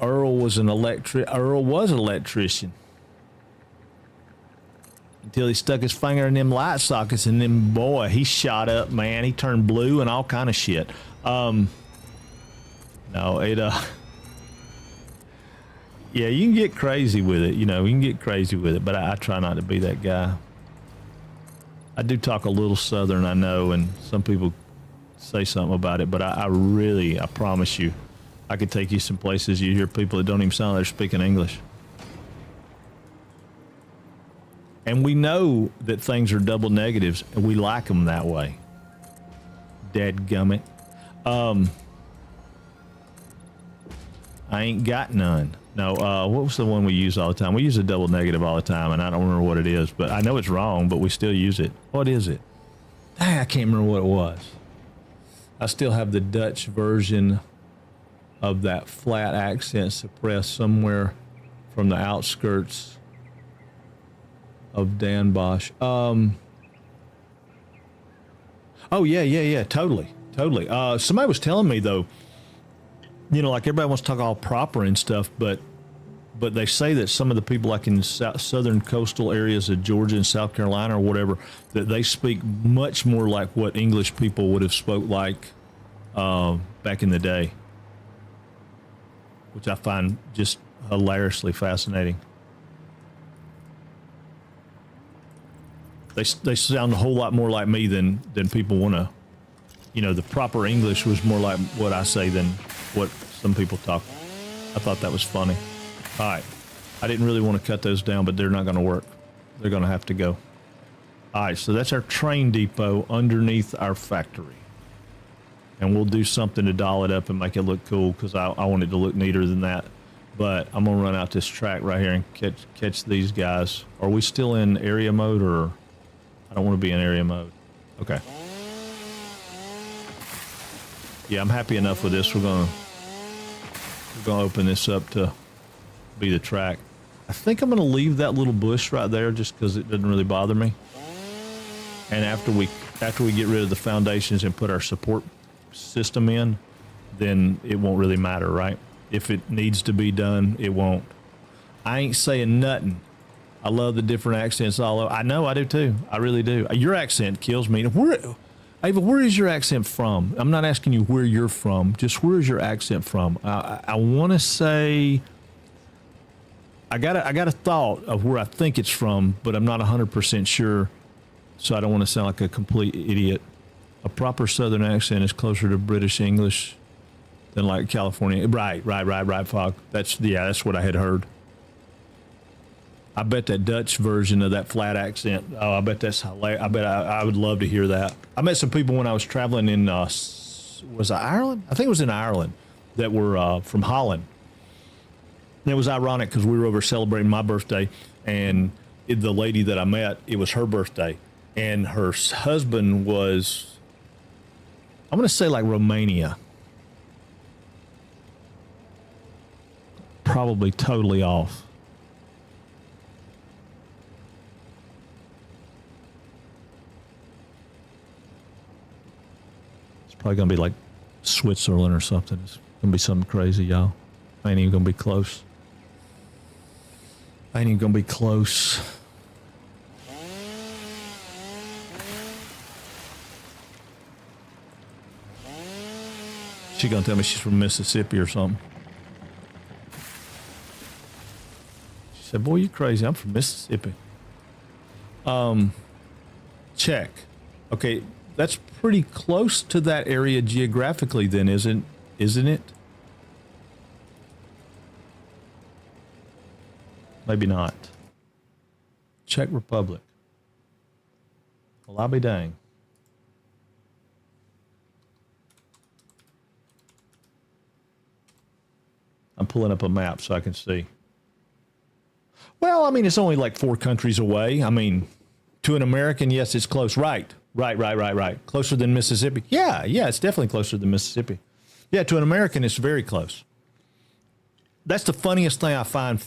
Speaker 1: Earl was an electrician. Until he stuck his finger in them light sockets, and then boy, he shot up, man. He turned blue and all kind of shit. Yeah, you can get crazy with it. You know, you can get crazy with it, but I try not to be that guy. I do talk a little Southern, I know, and some people say something about it, but I promise you, I could take you some places you hear people that don't even sound like they're speaking English. And we know that things are double negatives, and we like them that way. Dadgummit. I ain't got none. No, what was the one we use all the time? We use a double negative all the time, and I don't remember what it is, but I know it's wrong, but we still use it. What is it? Dang, I can't remember what it was. I still have the Dutch version of that flat accent suppressed somewhere from the outskirts of Dan Bosch. Oh yeah, totally. totally. Somebody was telling me though, you know, like everybody wants to talk all proper and stuff, but they say that some of the people like in southern coastal areas of Georgia and South Carolina or whatever, that they speak much more like what English people would have spoke like back in the day, which I find just hilariously fascinating. They sound a whole lot more like me than people want to. You know, the proper English was more like what I say than what some people talk. I thought that was funny. All right. I didn't really want to cut those down, but they're not going to work. They're going to have to go. All right, so that's our train depot underneath our factory. And we'll do something to doll it up and make it look cool because I want it to look neater than that. But I'm going to run out this track right here and catch these guys. Are we still in area mode or... I don't want to be in area mode. Okay. Yeah, I'm happy enough with this. We're gonna open this up to be the track. I think I'm gonna leave that little bush right there just because it doesn't really bother me. And after we get rid of the foundations and put our support system in, then it won't really matter, right? If it needs to be done, it won't. I ain't saying nothing. I love the different accents all over. I know, I do too. I really do. Your accent kills me. Ava, where is your accent from? I'm not asking you where you're from. Just where is your accent from? I want to say I got a thought of where I think it's from, but I'm not 100% sure, so I don't want to sound like a complete idiot. A proper Southern accent is closer to British English than like California. Right, Fog. That's what I had heard. I bet that Dutch version of that flat accent, I bet that's hilarious. I bet I would love to hear that. I met some people when I was traveling in, was it Ireland? I think it was in Ireland, that were from Holland. And it was ironic because we were over celebrating my birthday, and the lady that I met, it was her birthday. And her husband was, I'm going to say like Romania. Probably totally off. Probably gonna be like Switzerland or something. It's gonna be something crazy, y'all. I ain't even gonna be close. She gonna tell me she's from Mississippi or something. She said, "Boy, you crazy? I'm from Mississippi." Check. Okay. That's pretty close to that area geographically then, isn't it? Maybe not. Czech Republic. Well, I'll be dang. I'm pulling up a map so I can see. Well, I mean, it's only like 4 countries away. I mean, to an American, yes, it's close. Right. Closer than Mississippi. Yeah, it's definitely closer than Mississippi. Yeah, to an American, it's very close. That's the funniest thing I find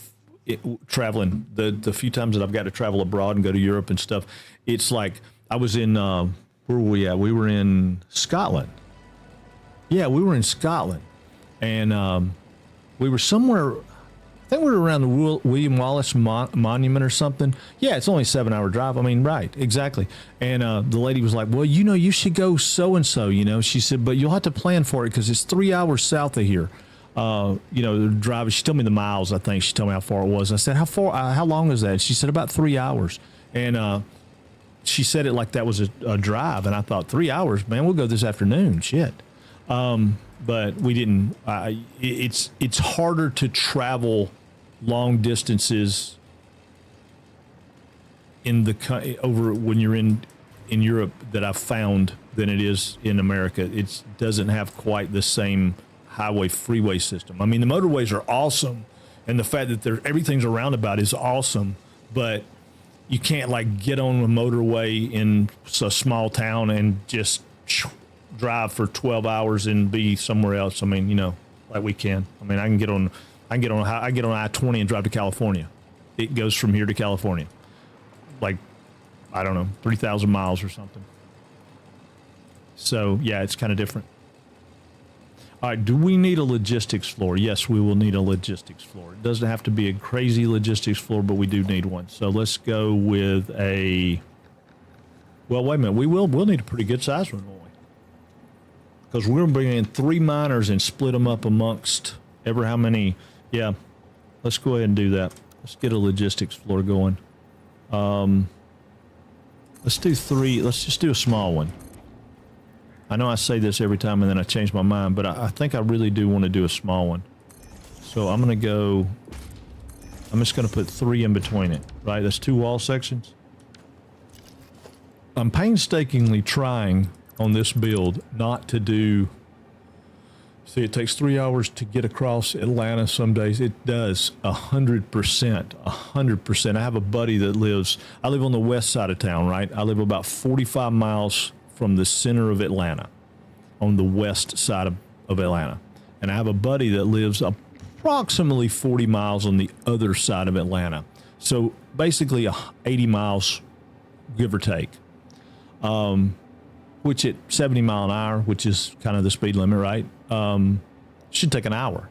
Speaker 1: traveling, the few times that I've got to travel abroad and go to Europe and stuff. It's like, I was in, where were we at? We were in Scotland. Yeah, we were in Scotland. And we were somewhere, I think we were around the William Wallace Monument or something. Yeah, it's only a 7-hour drive. I mean, right, exactly. And the lady was like, well, you know, you should go so-and-so, you know. She said, but you'll have to plan for it because it's 3 hours south of here. You know, the drive, she told me the miles, I think. She told me how far it was. I said, how long is that? She said, about 3 hours. And she said it like that was a drive. And I thought, 3 hours? Man, we'll go this afternoon. Shit. But we didn't. It's harder to travel long distances over when you're in Europe that I've found than it is in America. It doesn't have quite the same freeway system. I mean, the motorways are awesome, and the fact that everything's a roundabout is awesome, but you can't like get on a motorway in a small town and just drive for 12 hours and be somewhere else. I mean, you know, like we can. I mean, I get on I-20 and drive to California. It goes from here to California, like, I don't know, 3,000 miles or something. So yeah, it's kind of different. All right, do we need a logistics floor? Yes, we will need a logistics floor. It doesn't have to be a crazy logistics floor, but we do need one. So let's go with a, well, wait a minute. We'll need a pretty good size one, won't we? Because we're going to bring in 3 miners and split them up amongst ever how many. Yeah, let's go ahead and do that. Let's get a logistics floor going. Let's do 3. Let's just do a small one. I know I say this every time and then I change my mind, but I think I really do want to do a small one. So I'm going to go, I'm just going to put 3 in between it, right? That's 2 wall sections. I'm painstakingly trying on this build not to do, see, it takes 3 hours to get across Atlanta some days. It does 100%. I have a buddy that lives, I live on the west side of town, right? I live about 45 miles from the center of Atlanta, on the west side of Atlanta. And I have a buddy that lives approximately 40 miles on the other side of Atlanta. So basically 80 miles, give or take. Which at 70 mile an hour, which is kind of the speed limit, right? Should take an hour.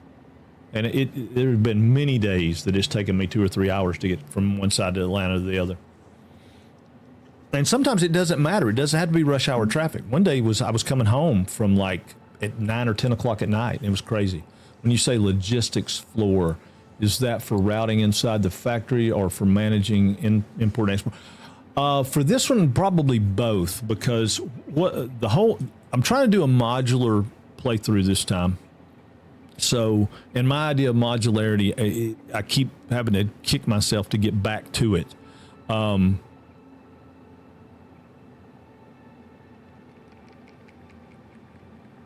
Speaker 1: And there have been many days that it's taken me 2 or 3 hours to get from one side of Atlanta to the other. And sometimes it doesn't matter. It doesn't have to be rush hour traffic. One day I was coming home from like at 9 or 10 o'clock at night. It was crazy. When you say logistics floor, is that for routing inside the factory or for managing import and export? For this one, probably both, because I'm trying to do a modular playthrough this time. So, in my idea of modularity, I keep having to kick myself to get back to it.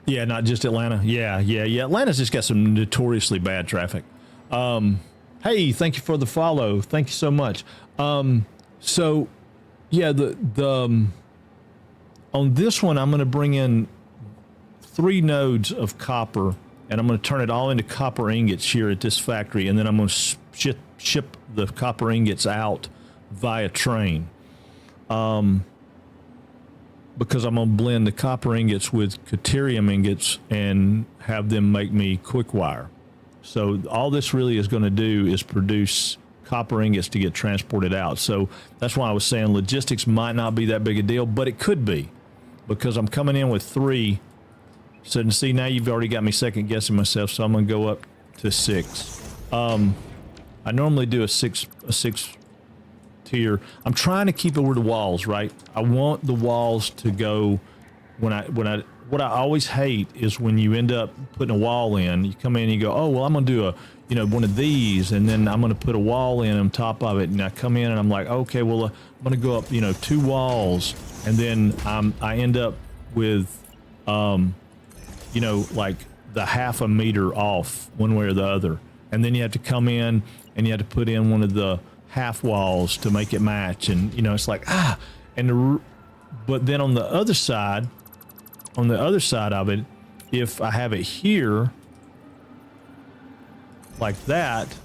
Speaker 1: Yeah, not just Atlanta. Yeah. Atlanta's just got some notoriously bad traffic. Hey, thank you for the follow. Thank you so much. So, yeah, on this one, I'm going to bring in 3 nodes of copper, and I'm going to turn it all into copper ingots here at this factory, and then I'm going to ship the copper ingots out via train. Because I'm going to blend the copper ingots with Caterium ingots and have them make me quick wire. So all this really is going to do is produce copper ingots to get transported out. So that's why I was saying logistics might not be that big a deal, but it could be, because I'm coming in with 3. So see, now you've already got me second guessing myself. So I'm going to go up to 6. I normally do a six tier. I'm trying to keep it over the walls, right? I want the walls to go what I always hate is when you end up putting a wall in, you come in and you go, oh, well, I'm going to do one of these, and then I'm going to put a wall in on top of it. And I come in and I'm like, okay, well, I'm going to go up, 2 walls. And then I end up with, like the half a meter off one way or the other. And then you have to come in and you have to put in one of the half walls to make it match. And, it's like, but then on the other side of it, if I have it here like that,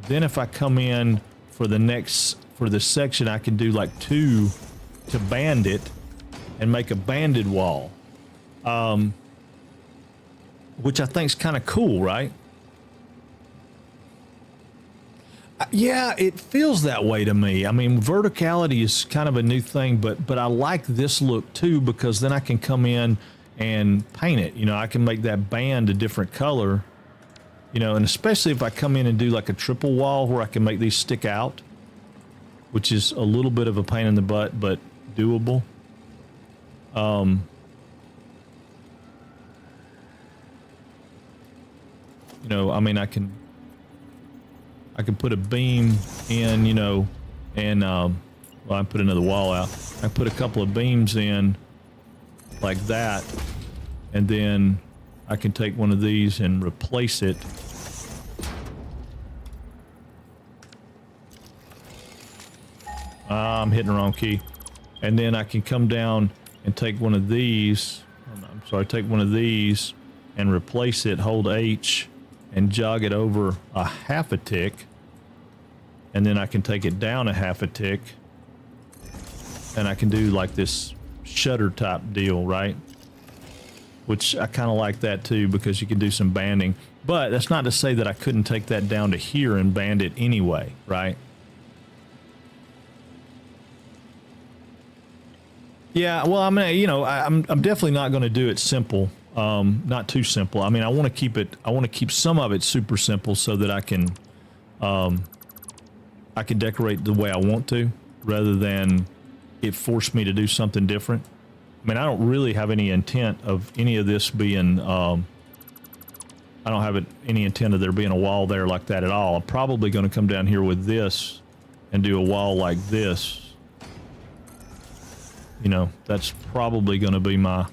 Speaker 1: then if I come in for the section, I can do like 2 to band it and make a banded wall, which I think is kind of cool, right? Yeah, it feels that way to me. I mean, verticality is kind of a new thing, but I like this look too, because then I can come in and paint it. I can make that band a different color, and especially if I come in and do like a triple wall where I can make these stick out, which is a little bit of a pain in the butt, but doable. I mean, I can put a beam in, and I put another wall out. I put a couple of beams in like that, and then I can take one of these and replace it. I'm hitting the wrong key. And then I can come down and take one of these. Take one of these and replace it, hold H, and jog it over a half a tick. And then I can take it down a half a tick. And I can do like this shutter type deal, right? which I kind of like that too, because you can do some banding. But that's not to say that I couldn't take that down to here and band it anyway, right? Yeah, well, I mean, you know, I'm definitely not going to do it simple, not too simple. I mean, I want to keep it. I want to keep some of it super simple so that I can decorate the way I want to, rather than it force me to do something different. I mean, I don't really have any intent of any of this being. I don't have any intent of there being a wall there like that at all. I'm probably going to come down here with this and do a wall like this. You know, that's probably going to be my,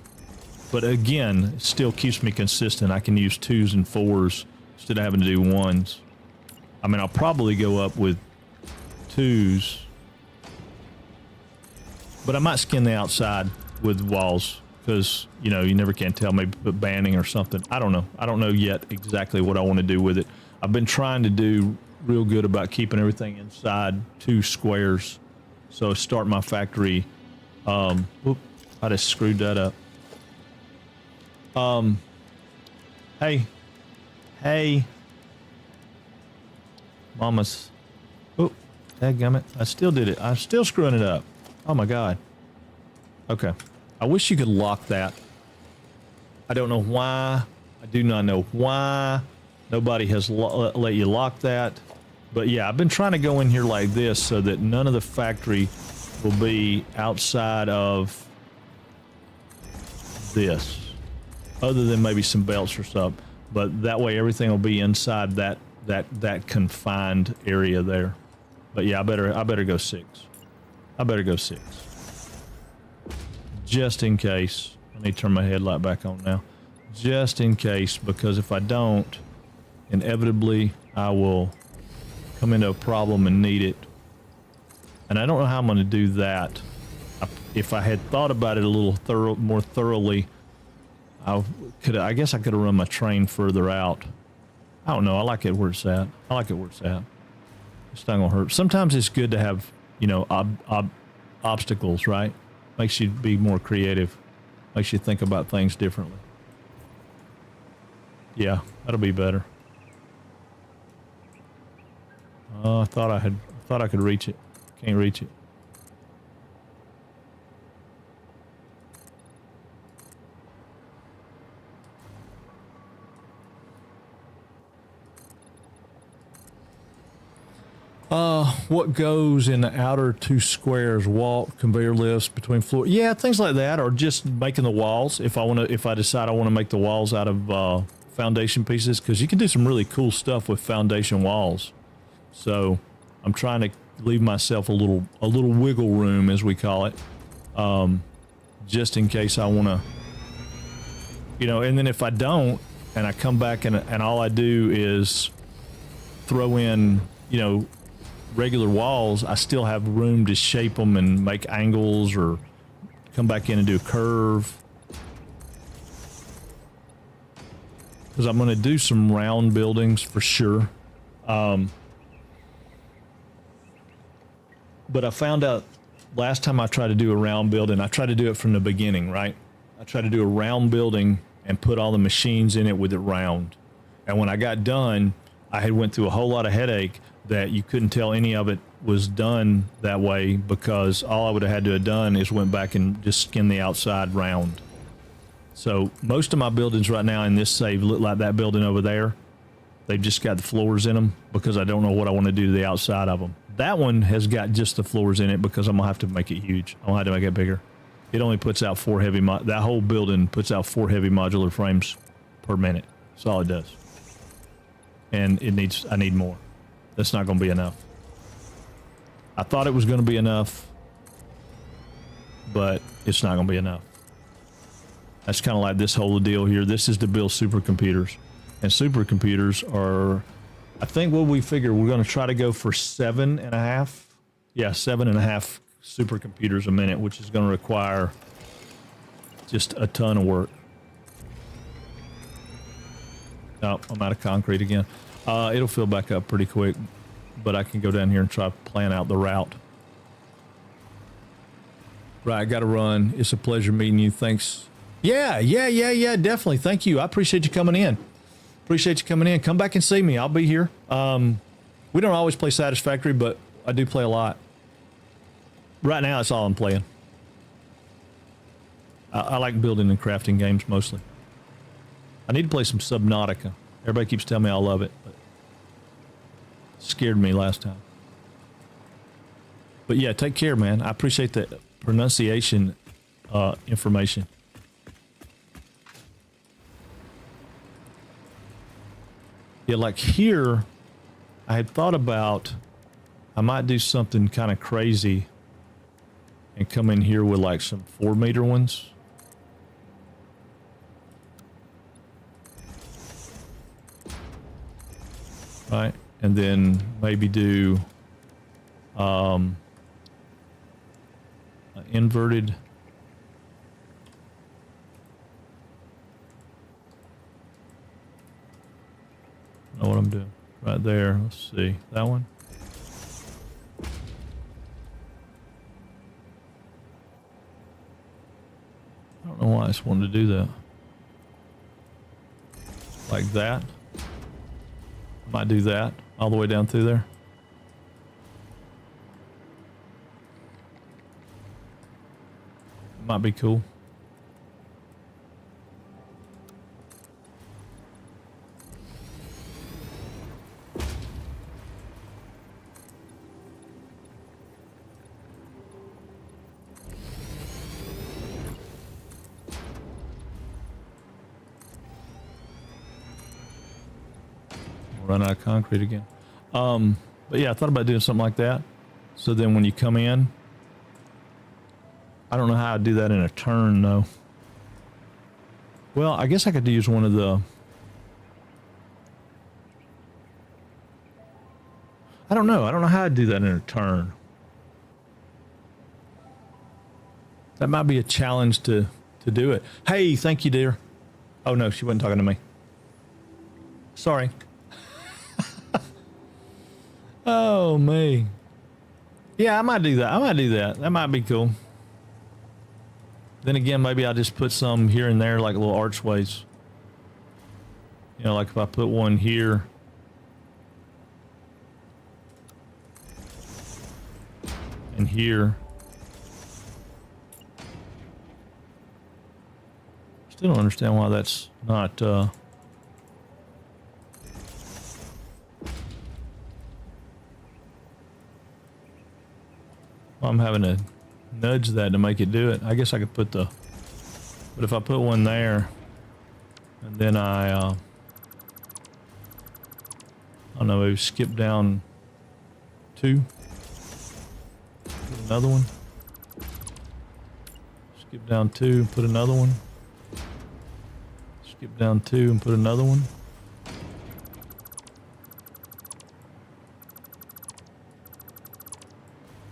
Speaker 1: but again, it still keeps me consistent. I can use 2s and 4s instead of having to do 1s. I mean, I'll probably go up with 2s, but I might skin the outside with walls because, you know, you never can tell, maybe put banding or something. I don't know. I don't know yet exactly what I want to do with it. I've been trying to do real good about keeping everything inside 2 squares. So start my factory. Whoop, I just screwed that up. Hey, Mama's, oh, dadgummit, I still did it. I'm still screwing it up. Oh my God. Okay. I wish you could lock that. I don't know why. I do not know why nobody has let you lock that. But yeah, I've been trying to go in here like this so that none of the factory will be outside of this, other than maybe some belts or something. But that way everything will be inside that confined area there. But yeah, I better go 6. I better go 6. Just in case. I need to turn my headlight back on now. Just in case, because if I don't, inevitably I will come into a problem and need it. And I don't know how I'm going to do that. If I had thought about it a little more thoroughly, I guess I could have run my train further out. I don't know. I like it where it's at. I like it where it's at. It's not going to hurt. Sometimes it's good to have, you know, obstacles, right? Makes you be more creative. Makes you think about things differently. Yeah, that'll be better. I thought I could reach it. Can't reach it. What goes in the outer 2 squares? Walk, conveyor lifts between floor. Yeah, things like that, or just making the walls. If I decide I want to make the walls out of foundation pieces, because you can do some really cool stuff with foundation walls. So I'm trying to leave myself a little wiggle room, as we call it, just in case I want to, you know. And then if I don't, and I come back and all I do is throw in, you know, regular walls, I still have room to shape them and make angles, or come back in and do a curve. Because I'm going to do some round buildings for sure. But I found out last time I tried to do a round building, I tried to do it from the beginning, right? I tried to do a round building and put all the machines in it with it round. And when I got done, I had went through a whole lot of headache that you couldn't tell any of it was done that way, because all I would have had to have done is went back and just skinned the outside round. So most of my buildings right now in this save look like that building over there. They've just got the floors in them because I don't know what I want to do to the outside of them. That one has got just the floors in it because I'm going to have to make it huge. I'm going to have to make it bigger. It only puts out 4 heavy, that whole building puts out 4 heavy modular frames per minute. That's all it does. And I need more. That's not going to be enough. I thought it was going to be enough, but it's not going to be enough. That's kind of like this whole deal here. This is to build supercomputers. And supercomputers are, I think what we figure, we're going to try to go for 7.5. Yeah, 7.5 supercomputers a minute, which is going to require just a ton of work. Oh, I'm out of concrete again. It'll fill back up pretty quick, but I can go down here and try to plan out the route. Right, I got to run. It's a pleasure meeting you. Thanks Yeah. Definitely. Thank you. I appreciate you coming in. Come back and see me. I'll be here. We don't always play Satisfactory, but I do play a lot. Right now, that's all I'm playing. I like building and crafting games mostly. I need to play some Subnautica. Everybody keeps telling me I love it, but it scared me last time. But yeah, take care, man. I appreciate the pronunciation information. Yeah, like here, I had thought about I might do something kind of crazy and come in here with like some 4-meter ones. Right, and then maybe do an inverted. I know what I'm doing right there. Let's see that one. I don't know why I just wanted to do that. Like that. Might do that all the way down through there. Might be cool. Run out of concrete again. But yeah, I thought about doing something like that. So then when you come in, I don't know how I'd do that in a turn though. Well, I guess I could use one of the, I don't know how I'd do that in a turn. That might be a challenge to do it. Hey, thank you, dear. Oh no, she wasn't talking to me. Sorry. Oh, me. Yeah, I might do that. That might be cool. Then again, maybe I'll just put some here and there, like little archways. You know, like if I put one here. And here. Still don't understand why that's not, I'm having to nudge that to make it do it. I guess I could put the, but if I put one there, and then I don't know, maybe skip down 2, put another one, skip down 2 and put another one, skip down 2 and put another one.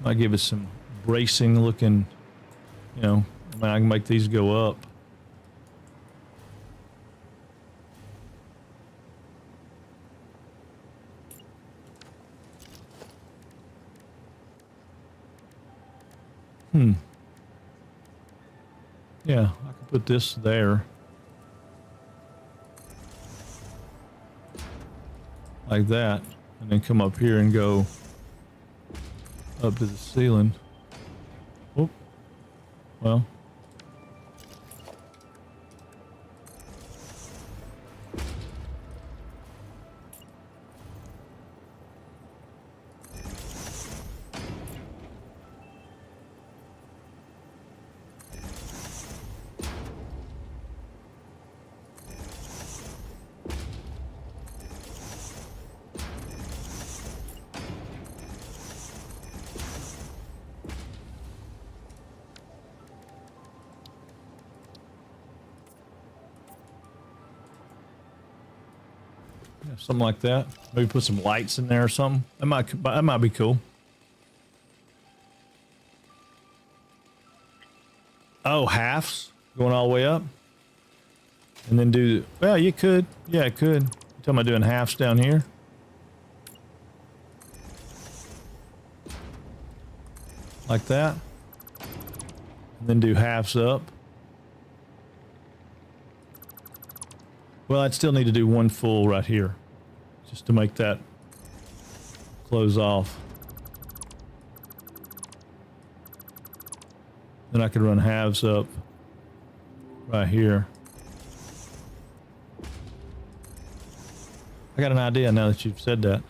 Speaker 1: Might give it some bracing looking, you know, I mean, I can make these go up. Yeah, I could put this there. Like that, and then come up here and go up to the ceiling. Oh, well. Something like that. Maybe put some lights in there or something. That might be cool. Oh, halves going all the way up, and then do. Well, you could. Yeah, it could. You talking about doing halves down here? Like that, and then do halves up. Well, I'd still need to do one full right here, just to make that close off. Then I could run halves up right here. I got an idea now that you've said that.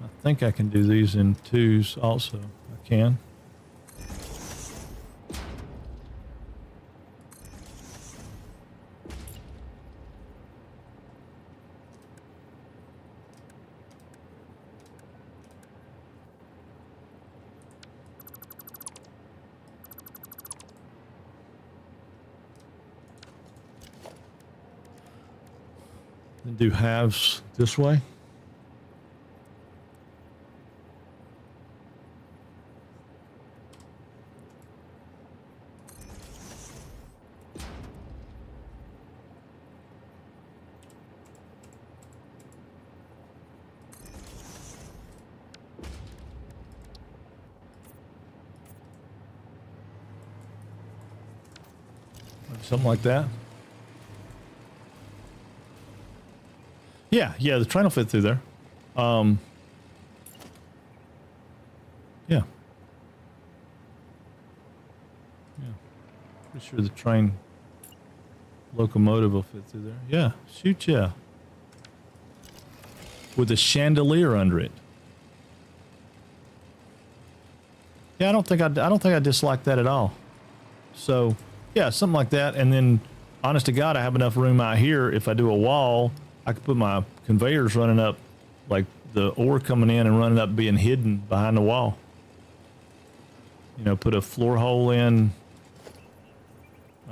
Speaker 1: I think I can do these in twos also. I can. Then do halves this way. Something like that. Yeah, the train will fit through there. Yeah. Yeah. Pretty sure the train locomotive will fit through there. Yeah, shoot, yeah. With a chandelier under it. Yeah, I don't think I dislike that at all. So, yeah, something like that. And then, honest to God, I have enough room out here. If I do a wall, I could put my conveyors running up, like the ore coming in and running up, being hidden behind the wall. You know, put a floor hole in.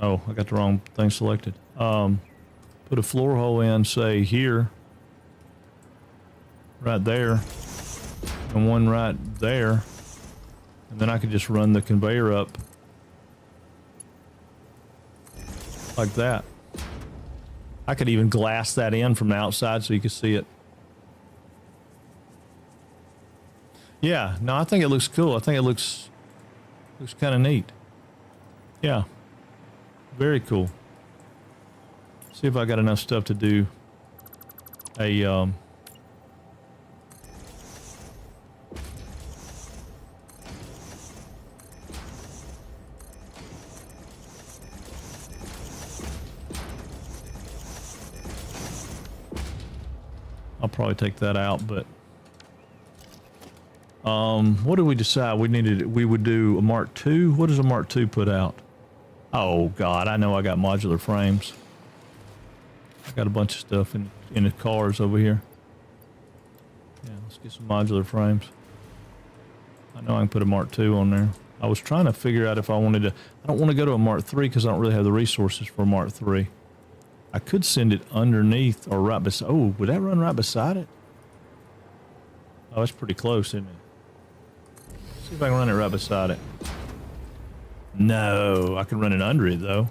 Speaker 1: Oh, I got the wrong thing selected. Put a floor hole in, say here, right there, and one right there. And then I could just run the conveyor up like that. I could even glass that in from the outside so you could see it. Yeah, no, I think it looks cool. I think it looks kind of neat. Yeah, very cool. See if I got enough stuff to do a I'll probably take that out, but what did we decide? We would do a Mark II. What does a Mark II put out? Oh God, I know I got modular frames. I got a bunch of stuff in the cars over here. Yeah, let's get some modular frames. I know I can put a Mark II on there. I was trying to figure out if I wanted to. I don't want to go to a Mark III because I don't really have the resources for a Mark III. I could send it underneath or right beside. Oh, would that run right beside it? Oh, it's pretty close, isn't it? Let's see if I can run it right beside it. No, I can run it under it though.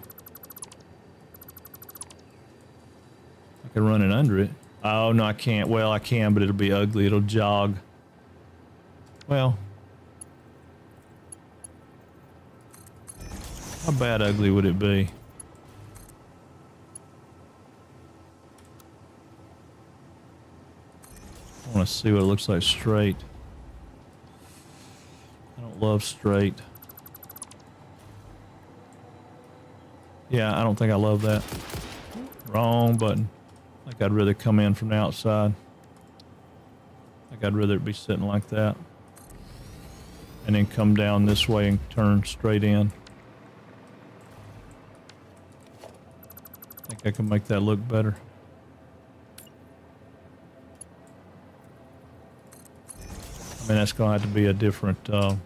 Speaker 1: I can run it under it. Oh no, I can't. Well, I can, but it'll be ugly. It'll jog. Well, how bad ugly would it be? I want to see what it looks like straight. I don't love straight. Yeah, I don't think I love that. Wrong button. I think I'd rather come in from the outside. I think I'd rather it be sitting like that. And then come down this way and turn straight in. I think I can make that look better. I mean, that's going to have to be a different, oh,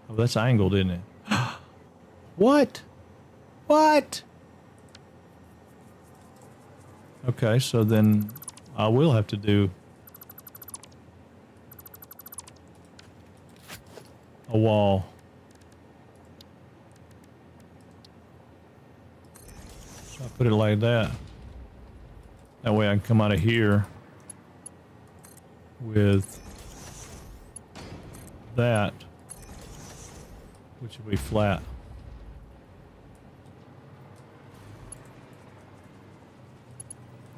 Speaker 1: that's angled, isn't it? What? What? Okay, so then I will have to do a wall. So I put it like that. That way I can come out of here with that, which will be flat.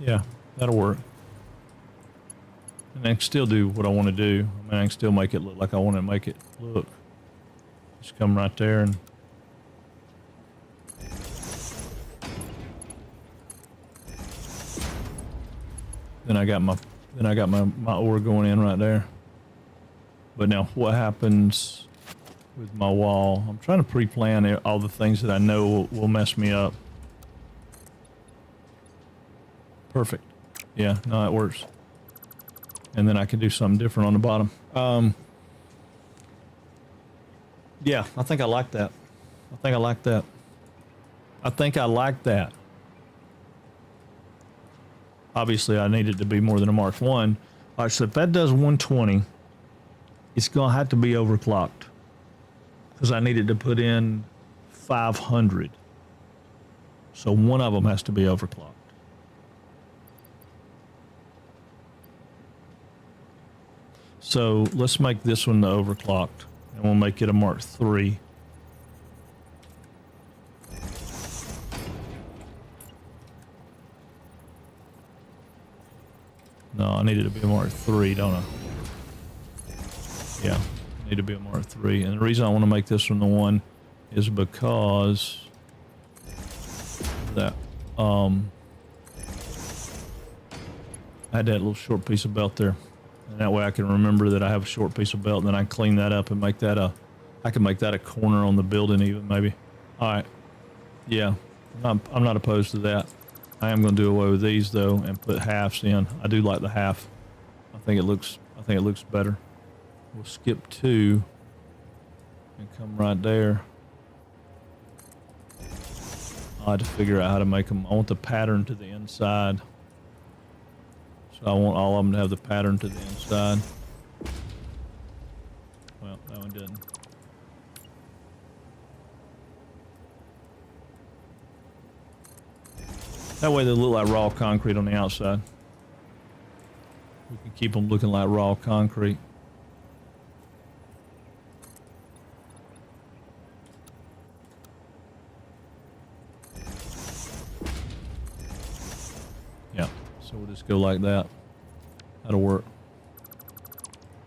Speaker 1: Yeah, that'll work. And I can still do what I want to do. I mean, I can still make it look like I want to make it look. Just come right there and then I got my ore going in right there. But now what happens with my wall? I'm trying to pre-plan all the things that I know will mess me up. Perfect. Yeah, no, it works. And then I can do something different on the bottom. Yeah, I think I like that. I think I like that. I think I like that. Obviously, I need it to be more than a Mark 1. All right, so if that does 120, it's going to have to be overclocked. Because I needed to put in 500. So one of them has to be overclocked. So let's make this one the overclocked. And we'll make it a Mark 3. No, I need it to be a Mark 3, don't I? Yeah, I need to be a Mark 3. And the reason I want to make this one the 1 is because that I had that little short piece of belt there. And that way I can remember that I have a short piece of belt, and then I can clean that up and make that I can make that a corner on the building even, maybe. All right. Yeah, I'm not opposed to that. I am going to do away with these though and put halves in. I do like the half. I think it looks better. We'll skip 2 and come right there. I'll have to figure out how to make them. I want the pattern to the inside. So I want all of them to have the pattern to the inside. Well, that one didn't. That way they look like raw concrete on the outside. We can keep them looking like raw concrete. Yeah, so we'll just go like that. That'll work.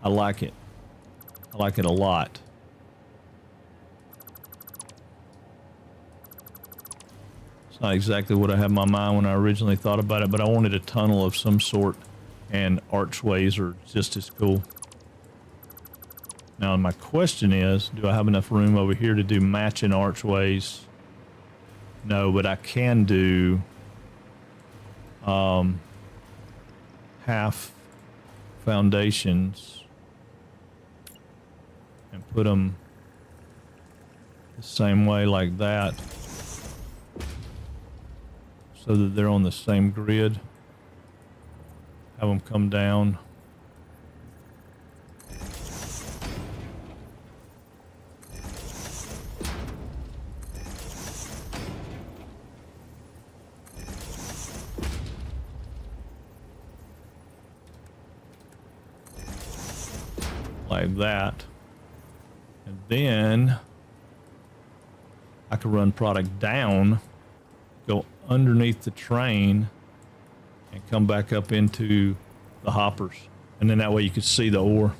Speaker 1: I like it. I like it a lot. It's not exactly what I had in my mind when I originally thought about it, but I wanted a tunnel of some sort, and archways are just as cool. Now my question is, do I have enough room over here to do matching archways? No, but I can do half foundations and put them the same way like that, so that they're on the same grid. Have them come down. Like that. And then I could run product down, go underneath the train, and come back up into the hoppers. And then that way you could see the ore.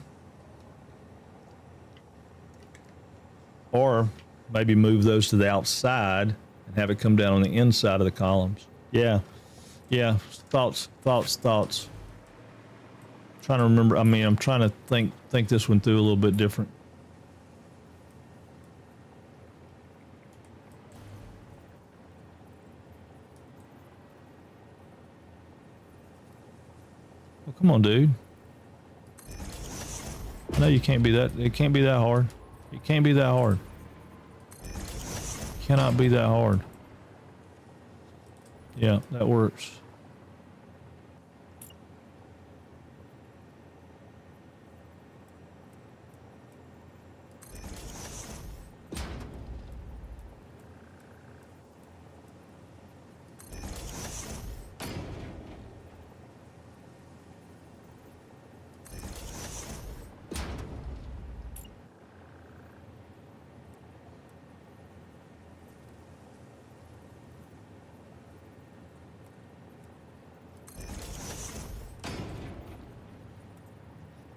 Speaker 1: Or maybe move those to the outside and have it come down on the inside of the columns. Yeah. Yeah. Thoughts. Trying to remember. I mean, I'm trying to think this one through a little bit different. Well, come on, dude. No, you can't be that. It can't be that hard. It can't be that hard. Cannot be that hard. Yeah, that works.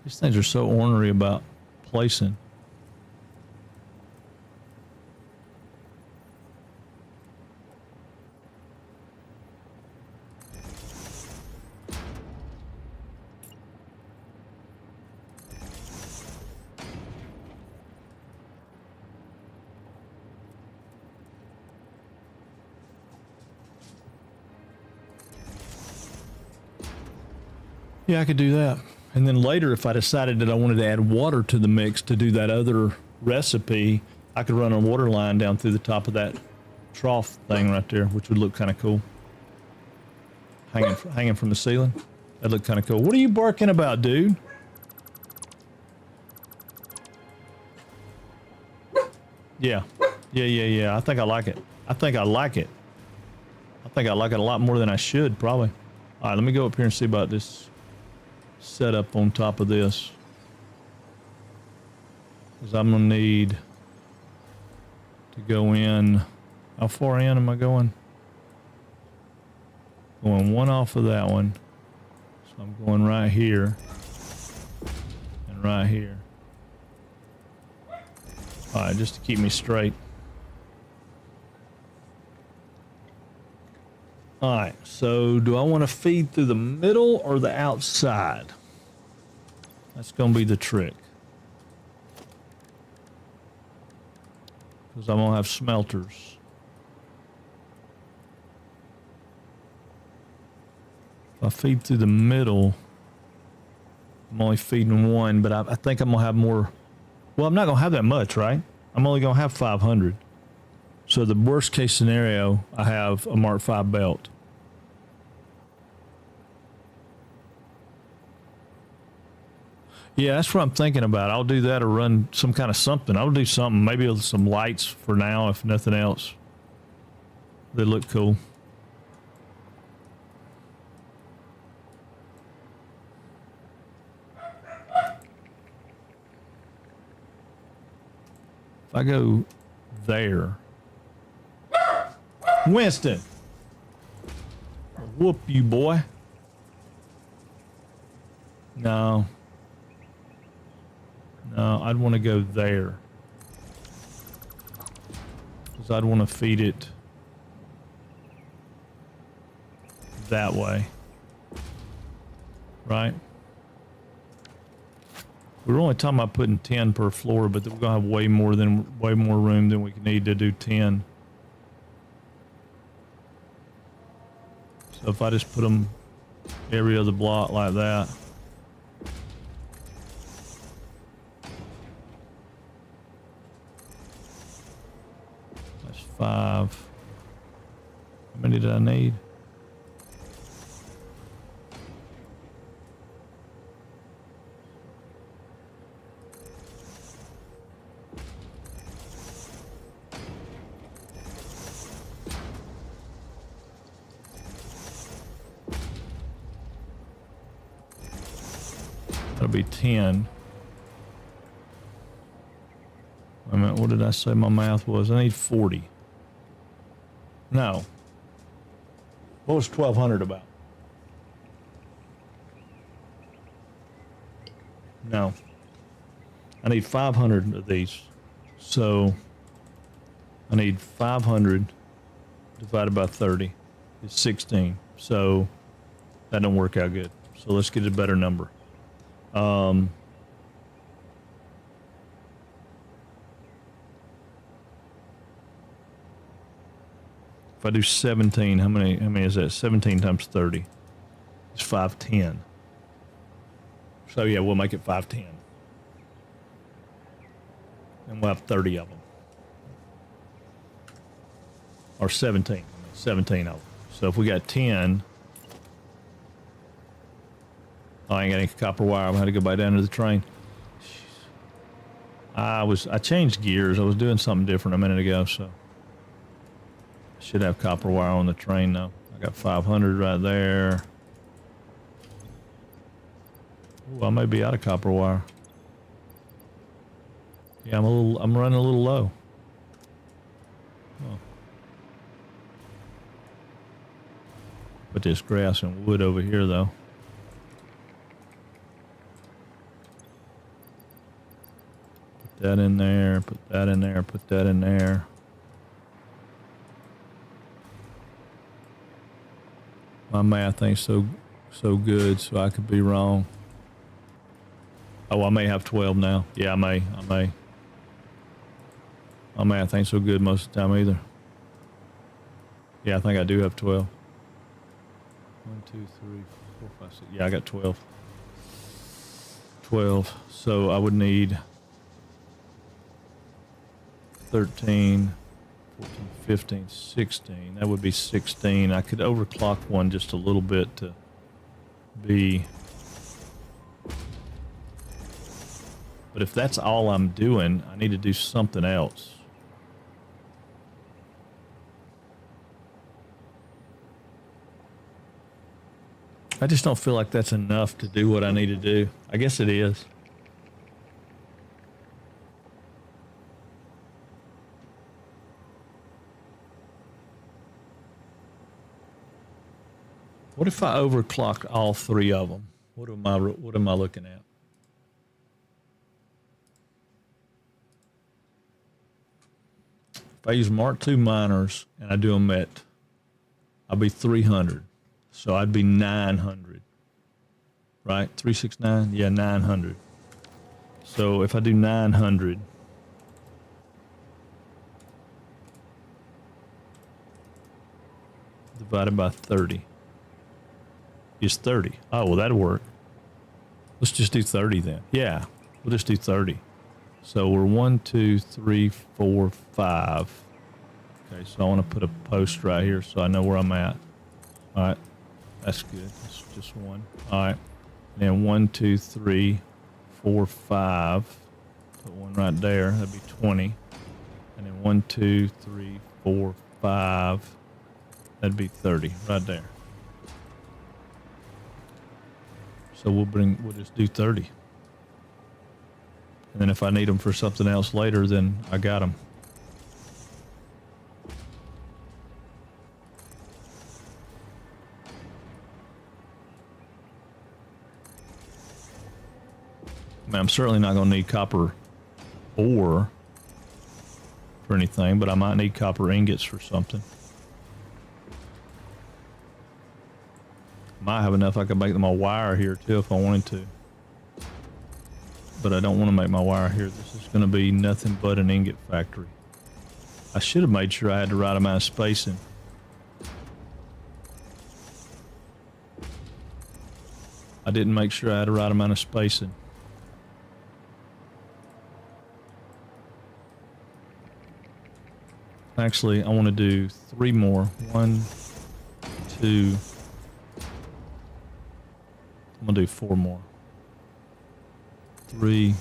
Speaker 1: These things are so ornery about placing. Yeah, I could do that. And then later, if I decided that I wanted to add water to the mix to do that other recipe, I could run a water line down through the top of that trough thing right there, which would look kind of cool. Hanging from the ceiling. That'd look kind of cool. What are you barking about, dude? Yeah. Yeah. I think I like it. I think I like it a lot more than I should, probably. All right, let me go up here and see about this setup on top of this. Because I'm going to need to go in. How far in am I going? Going one off of that one. So I'm going right here. And right here. Alright, just to keep me straight. Alright, so do I want to feed through the middle or the outside? That's going to be the trick. Because I'm going to have smelters. If I feed through the middle, I'm only feeding one, but I think I'm going to have more. Well, I'm not going to have that much, right? I'm only going to have 500. So the worst case scenario, I have a Mark V belt. Yeah, that's what I'm thinking about. I'll do that or run some kind of something. I'll do something, maybe with some lights for now, if nothing else. They look cool. If I go there. Winston! Whoop you, boy. No. No, I'd want to go there. Because I'd want to feed it that way. Right? We were only talking about putting 10 per floor, but we're gonna have way more room than we need to do 10. So if I just put them every other block like that. That's 5. How many did I need? That'll be 10. Wait a minute, what did I say my math was? I need 40. No. What was 1200 about? No. I need 500 of these. So I need 500 divided by 30 is 16. So that don't work out good. So let's get a better number. If I do 17, how many is that? 17 times 30 is 510. So yeah, we'll make it 510. And we'll have 30 of them. Or 17. 17 of them. So if we got 10, I ain't got any copper wire. I'm going to go back down to the train. I changed gears. I was doing something different a minute ago, so I should have copper wire on the train now. I got 500 right there. Ooh, I may be out of copper wire. Yeah, I'm running a little low. Oh. Put this grass and wood over here though. that in there, put that in there, put that in there. My math ain't so good, so I could be wrong. Oh, I may have 12 now. Yeah, I may. My math ain't so good most of the time either. Yeah, I think I do have 12. 1, 2, 3, 4, 5, 6. Yeah, I got 12. 12. So I would need 13, 14, 15, 16. That would be 16. I could overclock one just a little bit to be... But if that's all I'm doing, I need to do something else. I just don't feel like that's enough to do what I need to do. I guess it is. What if I overclocked all three of them? What am I looking at? If I use Mark II miners and I do them at, I'll be 300. So I'd be 900, right? 369, yeah, 900. So if I do 900, divided by 30 is 30. Oh, well, that'll work. Let's just do 30 then. Yeah, we'll just do 30. So we're 1, 2, 3, 4, 5. Okay, so I want to put a post right here so I know where I'm at. All right, that's good. That's just one. All right, and then 1, 2, 3, 4, 5. Put one right there. That'd be 20. And then 1, 2, 3, 4, 5. That'd be 30 right there. So we'll just do 30. And then if I need them for something else later, then I got them. I mean, I'm certainly not going to need copper ore for anything, but I might need copper ingots for something. Might have enough I could make them a wire here too if I wanted to. But I don't want to make my wire here. This is going to be nothing but an ingot factory. I should have made sure I had the right amount of spacing. I didn't make sure I had the right amount of spacing. Actually, I want to do 3 more. 1, 2. I'm going to do 4 more. 3,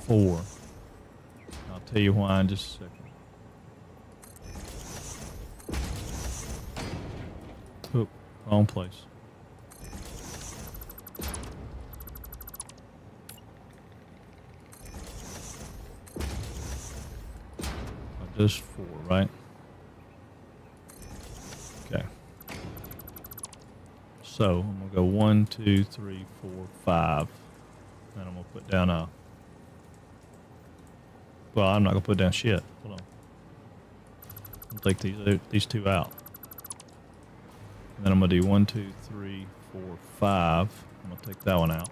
Speaker 1: 4. I'll tell you why in just a second. Oop, wrong place. Just 4, right? Okay. So I'm gonna go 1, 2, 3, 4, 5. And I'm gonna put down a. Well, I'm not gonna put down shit. Hold on. I'll take these 2 out. And then I'm gonna do 1, 2, 3, 4, 5. I'm gonna take that one out.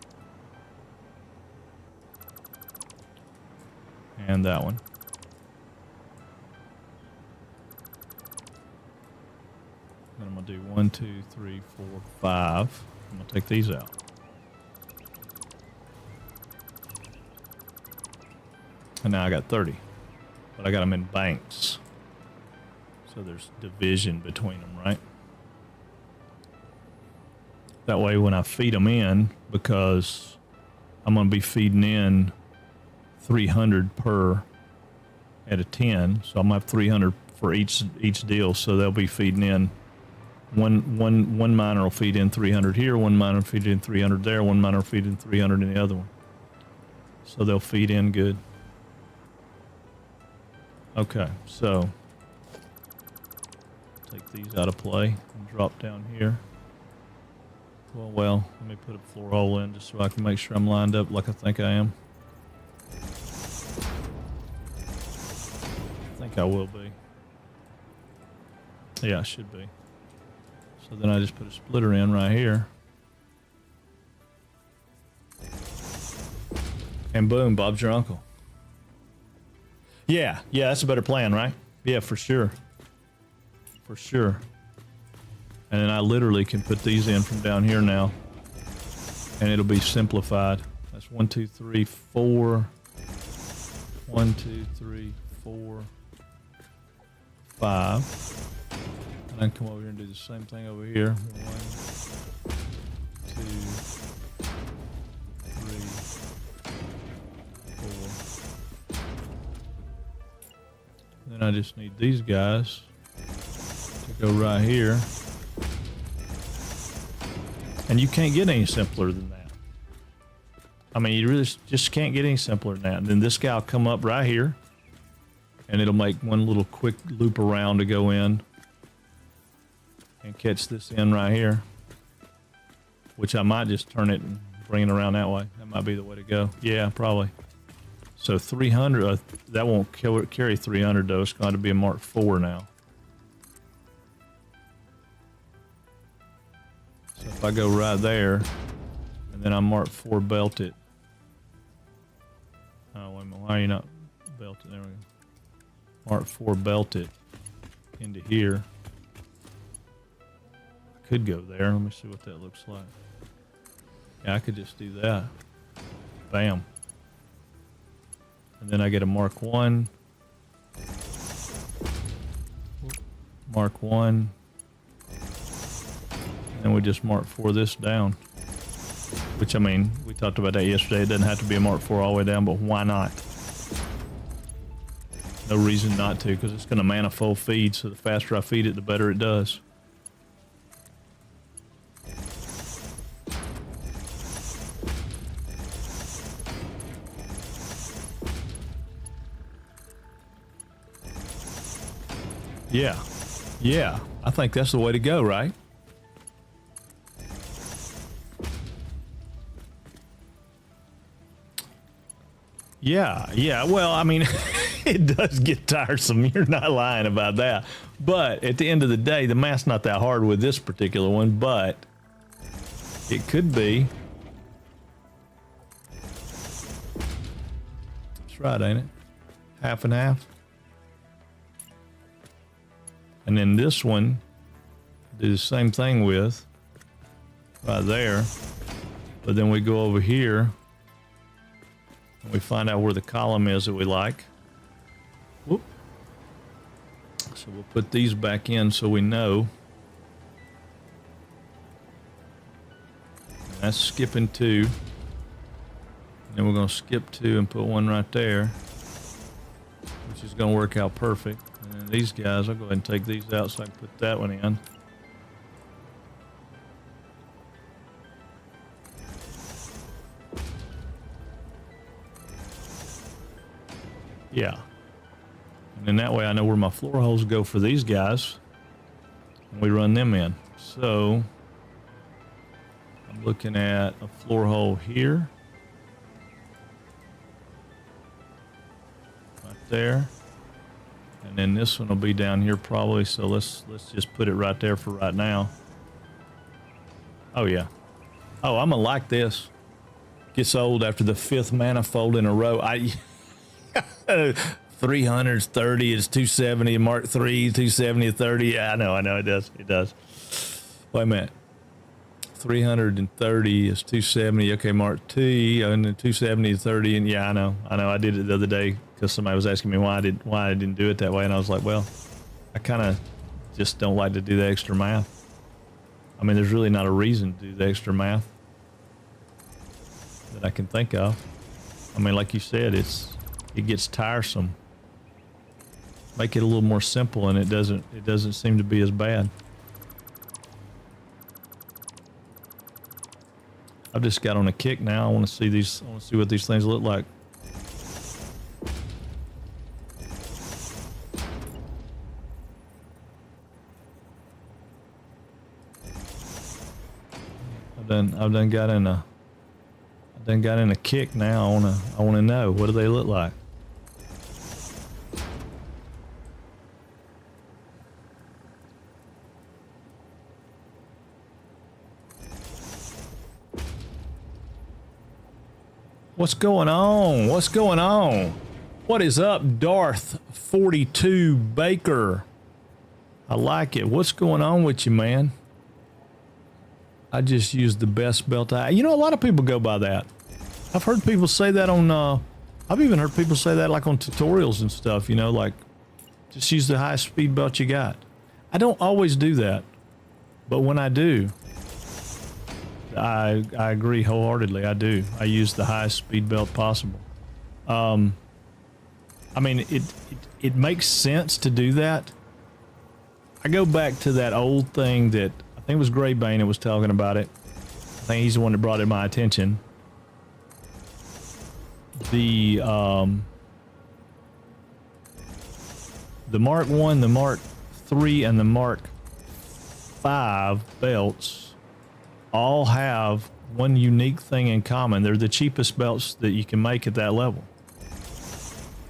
Speaker 1: And that one. Then I'm gonna do 1, 2, 3, 4, 5. I'm gonna take these out. And now I got 30, but I got them in banks. So there's division between them, right? That way when I feed them in, because I'm gonna be feeding in 300 per at a 10, so I'm gonna have 300 for each deal, so they'll be feeding in. One miner will feed in 300 here, one miner will feed in 300 there, one miner will feed in 300 in the other one. So they'll feed in good. Okay, so take these out of play and drop down here. Well, let me put a floor hole in just so I can make sure I'm lined up like I think I am. think I will be. Yeah, I should be. So then I just put a splitter in right here. And boom, Bob's your uncle. Yeah, that's a better plan, right? Yeah, for sure. For sure. And then I literally can put these in from down here now. And it'll be simplified. That's 1, 2, 3, 4. 1, 2, 3, 4, 5. And then come over here and do the same thing over here. 1, 2, 3, 4. Then I just need these guys to go right here. And you can't get any simpler than that. I mean, you really just can't get any simpler than that. And then this guy will come up right here, and it'll make one little quick loop around to go in and catch this in right here, which I might just turn it and bring it around that way. That might be the way to go. Yeah, probably. So 300, that won't carry 300 though. It's going to be a Mark IV now. So if I go right there, and then I Mark IV belt it. Oh, wait a minute. Why are you not belted? There we go. Mark IV belt it into here. Could go there. Let me see what that looks like. Yeah, I could just do that. Bam. And then I get a Mark I. Mark I. And then we just Mark IV this down. Which, I mean, we talked about that yesterday. It doesn't have to be a Mark IV all the way down, but why not? No reason not to, because it's going to manifold feed, so the faster I feed it, the better it does. Yeah, I think that's the way to go, right? Yeah, well, I mean, it does get tiresome. You're not lying about that. But at the end of the day, the math's not that hard with this particular one, but it could be. That's right, ain't it? Half and half. And then this one, do the same thing with, right there. But then we go over here, and we find out where the column is that we like. Whoop. So we'll put these back in so we know. And that's skipping 2. And then we're going to skip 2 and put one right there, which is going to work out perfect. And then these guys, I'll go ahead and take these out so I can put that one in. Yeah. And then that way I know where my floor holes go for these guys. And we run them in. So I'm looking at a floor hole here. Right there. And then this one will be down here probably. So let's just put it right there for right now. Oh yeah. Oh, I'm gonna like this. Gets old after the 5th manifold in a row. 330 is 270, Mark III, 270 to 30. Yeah, I know, it does. Wait a minute. 330 is 270. Okay, Mark II, and then 270 to 30. And yeah, I know. I did it the other day because somebody was asking me why I didn't do it that way, and I was like, well, I kind of just don't like to do the extra math. I mean, there's really not a reason to do the extra math that I can think of. I mean, like you said, it gets tiresome. Make it a little more simple, and it doesn't seem to be as bad. I've just got on a kick now. I want to see these. I want to see what these things look like. I've done got in a kick now. I wanna know, what do they look like? What's going on? What's going on? What is up, Darth 42 Baker? I like it. What's going on with you, man? I just used the best belt. You know, a lot of people go by that. I've heard people say that on, I've even heard people say that like on tutorials and stuff, you know, like just use the highest speed belt you got. I don't always do that, but when I do, I agree wholeheartedly. I do. I use the highest speed belt possible. I mean, it makes sense to do that. I go back to that old thing that I think it was Greybane that was talking about it. I think he's the one that brought it to my attention. The Mark 1, the Mark 3, and the Mark 5 belts all have one unique thing in common. They're the cheapest belts that you can make at that level.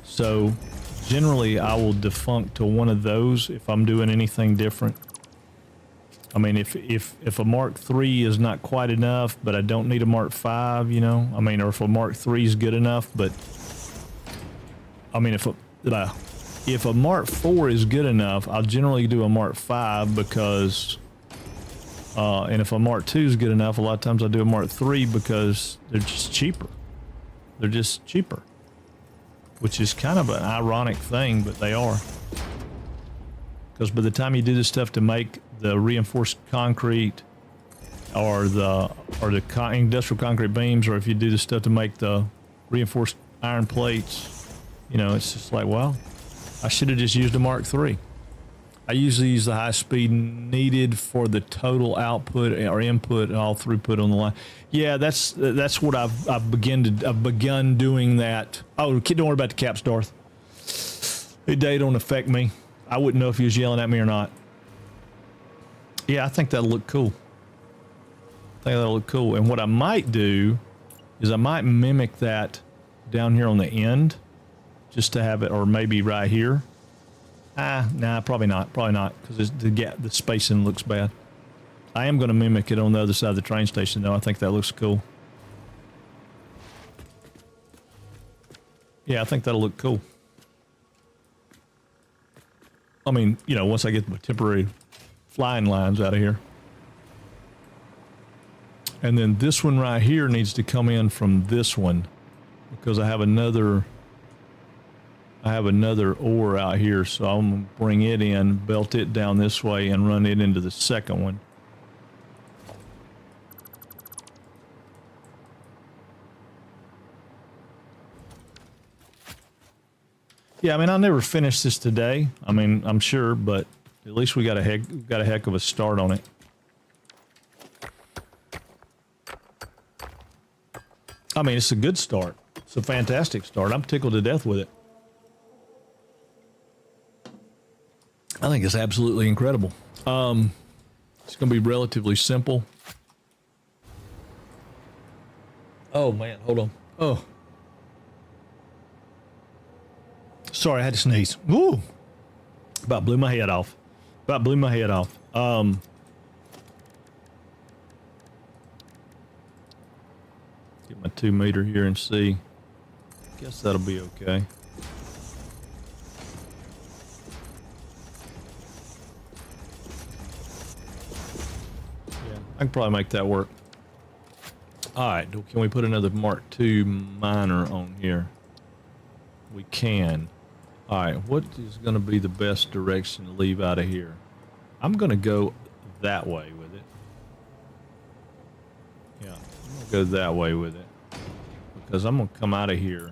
Speaker 1: So generally I will defunct to one of those if I'm doing anything different. I mean, if a Mark 3 is not quite enough, but I don't need a Mark 5, you know, I mean, or if a Mark 3 is good enough, but I mean, if a Mark 4 is good enough, I'll generally do a Mark 5 because, and if a Mark 2 is good enough, a lot of times I do a Mark 3 because they're just cheaper. They're just cheaper, which is kind of an ironic thing, but they are. Because by the time you do this stuff to make the reinforced concrete or the industrial concrete beams, or if you do the stuff to make the reinforced iron plates, you know, it's just like, well, I should have just used a Mark III. I usually use the high speed needed for the total output or input and all throughput on the line. Yeah, that's what I've begun doing that. Oh, kid, don't worry about the caps, Darth. They don't affect me. I wouldn't know if he was yelling at me or not. Yeah, I think that'll look cool. And what I might do is I might mimic that down here on the end, just to have it, or maybe right here. Nah, probably not, because the spacing looks bad. I am going to mimic it on the other side of the train station, though. I think that looks cool. Yeah, I think that'll look cool. I mean, you know, once I get my temporary flying lines out of here. And then this one right here needs to come in from this one, because I have another ore out here, so I'm gonna bring it in, belt it down this way, and run it into the second one. Yeah, I mean, I'll never finish this today. I mean, I'm sure, but at least we got a heck of a start on it. I mean, it's a good start. It's a fantastic start. I'm tickled to death with it. I think it's absolutely incredible. It's going to be relatively simple. Oh, man. Hold on. Oh. Sorry, I had to sneeze. Woo! About blew my head off. Get my 2 meter here and see. Guess that'll be okay. I can probably make that work. All right, can we put another Mark II miner on here? We can. All right, what is going to be the best direction to leave out of here? I'm going to go that way with it. Yeah, I'm going to go that way with it. Because I'm going to come out of here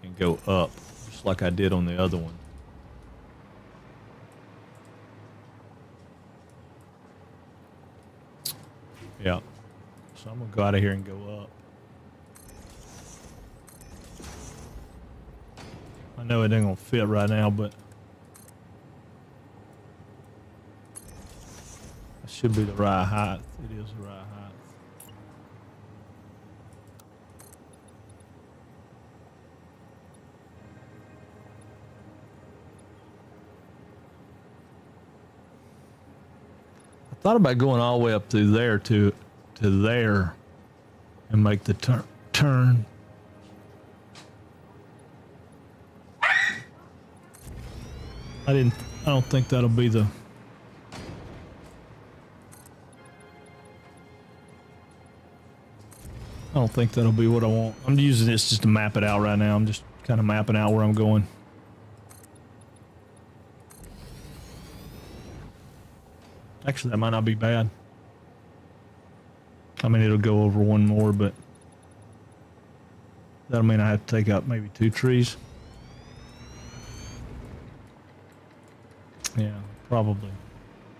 Speaker 1: and go up, just like I did on the other one. Yeah. So I'm going to go out of here and go up. I know it ain't going to fit right now, but it should be the right height. It is the right height. I thought about going all the way up through there to there and make the turn I don't think that'll be the... I don't think that'll be what I want. I'm using this just to map it out right now. I'm just kind of mapping out where I'm going. Actually, that might not be bad. I mean, it'll go over one more, but that'll mean I have to take out maybe 2 trees. Yeah, probably.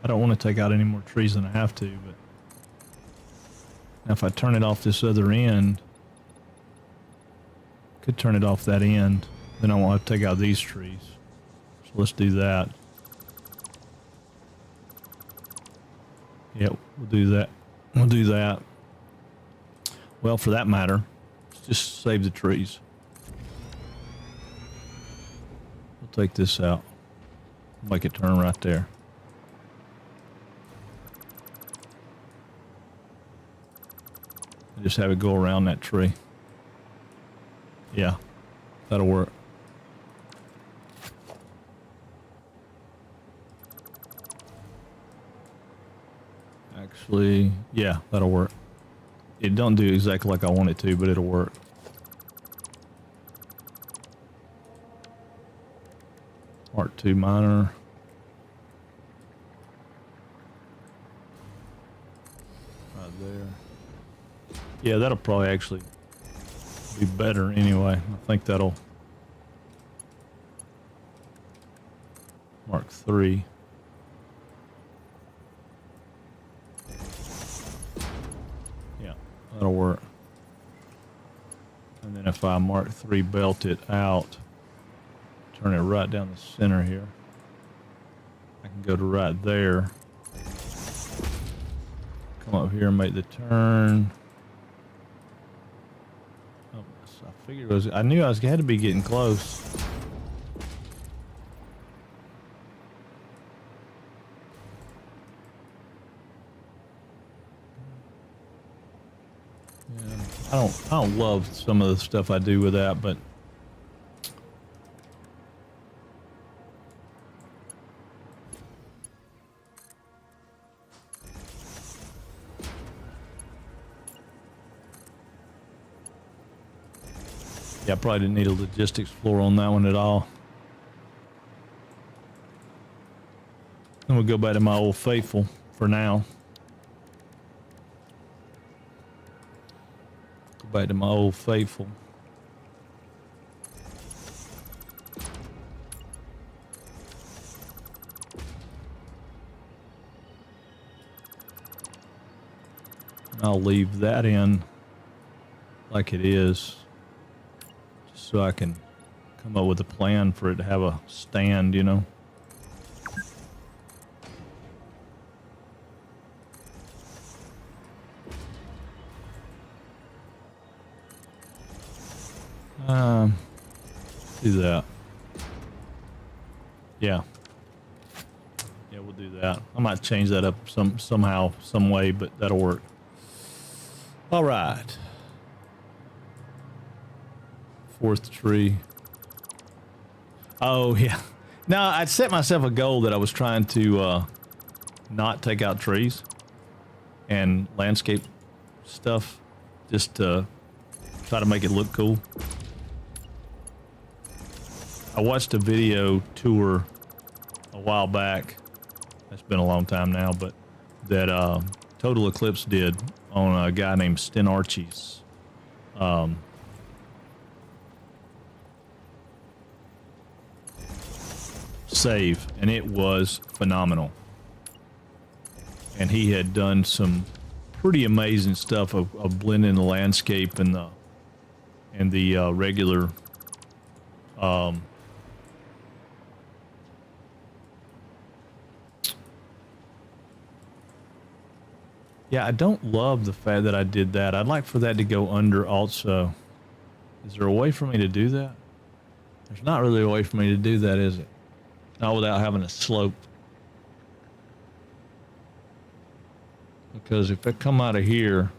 Speaker 1: I don't want to take out any more trees than I have to, but now if I turn it off this other end, could turn it off that end, then I won't have to take out these trees. So let's do that. Yep, we'll do that. We'll do that. Well, for that matter, let's just save the trees. We'll take this out. Make it turn right there. And just have it go around that tree. Yeah, that'll work. Actually, yeah, that'll work. It don't do exactly like I want it to, but it'll work. Mark 2 minor. Right there. Yeah, that'll probably actually be better anyway. I think that'll... Mark 3. Yeah, that'll work. And then if I Mark 3 belt it out, turn it right down the center here, I can go to right there, come up here and make the turn. Oh, I figured it was, I knew I had to be getting close. Yeah, I don't love some of the stuff I do with that, but yeah, I probably didn't need a logistics floor on that one at all. Then we'll go back to my old faithful for now. Go back to my old faithful. I'll leave that in like it is, just so I can come up with a plan for it to have a stand, you know. Do that. Yeah. Yeah, we'll do that. I might change that up somehow, some way, but that'll work. All right. 4th tree. Oh, yeah. Now, I'd set myself a goal that I was trying to not take out trees and landscape stuff, just to try to make it look cool. I watched a video tour a while back. It's been a long time now, but that Total Eclipse did on a guy named Sten Archie's save, and it was phenomenal. And he had done some pretty amazing stuff of blending the landscape and the regular yeah, I don't love the fact that I did that. I'd like for that to go under also. Is there a way for me to do that? There's not really a way for me to do that, is it? Not without having a slope. Because if I come out of here,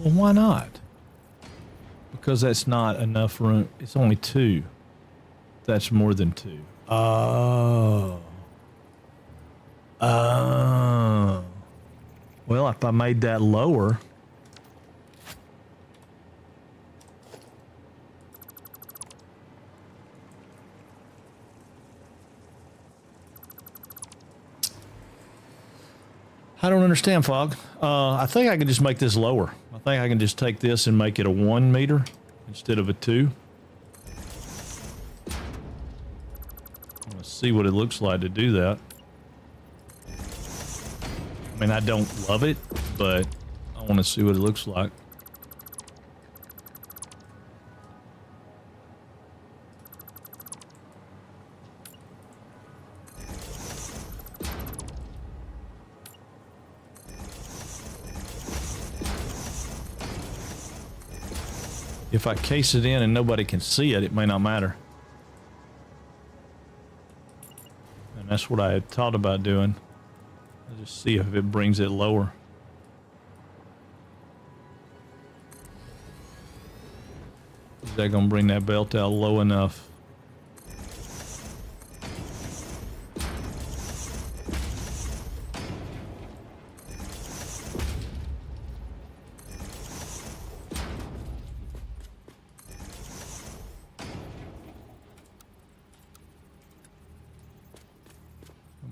Speaker 1: Well, why not? Because that's not enough room. It's only 2. That's more than 2. Oh. Oh. Well, if I made that lower. I don't understand, Fog. I think I can just make this lower. I think I can just take this and make it a 1 meter instead of a 2. Let's see what it looks like to do that. I mean, I don't love it, but I want to see what it looks like. If I case it in and nobody can see it, it may not matter. And that's what I had thought about doing. I'll just see if it brings it lower. Is that gonna bring that belt out low enough?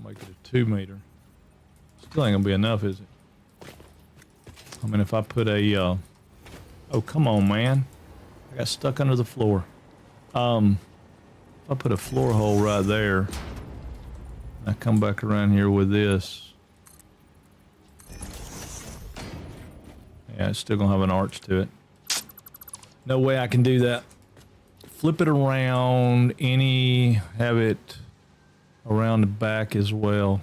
Speaker 1: Make it a 2 meter. Still ain't gonna be enough, is it? I mean, if I put a, oh, come on, man. I got stuck under the floor. If I put a floor hole right there, I come back around here with this. Yeah, it's still gonna have an arch to it. No way I can do that. Flip it around, have it around the back as well.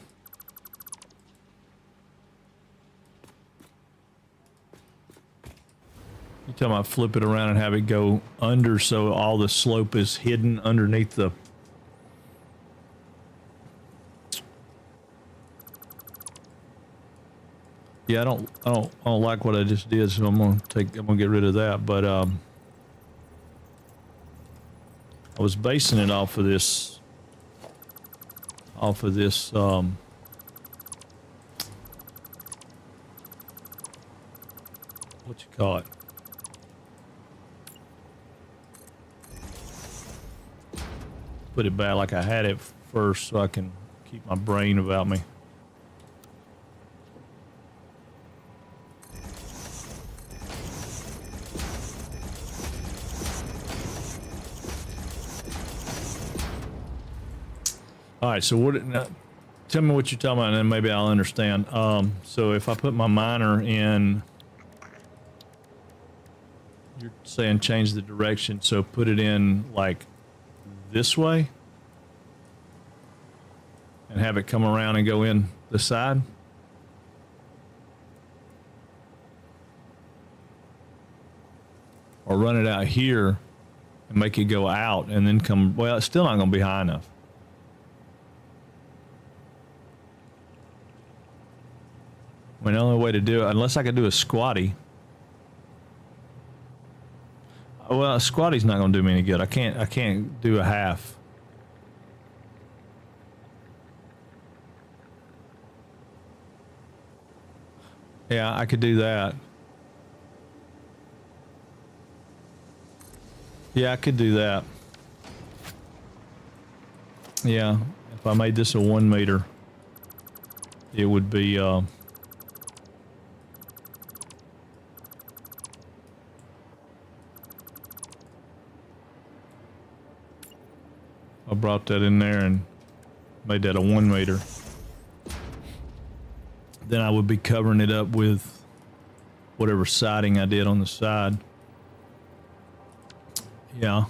Speaker 1: You talking about flip it around and have it go under so all the slope is hidden underneath the... Yeah, I don't like what I just did, so I'm gonna get rid of that. But I was basing it off of this what you call it? Put it back like I had it first so I can keep my brain about me. All right, so tell me what you're talking about, and then maybe I'll understand. So if I put my miner in, you're saying change the direction, so put it in like this way, and have it come around and go in the side? Or run it out here and make it go out and then come, well, it's still not going to be high enough. I mean, the only way to do it, unless I could do a squatty. Well, a squatty's not going to do me any good. I can't do a half. Yeah, I could do that. Yeah, I could do that. Yeah, if I made this a 1 meter, it would be, I brought that in there and made that a 1 meter. Then I would be covering it up with whatever siding I did on the side. Yeah.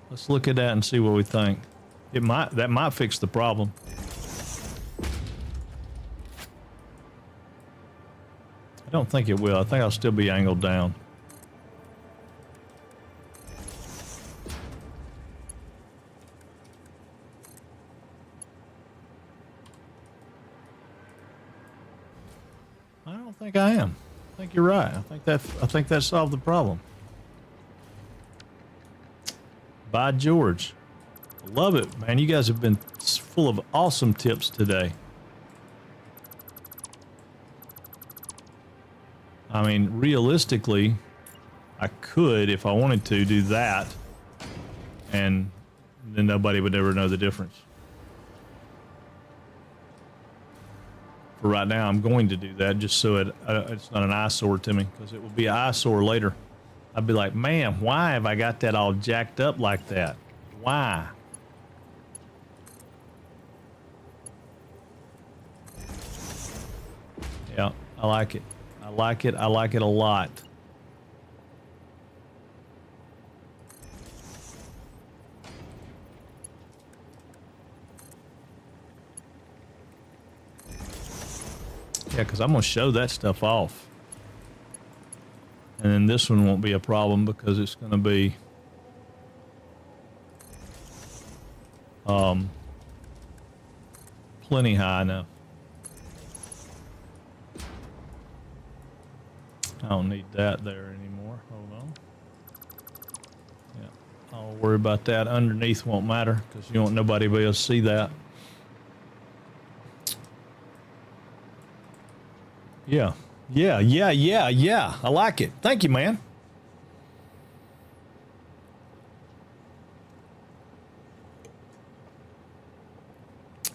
Speaker 1: Let's look at that and see what we think. That might fix the problem. I don't think it will. I think I'll still be angled down. I don't think I am. I think you're right. I think that solved the problem. By George. Love it, man. You guys have been full of awesome tips today. I mean, realistically, I could, if I wanted to, do that, and then nobody would ever know the difference. For right now, I'm going to do that just so it's not an eyesore to me, because it will be an eyesore later. I'd be like, man, why have I got that all jacked up like that? Why? Yeah, I like it. I like it. I like it a lot. Yeah, because I'm going to show that stuff off. And then this one won't be a problem because it's going to be plenty high enough. I don't need that there anymore. Hold on. Yeah, I'll worry about that. Underneath won't matter because you want nobody to be able to see that. Yeah. Yeah. I like it. Thank you, man.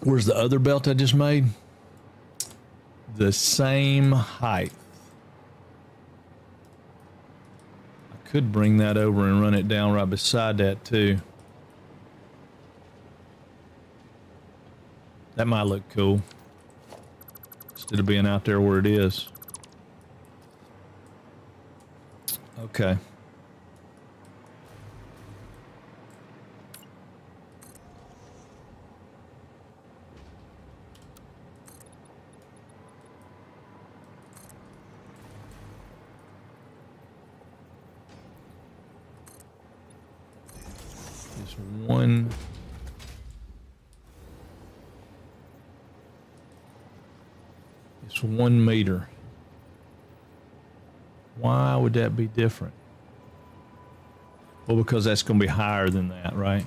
Speaker 1: Where's the other belt I just made? The same height. I could bring that over and run it down right beside that too. That might look cool. Instead of being out there where it is. Okay. Just one. It's 1 meter. Why would that be different? Well, because that's going to be higher than that, right?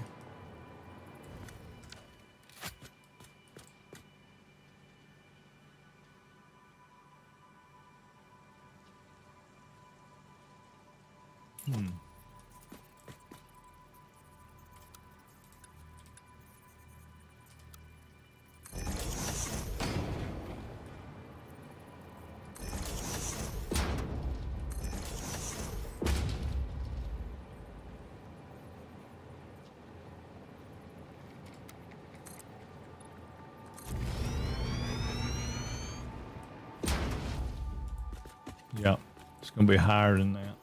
Speaker 1: Yeah, it's going to be higher than that.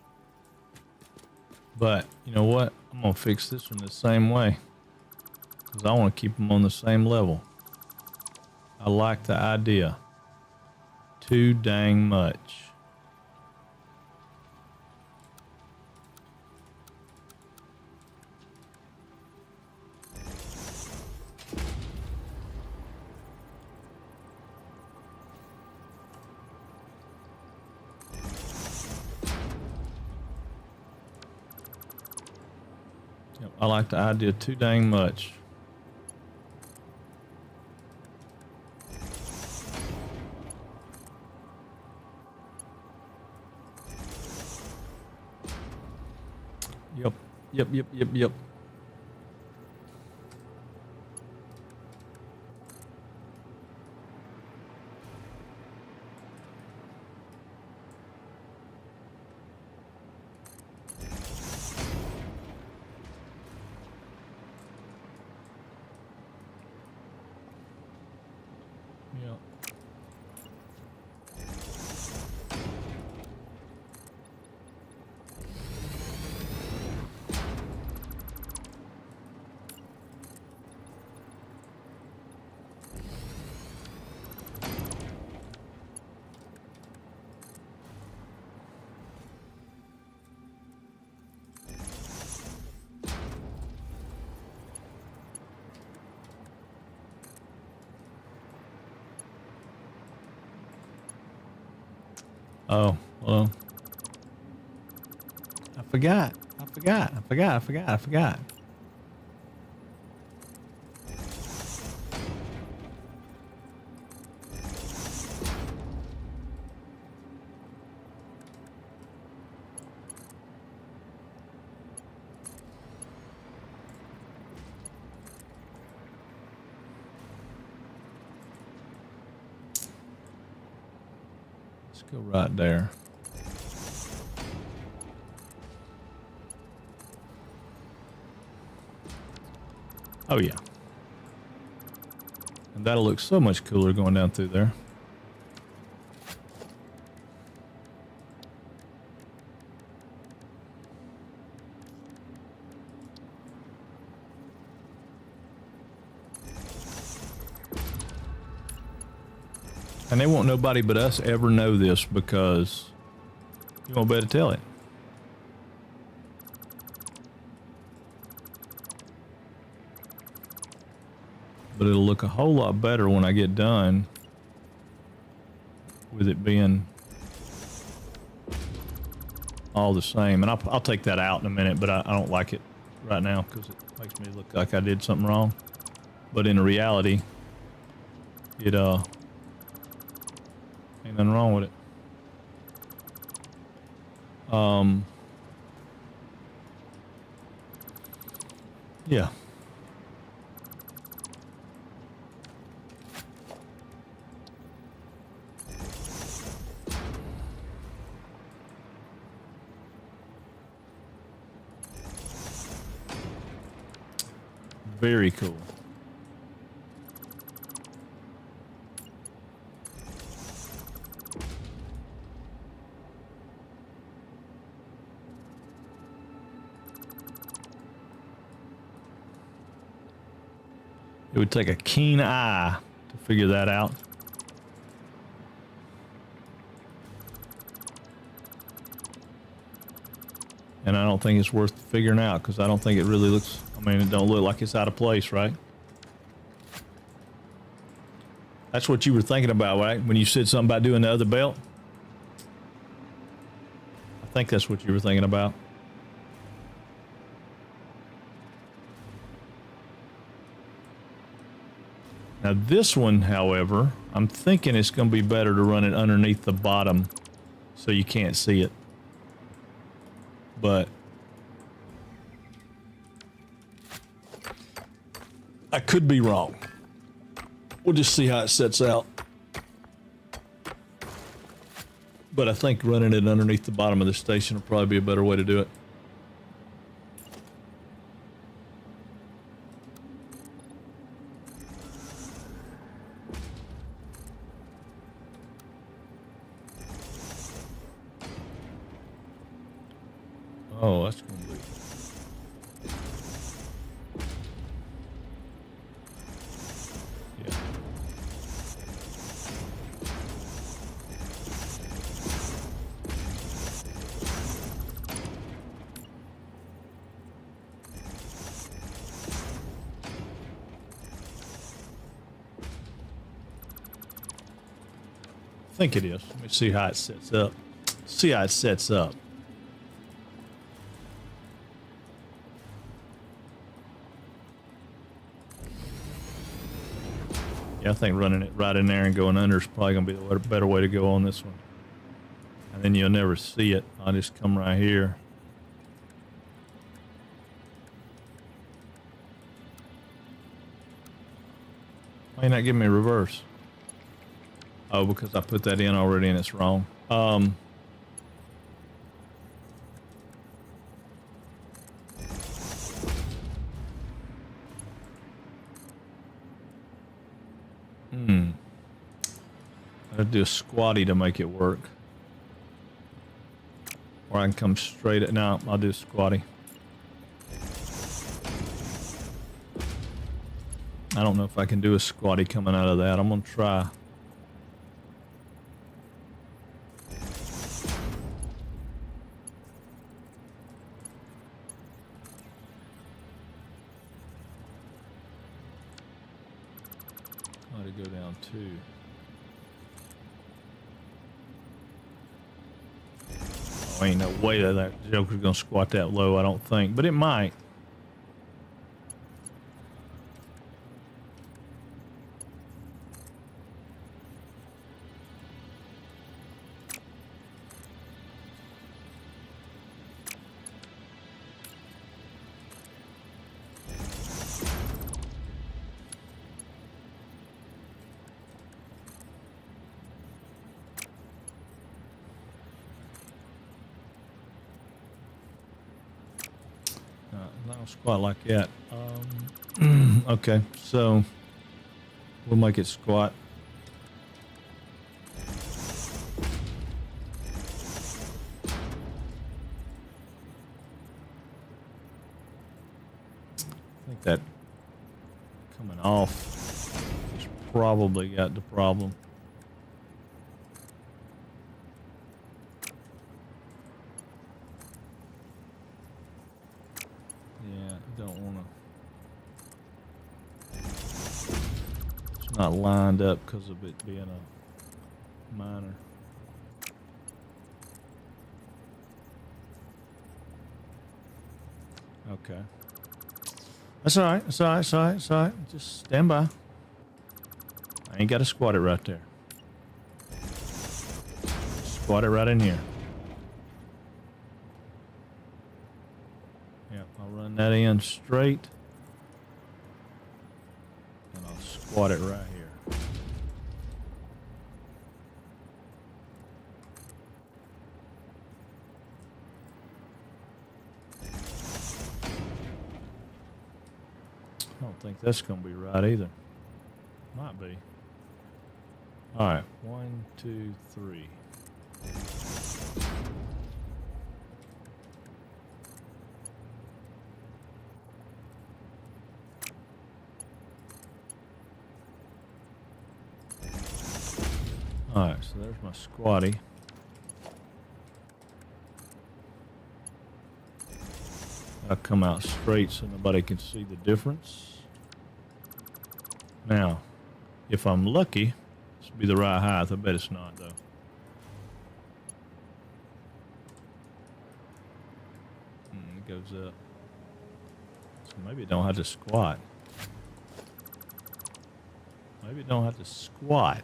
Speaker 1: But you know what? I'm going to fix this one the same way. Because I want to keep them on the same level. I like the idea. Too dang much. Yep, I like the idea too dang much. Yep. Yep. Oh, Well, I forgot. I forgot. Let's go right there. Oh yeah. And that'll look so much cooler going down through there. And they won't nobody but us ever know this because you won't be able to tell it. But it'll look a whole lot better when I get done with it being all the same. And I'll take that out in a minute, but I don't like it right now because it makes me look like I did something wrong. But in reality, it ain't nothing wrong with it. Yeah. Very cool. It would take a keen eye to figure that out. And I don't think it's worth figuring out because I don't think it really looks, I mean, it don't look like it's out of place, right? That's what you were thinking about, right? When you said something about doing the other belt? I think that's what you were thinking about. Now this one, however, I'm thinking it's going to be better to run it underneath the bottom so you can't see it. But I could be wrong. We'll just see how it sets out. But I think running it underneath the bottom of the station will probably be a better way to do it. Oh, that's going to be... Yeah. I think it is. Let me see how it sets up. See how it sets up. I think running it right in there and going under is probably going to be the better way to go on this one. And then you'll never see it. I'll just come right here. Why you not giving me reverse? Oh, because I put that in already and it's wrong. I'll do a squatty to make it work. Or I can come straight at, no, I'll do a squatty. I don't know if I can do a squatty coming out of that. I'm gonna try. I'll have to go down 2. Oh, ain't no way that Joker's gonna squat that low, I don't think. But it might. Not gonna squat like that. Okay, so we'll make it squat. I think that coming off has probably got the problem. Yeah, don't want to. It's not lined up because of it being a minor. Okay. That's all right. That's all right. It's all right. It's all right. Just stand by. I ain't got to squat it right there. Squat it right in here. Yep, I'll run that in straight. And I'll squat it right here. I don't think that's going to be right either. Might be. All right, 1, 2, 3. All right, so there's my squatty. I'll come out straight so nobody can see the difference. Now, if I'm lucky, this will be the right height. I bet it's not, though. It goes up. So maybe it don't have to squat. Maybe it don't have to squat.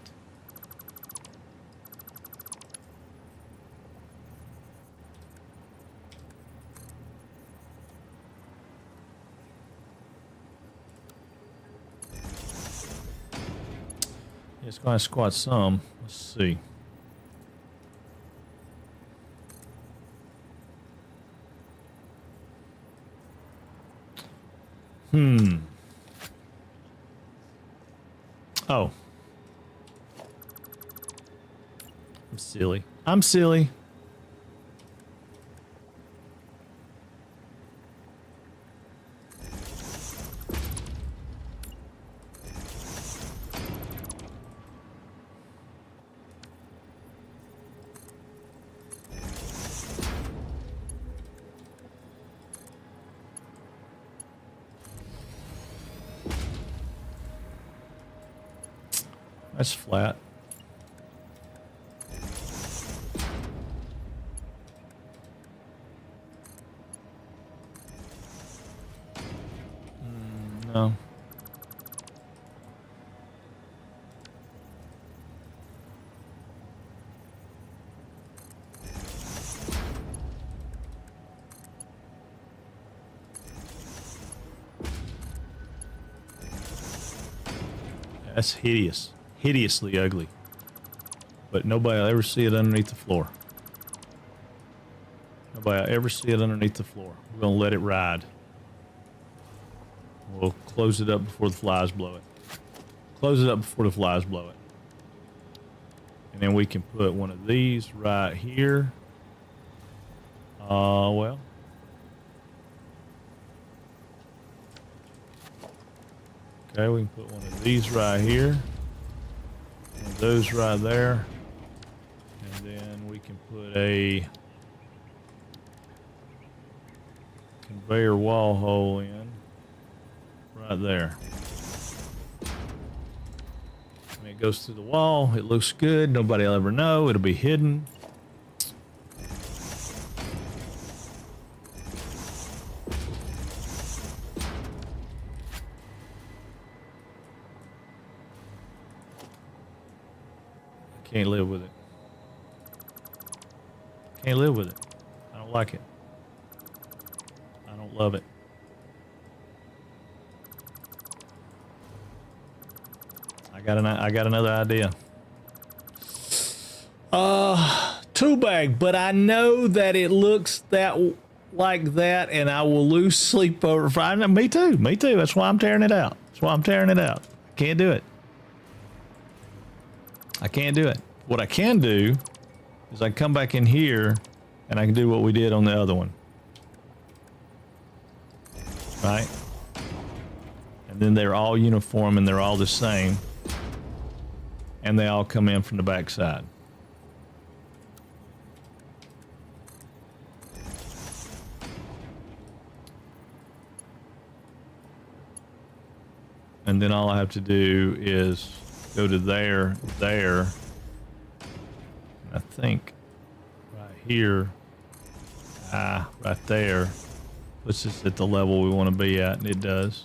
Speaker 1: It's going to squat some. Let's see. Oh. I'm silly. I'm silly. That's flat. No. That's hideous. Hideously ugly. But nobody will ever see it underneath the floor. Nobody will ever see it underneath the floor. We're going to let it ride. We'll close it up before the flies blow it. Close it up before the flies blow it. And then we can put one of these right here. Well. Okay, we can put one of these right here. One of those right there. And then we can put a conveyor wall hole in right there. And it goes through the wall. It looks good. Nobody will ever know. It'll be hidden. Can't live with it. Can't live with it. I don't like it. I don't love it. I got another idea. Tool bag, but I know that it looks like that, and I will lose sleep over Friday. Me too. That's why I'm tearing it out. I can't do it. I can't do it. What I can do is I can come back in here and I can do what we did on the other one. Right? And then they're all uniform and they're all the same. And they all come in from the back side. And then all I have to do is go to there. I think right here, right there, puts us at the level we want to be at, and it does.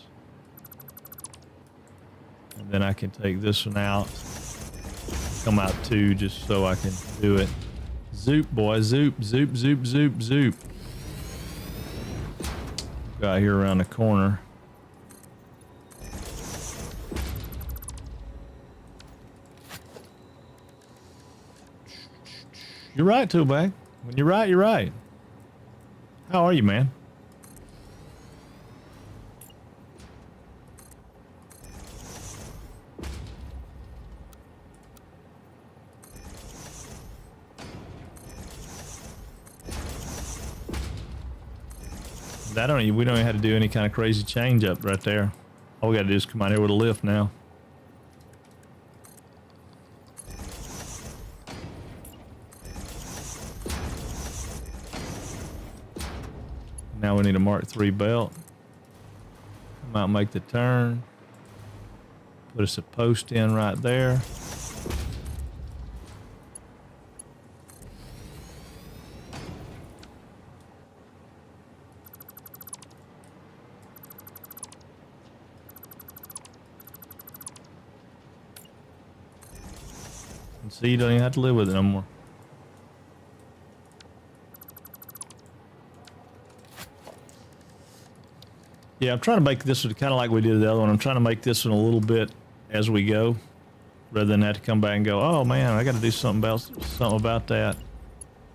Speaker 1: And then I can take this one out, come out two, just so I can do it. Zoop, boy, zoop. Got here around the corner. You're right, Toolbag. When you're right, you're right. How are you, man? We don't even have to do any kind of crazy change up right there. All we got to do is come out here with a lift now. Now we need a Mark III belt. Come out and make the turn. Put us a post in right there. And see, you don't even have to live with it no more. Yeah, I'm trying to make this one kind of like we did the other one. I'm trying to make this one a little bit as we go, rather than have to come back and go, oh man, I got to do something about that.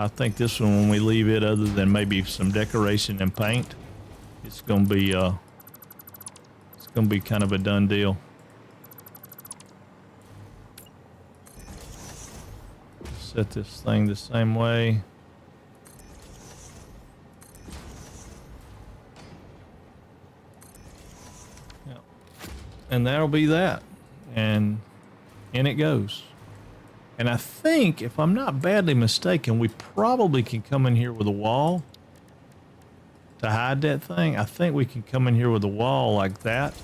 Speaker 1: I think this one, when we leave it, other than maybe some decoration and paint, it's gonna be kind of a done deal. Set this thing the same way. And that'll be that. And in it goes. And I think, if I'm not badly mistaken, we probably can come in here with a wall to hide that thing. I think we can come in here with a wall like that.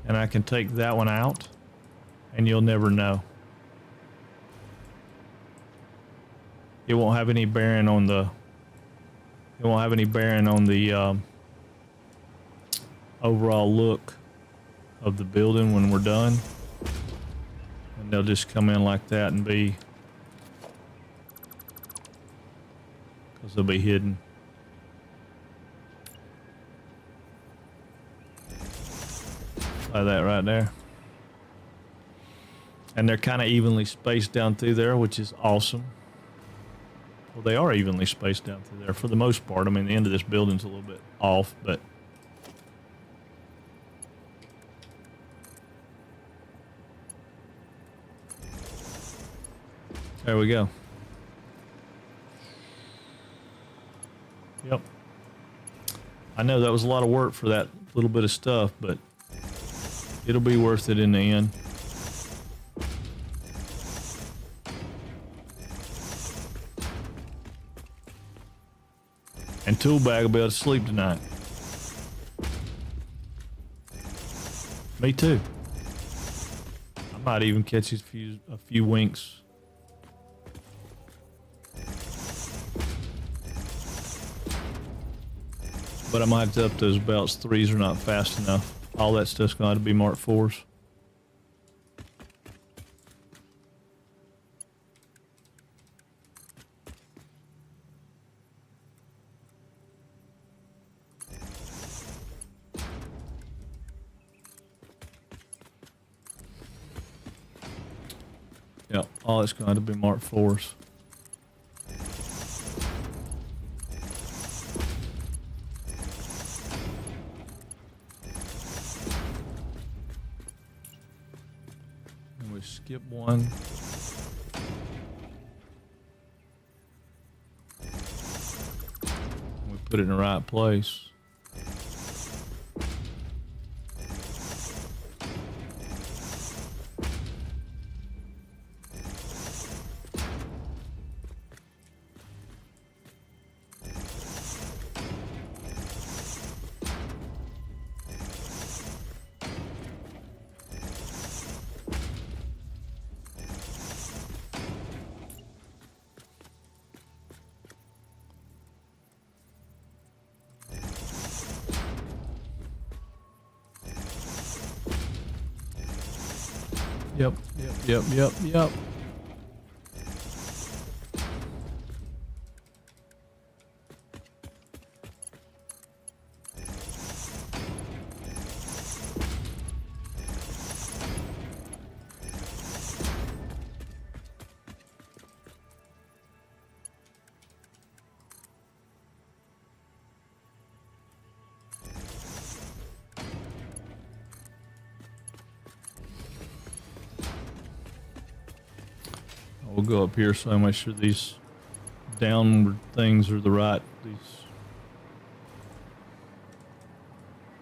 Speaker 1: And I can take that one out. And you'll never know. It won't have any bearing on the... It won't have any bearing on the... overall look of the building when we're done, and they'll just come in like that and be, because they'll be hidden. Like that right there. And they're kind of evenly spaced down through there, which is awesome. Well, they are evenly spaced down through there for the most part. I mean, the end of this building's a little bit off, but there we go. Yep. I know that was a lot of work for that little bit of stuff, but it'll be worth it in the end. And Toolbag will be able to sleep tonight. Me too. I might even catch a few winks. But I might have to up those belts. 3s are not fast enough. All that stuff's going to have to be Mark 4s. Yep, all it's going to be marked for us. And we skip one. And we put it in the right place. Yep. We'll go up here so I make sure these downward things are the right.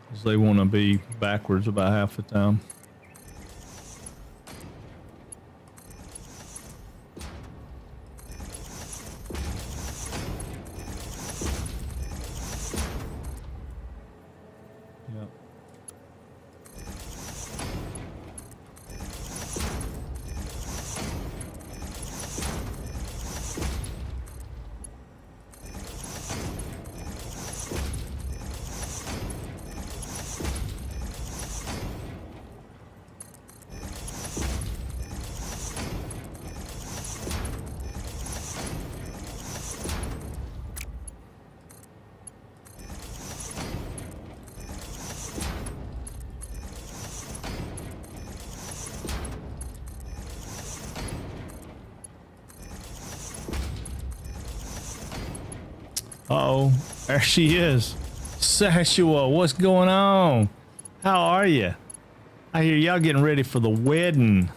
Speaker 1: Because they want to be backwards about half the time. Yep. Uh-oh, there she is. Sashua, what's going on? How are you? I hear y'all getting ready for the wedding.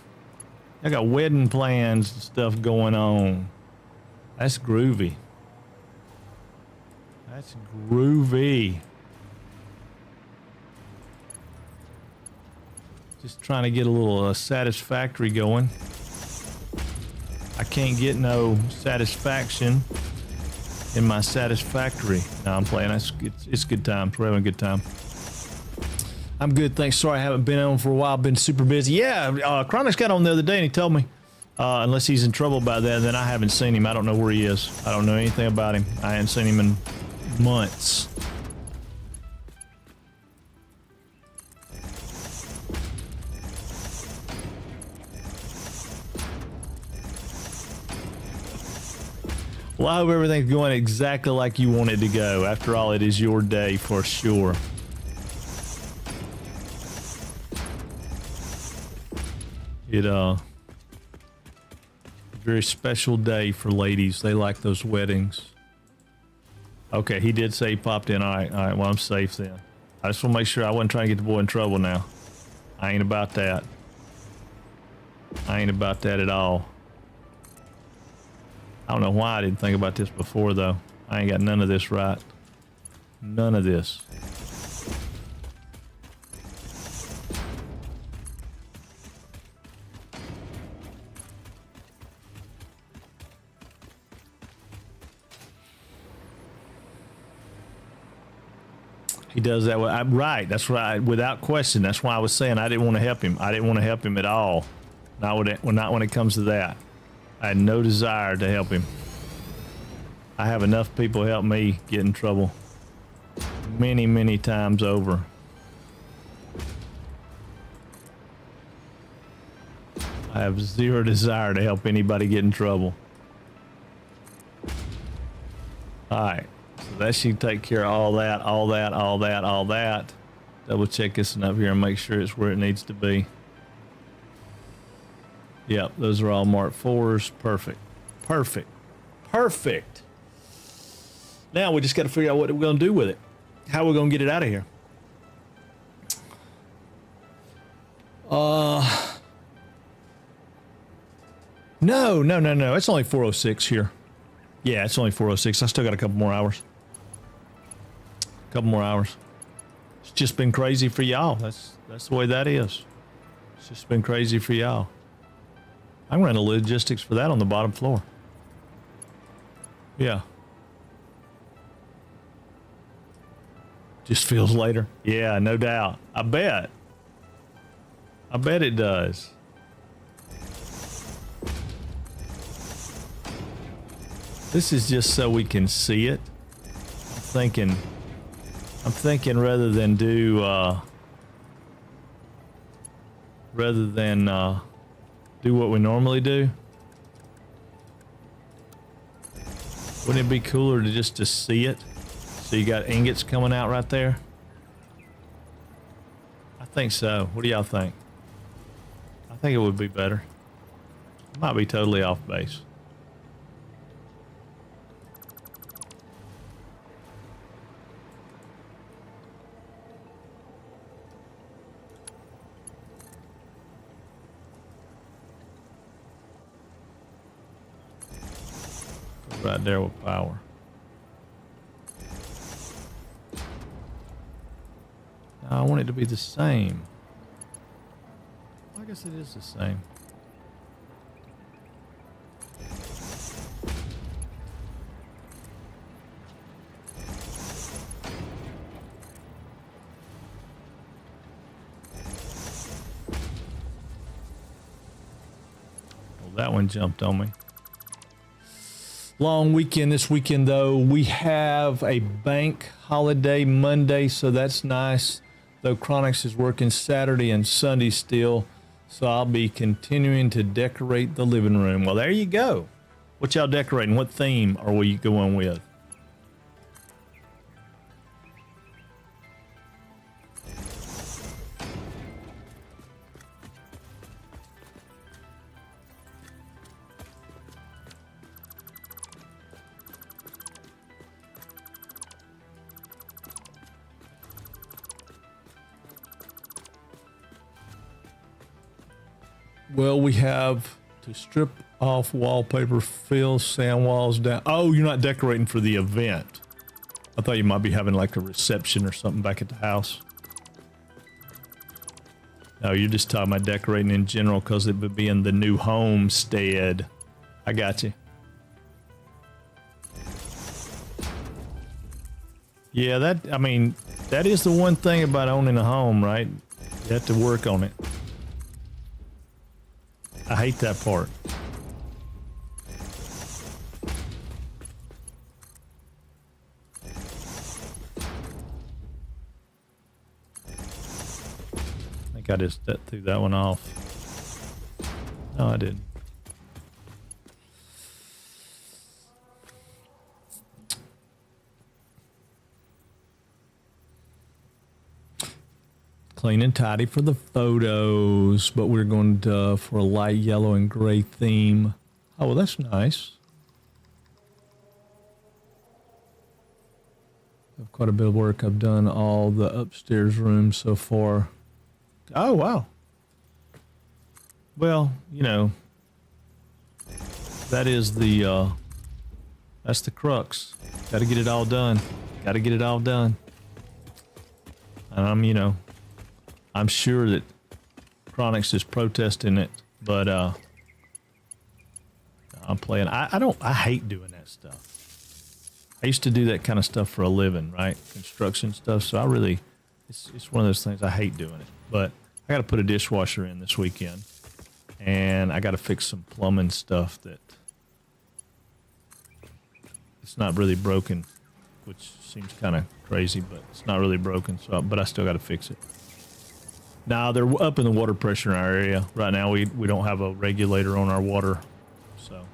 Speaker 1: I got wedding plans and stuff going on. That's groovy. That's groovy. Just trying to get a little satisfactory going. I can't get no satisfaction in my satisfactory. No, I'm playing. It's good times. We're having a good time. I'm good, thanks. Sorry I haven't been on for a while. Been super busy. Yeah, Chronix got on the other day and he told me, unless he's in trouble by that, then I haven't seen him. I don't know where he is. I don't know anything about him. I hadn't seen him in months. Well, I hope everything's going exactly like you want it to go. After all, it is your day for sure. Very special day for ladies. They like those weddings. Okay, he did say he popped in. All right, well, I'm safe then. I just want to make sure I wasn't trying to get the boy in trouble now. I ain't about that. I ain't about that at all. I don't know why I didn't think about this before, though. I ain't got none of this right. None of this. He does that. Right. That's right. Without question. That's why I was saying I didn't want to help him. I didn't want to help him at all. Not when it comes to that. I had no desire to help him. I have enough people help me get in trouble many, many times over. I have zero desire to help anybody get in trouble. All right. So that should take care of all that. Double check this one up here and make sure it's where it needs to be. Yep, those are all Mark 4s. Perfect. Perfect. Perfect. Now we just got to figure out what we're going to do with it. How we're going to get it out of here. No. It's only 4:06 here. Yeah, it's only 4:06. I still got a couple more hours. It's just been crazy for y'all. That's the way that is. It's just been crazy for y'all. I'm running the logistics for that on the bottom floor. Yeah. Just feels later. Yeah, no doubt. I bet it does. This is just so we can see it. I'm thinking rather than do what we normally do. Wouldn't it be cooler to see it? So you got ingots coming out right there? I think so. What do y'all think? I think it would be better. I might be totally off base. Right there with power. Now I want it to be the same. I guess it is the same. Well, that one jumped on me. Long weekend this weekend, though. We have a bank holiday Monday, so that's nice. Though Chronix is working Saturday and Sunday still, so I'll be continuing to decorate the living room. Well, there you go. What y'all decorating? What theme are we going with? Well, we have to strip off wallpaper, fill sand walls down. Oh, you're not decorating for the event. I thought you might be having like a reception or something back at the house. No, you're just talking about decorating in general because it would be in the new homestead. I got you. Yeah, that is the one thing about owning a home, right? You have to work on it. I hate that part. I think I just threw that one off. No, I didn't. Clean and tidy for the photos, but we're going to for a light yellow and gray theme. Oh, well, that's nice. I've quite a bit of work. I've done all the upstairs rooms so far. Oh, wow. Well, you know, that is that's the crux. Got to get it all done. Got to get it all done. And I'm sure that Chronix is protesting it, but I'm playing. I hate doing that stuff. I used to do that kind of stuff for a living, right? Construction stuff. So it's one of those things I hate doing it. But I got to put a dishwasher in this weekend, and I got to fix some plumbing stuff that it's not really broken, which seems kind of crazy, but it's not really broken. But I still got to fix it. Now they're up in the water pressure in our area. Right now we don't have a regulator on our water. So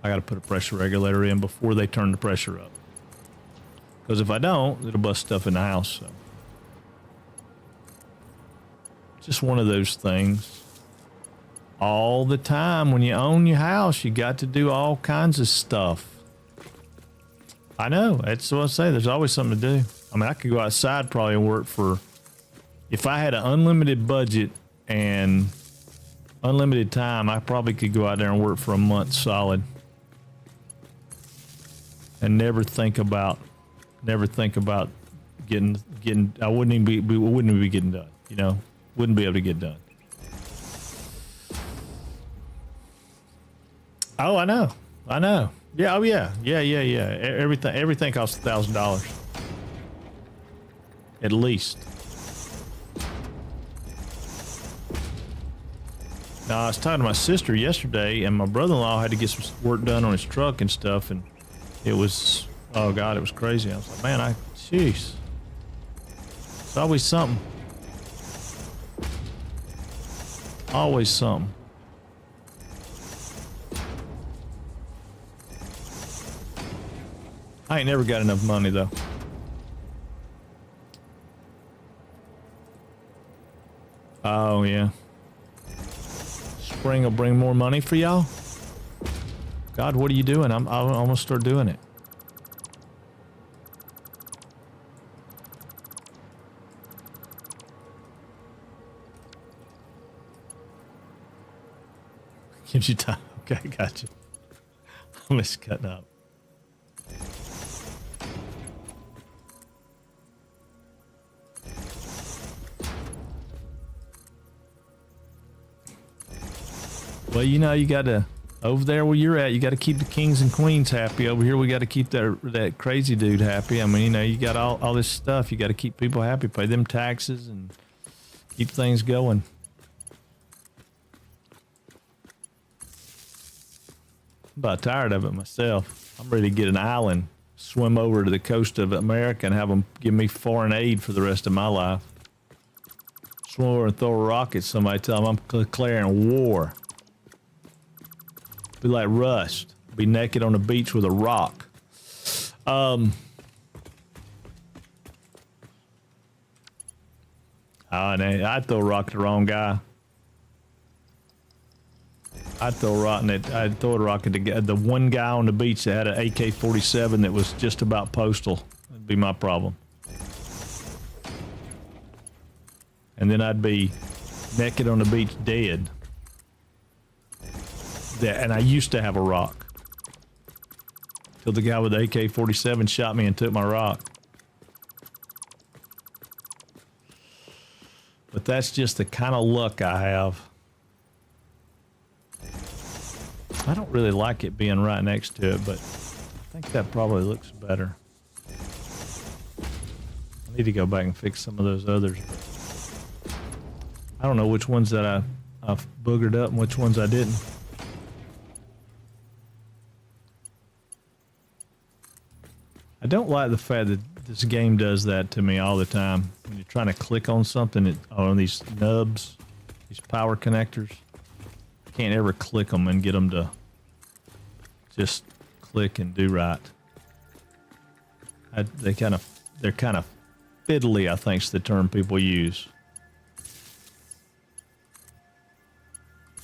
Speaker 1: I got to put a pressure regulator in before they turn the pressure up. Because if I don't, it'll bust stuff in the house. So just one of those things. all the time. When you own your house, you got to do all kinds of stuff. I know. That's what I say. There's always something to do. I mean, I could go outside probably and work for, if I had an unlimited budget and unlimited time, I probably could go out there and work for a month solid and never think about getting, I wouldn't even be getting done, you know, wouldn't be able to get done. Oh, I know. Yeah. Oh, yeah. Everything costs $1,000 at least. Now, I was talking to my sister yesterday, and my brother-in-law had to get some work done on his truck and stuff, and it was, oh God, it was crazy. I was like, man, jeez. It's always something. Always something. I ain't never got enough money though. Oh yeah. Spring will bring more money for y'all? God, what are you doing? I'm gonna start doing it. Gives you time. Okay, gotcha. I'm just cutting up. Well, you know, you gotta, over there where you're at, you gotta keep the kings and queens happy. Over here, we gotta keep that crazy dude happy. I mean, you know, you got all this stuff. You gotta keep people happy, pay them taxes, and keep things going. I'm about tired of it myself. I'm ready to get an island, swim over to the coast of America, and have them give me foreign aid for the rest of my life. Swim over and throw a rock at somebody, tell them I'm declaring war. Be like Rust. Be naked on the beach with a rock. I'd throw a rock at the wrong guy. I'd throw a rock at the one guy on the beach that had an AK-47 that was just about postal. That'd be my problem. And then I'd be naked on the beach dead. And I used to have a rock. Till the guy with the AK-47 shot me and took my rock. But that's just the kind of luck I have. I don't really like it being right next to it, but I think that probably looks better. I need to go back and fix some of those others. But I don't know which ones that I've boogered up and which ones I didn't. I don't like the fact that this game does that to me all the time. When you're trying to click on something, on these nubs, these power connectors, I can't ever click them and get them to just click and do right. They're kind of fiddly, I think is the term people use.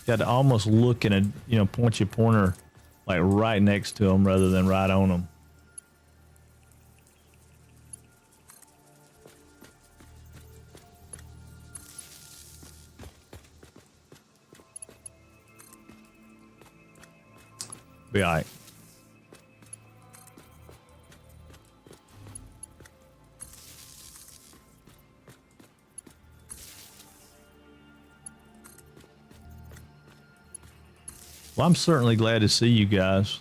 Speaker 1: Got to almost look and point your pointer like right next to them rather than right on them. Be all right. Well, I'm certainly glad to see you guys.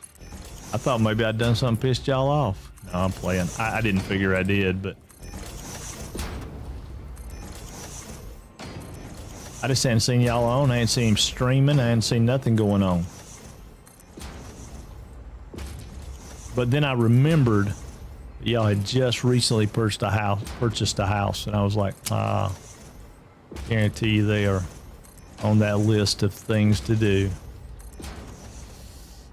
Speaker 1: I thought maybe I'd done something pissed y'all off. No, I'm playing. I didn't figure I did, but I just hadn't seen y'all on. I hadn't seen him streaming. I hadn't seen nothing going on. But then I remembered y'all had just recently purchased a house, and I was like, guarantee you they are on that list of things to do.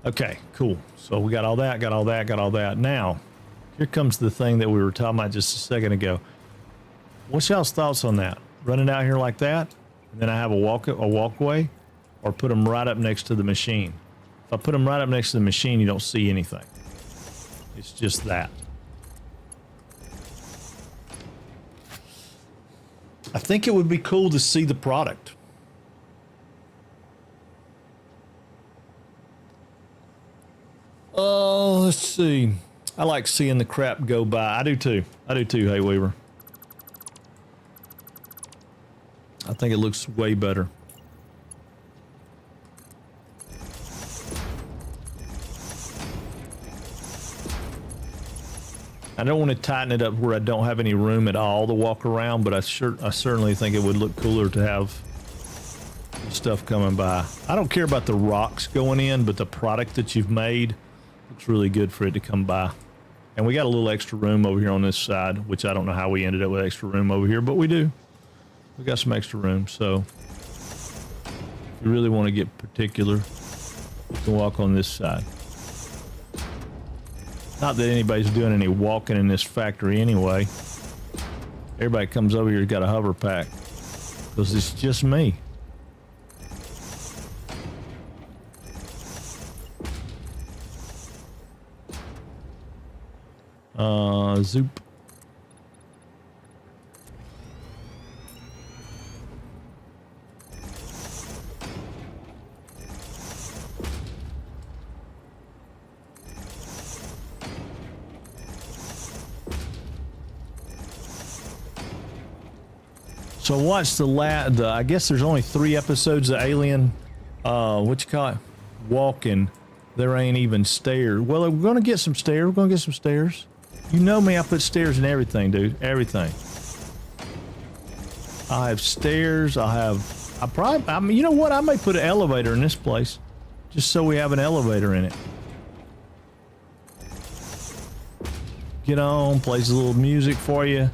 Speaker 1: Okay, cool. So we got all that, got all that. Now, here comes the thing that we were talking about just a second ago. What's y'all's thoughts on that? Running out here like that, and then I have a walkway, or put them right up next to the machine. If I put them right up next to the machine, you don't see anything. It's just that. I think it would be cool to see the product. Oh, let's see. I like seeing the crap go by. I do too. I do too, Hey Weaver. I think it looks way better. I don't want to tighten it up where I don't have any room at all to walk around, but I certainly think it would look cooler to have stuff coming by. I don't care about the rocks going in, but the product that you've made looks really good for it to come by. And we got a little extra room over here on this side, which I don't know how we ended up with extra room over here, but we do. We got some extra room, so if you really want to get particular, you can walk on this side. Not that anybody's doing any walking in this factory anyway. Everybody comes over here has got a hover pack because it's just me. Zoop. So watch the I guess there's only 3 episodes of Alien. What you call it? Walking. There ain't even stairs. Well, we're gonna get some stairs. We're gonna get some stairs. You know me, I put stairs in everything, dude. Everything. I have stairs. I mean, you know what? I may put an elevator in this place. Just so we have an elevator in it. Get on, plays a little music for you.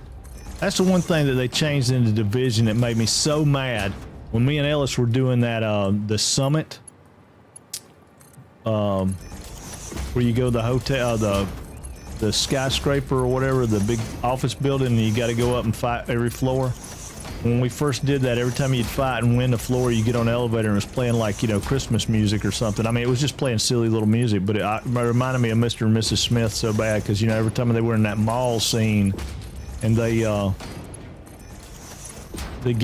Speaker 1: That's the one thing that they changed in the Division that made me so mad. When me and Ellis were doing that, the summit, where you go to the hotel, the skyscraper or whatever, the big office building, and you got to go up and fight every floor. When we first did that, every time you'd fight and win the floor, you get on the elevator and it was playing like, you know, Christmas music or something. I mean, it was just playing silly little music, but it reminded me of Mr. and Mrs. Smith so bad because, you know, every time they were in that mall scene and they'd get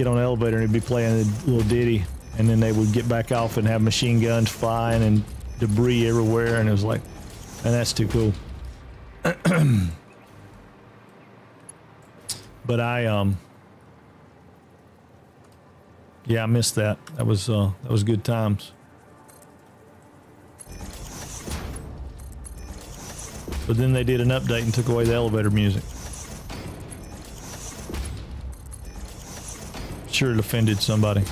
Speaker 1: on the elevator and it'd be playing a little ditty, and then they would get back off and have machine guns flying and debris everywhere, and it was like, man, that's too cool. But yeah, I missed that. That was good times. But then they did an update and took away the elevator music. Sure, it offended somebody.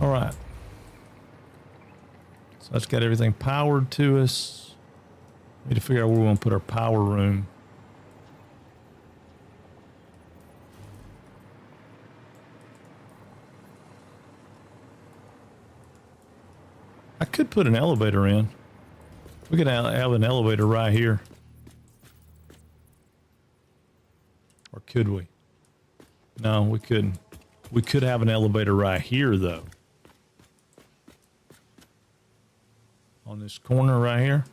Speaker 1: All right. So that's got everything powered to us. Need to figure out where we want to put our power room. I could put an elevator in. We could have an elevator right here. Or could we? No, we couldn't. We could have an elevator right here, though. On this corner right here.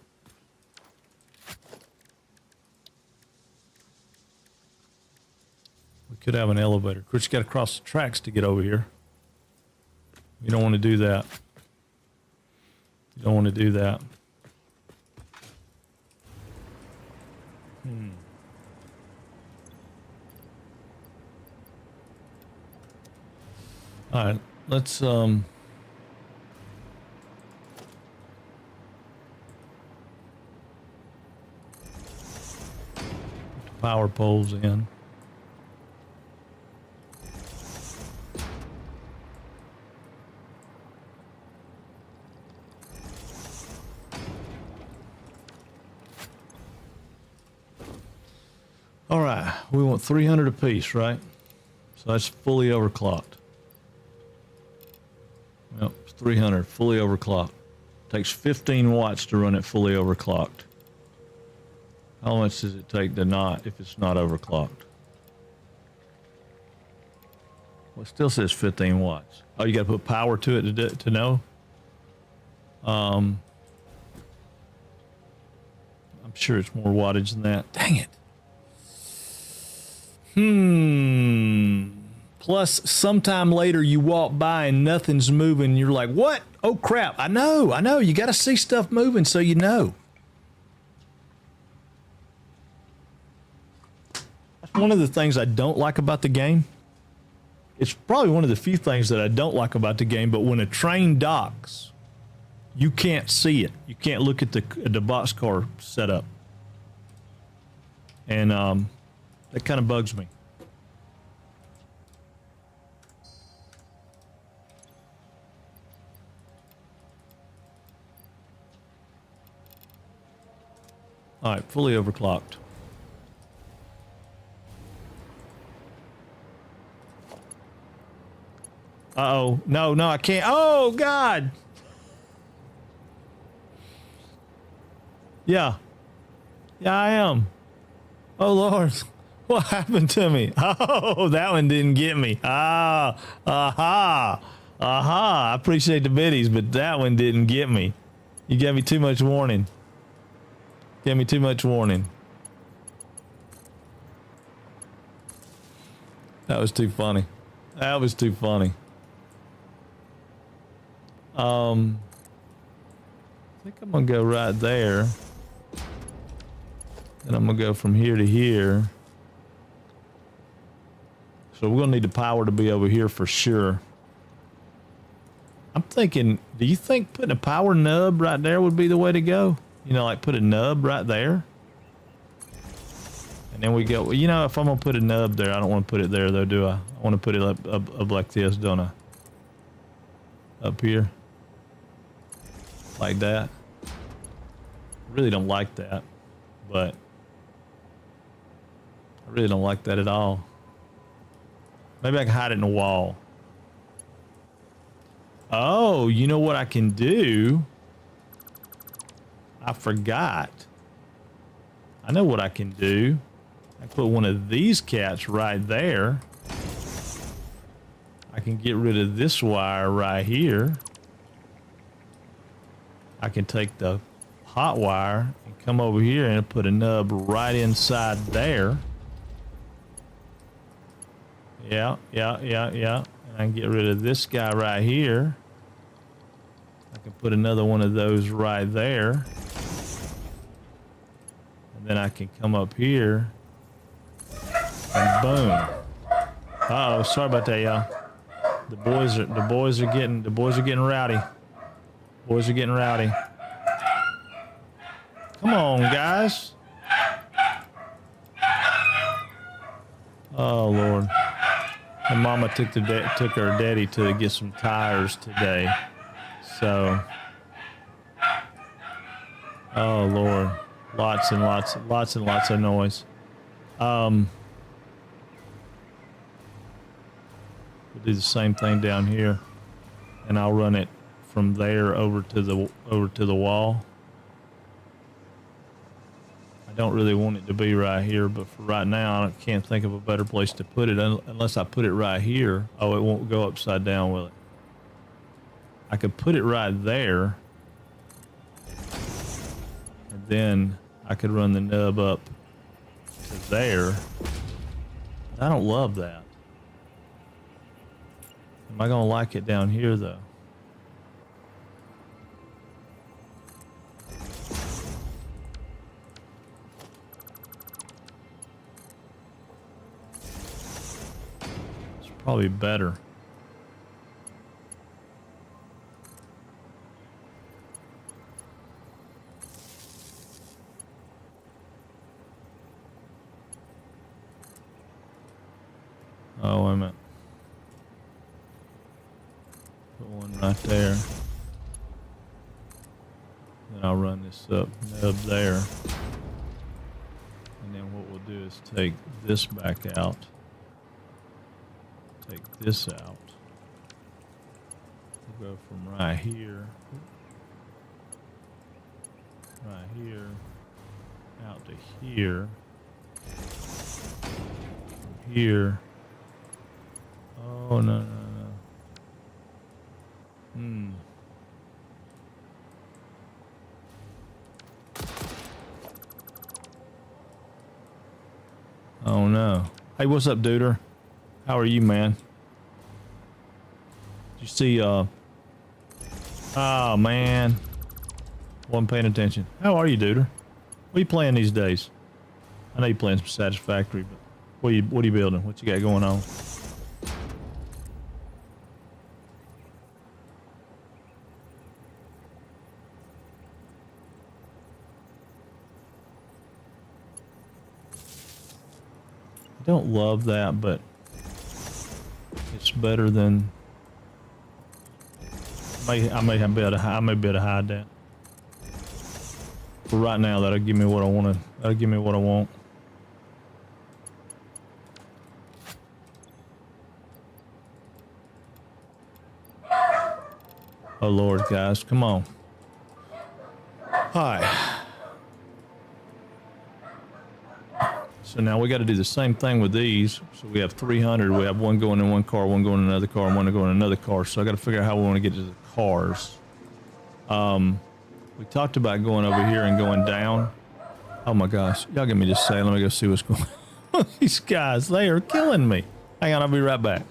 Speaker 1: We could have an elevator. Of course, you got to cross the tracks to get over here. You don't want to do that. You don't want to do that. All right, let's power poles in. All right, we want 300 apiece, right? So that's fully overclocked. Yep, it's 300, fully overclocked. Takes 15 watts to run it fully overclocked. How much does it take to not, if it's not overclocked? Well, it still says 15 watts. Oh, you got to put power to it to know? I'm sure it's more wattage than that. Dang it. Plus, sometime later you walk by and nothing's moving. You're like, what? Oh, crap. I know. You got to see stuff moving so you know. That's one of the things I don't like about the game. It's probably one of the few things that I don't like about the game, but when a train docks, you can't see it. You can't look at the boxcar setup. And that kind of bugs me. All right, fully overclocked. Uh-oh. No, I can't. Oh, God. Yeah. Yeah, I am. Oh, Lord. What happened to me? Oh, that one didn't get me. Ah, aha. Aha. I appreciate the biddies, but that one didn't get me. You gave me too much warning. Gave me too much warning. That was too funny. That was too funny. I think I'm gonna go right there. And I'm gonna go from here to here. So we're gonna need the power to be over here for sure. I'm thinking, do you think putting a power nub right there would be the way to go? You know, like put a nub right there. And then we go, well, you know, if I'm gonna put a nub there, I don't want to put it there though, do I? I want to put it up like this, don't I? Up here. Like that. I really don't like that, but I really don't like that at all. Maybe I can hide it in a wall. Oh, you know what I can do? I forgot. I know what I can do. I put one of these cats right there. I can get rid of this wire right here. I can take the hot wire and come over here and put a nub right inside there. Yeah. And I can get rid of this guy right here. I can put another one of those right there. And then I can come up here and boom. Uh-oh, sorry about that, y'all. The boys are getting rowdy. Boys are getting rowdy. Come on, guys. Oh Lord. And Mama took her daddy to get some tires today. So, oh Lord, lots and lots of noise. We'll do the same thing down here, and I'll run it from there over to the wall. I don't really want it to be right here, but for right now, I can't think of a better place to put it unless I put it right here. Oh, it won't go upside down, will it? I could put it right there, and then I could run the nub up to there. I don't love that. Am I gonna like it down here though? It's probably better. Oh, wait a minute. Put one right there. Then I'll run this up nub there. And then what we'll do is take this back out. Take this out. We'll go from right here. Right here. Out to here. From here. Oh, no, no, no. Oh no. Hey, what's up, duder? How are you, man? Did you see, oh man. Wasn't paying attention. How are you, duder? What are you playing these days? I know you're playing some Satisfactory, but what are you building? What you got going on? I don't love that, but it's better than. I may be able to hide that. But right now, that'll give me what I want. That'll give me what I want. Oh Lord, guys, come on. Hi. So now we got to do the same thing with these. So we have 300. We have one going in one car, one going in another car, and one going in another car. So I got to figure out how we want to get to the cars. We talked about going over here and going down. Oh my gosh. Y'all give me just a second. Let me go see what's going on. These guys, they are killing me. Hang on, I'll be right back.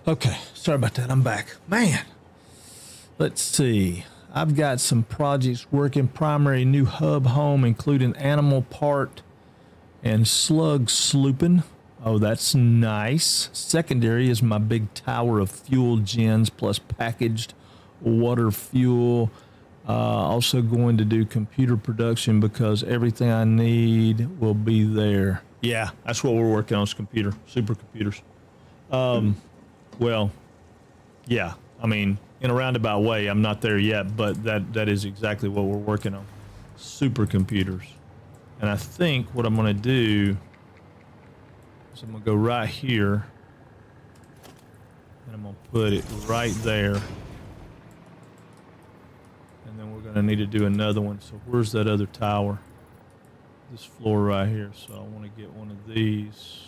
Speaker 1: Okay, sorry about that. I'm back. Man, let's see. I've got some projects working. Primary new hub home, including animal part and slug slooping. Oh, that's nice. Secondary is my big tower of fuel gens plus packaged water fuel. Also going to do computer production because everything I need will be there. Yeah, that's what we're working on is computer, supercomputers. Well, yeah, I mean, in a roundabout way, I'm not there yet, but that is exactly what we're working on. Supercomputers. And I think what I'm going to do is I'm going to go right here and I'm going to put it right there. And then we're going to need to do another one. So where's that other tower? This floor right here. So I want to get one of these.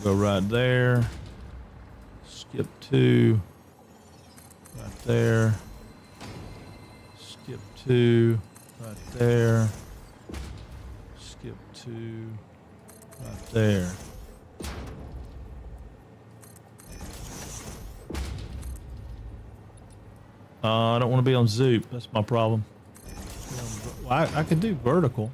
Speaker 1: Go right there, skip 2, right there, skip 2, right there, skip 2, right there. I don't want to be on Zoop, that's my problem. Be on Well, I could do vertical.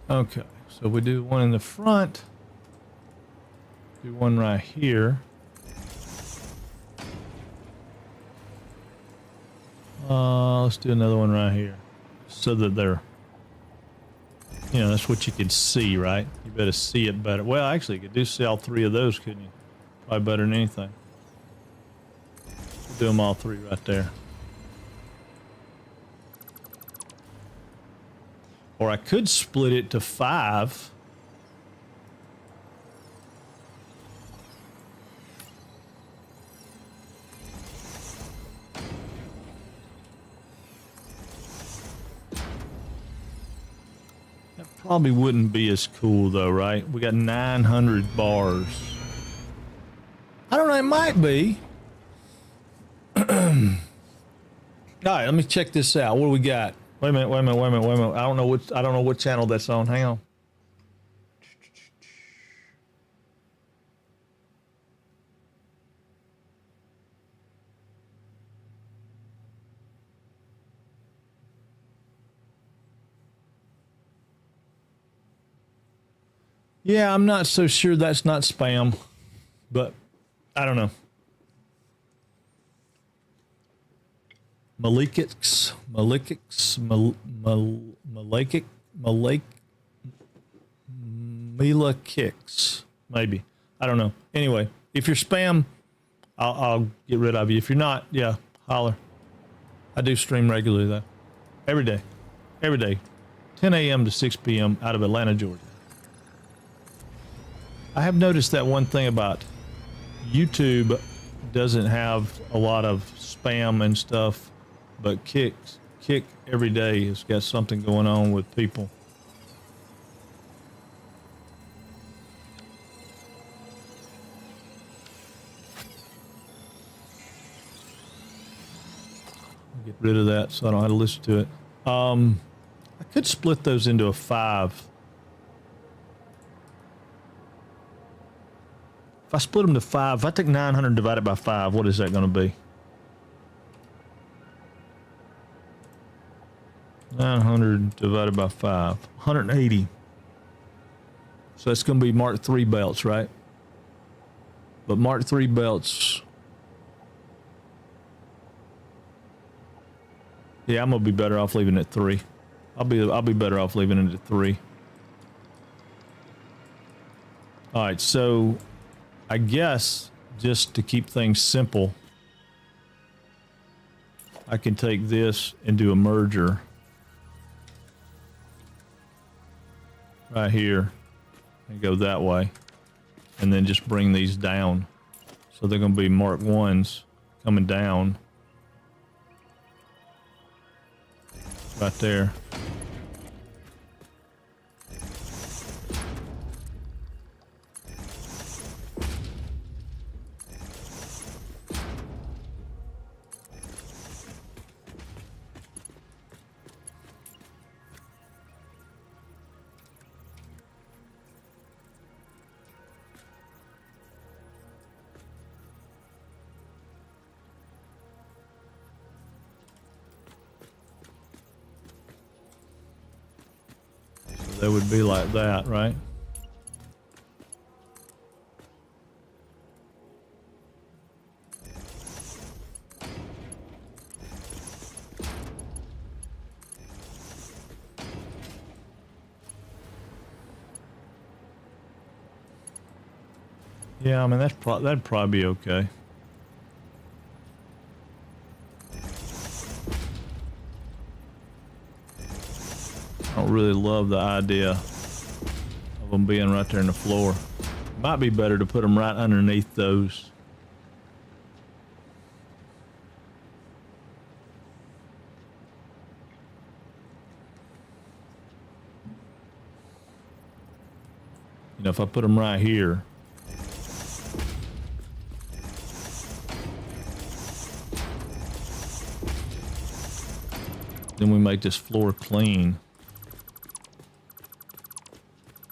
Speaker 1: Okay, so we do one in the front. Do one right here. Let's do another one right here. So that they're, you know, that's what you can see, right? You better see it better. Well, actually, you could do see all three of those, couldn't you? Probably better than anything. Do them all three right there. Or I could split it to 5. That probably wouldn't be as cool though, right? We got 900 bars. I don't know, it might be. All right, let me check this out. What do we got? Wait a minute. I don't know what channel that's on. Hang on. Yeah, I'm not so sure that's not spam, but I don't know. Malekix, Mila Kicks, maybe. I don't know. Anyway, if you're spam, I'll get rid of you. If you're not, yeah, holler. I do stream regularly though, every day, 10 a.m. to 6 p.m. out of Atlanta, Georgia. I have noticed that one thing about YouTube doesn't have a lot of spam and stuff. But Kick every day has got something going on with people. Get rid of that so I don't have to listen to it. I could split those into a 5. If I split them to 5, if I take 900 divided by 5, what is that going to be? 900 divided by 5, 180. So that's going to be Mark III belts, right? But Mark III belts, yeah, I'm gonna be better off leaving it at 3. I'll be better off leaving it at 3. All right, so I guess just to keep things simple, I can take this and do a merger right here and go that way, and then just bring these down. So they're going to be Mark 1s coming down right there. They would be like that, right? Yeah, I mean that'd probably be okay. I don't really love the idea of them being right there in the floor. Might be better to put them right underneath those. know, if I put them right here, then we make this floor clean.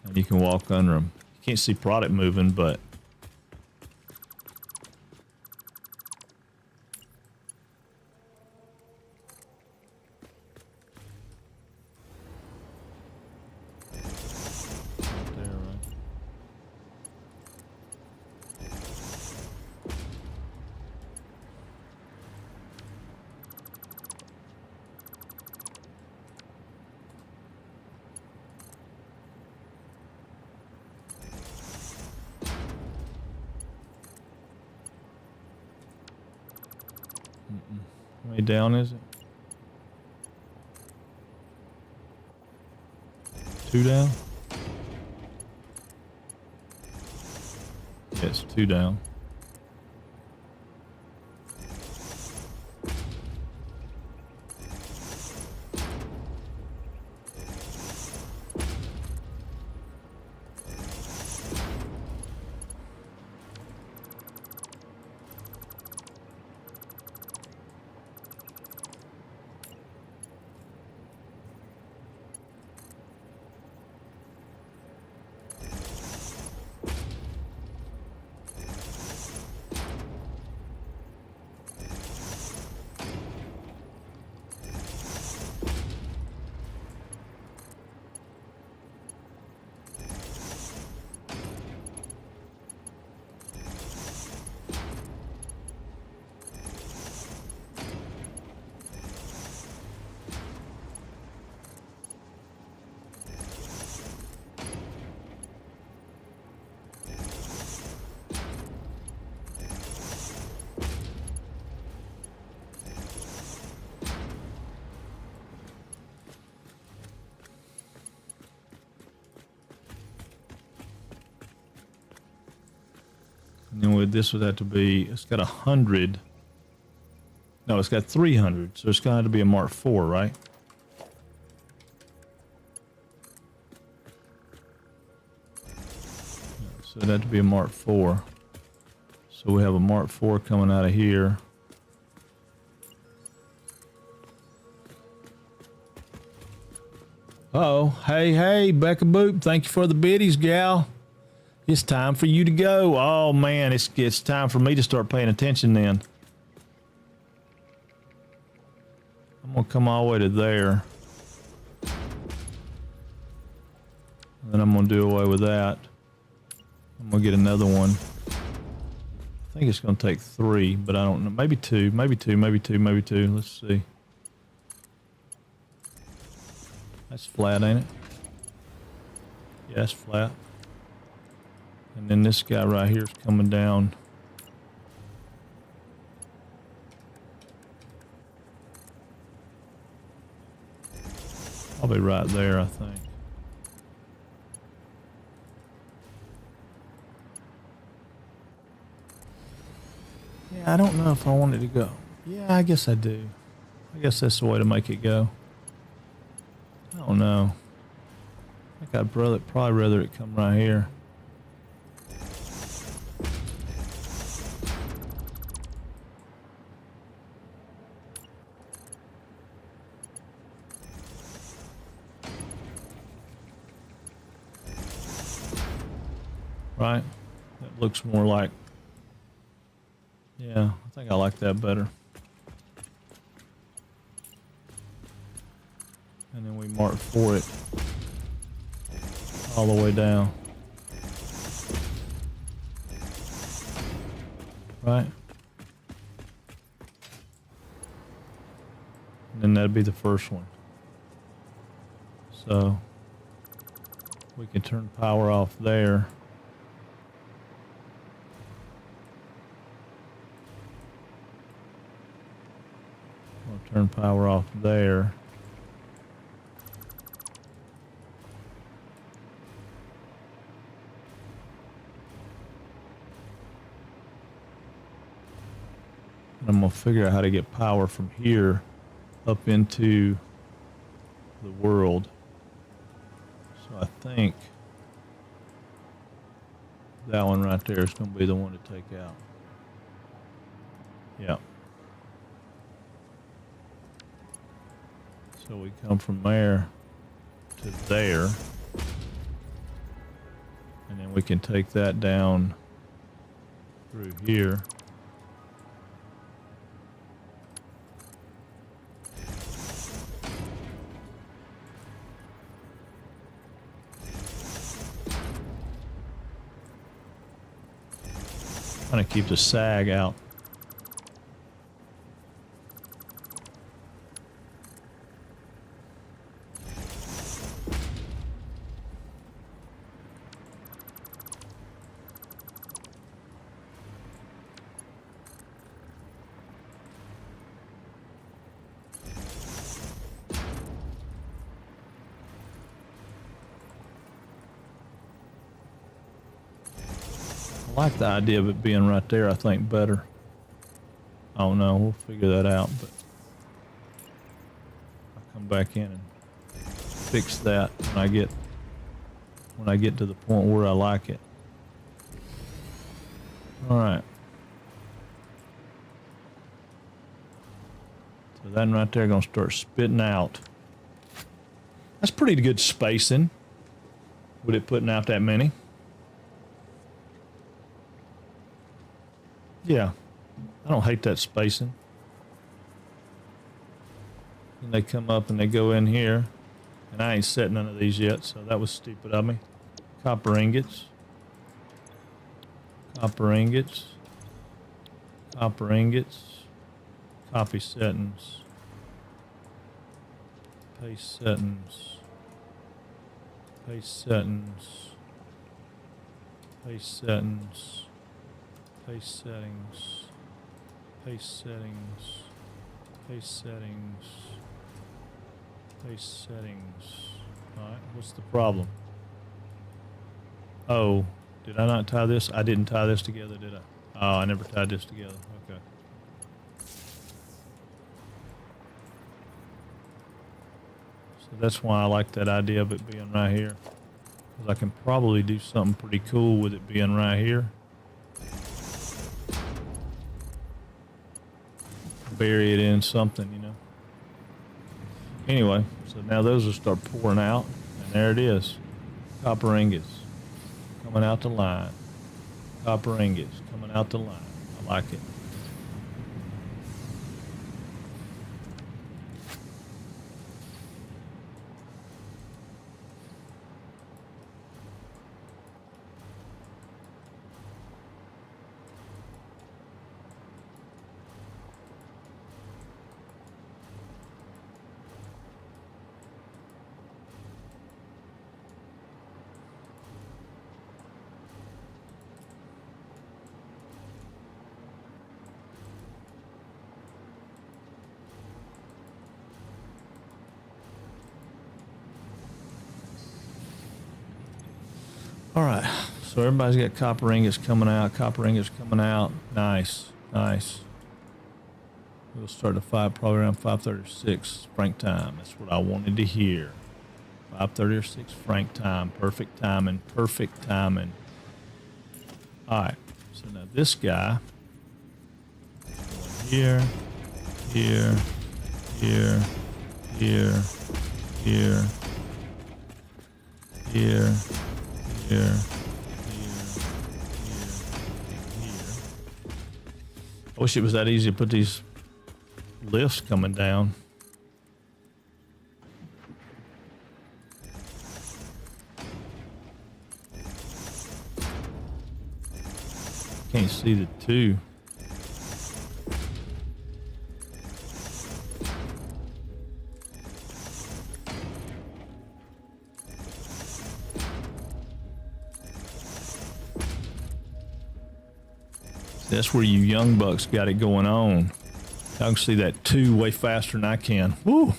Speaker 1: And you can walk under them. You can't see product moving, but there, right? How many down is it? 2 down? Yes, 2 down. And then this would have to be, it's got 100. No, it's got 300. So it's going to have to be a Mark IV, right? So it'd have to be a Mark IV. So we have a Mark IV coming out of here. Uh-oh. Hey, Becca Boop. Thank you for the biddies, gal. It's time for you to go. Oh, man. It's time for me to start paying attention then. I'm going to come all the way to there. And then I'm going to do away with that. I'm going to get another one. I think it's going to take 3, but I don't know. Maybe 2, maybe 2, maybe 2, maybe 2. Let's see. That's flat, ain't it? Yeah, that's flat. And then this guy right here is coming down. Probably right there, I think. Yeah, I don't know if I want it to go. Yeah, I guess I do. I guess that's the way to make it go. I don't know. I think I'd probably rather it come right here. Right? That looks more like... Yeah, I think I like that better. And then we mark for it all the way down. Right? And then that'd be the first one. So we can turn power off there. We'll turn power off there. And I'm going to figure out how to get power from here up into the world. So I think That one right there is going to be the one to take out. Yeah. So we come from there to there. And then we can take that down through here. Trying to keep the sag out. I like the idea of it being right there, I think, better. I don't know, we'll figure that out, but I'll come back in and fix that when I get to the point where I like it. All right. So that right there gonna start spitting out. That's pretty good spacing. With it putting out that many. Yeah, I don't hate that spacing. And they come up and they go in here. And I ain't set none of these yet, so that was stupid of me. Copper ingots. Copper ingots. Copper ingots. Copy settings. Paste settings. Paste settings. Paste settings. Paste settings, paste settings, paste settings, paste settings. Alright, what's the problem? Oh, did I not tie this? I didn't tie this together, did I? Oh, I never tied this together. Okay. So that's why I like that idea of it being right here. Because I can probably do something pretty cool with it being right here. Bury it in something, you know. Anyway, so now those will start pouring out, and there it is. Copper ingots coming out the line. Copper ingots coming out the line. I like it. All right, so everybody's got copper ingots coming out. Copper ingots coming out. Nice, nice. We'll start at probably around 5:36 Frank time. That's what I wanted to hear. 5:36 Frank time. Perfect timing. Perfect timing. All right. So now this guy. Here, here, here, here, here, here. Here, here, here, here. I wish it was that easy to put these lifts coming down. Can't see the two. That's where you young bucks got it going on. I can see that two way faster than I can. Woo!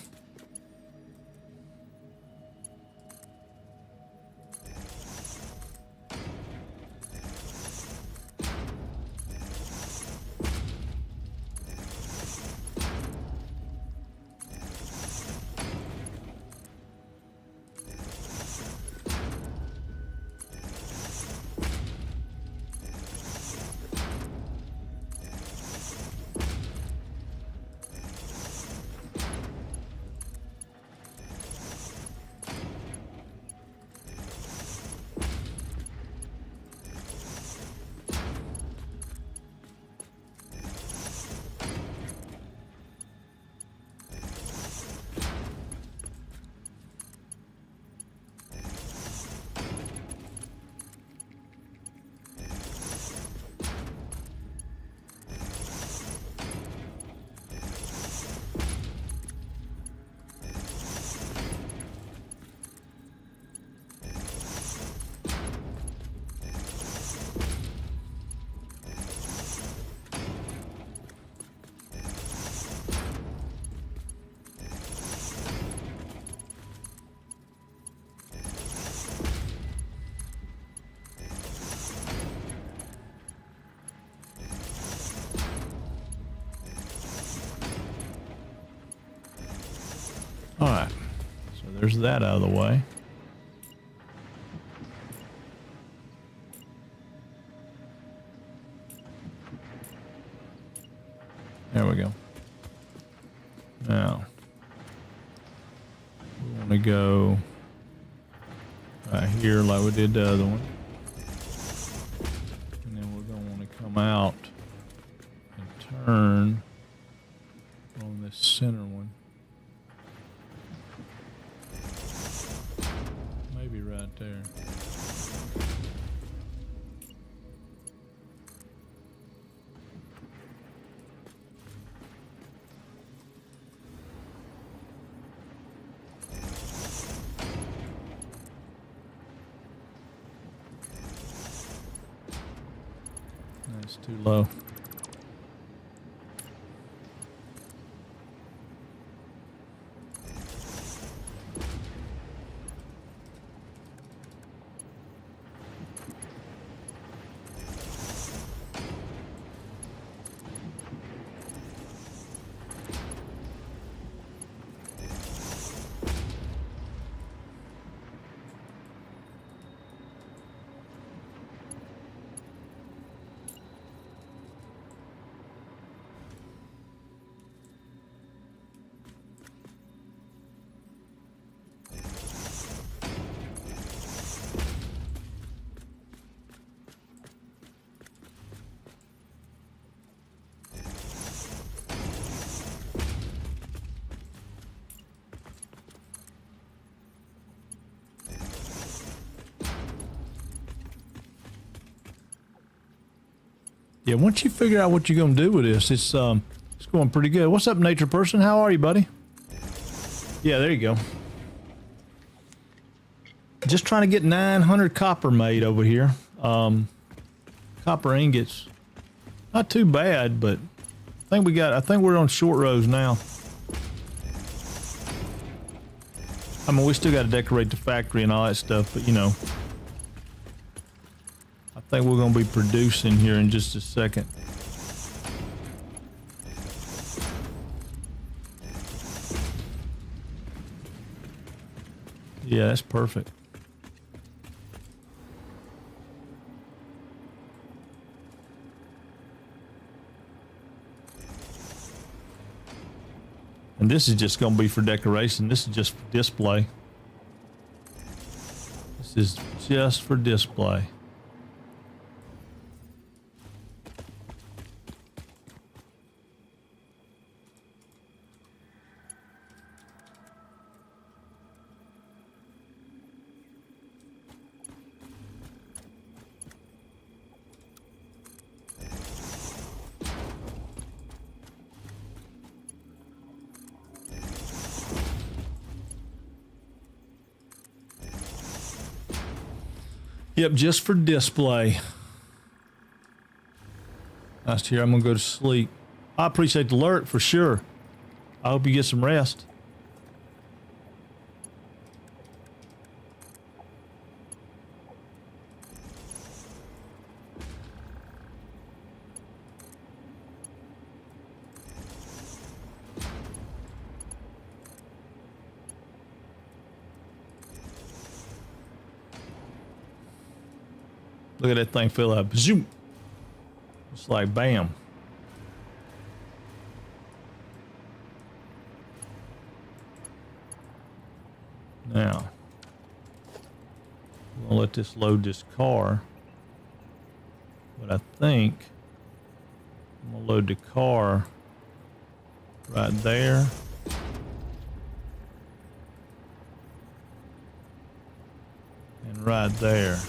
Speaker 1: there's that out of the way. There we go. Now, we want to go right here like we did the other one. And then we're going to want to come out and turn on this center one. Maybe right there. That's too low. Yeah, once you figure out what you're gonna do with this, it's going pretty good. What's up, Nature Person? How are you, buddy? Yeah, there you go. Just trying to get 900 copper made over here. Copper ingots, not too bad, but I think we're on short rows now. I mean, we still got to decorate the factory and all that stuff, but you know, I think we're going to be producing here in just a second. Yeah, that's perfect. And this is just going to be for decoration. This is just for display. This is just for display. Yep, just for display. Last year, I'm gonna go to sleep. I appreciate the alert for sure. I hope you get some rest. Look at that thing fill up. Zoom. It's like bam. Now, I'm gonna let this load this car. But I think I'm gonna load the car right there. And right there.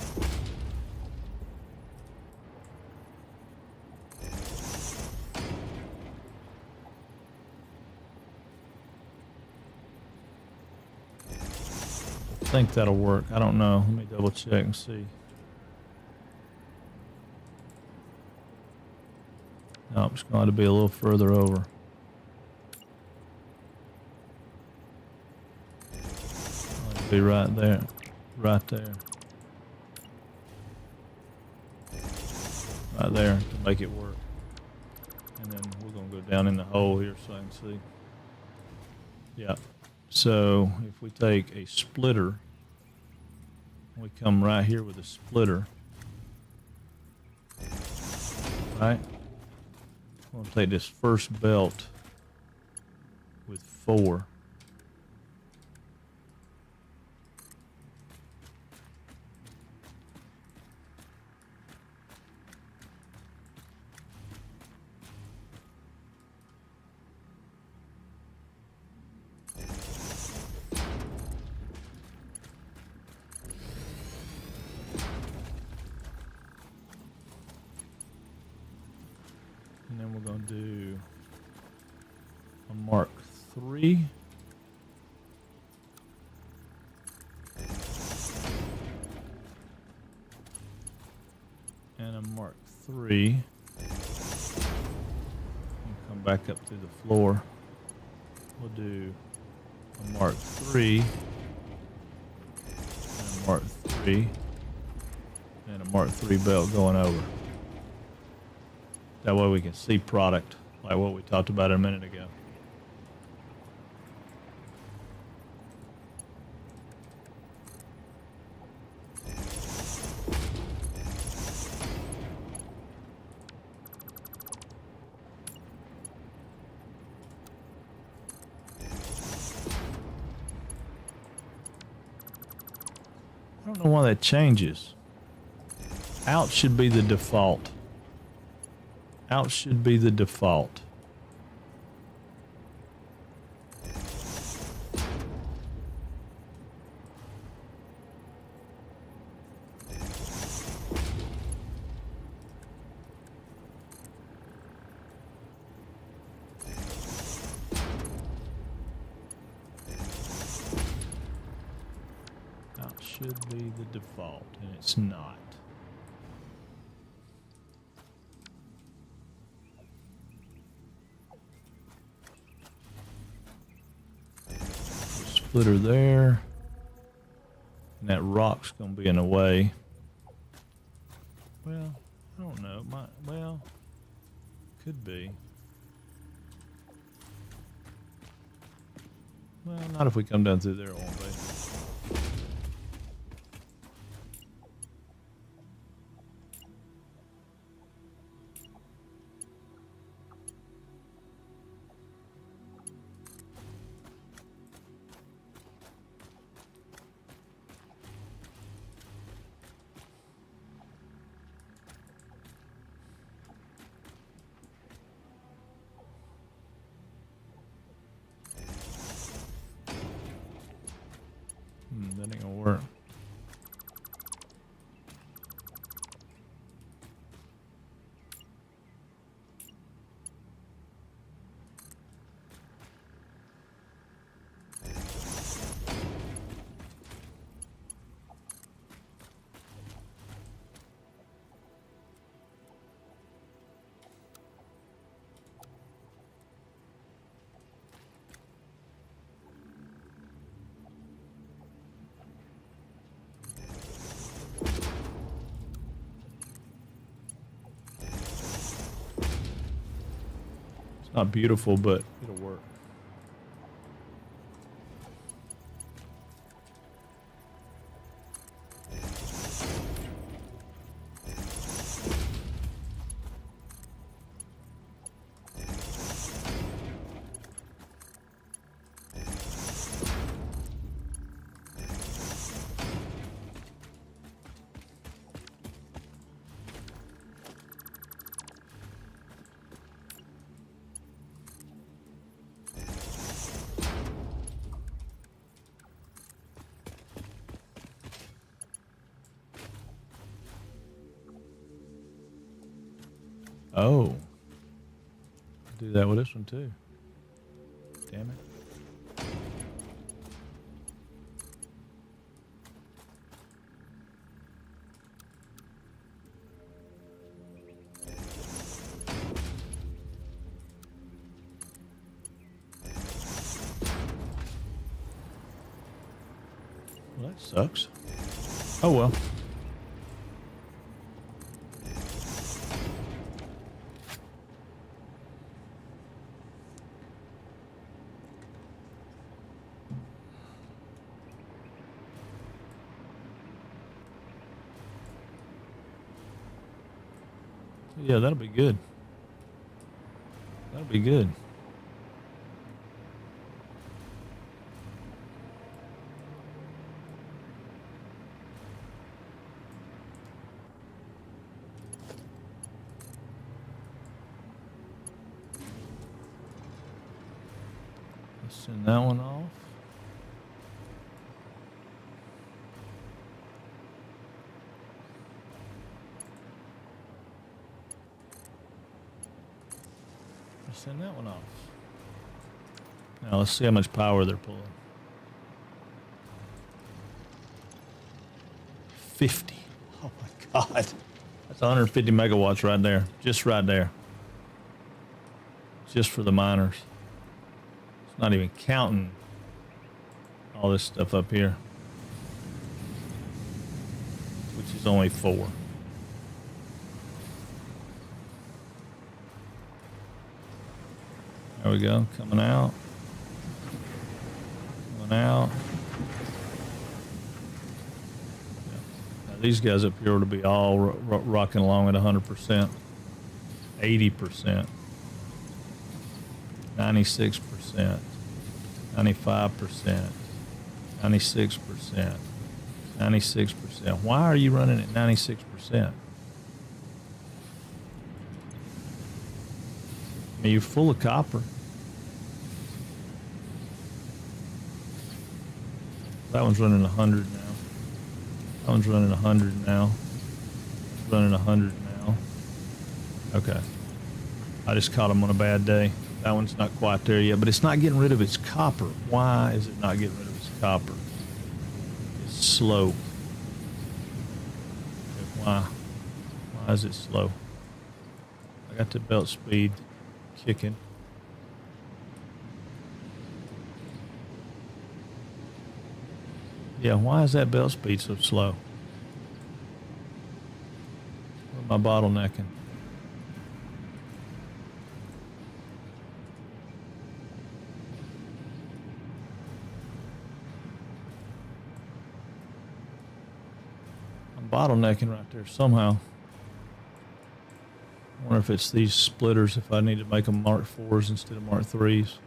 Speaker 1: I think that'll work. I don't know. Let me double check and see. No, it's going to be a little further over. It'll be right there. Right there. Right there to make it work. And then we're going to go down in the hole here so I can see. Yeah. So if we take a splitter, we come right here with a splitter, right? I'm gonna take this first belt with 4. And then we're going to do a Mark III. And a Mark III. And come back up through the floor. We'll do a Mark III. And a Mark III. And a Mark III belt going over. That way we can see product, like what we talked about a minute ago. I don't know why that changes. Out should be the default. Out should be the default. Out should be the default, and it's not. Splitter there, and that rock's gonna be in the way. Well, I don't know. Well, could be. Well, not if we come down through there, it won't be. That ain't gonna work. Not beautiful, but it'll work. Oh. Do that with this one too. Damn it. Well, that sucks. Oh well. Yeah, that'll be good. That'll be good. Let's send that one off. Let's send that one off. Now let's see how much power they're pulling. 50. Oh my God. That's 150 megawatts right there. Just right there. Just for the miners. It's not even counting all this stuff up here, which is only 4. There we go. Coming out. Coming out. Yeah. Now these guys up here ought to be all rocking along at 100%, 80%, 96%, 95%, 96%, 96%. Why are you running at 96%? I mean, you're full of copper. That one's running 100 now. That one's running 100 now. Running 100 now. Okay. I just caught him on a bad day. That one's not quite there yet, but it's not getting rid of its copper. Why is it not getting rid of its copper? It's slow. Okay, why? Why is it slow? I got the belt speed kicking. Yeah, why is that belt speed so slow? Where am I bottlenecking? I'm bottlenecking right there somehow. I wonder if it's these splitters, if I need to make them Mark 4s instead of Mark 3s.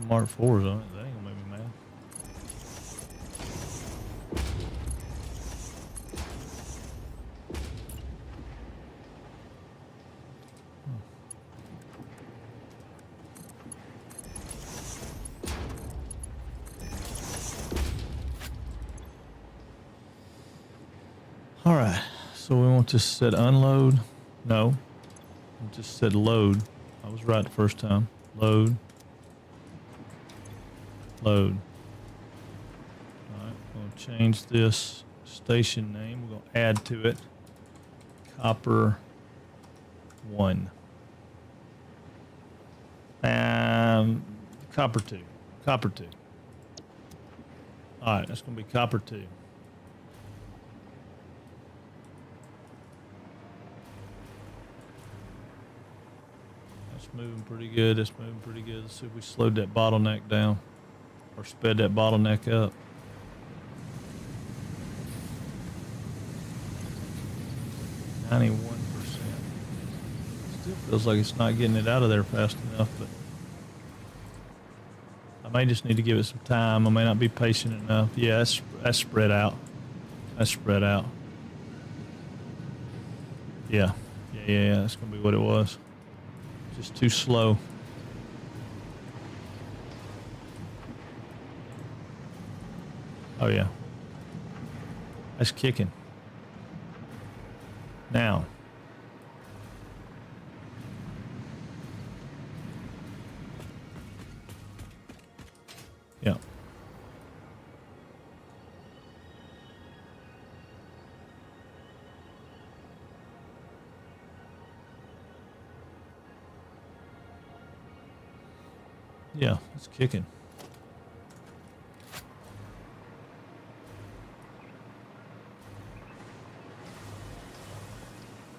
Speaker 1: Mark 4s on it. That ain't gonna make me mad. All right. So we want to set unload. No. We just said load. I was right the first time. Load. Load. All right, we'll change this station name. We're going to add to it copper 1 and copper 2. Copper 2. All right, that's going to be copper 2. That's moving pretty good. That's moving pretty good. Let's see if we slowed that bottleneck down. Or sped that bottleneck up. .91%. Still feels like it's not getting it out of there fast enough, but I may just need to give it some time. I may not be patient enough. Yeah, that's spread out. That's spread out. Yeah. Yeah. That's gonna be what it was. Just too slow. Oh, yeah. That's kicking. Now. Yeah. Yeah, it's kicking.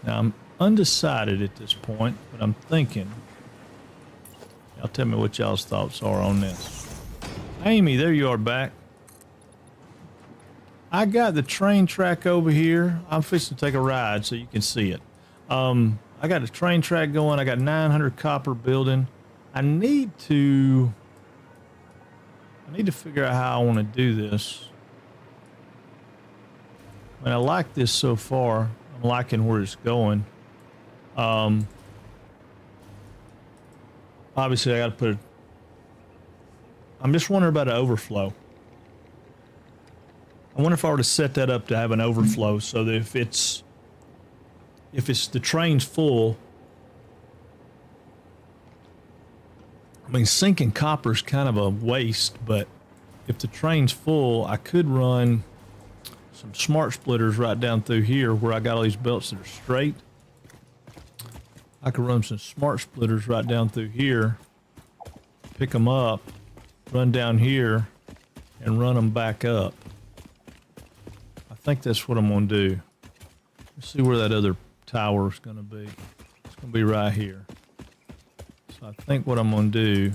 Speaker 1: Now, I'm undecided at this point, but I'm thinking. Y'all tell me what y'all's thoughts are on this. Amy, there you are back. I got the train track over here. I'm fixing to take a ride so you can see it. I got the train track going. I got 900 copper building. I need to figure out how I want to do this. I mean, I like this so far. I'm liking where it's going. Obviously, I got to put. I'm just wondering about an overflow. I wonder if I were to set that up to have an overflow so that if it's the train's full. I mean, sinking copper is kind of a waste, but if the train's full, I could run some smart splitters right down through here where I got all these belts that are straight. I could run some smart splitters right down through here, pick them up, run down here, and run them back up. I think that's what I'm going to do. Let's see where that other tower is going to be. It's going to be right here. So I think what I'm going to do,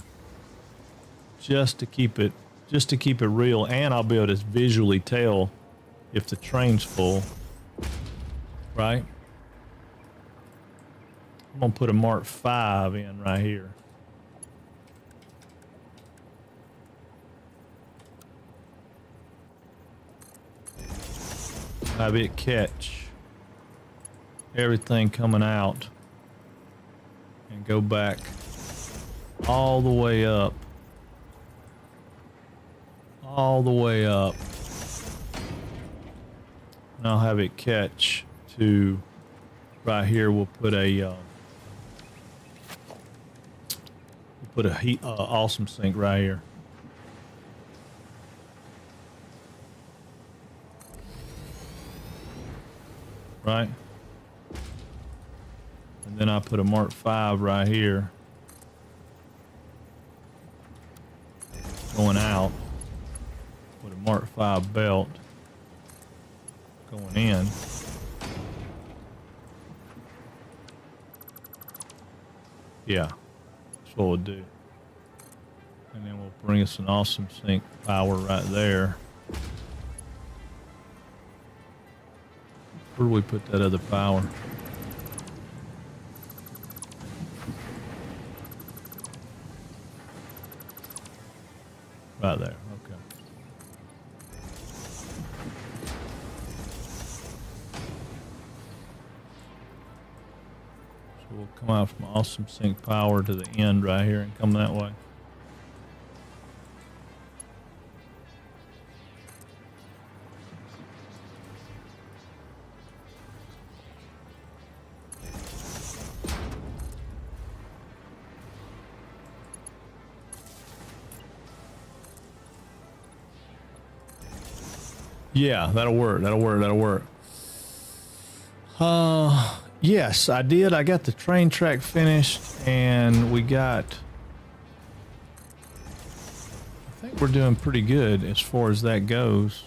Speaker 1: just to keep it real, and I'll be able to visually tell if the train's full, right? I'm going to put a Mark 5 in right here. Have it catch everything coming out and go back all the way up. All the way up. And I'll have it catch to right here. We'll put a heat awesome sink right here. Right? And then I put a Mark 5 right here. Going out. Put a Mark 5 belt going in. Yeah, that's what we'll do. And then we'll bring us an awesome sink power right there. Where do we put that other power? Right there, okay. So we'll come out from awesome sink power to the end right here and come that way. Yeah, that'll work. That'll work. Yes, I did. I got the train track finished, and we got. I think we're doing pretty good as far as that goes.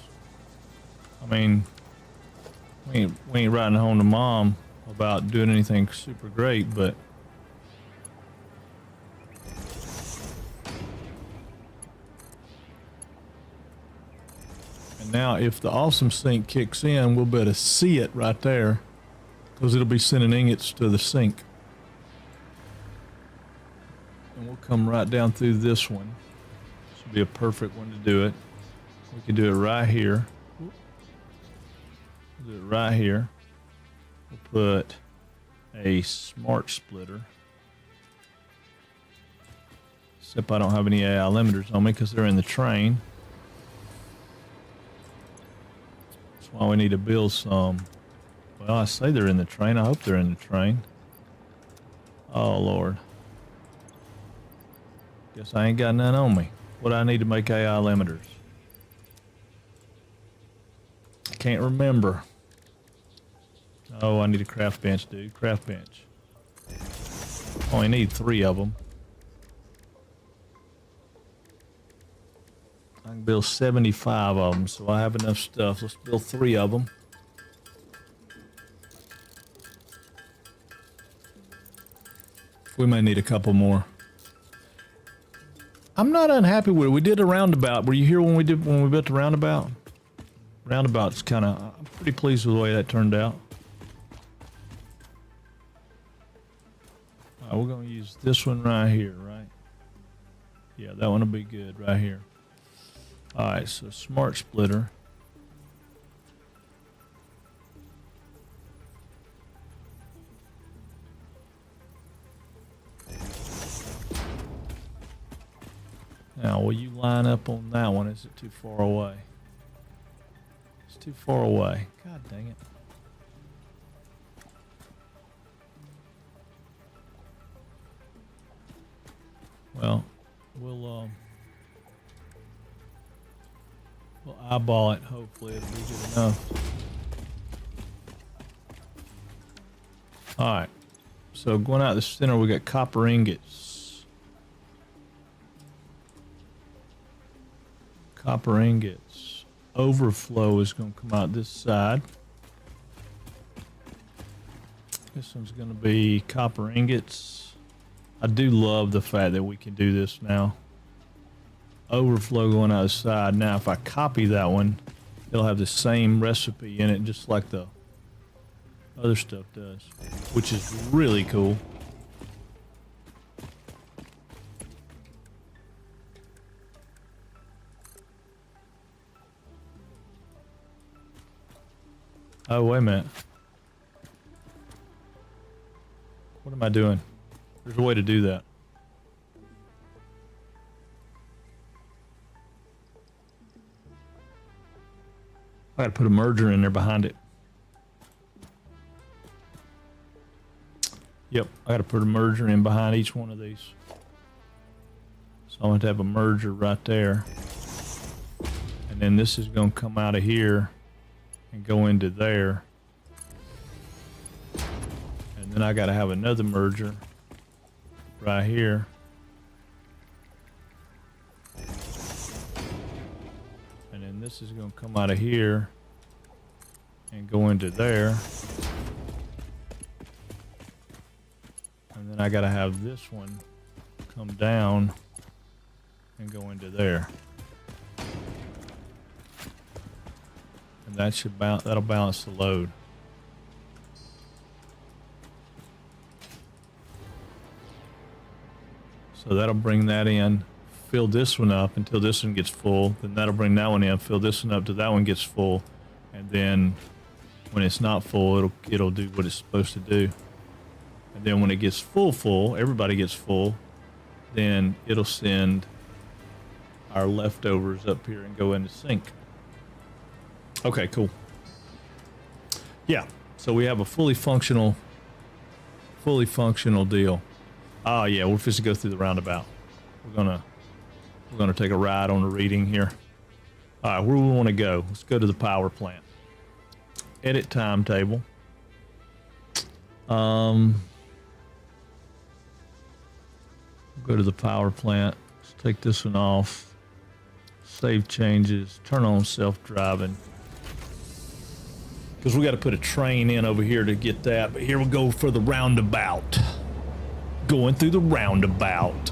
Speaker 1: I mean, we ain't riding home to mom about doing anything super great, but. Now, if the awesome sink kicks in, we'll be able to see it right there because it'll be sending ingots to the sink. And we'll come right down through this one. This would be a perfect one to do it. We can do it right here. We'll do it right here. We'll put a smart splitter. Except I don't have any AI limiters on me because they're in the train. Why we need to build some. Well, I say they're in the train. I hope they're in the train. Oh, Lord. Guess I ain't got none on me. What do I need to make AI limiters? I can't remember. Oh, I need a craft bench, dude. Craft bench. Only need 3 of them. can build 75 of them, so I have enough stuff. Let's build 3 of them. We may need a couple more. I'm not unhappy with it. We did a roundabout. Were you here when we built the roundabout? Roundabout's kind of, I'm pretty pleased with the way that turned out. All right, we're going to use this one right here, right? Yeah, that one will be good right here. All right, so smart splitter. Now, will you line up on that one? Is it too far away? It's too far away. God dang it. Well, we'll eyeball it. Hopefully it'll be good enough. All right. So going out the center, we got copper ingots. Copper ingots. Overflow is going to come out this side. This one's going to be copper ingots. I do love the fact that we can do this now. Overflow going out the side. Now, if I copy that one, it'll have the same recipe in it, just like the other stuff does, which is really cool. Oh, wait a minute. What am I doing? There's a way to do that. I gotta put a merger in there behind it. Yep, I gotta put a merger in behind each one of these. So I'm going to have a merger right there. And then this is going to come out of here and go into there. And then I gotta have another merger right here. And then this is going to come out of here and go into there. And then I got to have this one come down and go into there. And that should that'll balance the load. So that'll bring that in, fill this one up until this one gets full. Then that'll bring that one in, fill this one up till that one gets full. And then when it's not full, it'll do what it's supposed to do. And then when it gets full, everybody gets full, then it'll send our leftovers up here and go in the sink. Okay, cool. Yeah, so we have a fully functional deal. Oh yeah, we're supposed to go through the roundabout. We're gonna take a ride on the reading here. All right, where do we want to go? Let's go to the power plant. Edit timetable. Go to the power plant. Let's take this one off. Save changes. Turn on self-driving. Because we got to put a train in over here to get that. But here we go for the roundabout. Going through the roundabout.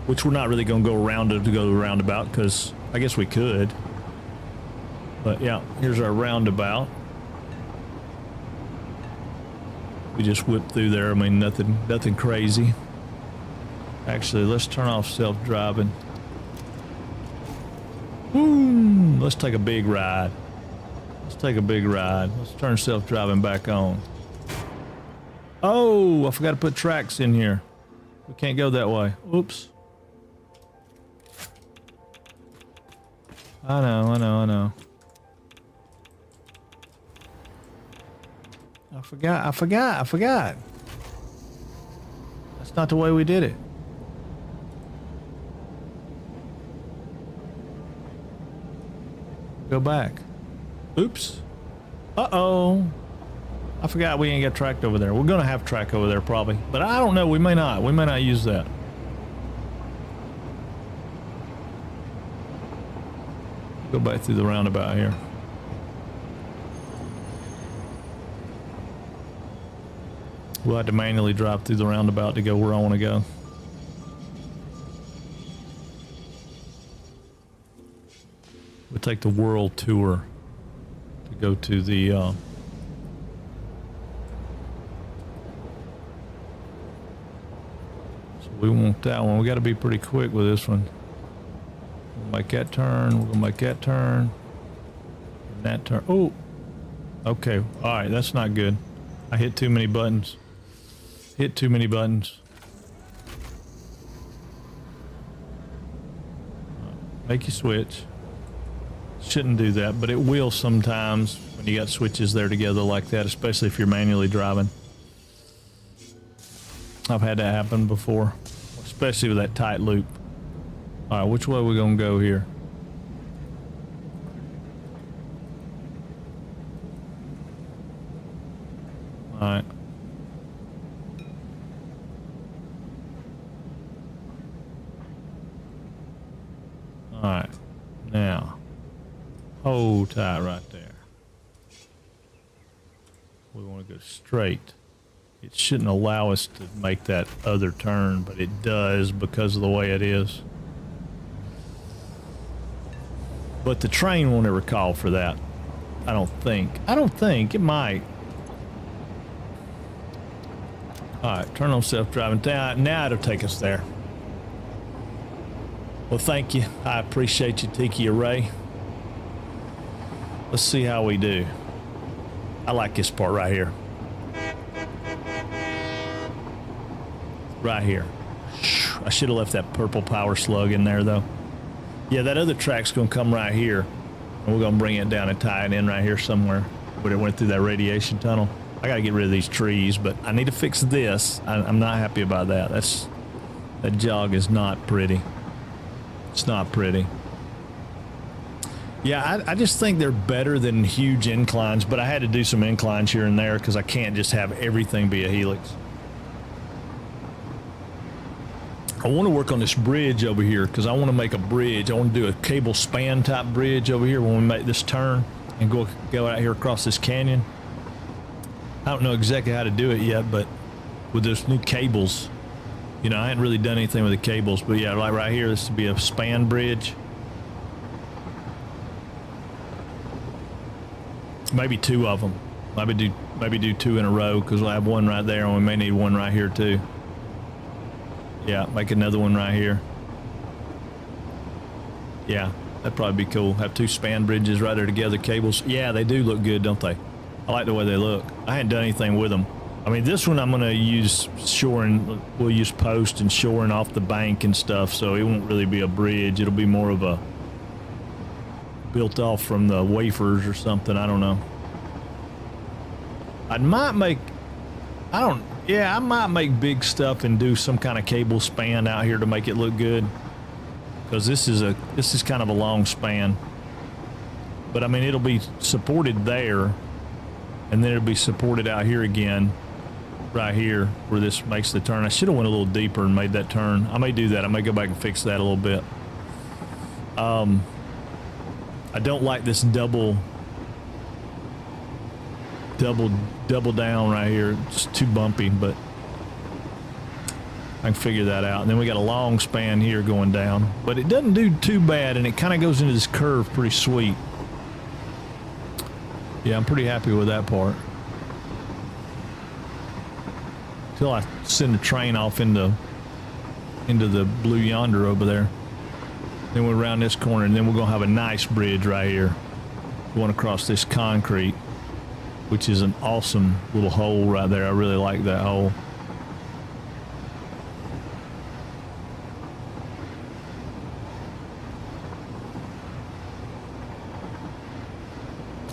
Speaker 1: Which we're not really going to go around to go to the roundabout, because I guess we could. But yeah, here's our roundabout. We just whipped through there. I mean, nothing crazy. Actually, let's turn off self-driving. Let's take a big ride. Let's take a big ride. Let's turn self-driving back on. Oh, I forgot to put tracks in here. We can't go that way. Oops. I know. I forgot. That's not the way we did it. Go back. Oops. Uh-oh. I forgot we ain't got track over there. We're gonna have track over there probably, but I don't know. We may not. We may not use that. Go back through the roundabout here. We'll have to manually drive through the roundabout to go where I want to go. We'll take the world tour to go to the so we want that one. We got to be pretty quick with this one. We'll make that turn. We're gonna make that turn. And that turn. Oh, okay. All right, that's not good. I hit too many buttons. Hit too many buttons. Make you switch. Shouldn't do that, but it will sometimes when you got switches there together like that, especially if you're manually driving. I've had that happen before, especially with that tight loop. All right, which way are we gonna go here? All right. All right, now. Hold tight right there. We want to go straight. It shouldn't allow us to make that other turn, but it does because of the way it is. But the train won't ever call for that. I don't think. It might. Alright, turn on self-driving. Now it'll take us there. Well, thank you. I appreciate you, Tiki Array. Let's see how we do. I like this part right here. Right here. I should have left that purple power slug in there though. Yeah, that other track's gonna come right here. And we're gonna bring it down and tie it in right here somewhere where it went through that radiation tunnel. I gotta get rid of these trees, but I need to fix this. I'm not happy about that. That jog is not pretty. It's not pretty. Yeah, I just think they're better than huge inclines, but I had to do some inclines here and there because I can't just have everything be a helix. I want to work on this bridge over here because I want to make a bridge. I want to do a cable span type bridge over here when we make this turn and go out here across this canyon. I don't know exactly how to do it yet, but with those new cables, you know, I hadn't really done anything with the cables, but yeah, like right here, this would be a span bridge. Maybe two of them. Maybe do two in a row because we'll have one right there and we may need one right here too. Yeah, make another one right here. Yeah, that'd probably be cool. Have two span bridges right there together, cables. Yeah, they do look good, don't they? I like the way they look. I hadn't done anything with them. I mean, this one I'm going to use shoring. We'll use post and shoring off the bank and stuff, so it won't really be a bridge. It'll be more of a built off from the wafers or something. I don't know. I might make big stuff and do some kind of cable span out here to make it look good, because this is kind of a long span. But I mean, it'll be supported there, and then it'll be supported out here again, right here where this makes the turn. I should have went a little deeper and made that turn. I may do that. I may go back and fix that a little bit. I don't like this double down right here. It's too bumpy, but I can figure that out. And then we got a long span here going down, but it doesn't do too bad, and it kind of goes into this curve pretty sweet. Yeah, I'm pretty happy with that part. Till I send the train off into the Blue Yonder over there. Then we're around this corner, and then we're gonna have a nice bridge right here going across this concrete, which is an awesome little hole right there. I really like that hole.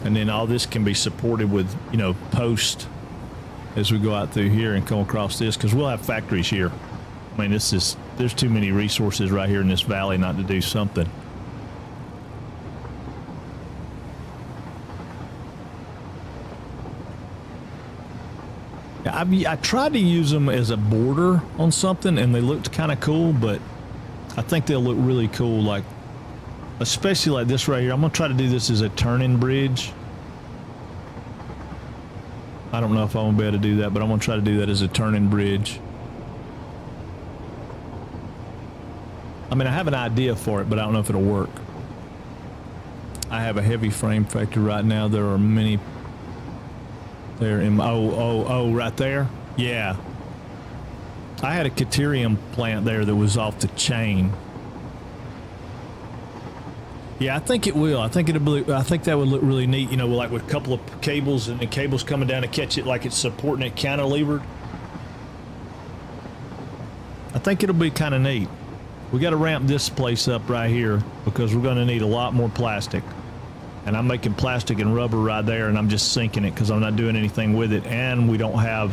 Speaker 1: And then all this can be supported with, you know, post as we go out through here and come across this, because we'll have factories here. I mean, there's too many resources right here in this valley not to do something. I tried to use them as a border on something, and they looked kind of cool, but I think they'll look really cool like especially like this right here. I'm gonna try to do this as a turning bridge. I don't know if I'm gonna be able to do that, but I'm gonna try to do that as a turning bridge. I mean, I have an idea for it, but I don't know if it'll work. I have a heavy frame factor right now. There are many there in my, right there. Yeah. I had a Caterium plant there that was off the chain. Yeah, I think it will. I think that would look really neat, you know, like with a couple of cables and the cables coming down to catch it like it's supporting it cantilevered. I think it'll be kind of neat. We got to ramp this place up right here because we're going to need a lot more plastic. And I'm making plastic and rubber right there, and I'm just sinking it because I'm not doing anything with it. And we don't have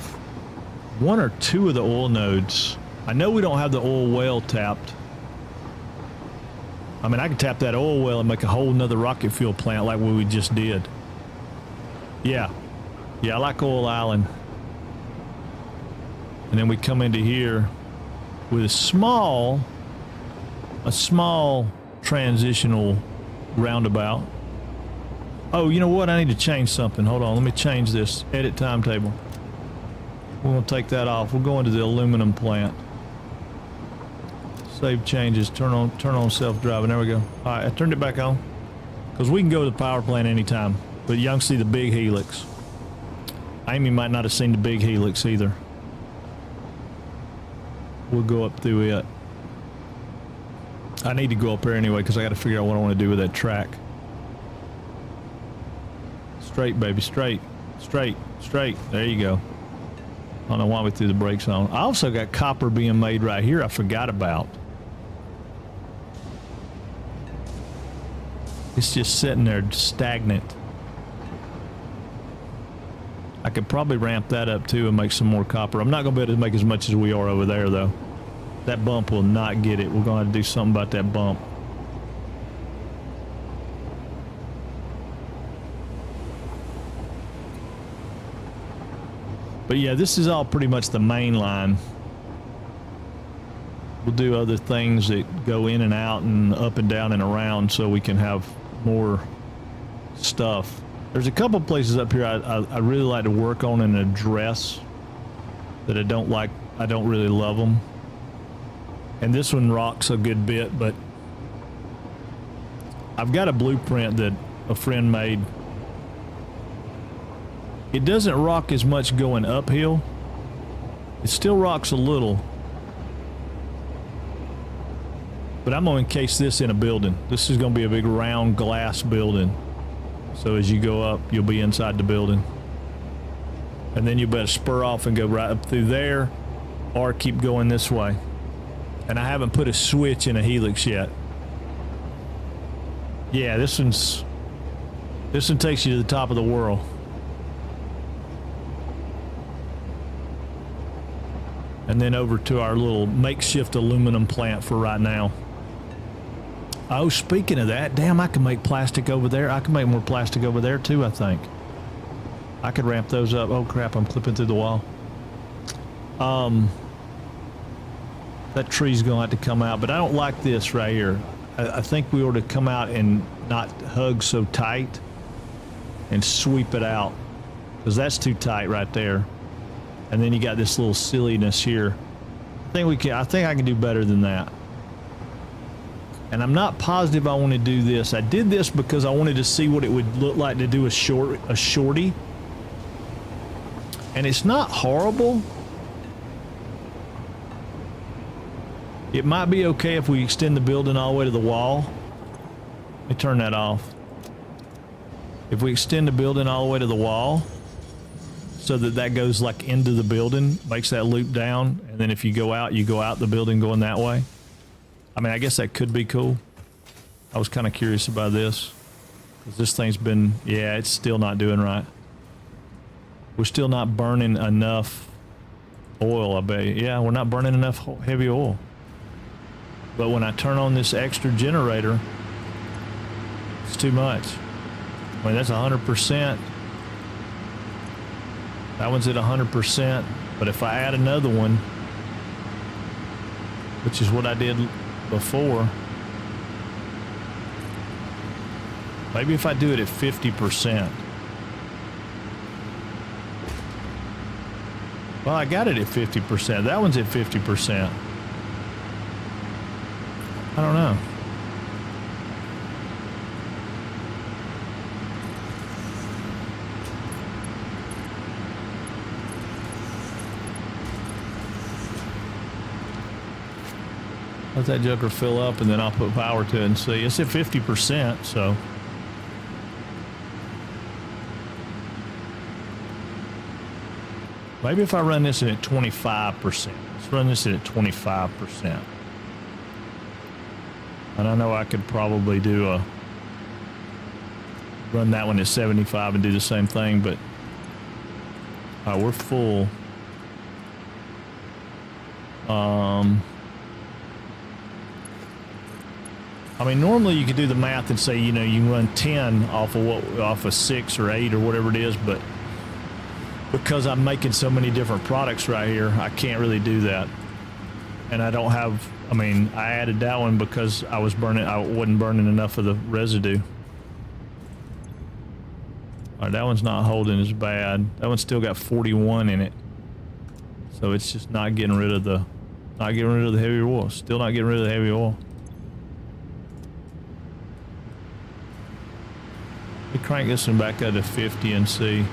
Speaker 1: one or two of the oil nodes. I know we don't have the oil well tapped. I mean, I could tap that oil well and make a whole nother rocket fuel plant like what we just did. Yeah. Yeah, I like Oil Island. And then we come into here with a small transitional roundabout. Oh, you know what? I need to change something. Hold on. Let me change this. Edit timetable. We're going to take that off. We're going to the aluminum plant. Save changes. Turn on self-driving. There we go. All right, I turned it back on. Because we can go to the power plant anytime. But y'all can see the big helix. Amy might not have seen the big helix either. We'll go up through it. I need to go up there anyway because I got to figure out what I want to do with that track. Straight, baby, straight, straight, straight. There you go. I don't know why we threw the brakes on. I also got copper being made right here I forgot about. It's just sitting there stagnant. I could probably ramp that up too and make some more copper. I'm not going to be able to make as much as we are over there though. That bump will not get it. We're going to have to do something about that bump. But yeah, this is all pretty much the main line. We'll do other things that go in and out and up and down and around so we can have more stuff. There's a couple places up here I really like to work on and address that I don't like. I don't really love them. And this one rocks a good bit, but I've got a blueprint that a friend made. It doesn't rock as much going uphill. It still rocks a little. But I'm going to encase this in a building. This is going to be a big round glass building. So as you go up, you'll be inside the building. And then you better spur off and go right up through there or keep going this way. And I haven't put a switch in a helix yet. Yeah, this one takes you to the top of the world. And then over to our little makeshift aluminum plant for right now. Oh, speaking of that, damn, I can make plastic over there. I can make more plastic over there too, I think. I could ramp those up. Oh crap, I'm clipping through the wall. That tree's gonna have to come out, but I don't like this right here. I think we ought to come out and not hug so tight and sweep it out, because that's too tight right there. And then you got this little silliness here. I think I can do better than that. And I'm not positive I want to do this. I did this because I wanted to see what it would look like to do a shorty. And it's not horrible. It might be okay if we extend the building all the way to the wall. Let me turn that off. If we extend the building all the way to the wall, so that goes like into the building, makes that loop down, and then if you go out the building going that way. I mean, I guess that could be cool. I was kind of curious about this, because this thing's been, yeah, it's still not doing right. We're still not burning enough oil, I bet. Yeah, we're not burning enough heavy oil. But when I turn on this extra generator, it's too much. I mean, that's 100%. That one's at 100%, but if I add another one, which is what I did before, Maybe if I do it at 50%. Well, I got it at 50%. That one's at 50%. I don't know. Let that joker fill up and then I'll put power to it and see. It's at 50%, so. Maybe if I run this in at 25%. Let's run this in at 25%. And I know I could probably run that one at 75 and do the same thing, but we're full. I mean, normally you could do the math and say, you know, you can run 10 off of 6 or 8 or whatever it is, but because I'm making so many different products right here, I can't really do that. And I don't have, I mean, I added that one because I wasn't burning enough of the residue. All right, that one's not holding as bad. That one's still got 41 in it. So it's just not getting rid of the heavy oil. Still not getting rid of the heavy oil. We crank this one back up to 50 and see.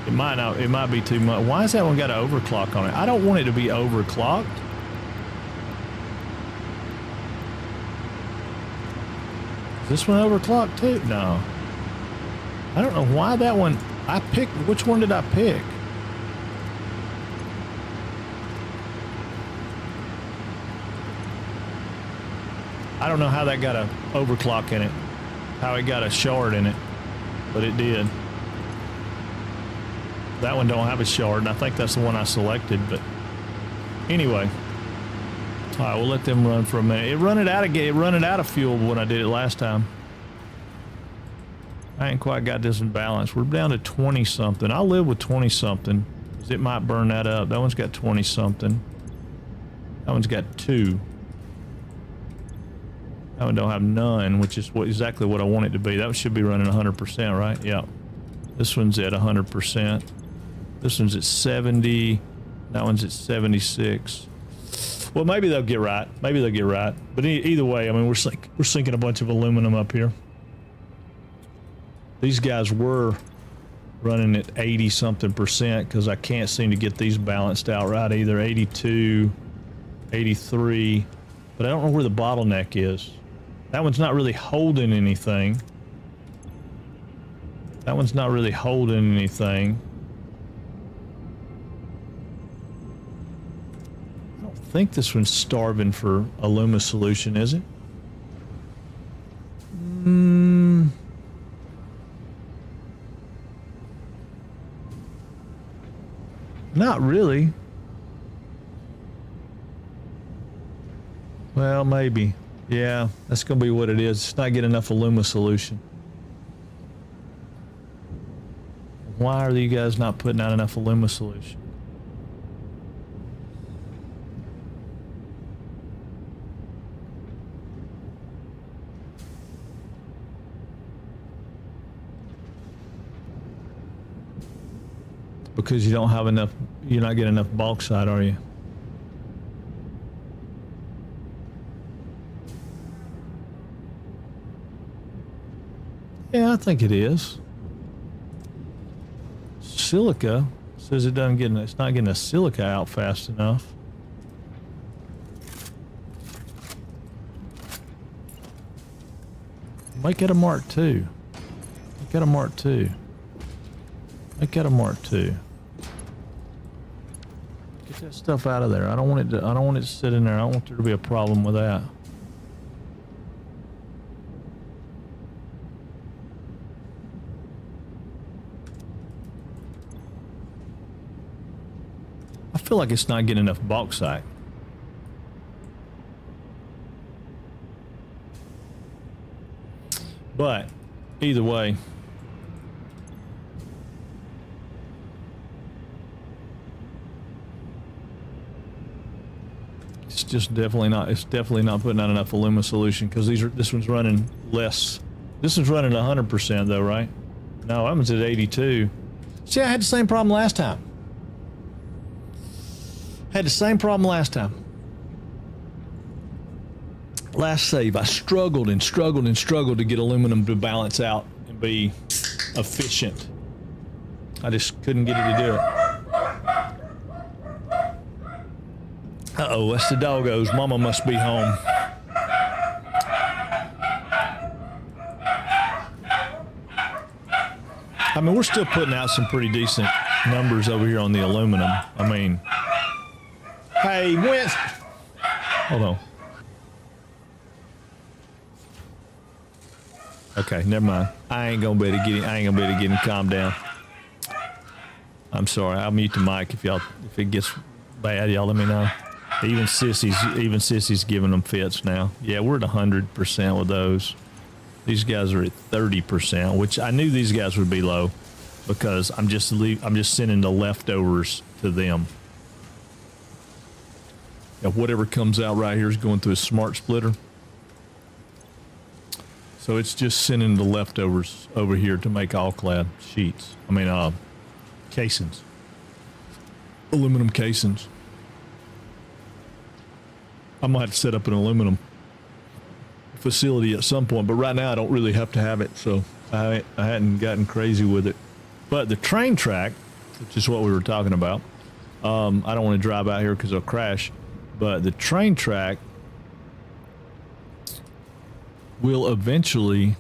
Speaker 1: It might be too much. Why has that one got an overclock on it? I don't want it to be overclocked. Is this one overclocked too? No. I don't know why that one, I picked, which one did I pick? I don't know how that got a overclock in it, how it got a shard in it, but it did. That one don't have a shard, and I think that's the one I selected, but anyway. All right, we'll let them run for a minute. It run it out of fuel when I did it last time. I ain't quite got this in balance. We're down to 20 something. I'll live with 20 something, because it might burn that up. That one's got 20 something. That one's got 2. That one don't have none, which is exactly what I want it to be. That one should be running 100%, right? Yeah. This one's at 100%. This one's at 70. That one's at 76. Well, maybe they'll get right. Maybe they'll get right. But either way, I mean, we're sinking a bunch of aluminum up here. These guys were running at 80 something percent because I can't seem to get these balanced out right either. 82, 83, but I don't know where the bottleneck is. That one's not really holding anything. That one's not really holding anything. I don't think this one's starving for a Luma solution, is it? Not really. Well, maybe. Yeah, that's going to be what it is. It's not getting enough Luma solution. Why are you guys not putting out enough Luma solution? Because you don't have enough, you're not getting enough bauxite, are you? Yeah, I think it is. Silica says it's not getting a silica out fast enough. Make it a Mark II. Make it a Mark II. Make it a Mark II. Get that stuff out of there. I don't want it to sit in there. I don't want there to be a problem with that. I feel like it's not getting enough bauxite. But either way, it's definitely not putting out enough Luma solution because this one's running less This is running 100% though, right? No, that one's at 82. See, I had the same problem last time. Had the same problem last time. Last save, I struggled and struggled and struggled to get aluminum to balance out and be efficient. I just couldn't get it to do it. Uh-oh, that's the doggos. Mama must be home. I mean, we're still putting out some pretty decent numbers over here on the aluminum. I mean, hey, Wentz. Hold on. Okay, never mind. I ain't gonna be able to get him calmed down. I'm sorry. I'll mute the mic if it gets bad, y'all let me know. Even Sissy's giving them fits now. Yeah, we're at 100% with those. These guys are at 30%, which I knew these guys would be low because I'm just sending the leftovers to them. Yeah, whatever comes out right here is going through a smart splitter. So it's just sending the leftovers over here to make all-clad sheets. I mean, casings. Aluminum casings. I might set up an aluminum facility at some point, but right now I don't really have to have it, so I hadn't gotten crazy with it. But the train track, which is what we were talking about, I don't want to drive out here because it'll crash, but the train track will eventually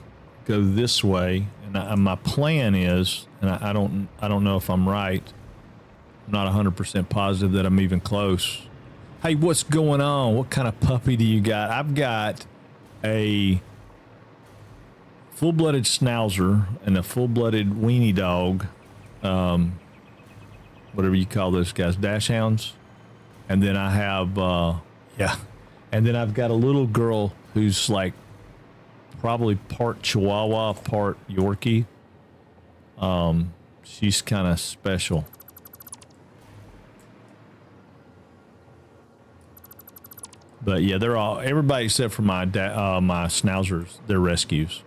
Speaker 1: go this way, and my plan is, and I don't know if I'm right. I'm not 100% positive that I'm even close. Hey, what's going on? What kind of puppy do you got? I've got a full-blooded schnauzer and a full-blooded weenie dog, whatever you call those guys, dachshunds. And then I have, and then I've got a little girl who's like probably part Chihuahua, part Yorkie. She's kind of special. But yeah, they're all, everybody except for my my schnauzers, they're rescues.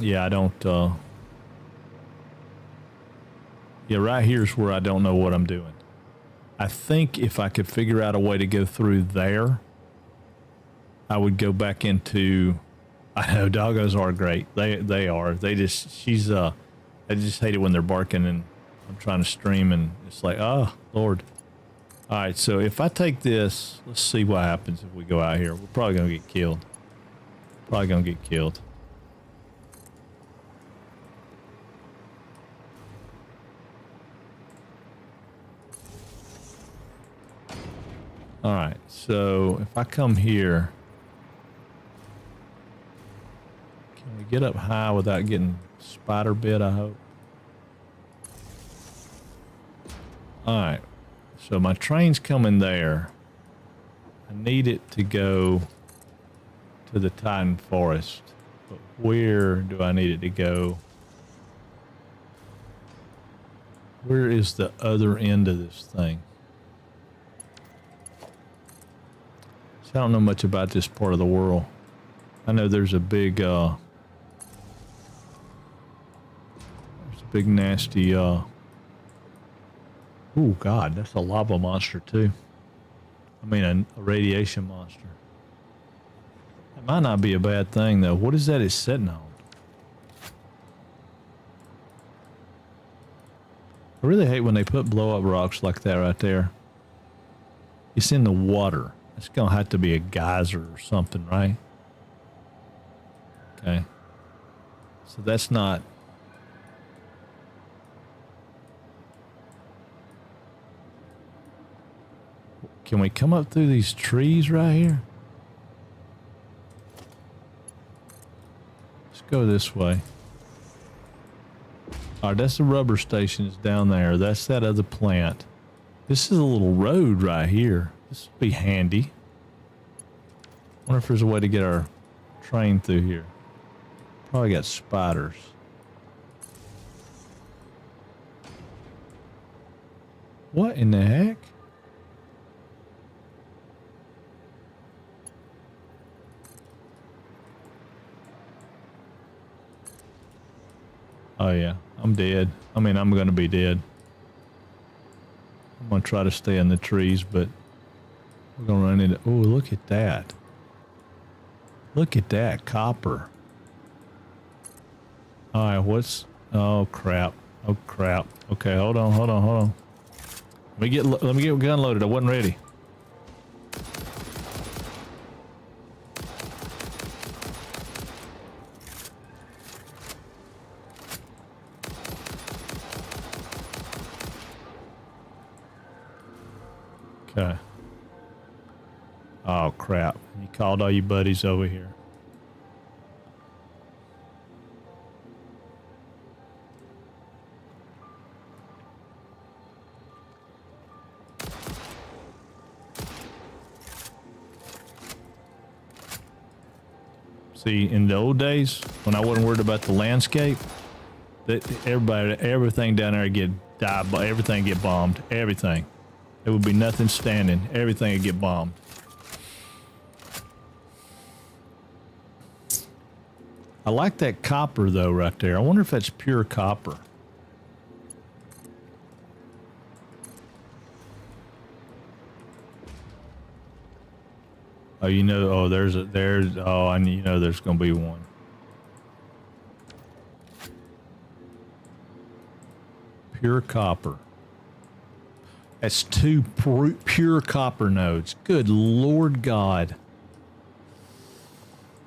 Speaker 1: Yeah, I don't, yeah, right here's where I don't know what I'm doing. I think if I could figure out a way to go through there, I would go back into, I know doggos are great. They are. They just, I just hate it when they're barking and I'm trying to stream and it's like, oh, Lord. All right, so if I take this, let's see what happens if we go out here. We're probably going to get killed. Probably going to get killed. All right, so if I come here, can we get up high without getting spider bit, I hope? All right. So my train's coming there. I need it to go to the Titan Forest. But where do I need it to go? Where is the other end of this thing? So I don't know much about this part of the world. I know there's a big, nasty, oh God, that's a lava monster too. I mean, a radiation monster. That might not be a bad thing though. What is that it's sitting on? I really hate when they put blow up rocks like that right there. It's in the water. It's gonna have to be a geyser or something, right? Okay. So that's not. Can we come up through these trees right here? Let's go this way. All right, that's the rubber station is down there. That's that other plant. This is a little road right here. This would be handy. Wonder if there's a way to get our train through here. Probably got spiders. What in the heck? Oh yeah, I'm dead. I mean, I'm gonna be dead. I'm gonna try to stay in the trees, but we're gonna run into. Oh, look at that! Look at that copper. All right, what's? Oh crap! Oh crap! Okay, hold on, hold on, hold on. Let me get gun loaded. I wasn't ready. Okay. Oh crap! You called all your buddies over here. See, in the old days, when I wasn't worried about the landscape, everything down there everything get bombed. Everything. There would be nothing standing. Everything would get bombed. I like that copper though, right there. I wonder if that's pure copper. Oh, you know, oh, there's, oh, you know, there's going to be one. Pure copper. That's two pure copper nodes. Good Lord God.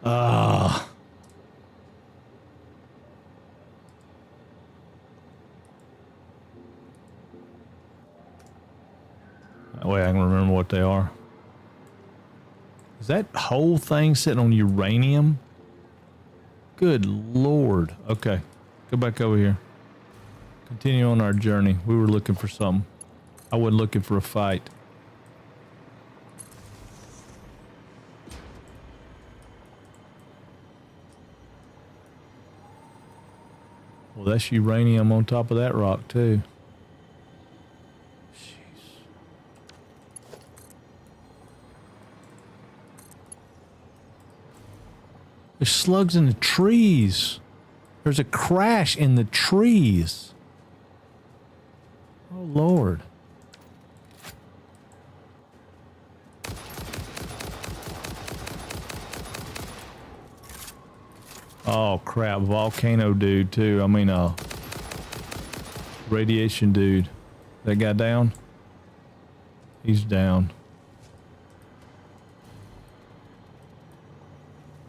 Speaker 1: Ah. That way I can remember what they are. Is that whole thing sitting on uranium? Good Lord. Okay. Go back over here. Continue on our journey. We were looking for something. I wasn't looking for a fight. Well, that's uranium on top of that rock, too. There's slugs in the trees. There's a crash in the trees. Oh, Lord. Oh, crap. Volcano dude, too. I mean, radiation dude. That guy down? He's down.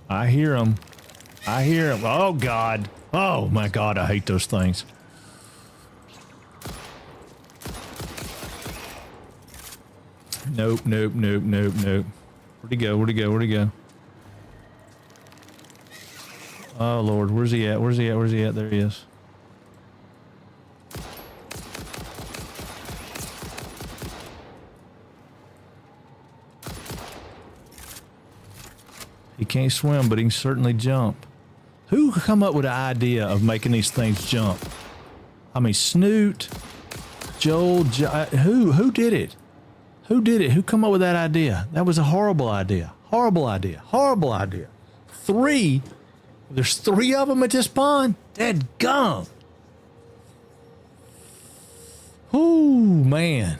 Speaker 1: I hear him. I hear him. Oh, God. Oh, my God. I hate those things. Nope, nope, nope, nope, nope. Where'd he go? Where'd he go? Where'd he go? Oh, Lord. Where's he at? Where's he at? Where's he at? There he is. He can't swim, but he can certainly jump. Who come up with the idea of making these things jump? I mean, Snoot, Joel, who did it? Who did it? Who come up with that idea? That was a horrible idea. Horrible idea. Horrible idea. There's 3 of them at this pond? Dead gum. Ooh, man.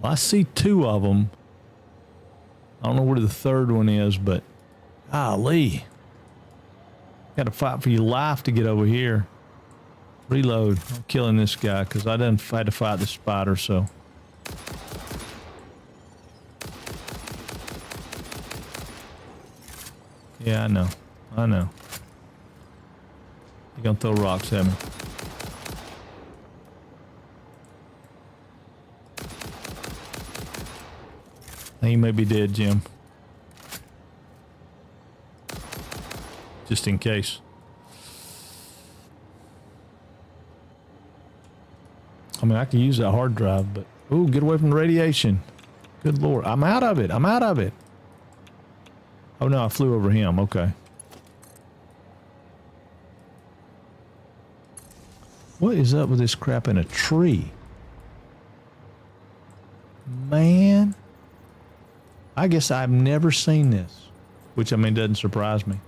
Speaker 1: Well, I see 2 of them. I don't know where the 3rd one is, but golly. Got to fight for your life to get over here. Reload. I'm killing this guy because I didn't had to fight the spider, so. Yeah, I know. I know. You're going to throw rocks at me. He may be dead, Jim. Just in case. I mean, I can use that hard drive, but... Ooh, get away from the radiation. Good Lord. I'm out of it. I'm out of it. Oh, no, I flew over him. Okay. What is up with this crap in a tree? Man. I guess I've never seen this. Which, I mean, doesn't surprise me.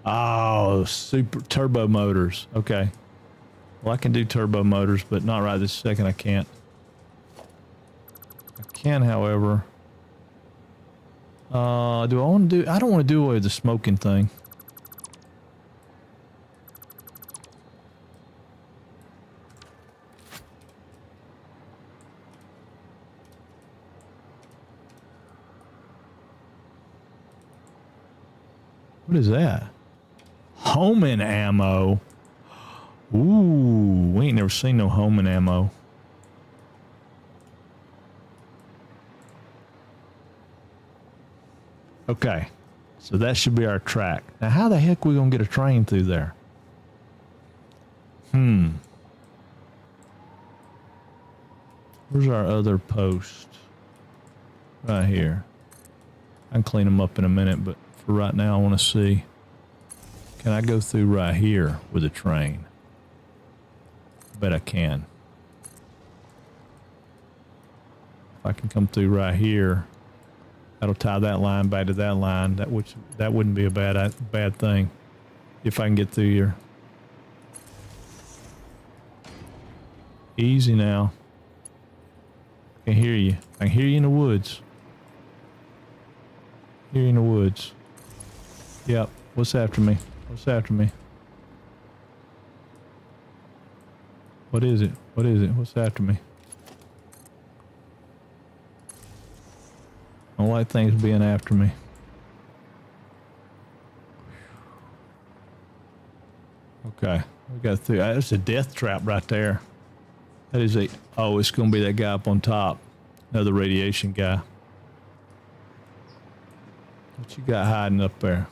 Speaker 1: Oh, super turbo motors. Okay. Well, I can do turbo motors, but not right this second. I can't. I can, however. Do I want to do... I don't want to do away with the smoking thing. What is that? Homing ammo. Ooh, we ain't never seen no homing ammo. Okay, so that should be our track. Now, how the heck are we gonna get a train through there? Where's our other post? Right here. I can clean them up in a minute, but for right now, I want to see. Can I go through right here with a train? I bet I can. If I can come through right here, that'll tie that line back to that line. That wouldn't be a bad thing if I can get through here. Easy now. I can hear you. I can hear you in the woods. Hear you in the woods. Yep. What's after me? What's after me? What is it? What is it? What's after me? I don't like things being after me. Okay. We got through. That's a death trap right there. That is a... Oh, it's going to be that guy up on top. Another radiation guy. What you got hiding up there?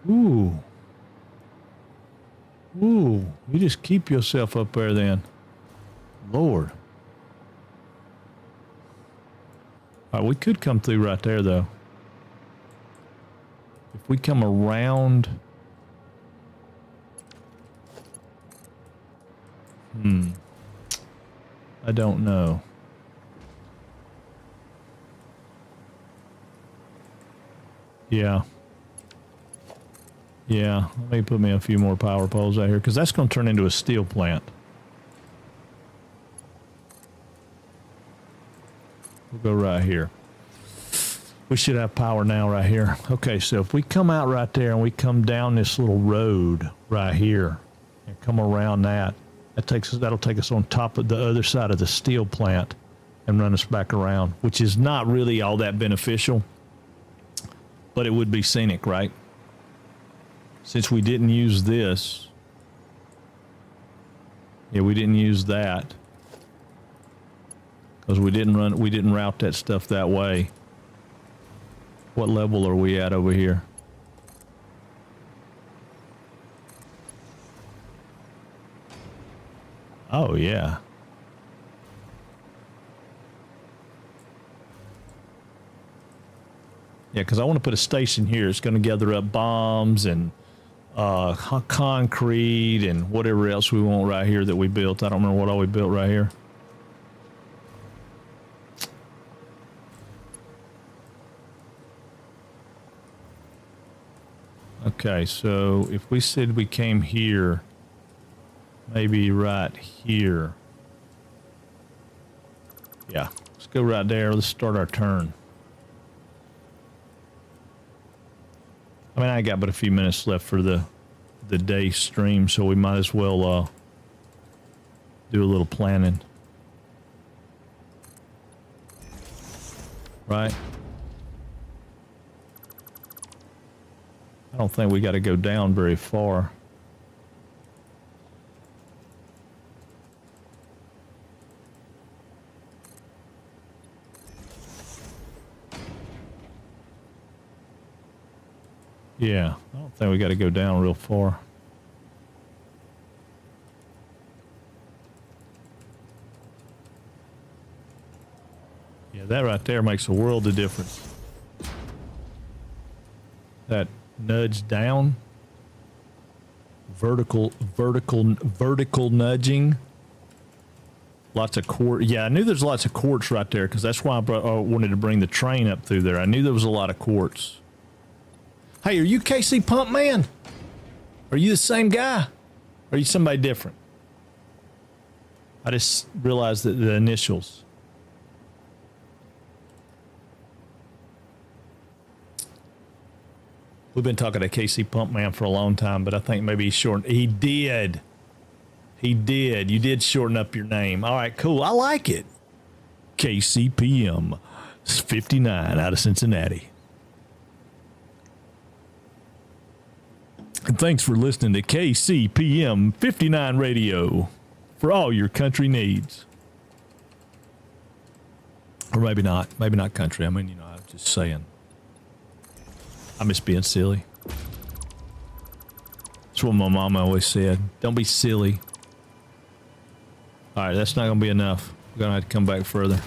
Speaker 1: Ooh. Ooh. You just keep yourself up there then. Lord. All right, we could come through right there though. If we come around... I don't know. Yeah. Yeah, let me put me a few more power poles out here, because that's going to turn into a steel plant. We'll go right here. We should have power now right here. Okay, so if we come out right there and we come down this little road right here and come around that'll take us on top of the other side of the steel plant and run us back around, which is not really all that beneficial, but it would be scenic, right? Since we didn't use this. Yeah, we didn't use that. Because we didn't route that stuff that way. What level are we at over here? Oh, yeah. Yeah, because I want to put a station here. It's going to gather up bombs and concrete and whatever else we want right here that we built. I don't remember what all we built right here. Okay, so if we said we came here, maybe right here. Yeah, let's go right there. Let's start our turn. I mean, I got but a few minutes left for the day stream, so we might as well do a little planning. Right? I don't think we got to go down very far. Yeah, I don't think we got to go down real far. Yeah, that right there makes a world of difference. that nudge down. Vertical nudging. Lots of quartz. Yeah, I knew there's lots of quartz right there because that's why I wanted to bring the train up through there. I knew there was a lot of quartz. Hey, are you KC Pump Man? Are you the same guy? Or are you somebody different? I just realized that the initials. We've been talking to KC Pump Man for a long time, but I think maybe he shortened. He did. He did. You did shorten up your name. All right, cool. I like it. KCPM 59 out of Cincinnati. And thanks for listening to KCPM 59 Radio for all your country needs. Or maybe not. Maybe not country. I mean, I'm just saying. I'm just being silly. That's what my mama always said. Don't be silly. All right, that's not going to be enough. We're going to have to come back further.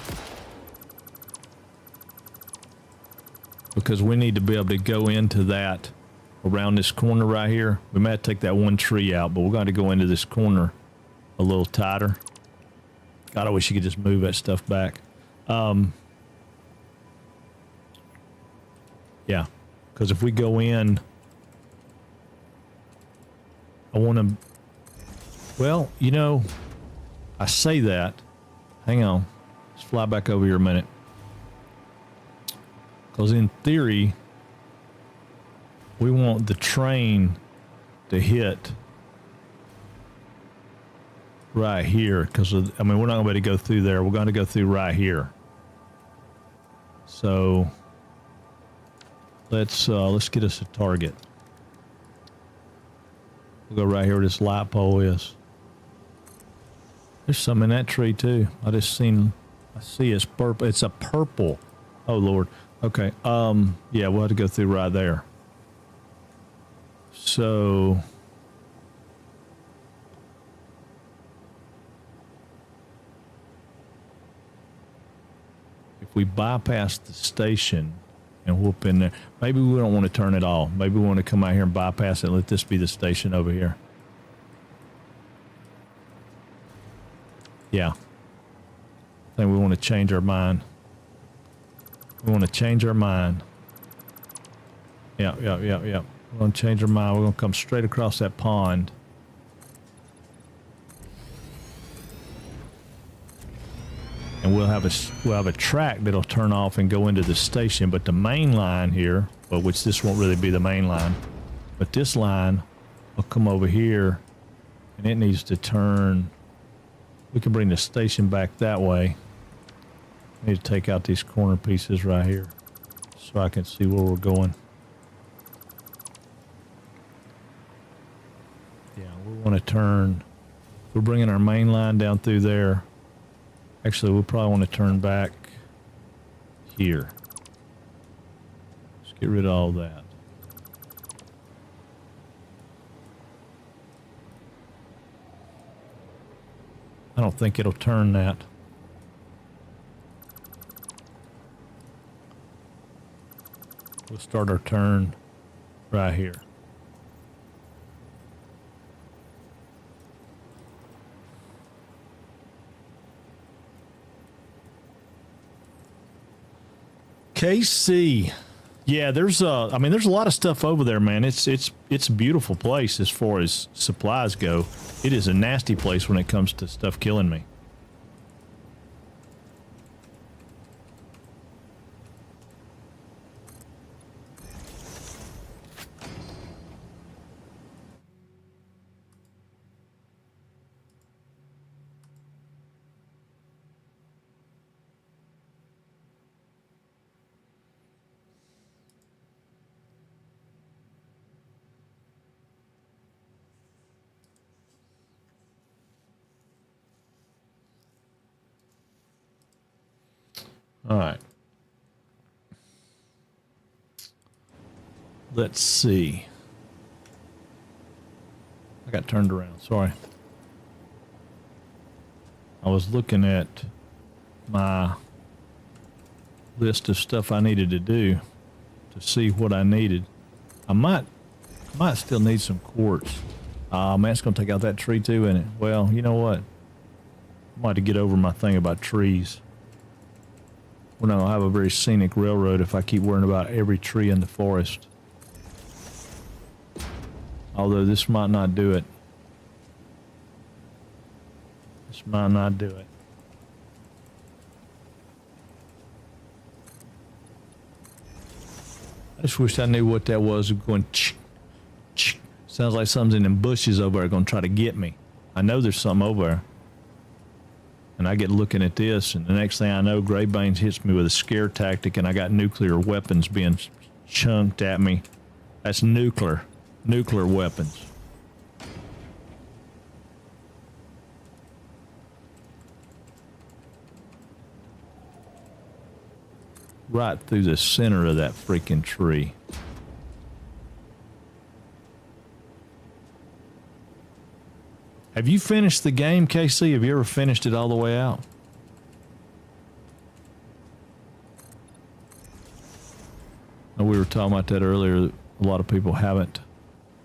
Speaker 1: Because we need to be able to go into that around this corner right here. We might take that one tree out, but we're going to go into this corner a little tighter. God, I wish you could just move that stuff back. Yeah. Because if we go in, I want to, well, I say that. Hang on. Let's fly back over here a minute. Because in theory, we want the train to hit right here. Because, we're not going to be able to go through there. We're going to go through right here. So let's get us a target. We'll go right here where this light pole is. There's some in that tree too. I see it's purple. It's a purple. Oh Lord. Okay. Yeah, we'll have to go through right there. So if we bypass the station and whoop in there, maybe we don't want to turn it all. Maybe we want to come out here and bypass it and let this be the station over here. Yeah. I think we want to change our mind. We want to change our mind. Yeah. We're going to change our mind. We're going to come straight across that pond. And we'll have a track that'll turn off and go into the station. But the main line here, well, which this won't really be the main line, but this line will come over here, and it needs to turn. We can bring the station back that way. I need to take out these corner pieces right here so I can see where we're going. Yeah, we want to turn. We're bringing our main line down through there. Actually, we'll probably want to turn back here. Let's get rid of all that. I don't think it'll turn that. We'll start our turn right here. KC. Yeah, there's a lot of stuff over there, man. It's a beautiful place as far as supplies go. It is a nasty place when it comes to stuff killing me. All right. Let's see. I got turned around. Sorry. I was looking at my list of stuff I needed to do to see what I needed. I might still need some quartz. Man, it's gonna take out that tree too, isn't it? Well, you know what? I might have to get over my thing about trees. We're not gonna have a very scenic railroad if I keep worrying about every tree in the forest. Although this might not do it. This might not do it. I just wish I knew what that was going. Sounds like something's in them bushes over there going to try to get me. I know there's something over there. And I get looking at this, and the next thing I know, Greybanes hits me with a scare tactic, and I got nuclear weapons being chunked at me. That's nuclear weapons. Right through the center of that freaking tree. Have you finished the game, KC? Have you ever finished it all the way out? We were talking about that earlier. A lot of people haven't.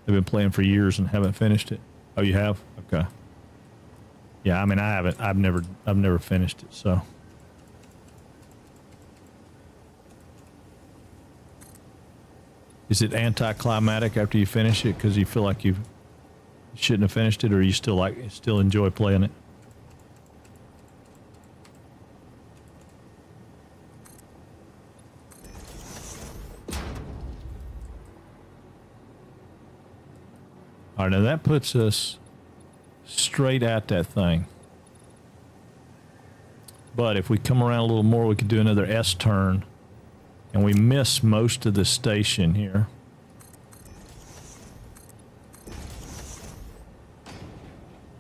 Speaker 1: They've been playing for years and haven't finished it. Oh, you have? Okay. Yeah, I mean, I haven't. I've never finished it, so. Is it anticlimactic after you finish it because you feel like you shouldn't have finished it, or you still enjoy playing it? All right, now that puts us straight at that thing. But if we come around a little more, we could do another S turn. And we miss most of the station here.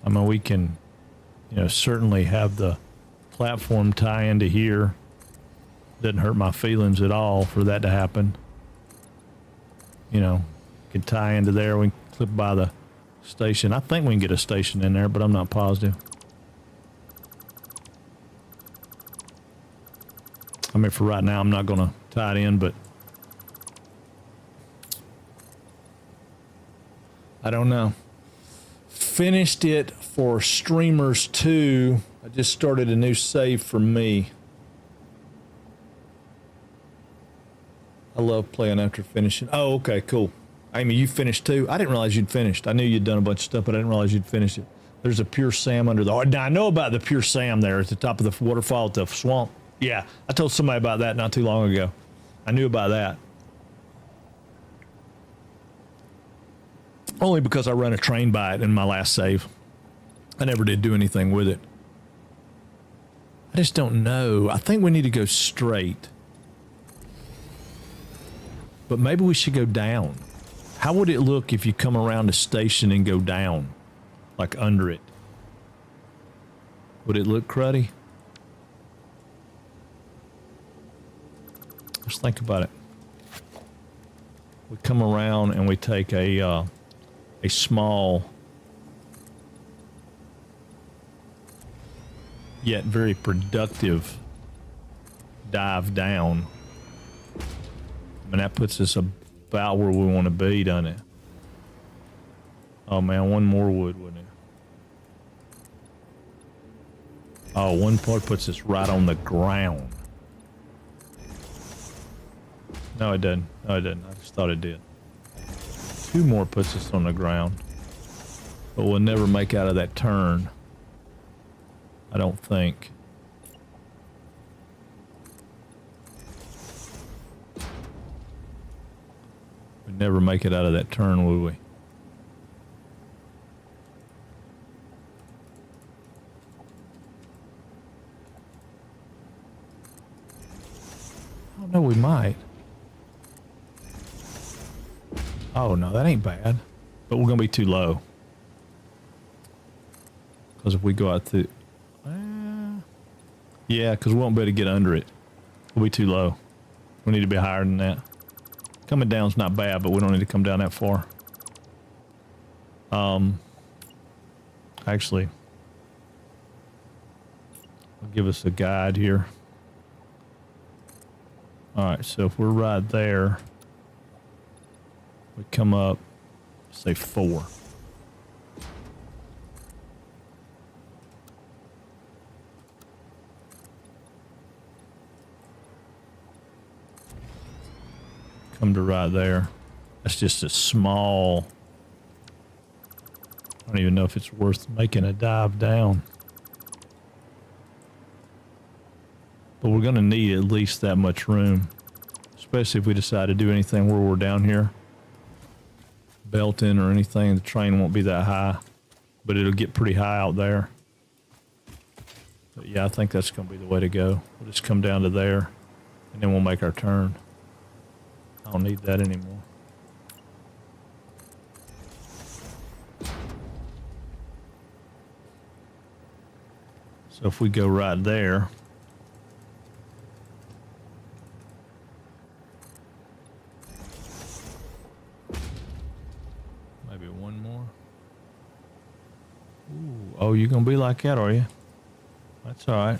Speaker 1: I mean, we can, certainly have the platform tie into here. Doesn't hurt my feelings at all for that to happen. Can tie into there. We can clip by the station. I think we can get a station in there, but I'm not positive. I mean, for right now, I'm not going to tie it in, but I don't know. Finished it for Streamers 2. I just started a new save for me. I love playing after finishing. Oh, okay, cool. Amy, you finished too? I didn't realize you'd finished. I knew you'd done a bunch of stuff, but I didn't realize you'd finished it. There's a Pure Sam under the... Now, I know about the Pure Sam there at the top of the waterfall at the swamp. Yeah, I told somebody about that not too long ago. I knew about that. Only because I run a train by it in my last save. I never did do anything with it. I just don't know. I think we need to go straight. But maybe we should go down. How would it look if you come around a station and go down? Like under it? Would it look cruddy? Let's think about it. We come around and we take a small yet very productive dive down. I mean, that puts us about where we want to be, doesn't it? Oh man, one more wood, wouldn't it? Oh, one part puts us right on the ground. No, it doesn't. No, it doesn't. I just thought it did. Two more puts us on the ground. But we'll never make out of that turn. I don't think. We'd never make it out of that turn, would we? Oh, no, we might. Oh, no, that ain't bad. But we're going to be too low. Because if we go out to... yeah, because we won't be able to get under it. We'll be too low. We need to be higher than that. Coming down's not bad, but we don't need to come down that far. Actually, I'll give us a guide here. All right, so if we're right there... We come up, say 4. Come to right there. That's just a small. I don't even know if it's worth making a dive down. But we're going to need at least that much room, especially if we decide to do anything where we're down here. Belton or anything, the train won't be that high, but it'll get pretty high out there. But yeah, I think that's going to be the way to go. We'll just come down to there, and then we'll make our turn. I don't need that anymore. So if we go right there, maybe one more. Ooh, oh, you gonna be like that, are you? That's all right.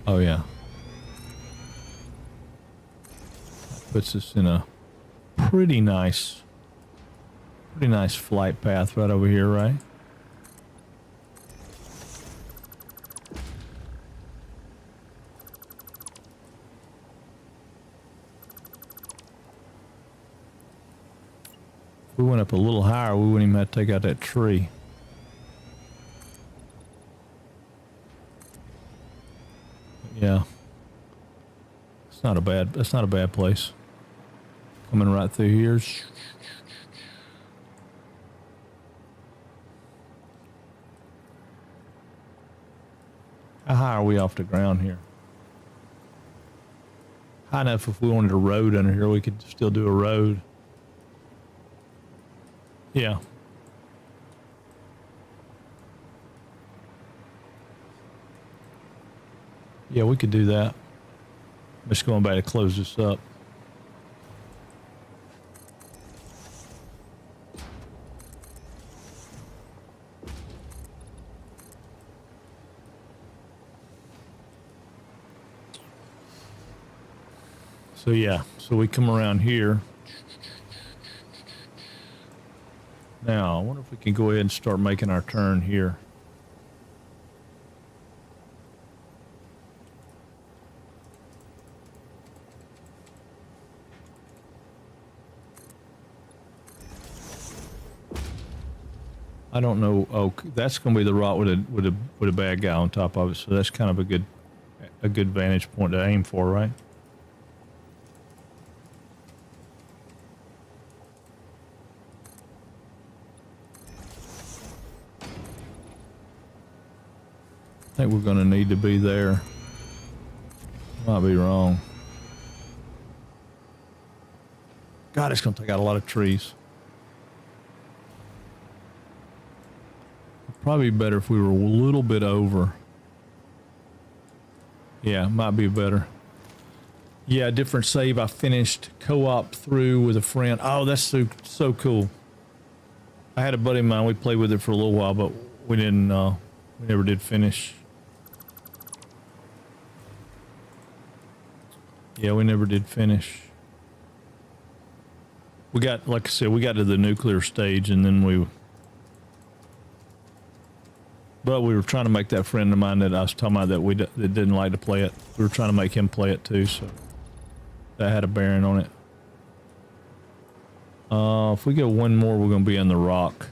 Speaker 1: Oh yeah. That puts us in a pretty nice flight path right over here, right? If we went up a little higher, we wouldn't even have to take out that tree. Yeah. That's not a bad place. Coming right through here. How high are we off the ground here? High enough if we wanted a road under here, we could still do a road. Yeah. Yeah, we could do that. I'm just going back to close this up. So yeah, so we come around here. Now, I wonder if we can go ahead and start making our turn here. I don't know. Oh, that's going to be the rock with a bad guy on top of it. So that's kind of a good vantage point to aim for, right? I think we're going to need to be there. Might be wrong. God, it's going to take out a lot of trees. Probably better if we were a little bit over. Yeah, might be better. Yeah, different save. I finished co-op through with a friend. Oh, that's so cool. I had a buddy of mine. We played with it for a little while, but we didn't. We never did finish. Yeah, we never did finish. We got, like I said, we got to the nuclear stage, and then but we were trying to make that friend of mine that I was talking about that didn't like to play it. We were trying to make him play it too, so that had a bearing on it. If we go one more, we're going to be in the rock.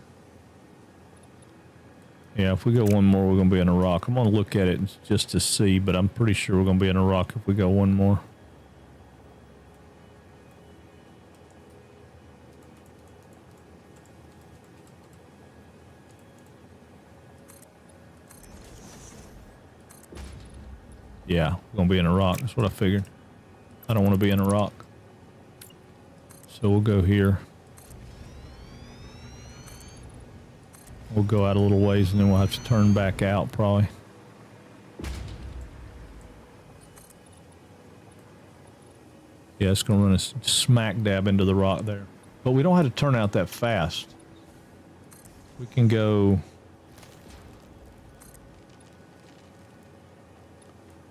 Speaker 1: Yeah, if we go one more, we're going to be in a rock. I'm going to look at it just to see, but I'm pretty sure we're going to be in a rock if we go one more. Yeah, we're going to be in a rock. That's what I figured. I don't want to be in a rock. So we'll go here. We'll go out a little ways and then we'll have to turn back out probably. Yeah, it's going to run us smack dab into the rock there. But we don't have to turn out that fast. We can go...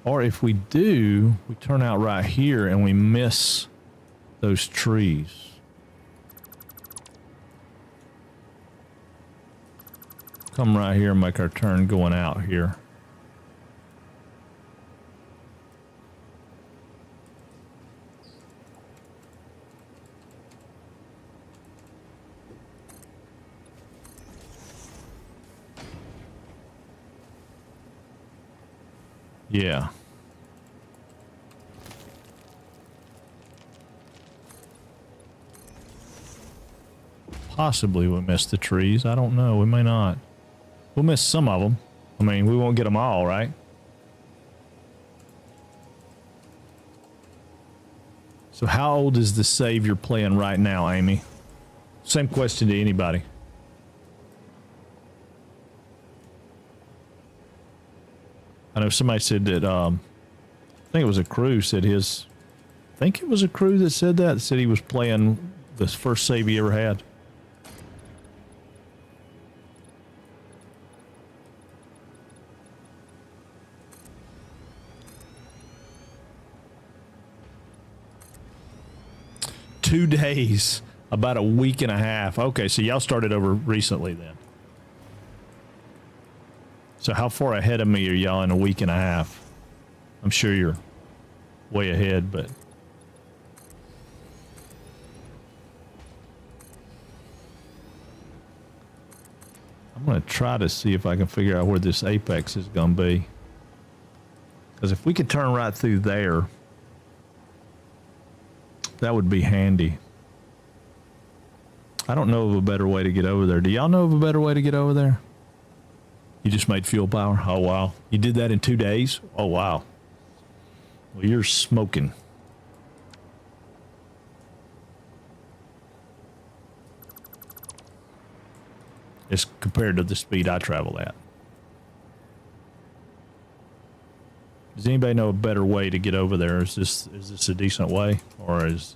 Speaker 1: Or if we do, we turn out right here and we miss those trees. Come right here and make our turn going out here. Yeah. Possibly we'll miss the trees. I don't know. We may not. We'll miss some of them. I mean, we won't get them all, right? So how old is the save you're playing right now, Amy? Same question to anybody. I know somebody said that, I think it was a crew said his, I think it was a crew that said that, said he was playing the first save he ever had. Two days, about a week and a half. Okay, so y'all started over recently then. So how far ahead of me are y'all in a week and a half? I'm sure you're way ahead, but... I'm going to try to see if I can figure out where this apex is going to be. Because if we could turn right through there, that would be handy. I don't know of a better way to get over there. Do y'all know of a better way to get over there? You just made fuel power? Oh, wow. You did that in 2 days? Oh, wow. Well, you're smoking. It's compared to the speed I travel at. Does anybody know a better way to get over there? Is this a decent way, or is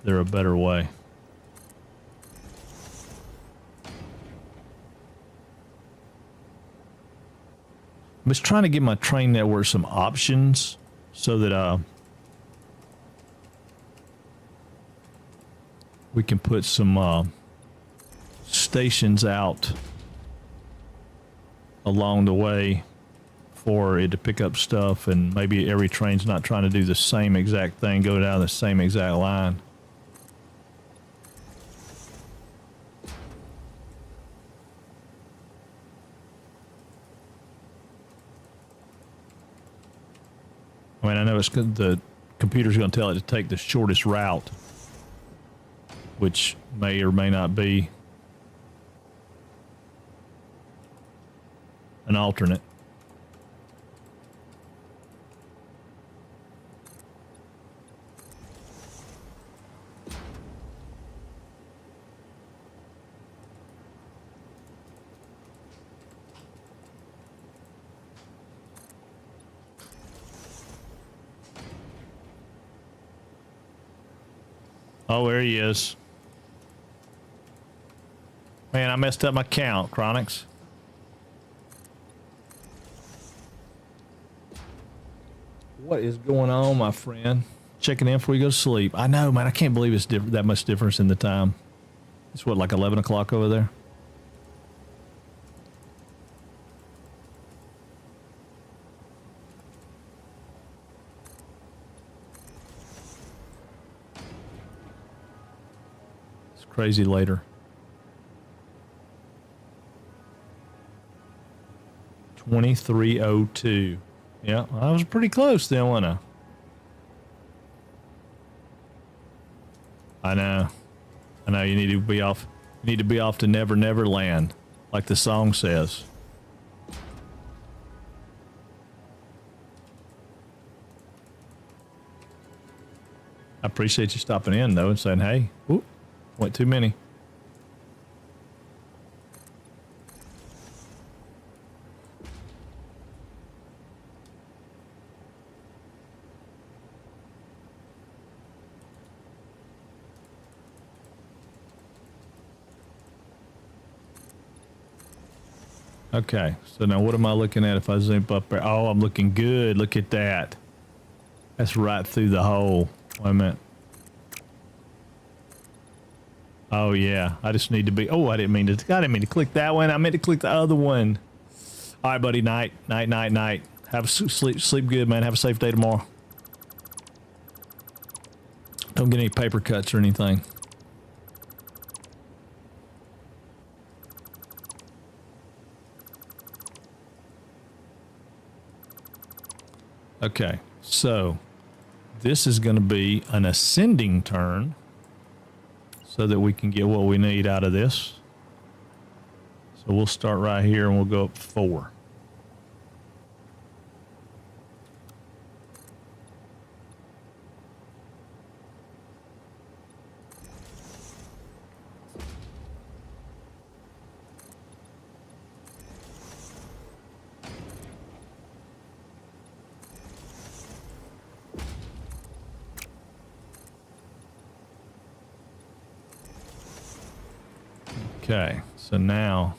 Speaker 1: there a better way? I'm just trying to give my train network some options so that we can put some stations out along the way for it to pick up stuff, and maybe every train's not trying to do the same exact thing, go down the same exact line. I mean, I know it's the computer's going to tell it to take the shortest route, which may or may not be an alternate. Oh, there he is. Man, I messed up my count, Chronix. What is going on, my friend? Checking in before you go to sleep. I know, man. I can't believe it's that much difference in the time. It's what, like 11 o'clock over there? It's crazy later. 23:02. Yeah, I was pretty close then, wasn't I? I know you need to be off. You need to be off to Never Never Land, like the song says. I appreciate you stopping in though and saying, "Hey, whoop, went too many." Okay, so now what am I looking at if I zoom up there? Oh, I'm looking good. Look at that. That's right through the hole. Wait a minute. Oh yeah, I just need to be. Oh, I didn't mean to click that one. I meant to click the other one. All right, buddy. Night. Have a sleep good, man. Have a safe day tomorrow. Don't get any paper cuts or anything. Okay, so this is going to be an ascending turn so that we can get what we need out of this. So we'll start right here and we'll go up 4. Okay, so now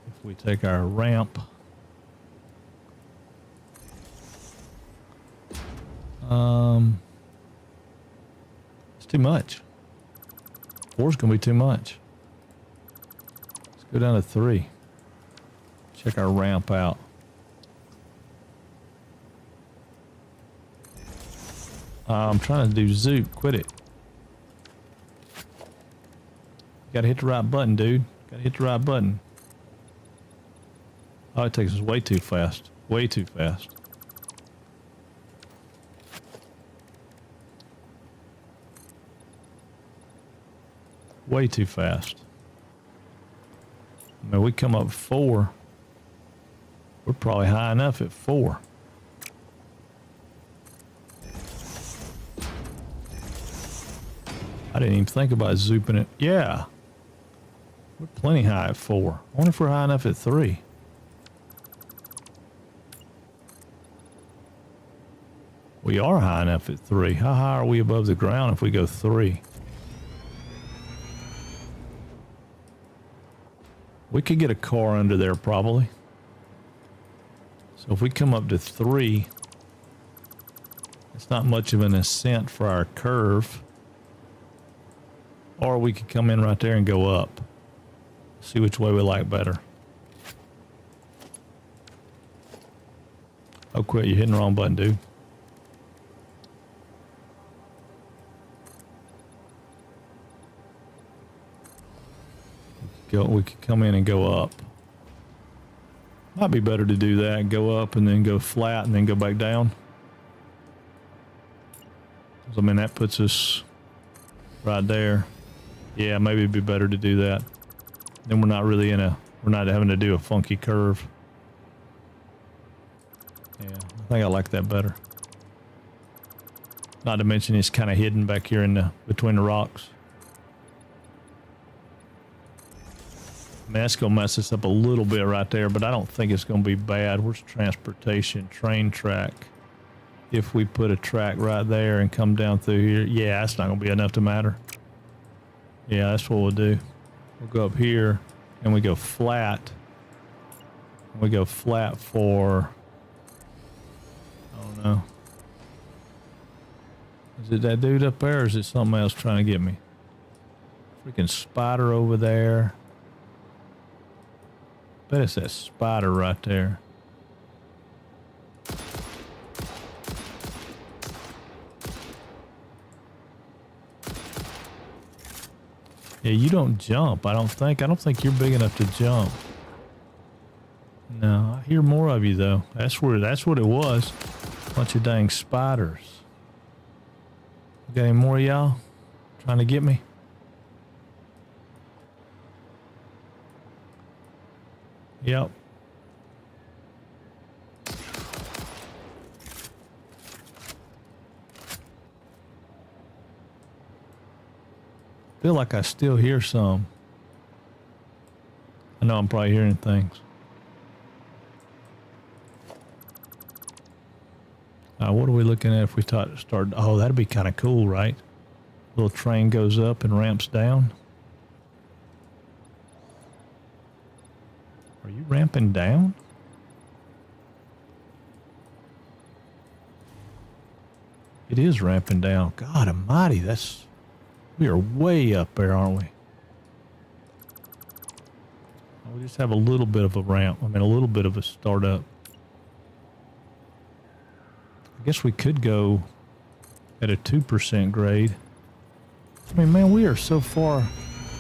Speaker 1: if we take our ramp, it's too much. 4 is going to be too much. Let's go down to 3. Check our ramp out. I'm trying to do zoop. Quit it. Gotta hit the right button, dude. Gotta hit the right button. Oh, it takes us way too fast. Way too fast. Way too fast. I mean, we come up 4. We're probably high enough at 4. I didn't even think about zooping it. Yeah. We're plenty high at 4. I wonder if we're high enough at 3. We are high enough at 3. How high are we above the ground if we go 3? We could get a car under there probably. So if we come up to 3, it's not much of an ascent for our curve. Or we could come in right there and go up. See which way we like better. Oh, quit. You're hitting the wrong button, dude. We could come in and go up. Might be better to do that. Go up and then go flat and then go back down. I mean, that puts us right there. Yeah, maybe it'd be better to do that. Then we're not really we're not having to do a funky curve. Yeah, I think I like that better. Not to mention it's kind of hidden back here in between the rocks. I mean, that's going to mess us up a little bit right there, but I don't think it's going to be bad. Where's transportation? Train track. If we put a track right there and come down through here, yeah, that's not going to be enough to matter. Yeah, that's what we'll do. We'll go up here and we go flat. We go flat for, I don't know. Is it that dude up there or is it something else trying to get me? Freaking spider over there. Bet it's that spider right there. Yeah, you don't jump, I don't think. I don't think you're big enough to jump. No, I hear more of you though. That's what it was. Bunch of dang spiders. Got any more of y'all trying to get me? Yep. Feel like I still hear some. I know I'm probably hearing things. What are we looking at if we start? Oh, that'd be kind of cool, right? Little train goes up and ramps down. ramping down? It is ramping down. God almighty, we are way up there, aren't we? We just have a little bit of a ramp. I mean, a little bit of a startup. I guess we could go at a 2% grade. I mean, man, we are so far.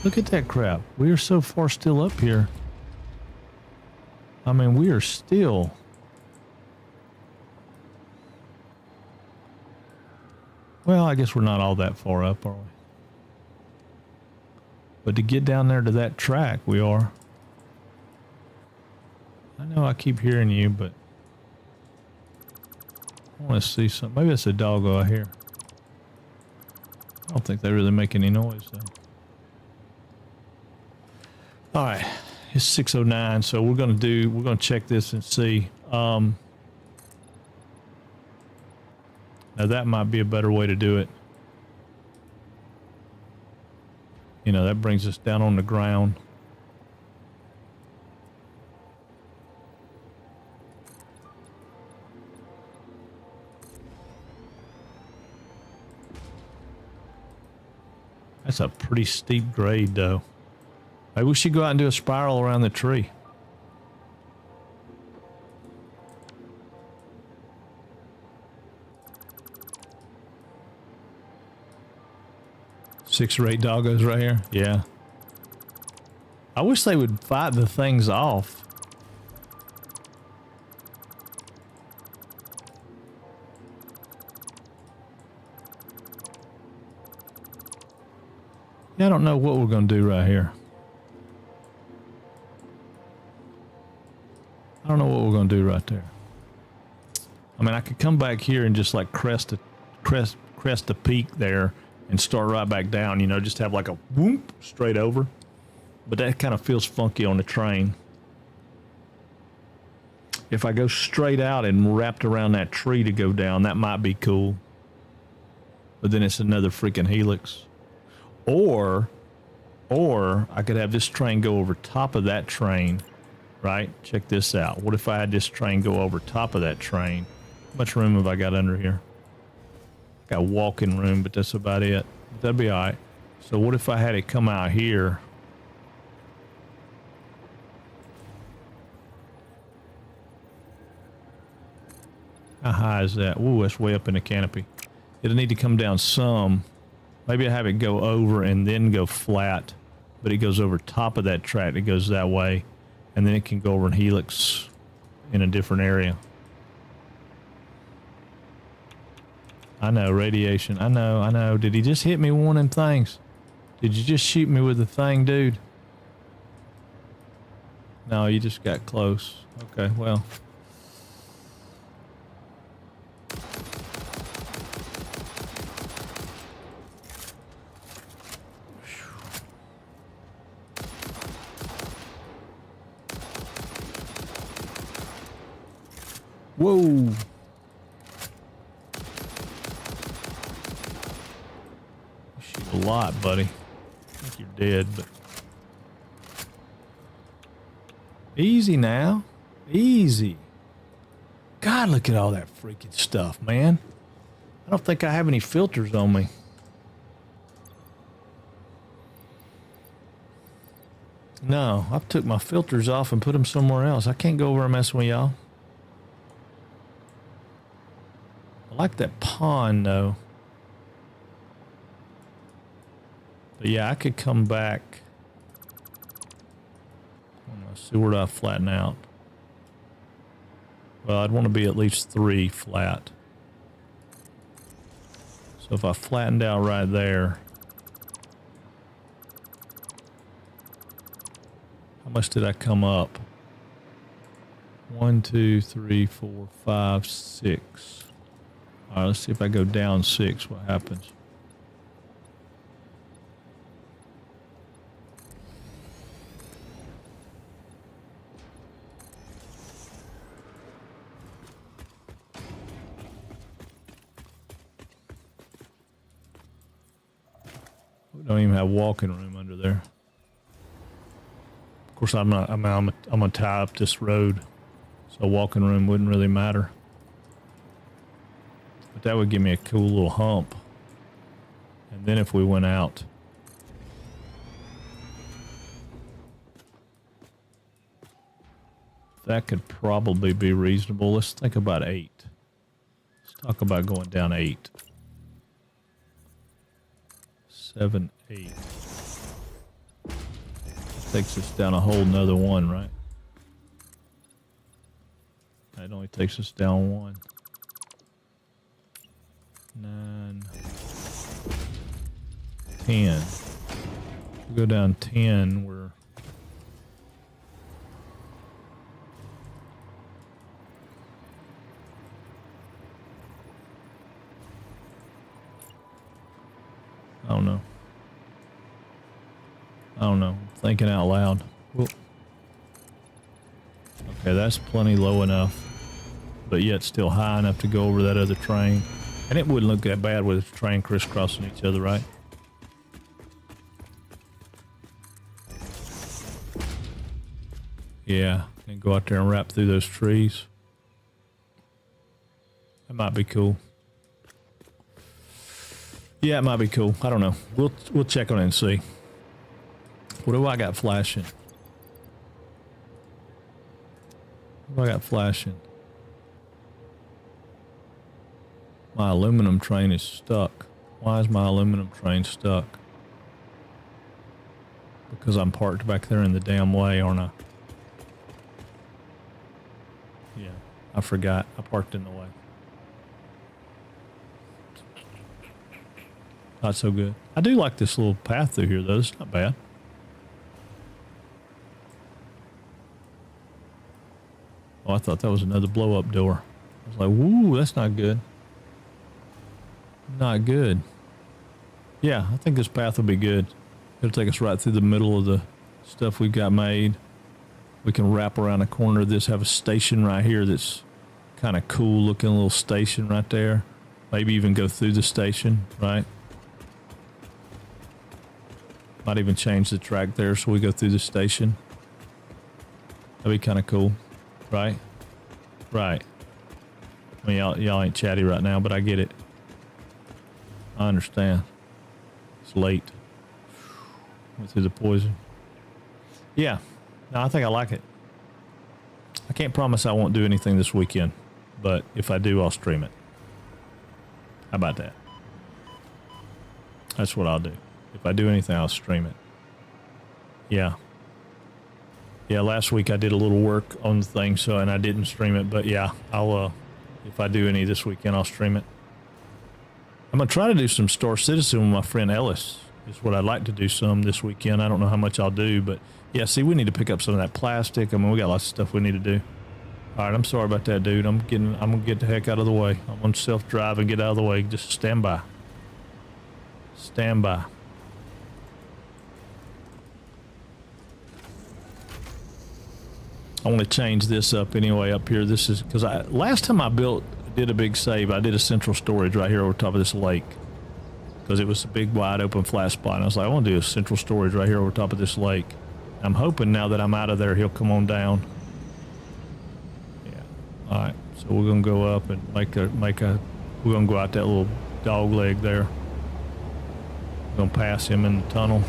Speaker 1: Look at that crap. We are so far still up here. I mean, we are still. Well, I guess we're not all that far up, are we? But to get down there to that track, we are. I know I keep hearing you, but I want to see something. Maybe it's a doggo I hear. I don't think they really make any noise, though. All right, it's 6:09, so we're gonna check this and see. Now that might be a better way to do it. You know, that brings us down on the ground. That's a pretty steep grade, though. Maybe we should go out and do a spiral around the tree. Six or eight doggos right here. Yeah. I wish they would fight the things off. Yeah, I don't know what we're going to do right here. I don't know what we're going to do right there. I mean, I could come back here and just like crest the peak there and start right back down, you know, just have like a whoop straight over. But that kind of feels funky on the train. If I go straight out and wrapped around that tree to go down, that might be cool. But then it's another freaking helix. Or I could have this train go over top of that train, right? Check this out. What if I had this train go over top of that train? How much room have I got under here? Got walking room, but that's about it. That'd be all right. So what if I had it come out here? How high is that? Ooh, that's way up in the canopy. It'll need to come down some. Maybe I have it go over and then go flat, but it goes over top of that track. It goes that way, and then it can go over in helix in a different area. I know, radiation. I know. Did he just hit me with one of them things? Did you just shoot me with the thing, dude? No, you just got close. Okay, well. Whoa. Shoot a lot, buddy. I think you're dead, but easy now. Easy. God, look at all that freaking stuff, man. I don't think I have any filters on me. No, I took my filters off and put them somewhere else. I can't go over and mess with y'all. I like that pond, though. But yeah, I could come back. Let's see, where do I flatten out? Well, I'd want to be at least 3 flat. So if I flattened out right there, how much did I come up? 1, 2, 3, 4, 5, 6. All right, let's see if I go down 6, what happens? We don't even have walking room under there. Of course, I'm gonna tie up this road, so a walking room wouldn't really matter. But that would give me a cool little hump. And then if we went out, that could probably be reasonable. Let's think about 8. Let's talk about going down 8. 7, 8. Takes us down a whole nother one, right? It only takes us down 1. 9, 10. We go down 10, we're I don't know. I'm thinking out loud. Whoop. Okay, that's plenty low enough, but yet still high enough to go over that other train. And it wouldn't look that bad with a train crisscrossing each other, right? Yeah, and go out there and wrap through those trees. That might be cool. Yeah, it might be cool. I don't know. We'll check on it and see. What do I got flashing? What do I got flashing? My aluminum train is stuck. Why is my aluminum train stuck? Because I'm parked back there in the damn way, aren't I? Yeah, I forgot. I parked in the way. Not so good. I do like this little path through here, though. It's not bad. Oh, I thought that was another blow-up door. I was like, woo, that's not good. Not good. Yeah, I think this path will be good. It'll take us right through the middle of the stuff we've got made. We can wrap around the corner of this, have a station right here that's kind of cool looking little station right there. Maybe even go through the station, right? Might even change the track there so we go through the station. That'd be kind of cool, right? Right. I mean, y'all ain't chatty right now, but I get it. I understand. It's late. Went through the poison. Yeah. No, I think I like it. I can't promise I won't do anything this weekend, but if I do, I'll stream it. How about that? That's what I'll do. If I do anything, I'll stream it. Yeah. Yeah, last week I did a little work on the thing, so, and I didn't stream it, but yeah, I'll, if I do any this weekend, I'll stream it. I'm going to try to do some Star Citizen with my friend Ellis, is what I'd like to do some this weekend. I don't know how much I'll do, but yeah, see, we need to pick up some of that plastic. I mean, we got lots of stuff we need to do. All right, I'm sorry about that, dude. I'm going to get the heck out of the way. I'm on self-drive and get out of the way. Just stand by. Stand by. I want to change this up anyway up here. This is because last time I did a big save, I did a central storage right here over top of this lake because it was a big wide open flat spot. And I was like, I want to do a central storage right here over top of this lake. I'm hoping now that I'm out of there, he'll come on down. Yeah. All right. So we're going to go up and we're going to go out that little dog leg there. We're going to pass him in the tunnel.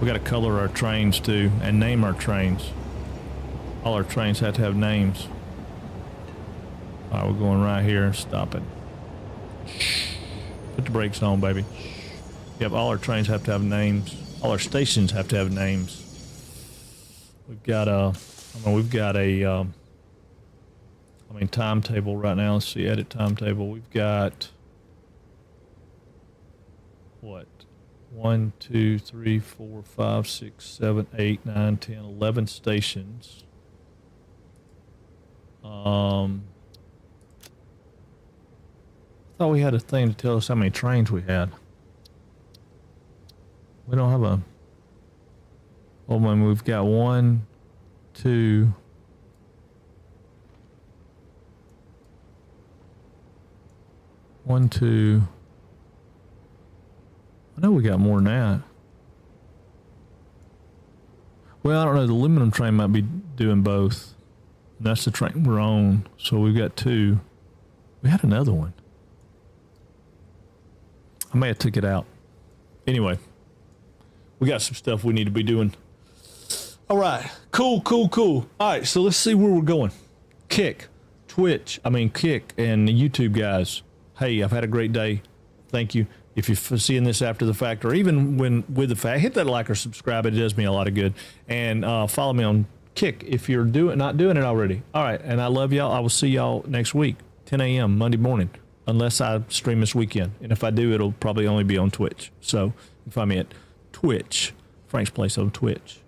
Speaker 1: We got to color our trains too and name our trains. All our trains have to have names. All right, we're going right here and stop it. Put the brakes on, baby. Yep, all our trains have to have names. All our stations have to have names. We've got timetable right now. Let's see, edit timetable. We've got what? 1, 2, 3, 4, 5, 6, 7, 8, 9, 10, 11 stations. I thought we had a thing to tell us how many trains we had. We don't have a... Oh man, we've got 1, 2... One, two... I know we got more than that. Well, I don't know. The aluminum train might be doing both. And that's the train we're on. So we've got two. We had another one. I may have took it out. Anyway, we got some stuff we need to be doing. All right. Cool. All right. So let's see where we're going. Kick and the YouTube guys. Hey, I've had a great day. Thank you. If you're seeing this after the fact, or even when with the fact, hit that like or subscribe. It does me a lot of good. And follow me on Kick if you're not doing it already. All right. And I love y'all. I will see y'all next week, 10 a.m. Monday morning, unless I stream this weekend. And if I do, it'll probably only be on Twitch. So you can find me at Twitch, Frank's Place on Twitch.